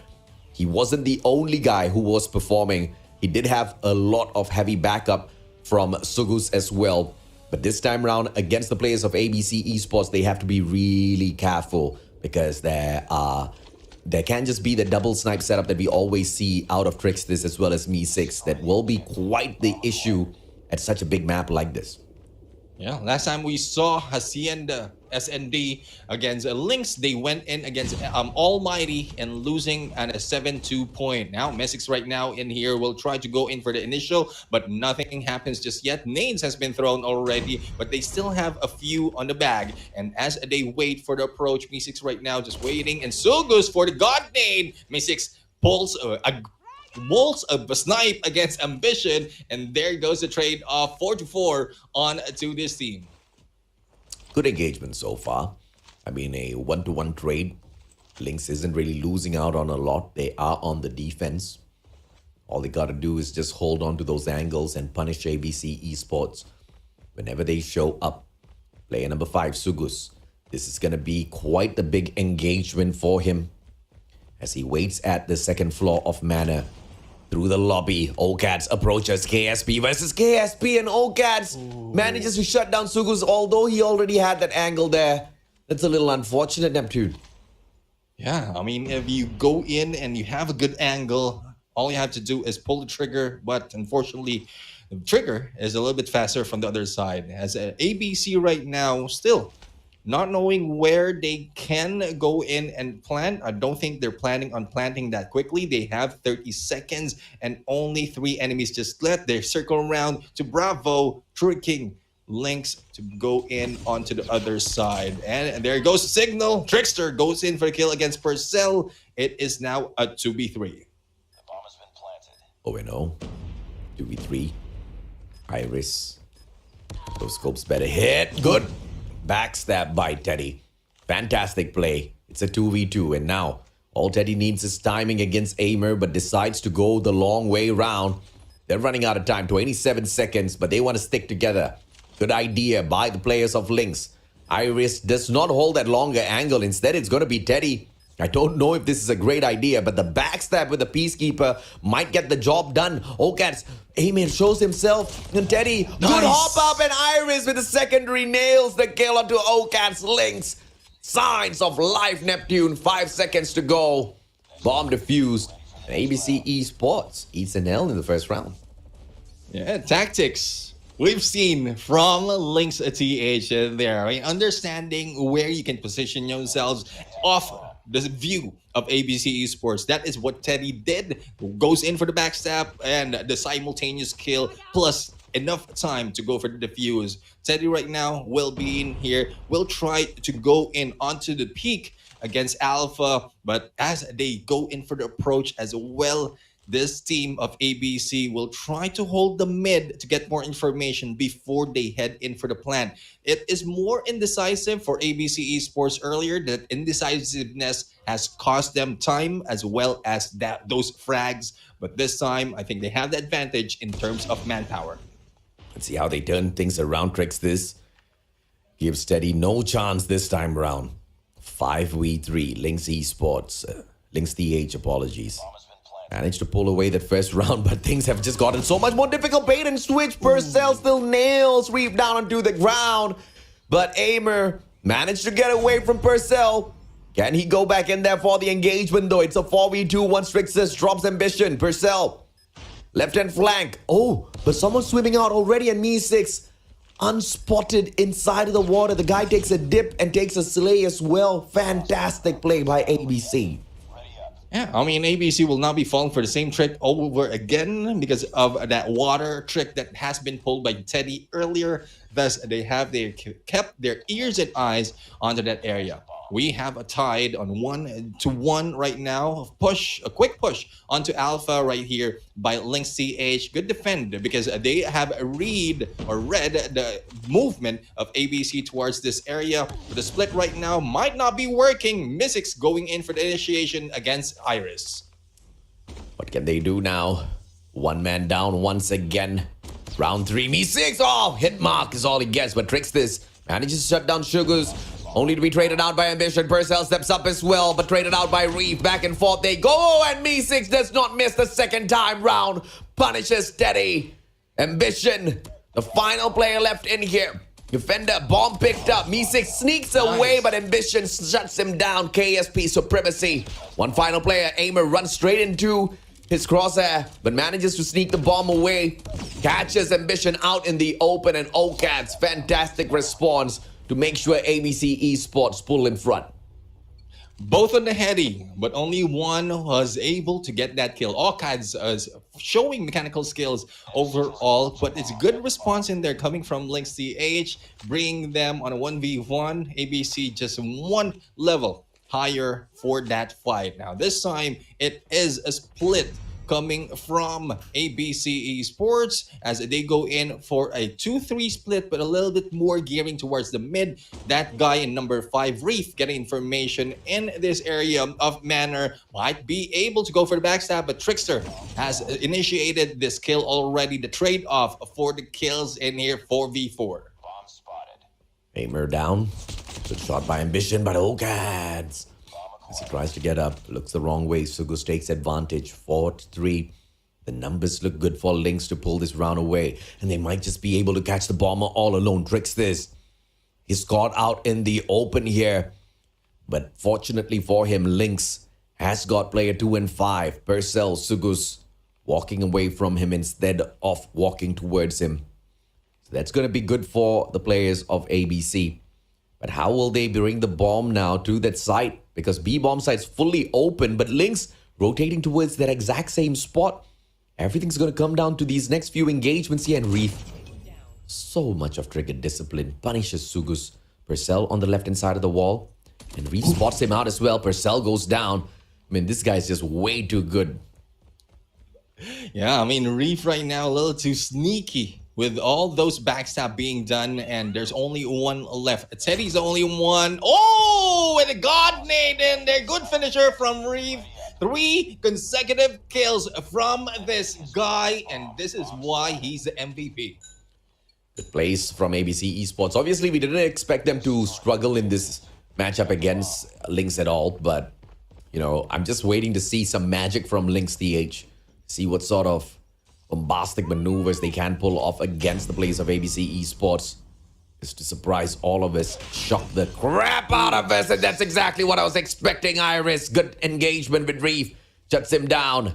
he wasn't the only guy who was performing. He did have a lot of heavy backup from Sugus as well. But this time around, against the players of ABC Esports, they have to be really careful, because there can just be the double snipe setup that we always see out of Tricksters as well as Me6 that will be quite the issue at such a big map like this. Yeah, last time we saw Hacienda S&D against Lynx, they went in against Almighty and losing at a 7-2 point. Now, Mystics right now in here will try to go in for the initial, but nothing happens just yet. Nades has been thrown already, but they still have a few on the bag. And as they wait for the approach, Mystics right now just waiting, and Sugus for the God Nade. Mystics pulls bolts a snipe against Ambition, and there goes the trade of 4-4 on to this team. Good engagement so far. I mean, a 1-to-1 trade. Lynx isn't really losing out on a lot. They are on the defense. All they gotta do is just hold on to those angles and punish ABC Esports whenever they show up. Player number 5, Sugus. This is gonna be quite the big engagement for him as he waits at the second floor of Manor. Through the lobby, Olcats approaches KSP versus KSP, and Olcats manages to shut down Sugus, although he already had that angle there. That's a little unfortunate, Neptune. Yeah, I mean, if you go in and you have a good angle, all you have to do is pull the trigger, but unfortunately, the trigger is a little bit faster from the other side. As ABC right now, still not knowing where they can go in and plant. I don't think they're planning on planting that quickly. They have 30 seconds and only 3 enemies just left. They circle around to Bravo, tricking Lynx to go in onto the other side. And there goes the signal. Trickster goes in for the kill against Purcell. It is now a 2v3. The bomb has been planted. Oh, we know. 2v3. Iris. Those scopes better hit. Good. Backstab by Teddy. Fantastic play. It's a 2v2, and now all Teddy needs is timing against Aimer, but decides to go the long way round. They're running out of time, 27 seconds, but they want to stick together. Good idea by the players of Lynx. Iris does not hold that longer angle. Instead, it's going to be Teddy. I don't know if this is a great idea, but the backstab with the Peacekeeper might get the job done. Olcats, Aimer shows himself, and Teddy, nice. Good hop up, and Iris with the secondary nails the kill onto Olcats. Lynx. Signs of life, Neptune. 5 seconds to go. Bomb defused. And ABC Esports eats an L in the first round. Yeah, tactics we've seen from LYNXTH there. Right? Understanding where you can position yourselves off the view of ABC Esports. That is what Teddy did. Goes in for the backstab and the simultaneous kill, plus enough time to go for the defuse. Teddy right now will be in here, will try to go in onto the peak against Alpha, but as they go in for the approach as well, this team of ABC will try to hold the mid to get more information before they head in for the plant. It is more indecisive for ABC Esports earlier. That indecisiveness has cost them time as well as those frags. But this time, I think they have the advantage in terms of manpower. Let's see how they turn things around. Tricks this. Gives Teddy no chance this time around. 5v3. Lynx Esports. LYNXTH, apologies. Managed to pull away that first round, but things have just gotten so much more difficult. Bait and switch. Purcell still nails Reef down onto the ground. But Aimer managed to get away from Purcell. Can he go back in there for the engagement though? It's a 4v2. One Strixus drops Ambition. Purcell. Left-hand flank. Oh, but someone's swimming out already, and Me6 unspotted inside of the water. The guy takes a dip and takes a slay as well. Fantastic play by ABC. Yeah, I mean, ABC will not be falling for the same trick over again because of that water trick that has been pulled by Teddy earlier. Thus, they have kept their ears and eyes onto that area. We have a tied on 1-1 right now. A quick push onto Alpha right here by LYNXTH. Good defend because they have read the movement of ABC towards this area. But the split right now might not be working. Mystics going in for the initiation against Iris. What can they do now? One man down once again. Round 3, Me6. Oh, hit mark is all he gets, but Tricks this. Manages to shut down Sugars. Only to be traded out by Ambition. Purcell steps up as well, but traded out by Reef. Back and forth they go, and Me6 does not miss the second time round. Punishes Teddy. Ambition, the final player left in here. Defender, bomb picked up. Me6 sneaks away, but Ambition shuts him down. KSP supremacy. One final player, Aimer, runs straight into his crosshair, but manages to sneak the bomb away. Catches Ambition out in the open, and OCAD's fantastic response to make sure ABC Esports pull in front. Both on the heady, but only one was able to get that kill. All kinds showing mechanical skills overall, but it's good response in there coming from LYNXTH, bringing them on a 1v1. ABC just one level higher for that fight. Now this time it is a split coming from ABC Esports as they go in for a 2-3 split, but a little bit more gearing towards the mid. That guy in number 5, Reef, getting information in this area of manner, might be able to go for the backstab, but Trickster has initiated this kill already. The trade-off for the kills in here, 4v4. Bomb spotted. Aimer down. Good shot by Ambition, but OCADs. As he tries to get up, looks the wrong way. Sugus takes advantage. 4-3. The numbers look good for Lynx to pull this round away. And they might just be able to catch the bomber all alone. Tricks this. He's caught out in the open here. But fortunately for him, Lynx has got player 2 and 5. Purcell, Sugus walking away from him instead of walking towards him. So that's going to be good for the players of ABC. But how will they bring the bomb now to that site? Because B bomb site's fully open, but Lynx rotating towards that exact same spot. Everything's going to come down to these next few engagements here. And Reef, so much of trigger discipline, punishes Sugus. Purcell on the left-hand side of the wall. And Reef spots him out as well. Purcell goes down. I mean, this guy's just way too good. Yeah, I mean, Reef right now a little too sneaky with all those backstab being done, and there's only one left. Teddy's the only one. Oh, and a God nade in there. Good finisher from Reef. 3 consecutive kills from this guy, and this is why he's the MVP. Good plays from ABC Esports. Obviously, we didn't expect them to struggle in this matchup against Lynx at all, but, you know, I'm just waiting to see some magic from LYNXTH. See what sort of bombastic maneuvers they can pull off against the players of ABC Esports. Is to surprise all of us, shock the crap out of us, and that's exactly what I was expecting. Iris, good engagement with Reef, shuts him down.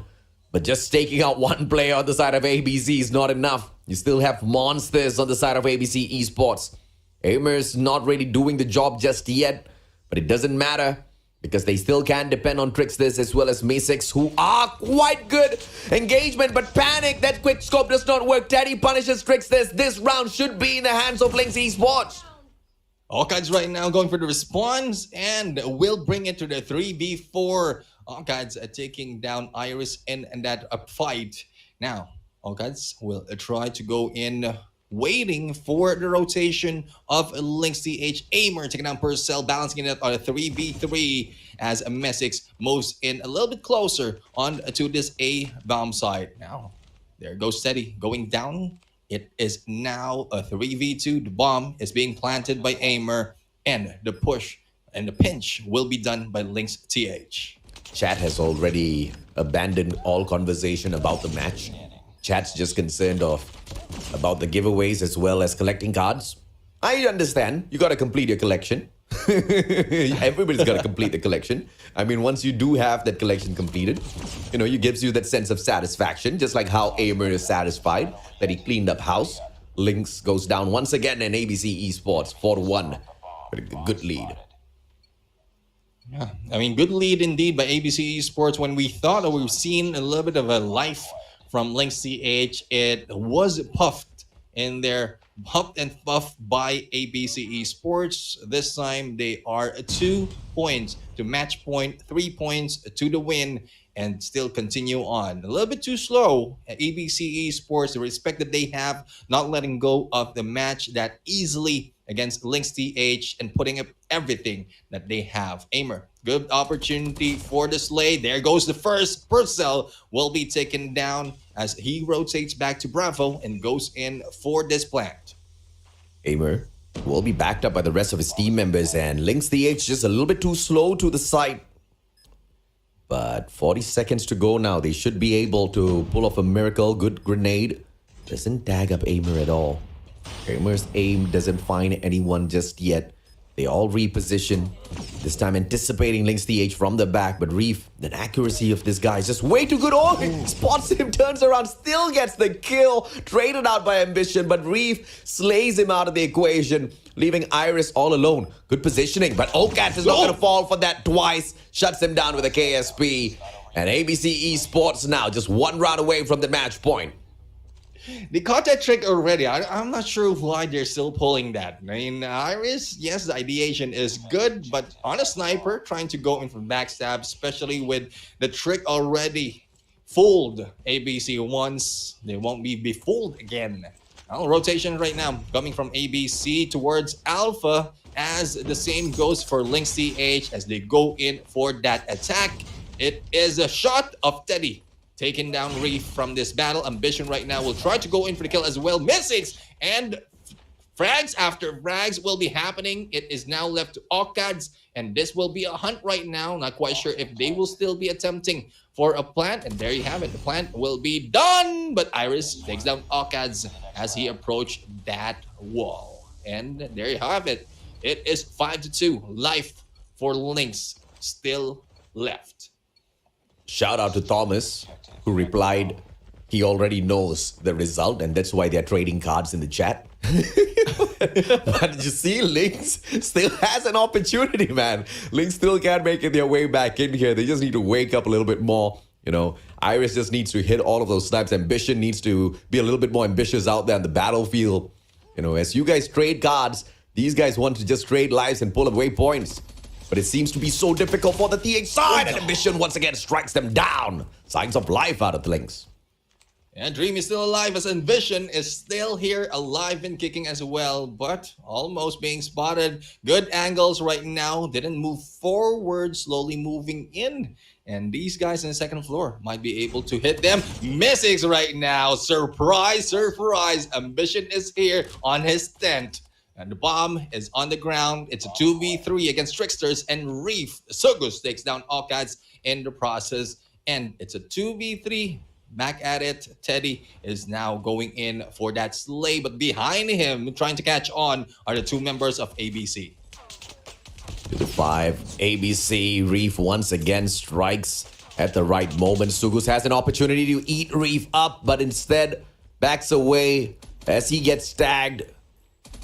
But just taking out one player on the side of ABC is not enough. You still have monsters on the side of ABC Esports. Aimer's not really doing the job just yet, but it doesn't matter. because they still can depend on Tricksters as well as Mace who are quite good. Engagement, but panic. That quick scope does not work. Teddy punishes Tricksters. This round should be in the hands of LYNXTH Esports. ALMGHTY right now going for the response and will bring it to the 3v4. ALMGHTY taking down Iris in that fight. Now, ALMGHTY will try to go in, waiting for the rotation of LYNXTH. Aimer taking down Purcell, balancing it on a 3v3 as Messix moves in a little bit closer on to this A bomb side. Now, there goes Teddy going down. It is now a 3v2. The bomb is being planted by Aimer, and the push and the pinch will be done by LYNXTH. Chat has already abandoned all conversation about the match. Chat's just concerned about the giveaways as well as collecting cards. I understand. You got to complete your collection. Everybody's got to complete the collection. I mean, once you do have that collection completed, you know, it gives you that sense of satisfaction, just like how Aimer is satisfied that he cleaned up house. Lynx goes down once again in ABC Esports 4-1 with a good lead. Yeah, I mean, good lead indeed by ABC Esports. When we thought that we've seen a little bit of a life from LYNXTH, it was puffed in there, puffed and puffed by ABC Esports. This time they are 2 points to match point, 3 points to the win, and still continue on. A little bit too slow at ABC Esports, the respect that they have, not letting go of the match that easily against LYNXTH and putting up everything that they have. Aimer, good opportunity for the Slay. There goes the first. Purcell will be taken down as he rotates back to Bravo and goes in for this plant. Aimer will be backed up by the rest of his team members, and LYNXTH just a little bit too slow to the side. But 40 seconds to go now. They should be able to pull off a miracle. Good grenade. Doesn't tag up Aimer at all. Aimer's aim doesn't find anyone just yet. They all reposition. This time anticipating LYNXTH from the back. But Reef, the accuracy of this guy is just way too good. Oh, he spots him, turns around, still gets the kill. Traded out by Ambition, but Reef slays him out of the equation, leaving Iris all alone. Good positioning, but ALMGHTY is not going to fall for that twice. Shuts him down with a KSP. And ABC Esports now just 1 round away from the match point. They caught that trick already. I'm not sure why they're still pulling that. I mean, Iris, yes, the ideation is good, but on a sniper, trying to go in for backstab, especially with the trick already fooled ABC once, they won't be befooled again. Well, rotation right now coming from ABC towards Alpha, as the same goes for LYNXTH as they go in for that attack. It is a shot of Teddy taking down Reef from this battle. Ambition right now will try to go in for the kill as well. Missix, and frags after frags will be happening. It is now left to ALMGHTY, and this will be a hunt right now. Not quite sure if they will still be attempting for a plant, and there you have it. The plant will be done, but Iris takes down ALMGHTY as he approached that wall. And there you have it. It is 5-2. Life for Lynx still left. Shout out to Thomas, who replied he already knows the result, and that's why they're trading cards in the chat. But you see, Lynx still has an opportunity, man. Lynx still can't make it their way back in here. They just need to wake up a little bit more. You know, Iris just needs to hit all of those snipes. Ambition needs to be a little bit more ambitious out there on the battlefield. You know, as you guys trade cards, these guys want to just trade lives and pull away points. But it seems to be so difficult for the TH side, and Ambition once again strikes them down. Signs of life out of the Lynx. Yeah, Dream is still alive as Ambition is still here, alive and kicking as well, but almost being spotted. Good angles right now. Didn't move forward, slowly moving in. And these guys on the second floor might be able to hit them. Missix right now. Surprise, surprise. Ambition is here on his tent. And the bomb is on the ground. It's a 2v3 against Tricksters, and Reef Sugus takes down ALMGHTY in the process. And it's a 2v3. Back at it. Teddy is now going in for that Slay, but behind him, trying to catch on, are the 2 members of ABC. To the 5, ABC. Reef once again strikes at the right moment. Sugus has an opportunity to eat Reef up, but instead backs away as he gets tagged.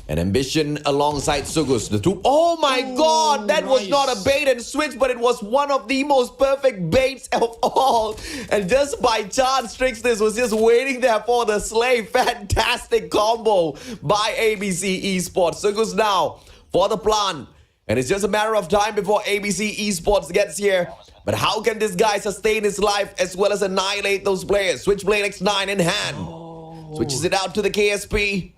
And Ambition alongside Sugus. The two. Oh my god! That was not a bait and switch, but it was one of the most perfect baits of all. And just by chance, Trixtis was just waiting there for the slay. Fantastic combo by ABC Esports. Sugus now for the plant. And it's just a matter of time before ABC Esports gets here. But how can this guy sustain his life as well as annihilate those players? Switchblade X9 in hand. Switches it out to the KSP.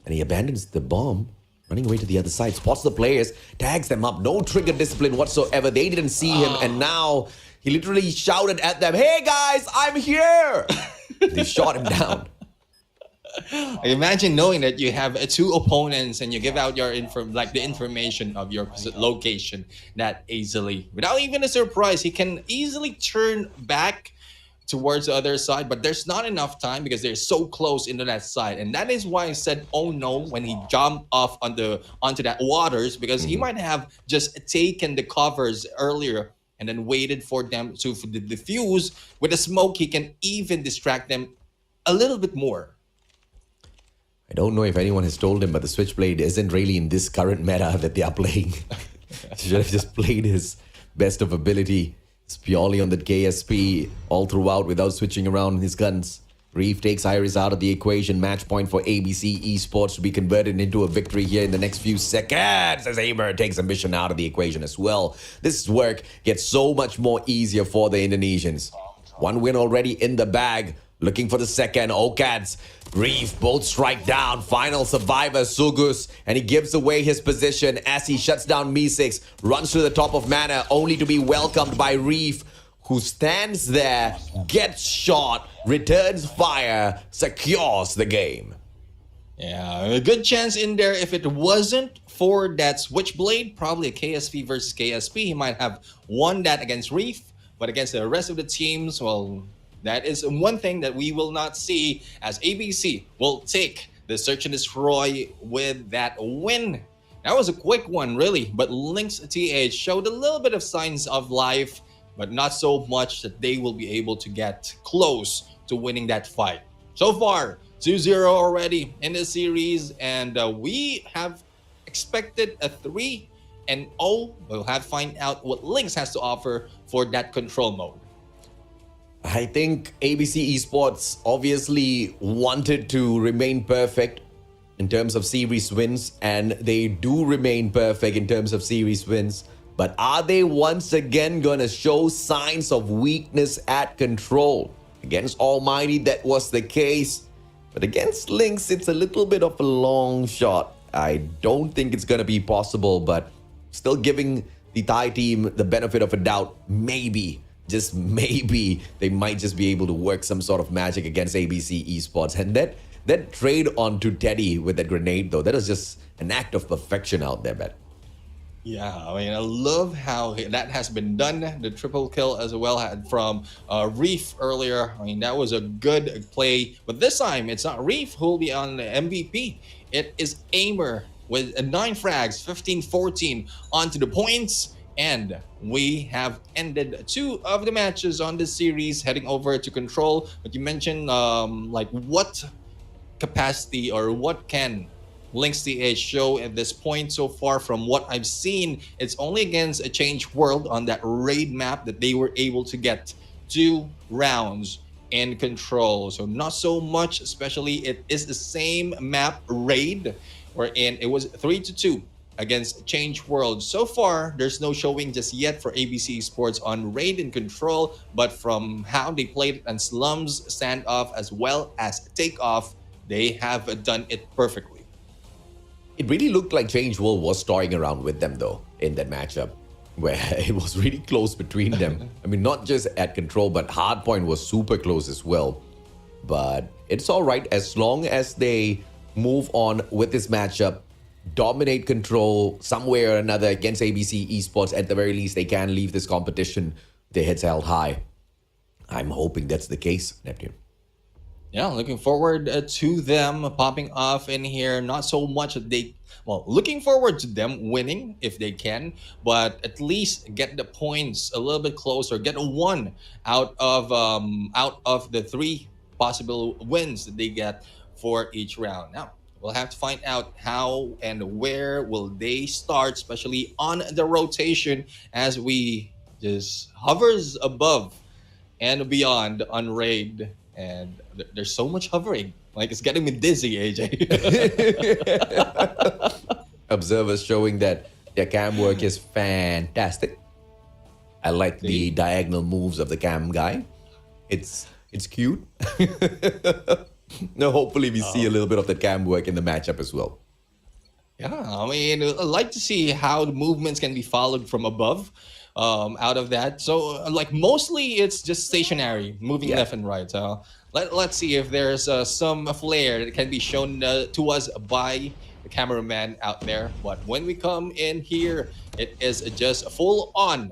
And he abandons the bomb, running away to the other side. Spots the players, tags them up. No trigger discipline whatsoever. They didn't see him. And now he literally shouted at them, "Hey guys, I'm here!" They shot him down. Imagine knowing that you have two opponents and you give out your the information of your location that easily, without even a surprise. He can easily turn back towards the other side, but there's not enough time because they're so close into that side, and that is why I said, "Oh no," when he jumped off onto that waters, because he might have just taken the covers earlier and then waited for them to defuse. With the smoke, he can even distract them a little bit more. I don't know if anyone has told him, but the Switchblade isn't really in this current meta that they are playing. Should have just played his best of ability. It's purely on the KSP all throughout without switching around his guns. Reef takes Iris out of the equation. Match point for ABC Esports to be converted into a victory here in the next few seconds as Aimer takes Ambition out of the equation as well. This work gets so much more easier for the Indonesians. One win already in the bag. Looking for the second. Okats, Reef both strike down. Final survivor, Sugus. And he gives away his position as he shuts down Mi6. Runs to the top of Mana, only to be welcomed by Reef, who stands there, gets shot, returns fire, secures the game. Yeah, a good chance in there. If it wasn't for that Switchblade, probably a KSP versus KSP, he might have won that against Reef. But against the rest of the teams, well, that is one thing that we will not see, as ABC will take the search and destroy with that win. That was a quick one, really, but LYNXTH showed a little bit of signs of life, but not so much that they will be able to get close to winning that fight. So far, 2-0 already in the series, and we have expected a 3-0. We'll have to find out what Lynx has to offer for that control mode. I think ABC Esports obviously wanted to remain perfect in terms of series wins, and they do remain perfect in terms of series wins. But are they once again going to show signs of weakness at control? Against ALMGHTY, that was the case. But against Lynx, it's a little bit of a long shot. I don't think it's going to be possible, but still giving the Thai team the benefit of a doubt. Maybe, just maybe, they might just be able to work some sort of magic against ABC Esports. And that trade onto Teddy with that grenade, though, that was just an act of perfection out there, man. Yeah, I mean, I love how that has been done. The triple kill as well had from Reef earlier. I mean, that was a good play. But this time, it's not Reef who will be on the MVP. It is Aimer with 9 frags, 15-14 onto the points. And we have ended 2 of the matches on this series, heading over to control. But you mentioned, like, what capacity or what can LYNXTH show at this point so far. From what I've seen, it's only against a Changeworld on that raid map that they were able to get 2 rounds in control. So not so much, especially it is the same map, raid, wherein it was 3-2 against Changeworld. So far, there's no showing just yet for ABC Esports on raid and control, but from how they played it on Slums, standoff, as well as takeoff, they have done it perfectly. It really looked like Changeworld was toying around with them, though, in that matchup, where it was really close between them. I mean, not just at control, but Hardpoint was super close as well. But it's all right as long as they move on with this matchup, dominate control some way or another against ABC Esports. At the very least, they can leave this competition, their heads held high. I'm hoping that's the case, Neptune. Yeah, looking forward to them popping off in here. Not so much that they, well, looking forward to them winning if they can, but at least get the points a little bit closer. Get a 1 out of the 3 possible wins that they get for each round. Now, We'll have to find out how and where will they start, especially on the rotation as we just hovers above and beyond on raid. And there's so much hovering. Like, it's getting me dizzy, AJ. Observers showing that their cam work is fantastic. I like the diagonal moves of the cam guy. It's cute. Now, hopefully, we see a little bit of the cam work in the matchup as well. Yeah, I mean, I'd like to see how the movements can be followed from above out of that. So, like, mostly it's just stationary, moving left and right. So, let's see if there's some flair that can be shown to us by the cameraman out there. But when we come in here, it is just a full-on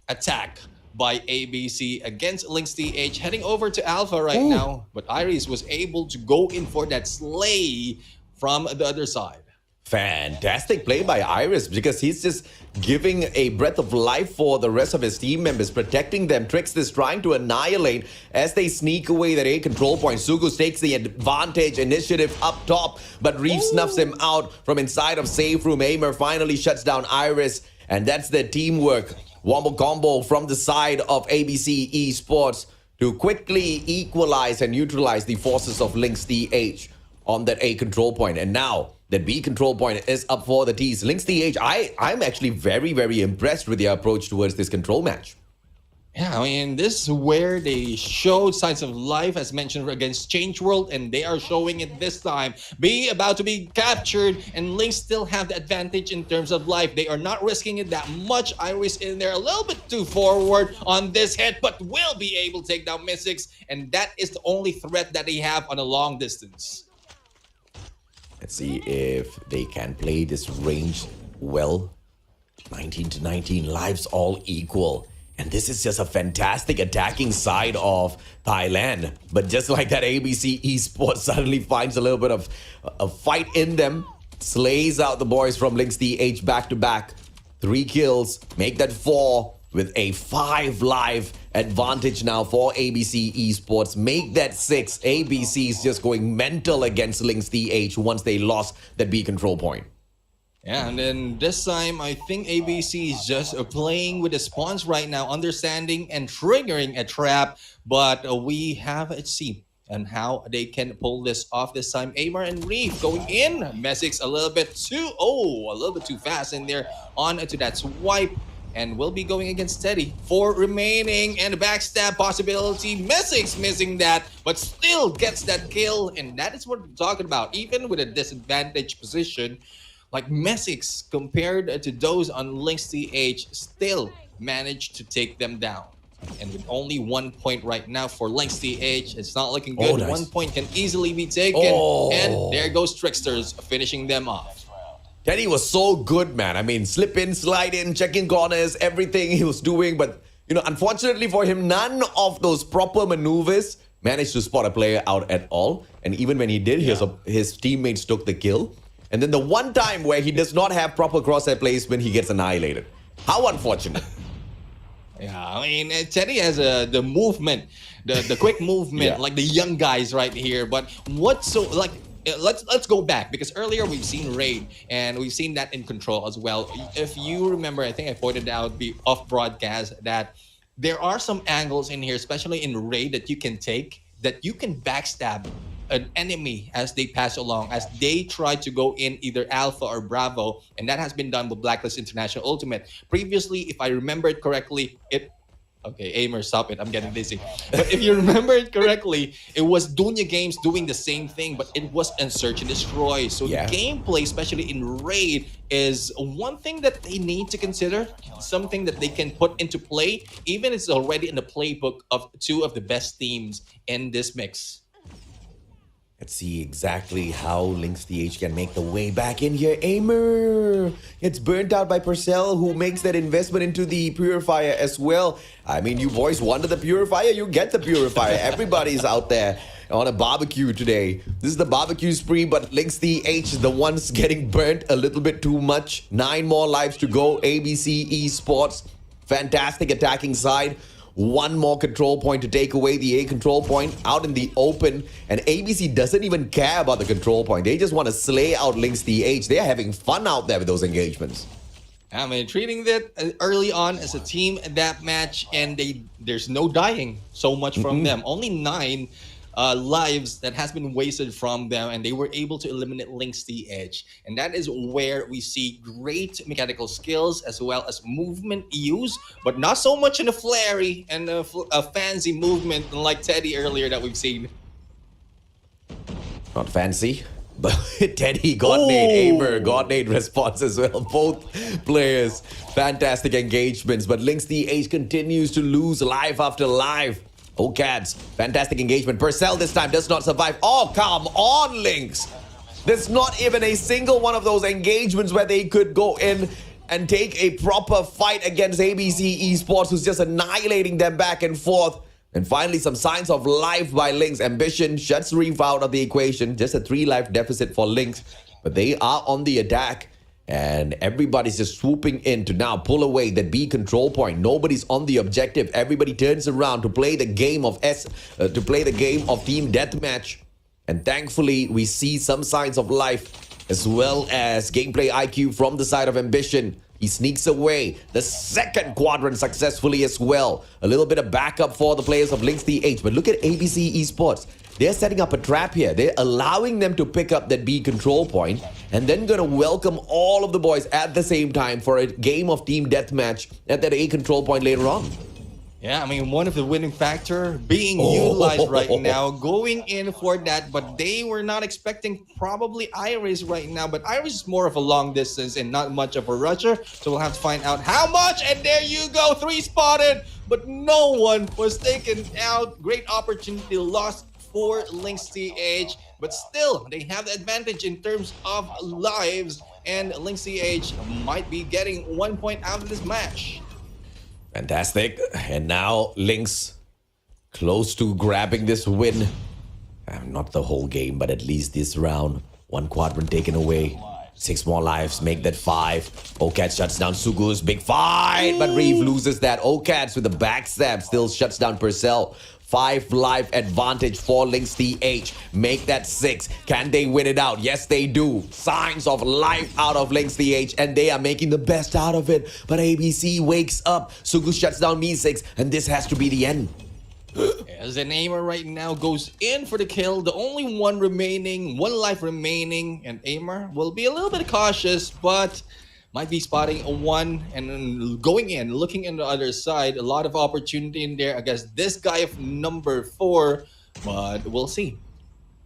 attack by ABC against LYNXTH, heading over to Alpha right now. But Iris was able to go in for that slay from the other side. Fantastic play by Iris, because he's just giving a breath of life for the rest of his team members, protecting them. Trix is trying to annihilate as they sneak away that A control point. Sugus takes the advantage, initiative up top, but Reef snuffs him out from inside of safe room. Aimer finally shuts down Iris, and that's their teamwork. Wombo combo from the side of ABC Esports to quickly equalize and neutralize the forces of LYNXTH on that A control point. And now that B control point is up for the T's. LYNXTH, I'm actually very, very impressed with their approach towards this control match. Yeah, I mean, this is where they showed signs of life, as mentioned, against Changeworld, and they are showing it this time. B about to be captured, and Lynx still have the advantage in terms of life. They are not risking it that much. Iris in there a little bit too forward on this hit, but will be able to take down Mystics, and that is the only threat that they have on a long distance. Let's see if they can play this range well. 19 to 19, lives all equal. And this is just a fantastic attacking side of Thailand. But just like that, ABC Esports suddenly finds a little bit of a fight in them. Slays out the boys from LYNXTH back to back. 3 kills, make that 4 with a 5 live advantage now for ABC Esports. Make that 6. ABC is just going mental against LYNXTH once they lost that B control point. Yeah, and then this time, I think ABC is just playing with the spawns right now, understanding and triggering a trap. But we have a see and how they can pull this off this time. Amar and Reef going in. Messick's a little bit too fast in there onto that swipe. And will be going against Teddy. 4 remaining and a backstab possibility. Messick's missing that, but still gets that kill. And that is what we're talking about. Even with a disadvantaged position, like Messick's compared to those on LYNXTH still managed to take them down. And with only 1 point right now for LYNXTH, it's not looking good. Nice. 1 point can easily be taken. And there goes Tricksters finishing them off. Teddy was so good, man. I mean, slip in, slide in, check in corners, everything he was doing. But, unfortunately for him, none of those proper maneuvers managed to spot a player out at all. And even when he did, his teammates took the kill. And then the one time where he does not have proper crosshair placement, he gets annihilated. How unfortunate. Yeah, I mean, Teddy has the movement, the quick movement, like the young guys right here. But let's go back, because earlier we've seen Raid and we've seen that in Control as well. If you remember, I think I pointed out off broadcast that there are some angles in here, especially in Raid, that you can take, that you can backstab an enemy as they pass along, as they try to go in either Alpha or Bravo, and that has been done with Blacklist International Ultimate. Previously, if I remember it correctly, okay, Aimer, stop it. I'm getting dizzy. But if you remember it correctly, it was Dunya Games doing the same thing, but it was in Search and Destroy. So the gameplay, especially in Raid, is one thing that they need to consider, something that they can put into play, even if it's already in the playbook of 2 of the best teams in this mix. Let's see exactly how LYNXTH can make the way back in here. Aimer gets burnt out by Purcell, who makes that investment into the Purifier as well. I mean, you boys wanted the Purifier, you get the Purifier. Everybody's out there on a barbecue today. This is the barbecue spree, but LYNXTH is the ones getting burnt a little bit too much. 9 more lives to go. ABC Esports, fantastic attacking side. one more control point to take away the A control point out in the open. And ABC doesn't even care about the control point. They just want to slay out LYNXTH. They're having fun out there with those engagements. I mean, treating that early on as a team that match, and there's no dying so much from them. Only 9 lives that has been wasted from them, and they were able to eliminate LYNXTH. And that is where we see great mechanical skills as well as movement use, but not so much in a flary and a fancy movement like Teddy earlier that we've seen. Not fancy, but Teddy, Godnade, Aimer, Godnade response as well. Both players, fantastic engagements, but LYNXTH continues to lose life after life. Oh, Cats, fantastic engagement. Purcell this time does not survive. Oh, come on, Lynx. There's not even a single one of those engagements where they could go in and take a proper fight against ABC Esports, who's just annihilating them back and forth. And finally, some signs of life by Lynx. Ambition shuts Reef out of the equation. Just a 3-life deficit for Lynx. But they are on the attack. And everybody's just swooping in to now pull away that B control point. Nobody's on the objective. Everybody turns around to play the game of team deathmatch. And thankfully, we see some signs of life as well as gameplay IQ from the side of Ambition. He sneaks away the second quadrant successfully as well. A little bit of backup for the players of LYNXTH. But look at ABC Esports. They're setting up a trap here. They're allowing them to pick up that B control point and then going to welcome all of the boys at the same time for a game of team deathmatch at that A control point later on. Yeah, I mean, one of the winning factor being utilized right now, going in for that, but they were not expecting probably Iris right now, but Iris is more of a long distance and not much of a rusher, so we'll have to find out how much, and there you go, 3 spotted, but no one was taken out. Great opportunity lost for LYNXTH, but still, they have the advantage in terms of lives, and LYNXTH might be getting 1 point out of this match. Fantastic. And now Lynx close to grabbing this win. Not the whole game, but at least this round. 1 quadrant taken away. 6 more lives, make that 5. O-Cats shuts down Sugu's big fight, but Reeve loses that. O-Cats with the backstab still shuts down Purcell. 5 life advantage for LYNXTH. Make that 6. Can they win it out? Yes, they do. Signs of life out of LYNXTH, and they are making the best out of it. But ABC wakes up. Sugu shuts down Me6, and this has to be the end. As an Aimer right now goes in for the kill, the only one remaining, 1 life remaining, and Aimer will be a little bit cautious, but might be spotting a 1 and then going in, looking in the other side. A lot of opportunity in there against this guy of number 4, but we'll see.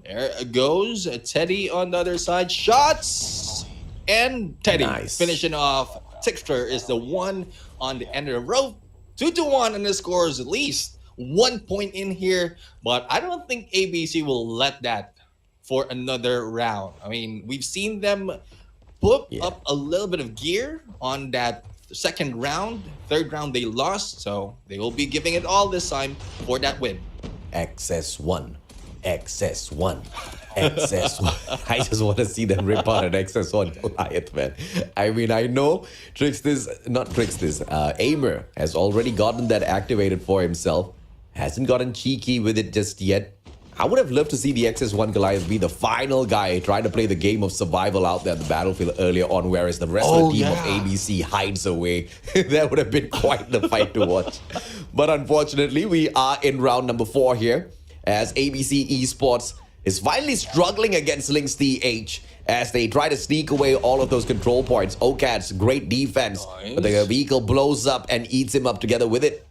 There goes Teddy on the other side. Shots! And Teddy finishing off. Tixter is the one on the end of the rope. 2-1, and the score is at least 1 point in here. But I don't think ABC will let that for another round. I mean, we've seen them put up a little bit of gear on that second round. Third round they lost, so they will be giving it all this time for that win. XS1, XS1, XS1. I just want to see them rip out an XS1 Goliath, man. I mean, I know Aimer has already gotten that activated for himself. Hasn't gotten cheeky with it just yet. I would have loved to see the XS1 Goliath be the final guy trying to play the game of survival out there on the battlefield earlier on, whereas the rest of the team of ABC hides away. That would have been quite the fight to watch. But unfortunately, we are in round number 4 here, as ABC Esports is finally struggling against LYNXTH as they try to sneak away all of those control points. O-Cats, great defense, but the vehicle blows up and eats him up together with it.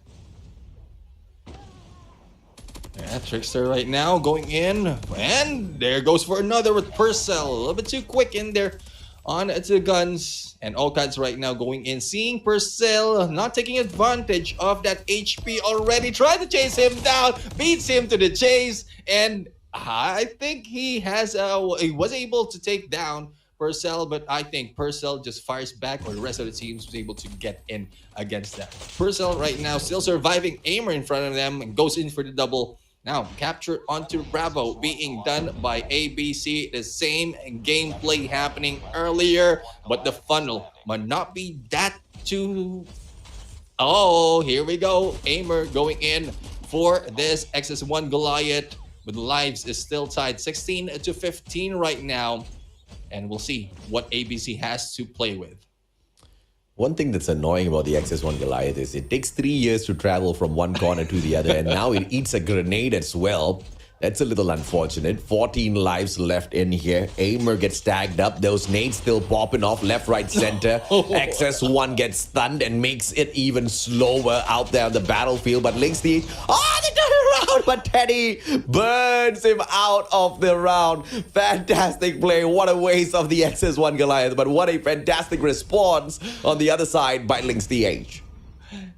Yeah, Trickster right now going in, and there goes for another with Purcell. A little bit too quick in there on the guns. And O-Cats right now going in, seeing Purcell not taking advantage of that HP already. Tried to chase him down, beats him to the chase, and I think he was able to take down Purcell, but I think Purcell just fires back, or the rest of the team was able to get in against that. Purcell right now still surviving. Aimer in front of them and goes in for the double. Now, capture onto Bravo being done by ABC. The same gameplay happening earlier, but the funnel might not be that too Oh, here we go. Aimer going in for this XS1 Goliath. But the lives is still tied 16 to 15 right now. And we'll see what ABC has to play with. One thing that's annoying about the XS1 Goliath is it takes 3 years to travel from one corner to the other, and now it eats a grenade as well. That's a little unfortunate. 14 lives left in here. Aimer gets tagged up. Those nades still popping off left, right, center. XS1 gets stunned and makes it even slower out there on the battlefield. But LYNXTH, they turn around, but Teddy burns him out of the round. Fantastic play. What a waste of the XS1 Goliath. But what a fantastic response on the other side by LYNXTH.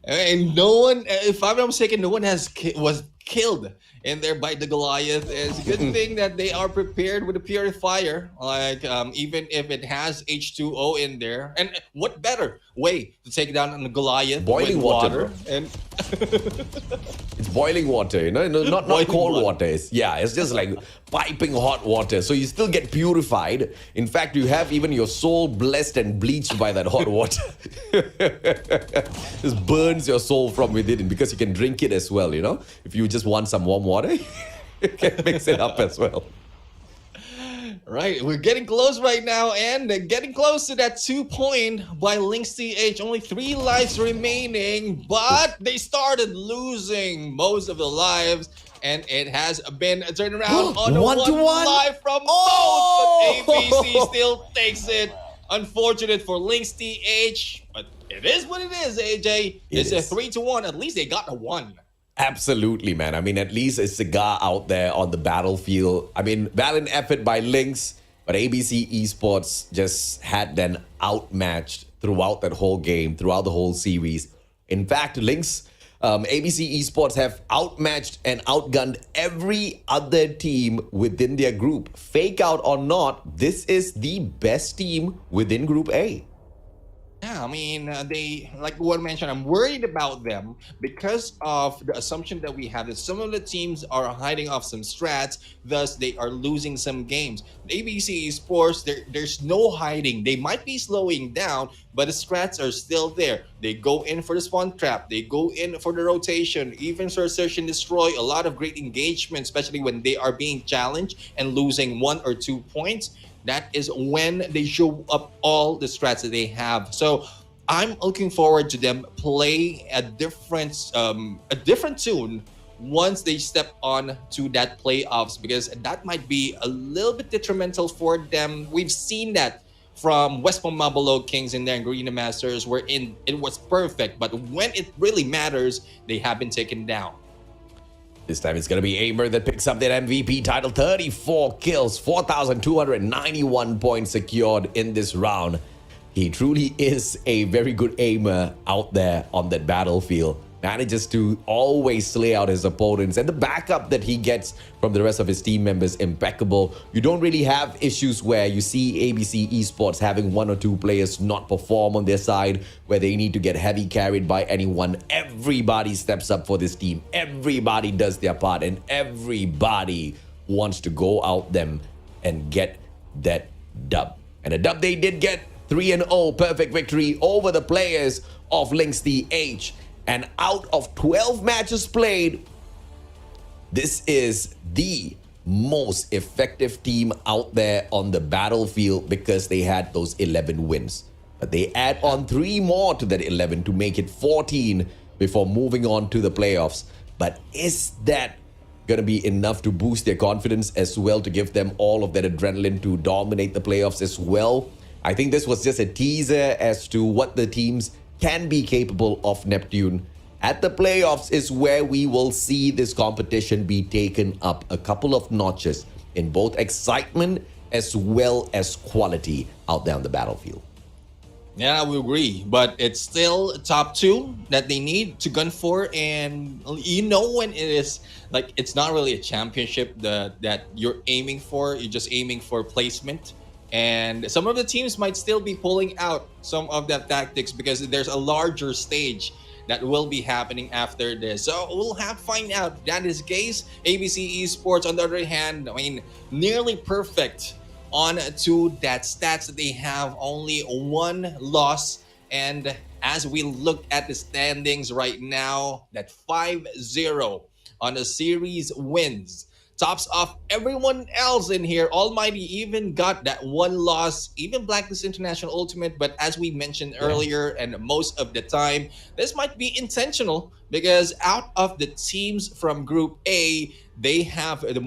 And no one, if I'm not mistaken, no one was killed in there by the Goliath. It's a good thing that they are prepared with a purifier, like even if it has H2O in there. And what better way to take down a Goliath? Boiling with water, and it's boiling water, you know, not cold water. It's just like piping hot water. So you still get purified. In fact, you have even your soul blessed and bleached by that hot water. Just burns your soul from within, because you can drink it as well, you know. If you just want some warm water, you can mix it up as well. Right, we're getting close right now, and getting close to that 2 point by LYNXTH. Only 3 lives remaining, but they started losing most of the lives, and it has been a turnaround on a 1-1 live from both, but ABC still takes it. Unfortunate for LYNXTH, but it is what it is, AJ. It's a 3-1. At least they got a 1. Absolutely, man. I mean, at least a cigar out there on the battlefield. I mean, valiant effort by Lynx, but ABC Esports just had them outmatched throughout that whole game, throughout the whole series. In fact, Lynx, ABC Esports have outmatched and outgunned every other team within their group. Fake out or not, this is the best team within Group A. Yeah, I mean, they, like what mentioned, I'm worried about them because of the assumption that we have that some of the teams are hiding off some strats, thus they are losing some games. The ABC Esports, there's no hiding. They might be slowing down, but the strats are still there. They go in for the spawn trap. They go in for the rotation, even for search and destroy. A lot of great engagement, especially when they are being challenged and losing 1 or 2 points. That is when they show up all the strats that they have. So I'm looking forward to them play a different tune once they step on to that playoffs, because that might be a little bit detrimental for them. We've seen that from West Mabalo Kings in their Garena Masters, wherein it was perfect, but when it really matters, they have been taken down. This time it's going to be Aimer that picks up that MVP title. 34 kills, 4,291 points secured in this round. He truly is a very good aimer out there on that battlefield. Manages to always slay out his opponents, and the backup that he gets from the rest of his team members, impeccable. You don't really have issues where you see ABC Esports having 1 or 2 players not perform on their side, where they need to get heavy carried by anyone. Everybody steps up for this team. Everybody does their part, and everybody wants to go out them and get that dub. And a dub they did get. 3-0, perfect victory over the players of LYNXTH. And out of 12 matches played, this is the most effective team out there on the battlefield, because they had those 11 wins. But they add on 3 more to that 11 to make it 14 before moving on to the playoffs. But is that going to be enough to boost their confidence as well, to give them all of that adrenaline to dominate the playoffs as well? I think this was just a teaser as to what the teams can be capable of Neptune. At the playoffs is where we will see this competition be taken up a couple of notches in both excitement as well as quality out there on the battlefield. Yeah, we agree, but it's still top 2 that they need to gun for. And you know, when it is like, it's not really a championship that you're aiming for, you're just aiming for placement. And some of the teams might still be pulling out some of that tactics because there's a larger stage that will be happening after this. So we'll have to find out if that is the case. ABC Esports, on the other hand, I mean, nearly perfect on to that stats that they have. Only 1 loss And as we look at the standings right now, that 5-0 on the series wins tops off everyone else in here. Almighty even got that one loss, even Blacklist International Ultimate. But as we mentioned earlier, and most of the time, this might be intentional because out of the teams from Group A, they have the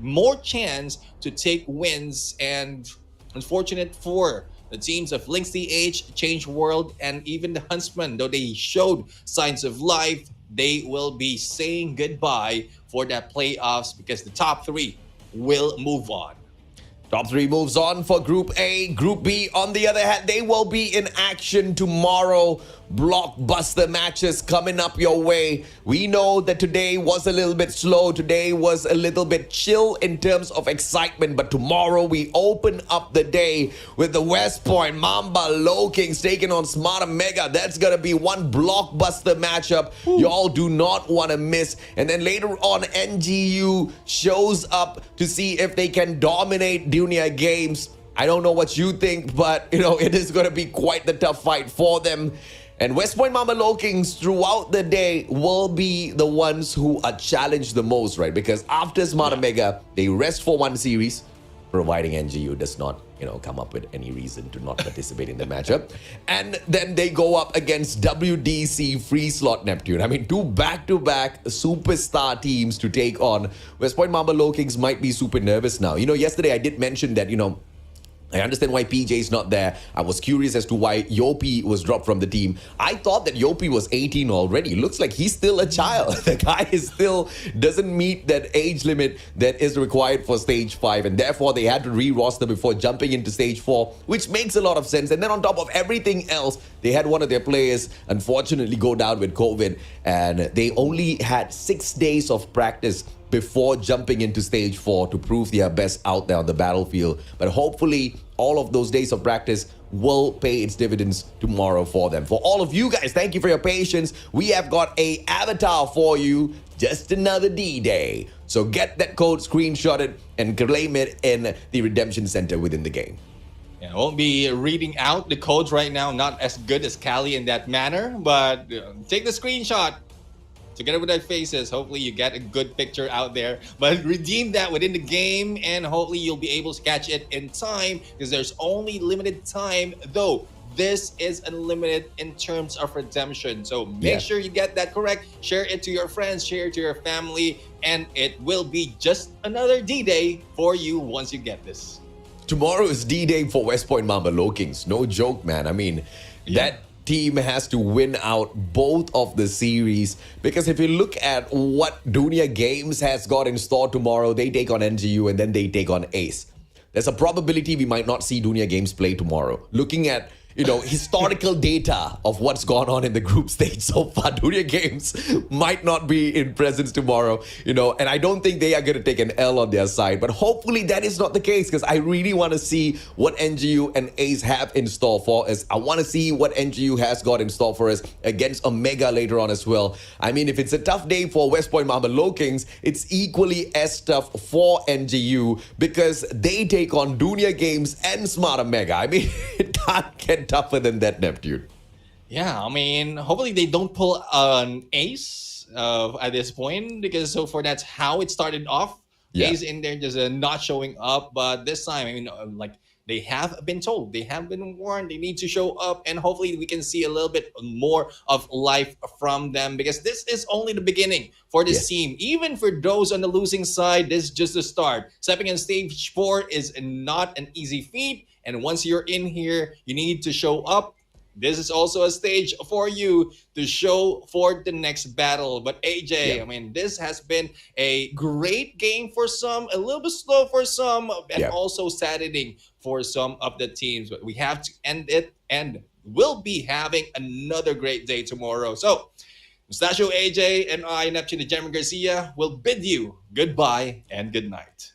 more chance to take wins. And unfortunate for the teams of LYNXTH, Changeworld, and even the Huntsmen, though they showed signs of life, they will be saying goodbye for that playoffs because the top three will move on. Top 3 moves on for Group A. Group B, on the other hand, they will be in action tomorrow. Blockbuster matches coming up your way. We know that today was a little bit slow. Today was a little bit chill in terms of excitement. But tomorrow we open up the day with the West Point Mamba LYNXTH taking on Smarter Mega. That's going to be one blockbuster matchup y'all do not want to miss. And then later on, NGU shows up to see if they can dominate Junior Games. I don't know what you think, but it is going to be quite the tough fight for them. And West Point Mamba LYNXTH throughout the day will be the ones who are challenged the most, right? Because after Smarter Mega, they rest for one series, providing NGU does not, come up with any reason to not participate in the matchup. And then they go up against WDC Free Slot Neptune. I mean, 2 back-to-back superstar teams to take on. West Point Mamba LYNXTH might be super nervous now. Yesterday I did mention that, I understand why PJ is not there. I was curious as to why Yopi was dropped from the team. I thought that Yopi was 18 already. Looks like he's still a child. The guy doesn't meet that age limit that is required for Stage 5. And therefore, they had to re-roster before jumping into Stage 4, which makes a lot of sense. And then on top of everything else, they had one of their players unfortunately go down with COVID. And they only had 6 days of practice before jumping into Stage 4 to prove their best out there on the battlefield. But hopefully, all of those days of practice will pay its dividends tomorrow for them. For all of you guys, thank you for your patience. We have got a avatar for you. Just another D-Day. So get that code screenshotted and claim it in the redemption center within the game. Yeah, I won't be reading out the codes right now. Not as good as Cali in that manner, but take the screenshot together with their faces. Hopefully you get a good picture out there, but redeem that within the game, and hopefully you'll be able to catch it in time because there's only limited time, though this is unlimited in terms of redemption. So make sure you get that correct. Share it to your friends, share it to your family, and it will be just another D-Day for you once you get this. Tomorrow is D-Day for West Point Mamba LYNXTH. No joke, man. I mean, that team has to win out both of the series, because if you look at what Junior Games has got in store tomorrow, they take on NGU and then they take on Ace. There's a probability we might not see Junior Games play tomorrow. Looking at historical data of what's gone on in the group stage so far, Junior Games might not be in presence tomorrow, and I don't think they are going to take an L on their side. But hopefully that is not the case, because I really want to see what NGU and Ace have in store for us. I want to see what NGU has got in store for us against Omega later on as well. I mean, if it's a tough day for West Point Mamba LYNXTH, it's equally as tough for NGU, because they take on Junior Games and Smarter Mega. I mean, it can't get tougher than that, Neptune. Yeah, I mean, hopefully they don't pull an Ace at this point, because so far that's how it started off. Ace in there just not showing up, but this time, I mean, they have been told, they have been warned, they need to show up, and hopefully we can see a little bit more of life from them, because this is only the beginning for this team. Even for those on the losing side, this is just the start. Stepping in Stage 4 is not an easy feat, and once you're in here, you need to show up. This is also a stage for you to show for the next battle. But AJ, I mean, this has been a great game for some, a little bit slow for some, and also saddening for some of the teams. But we have to end it, and we'll be having another great day tomorrow. So, Mustachio AJ and I, Neptune the Gemma Garcia, will bid you goodbye and good night.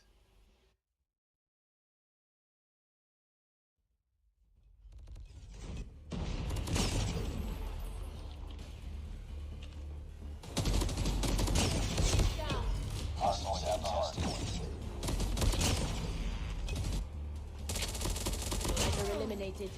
Hostiles have tested. They're eliminated.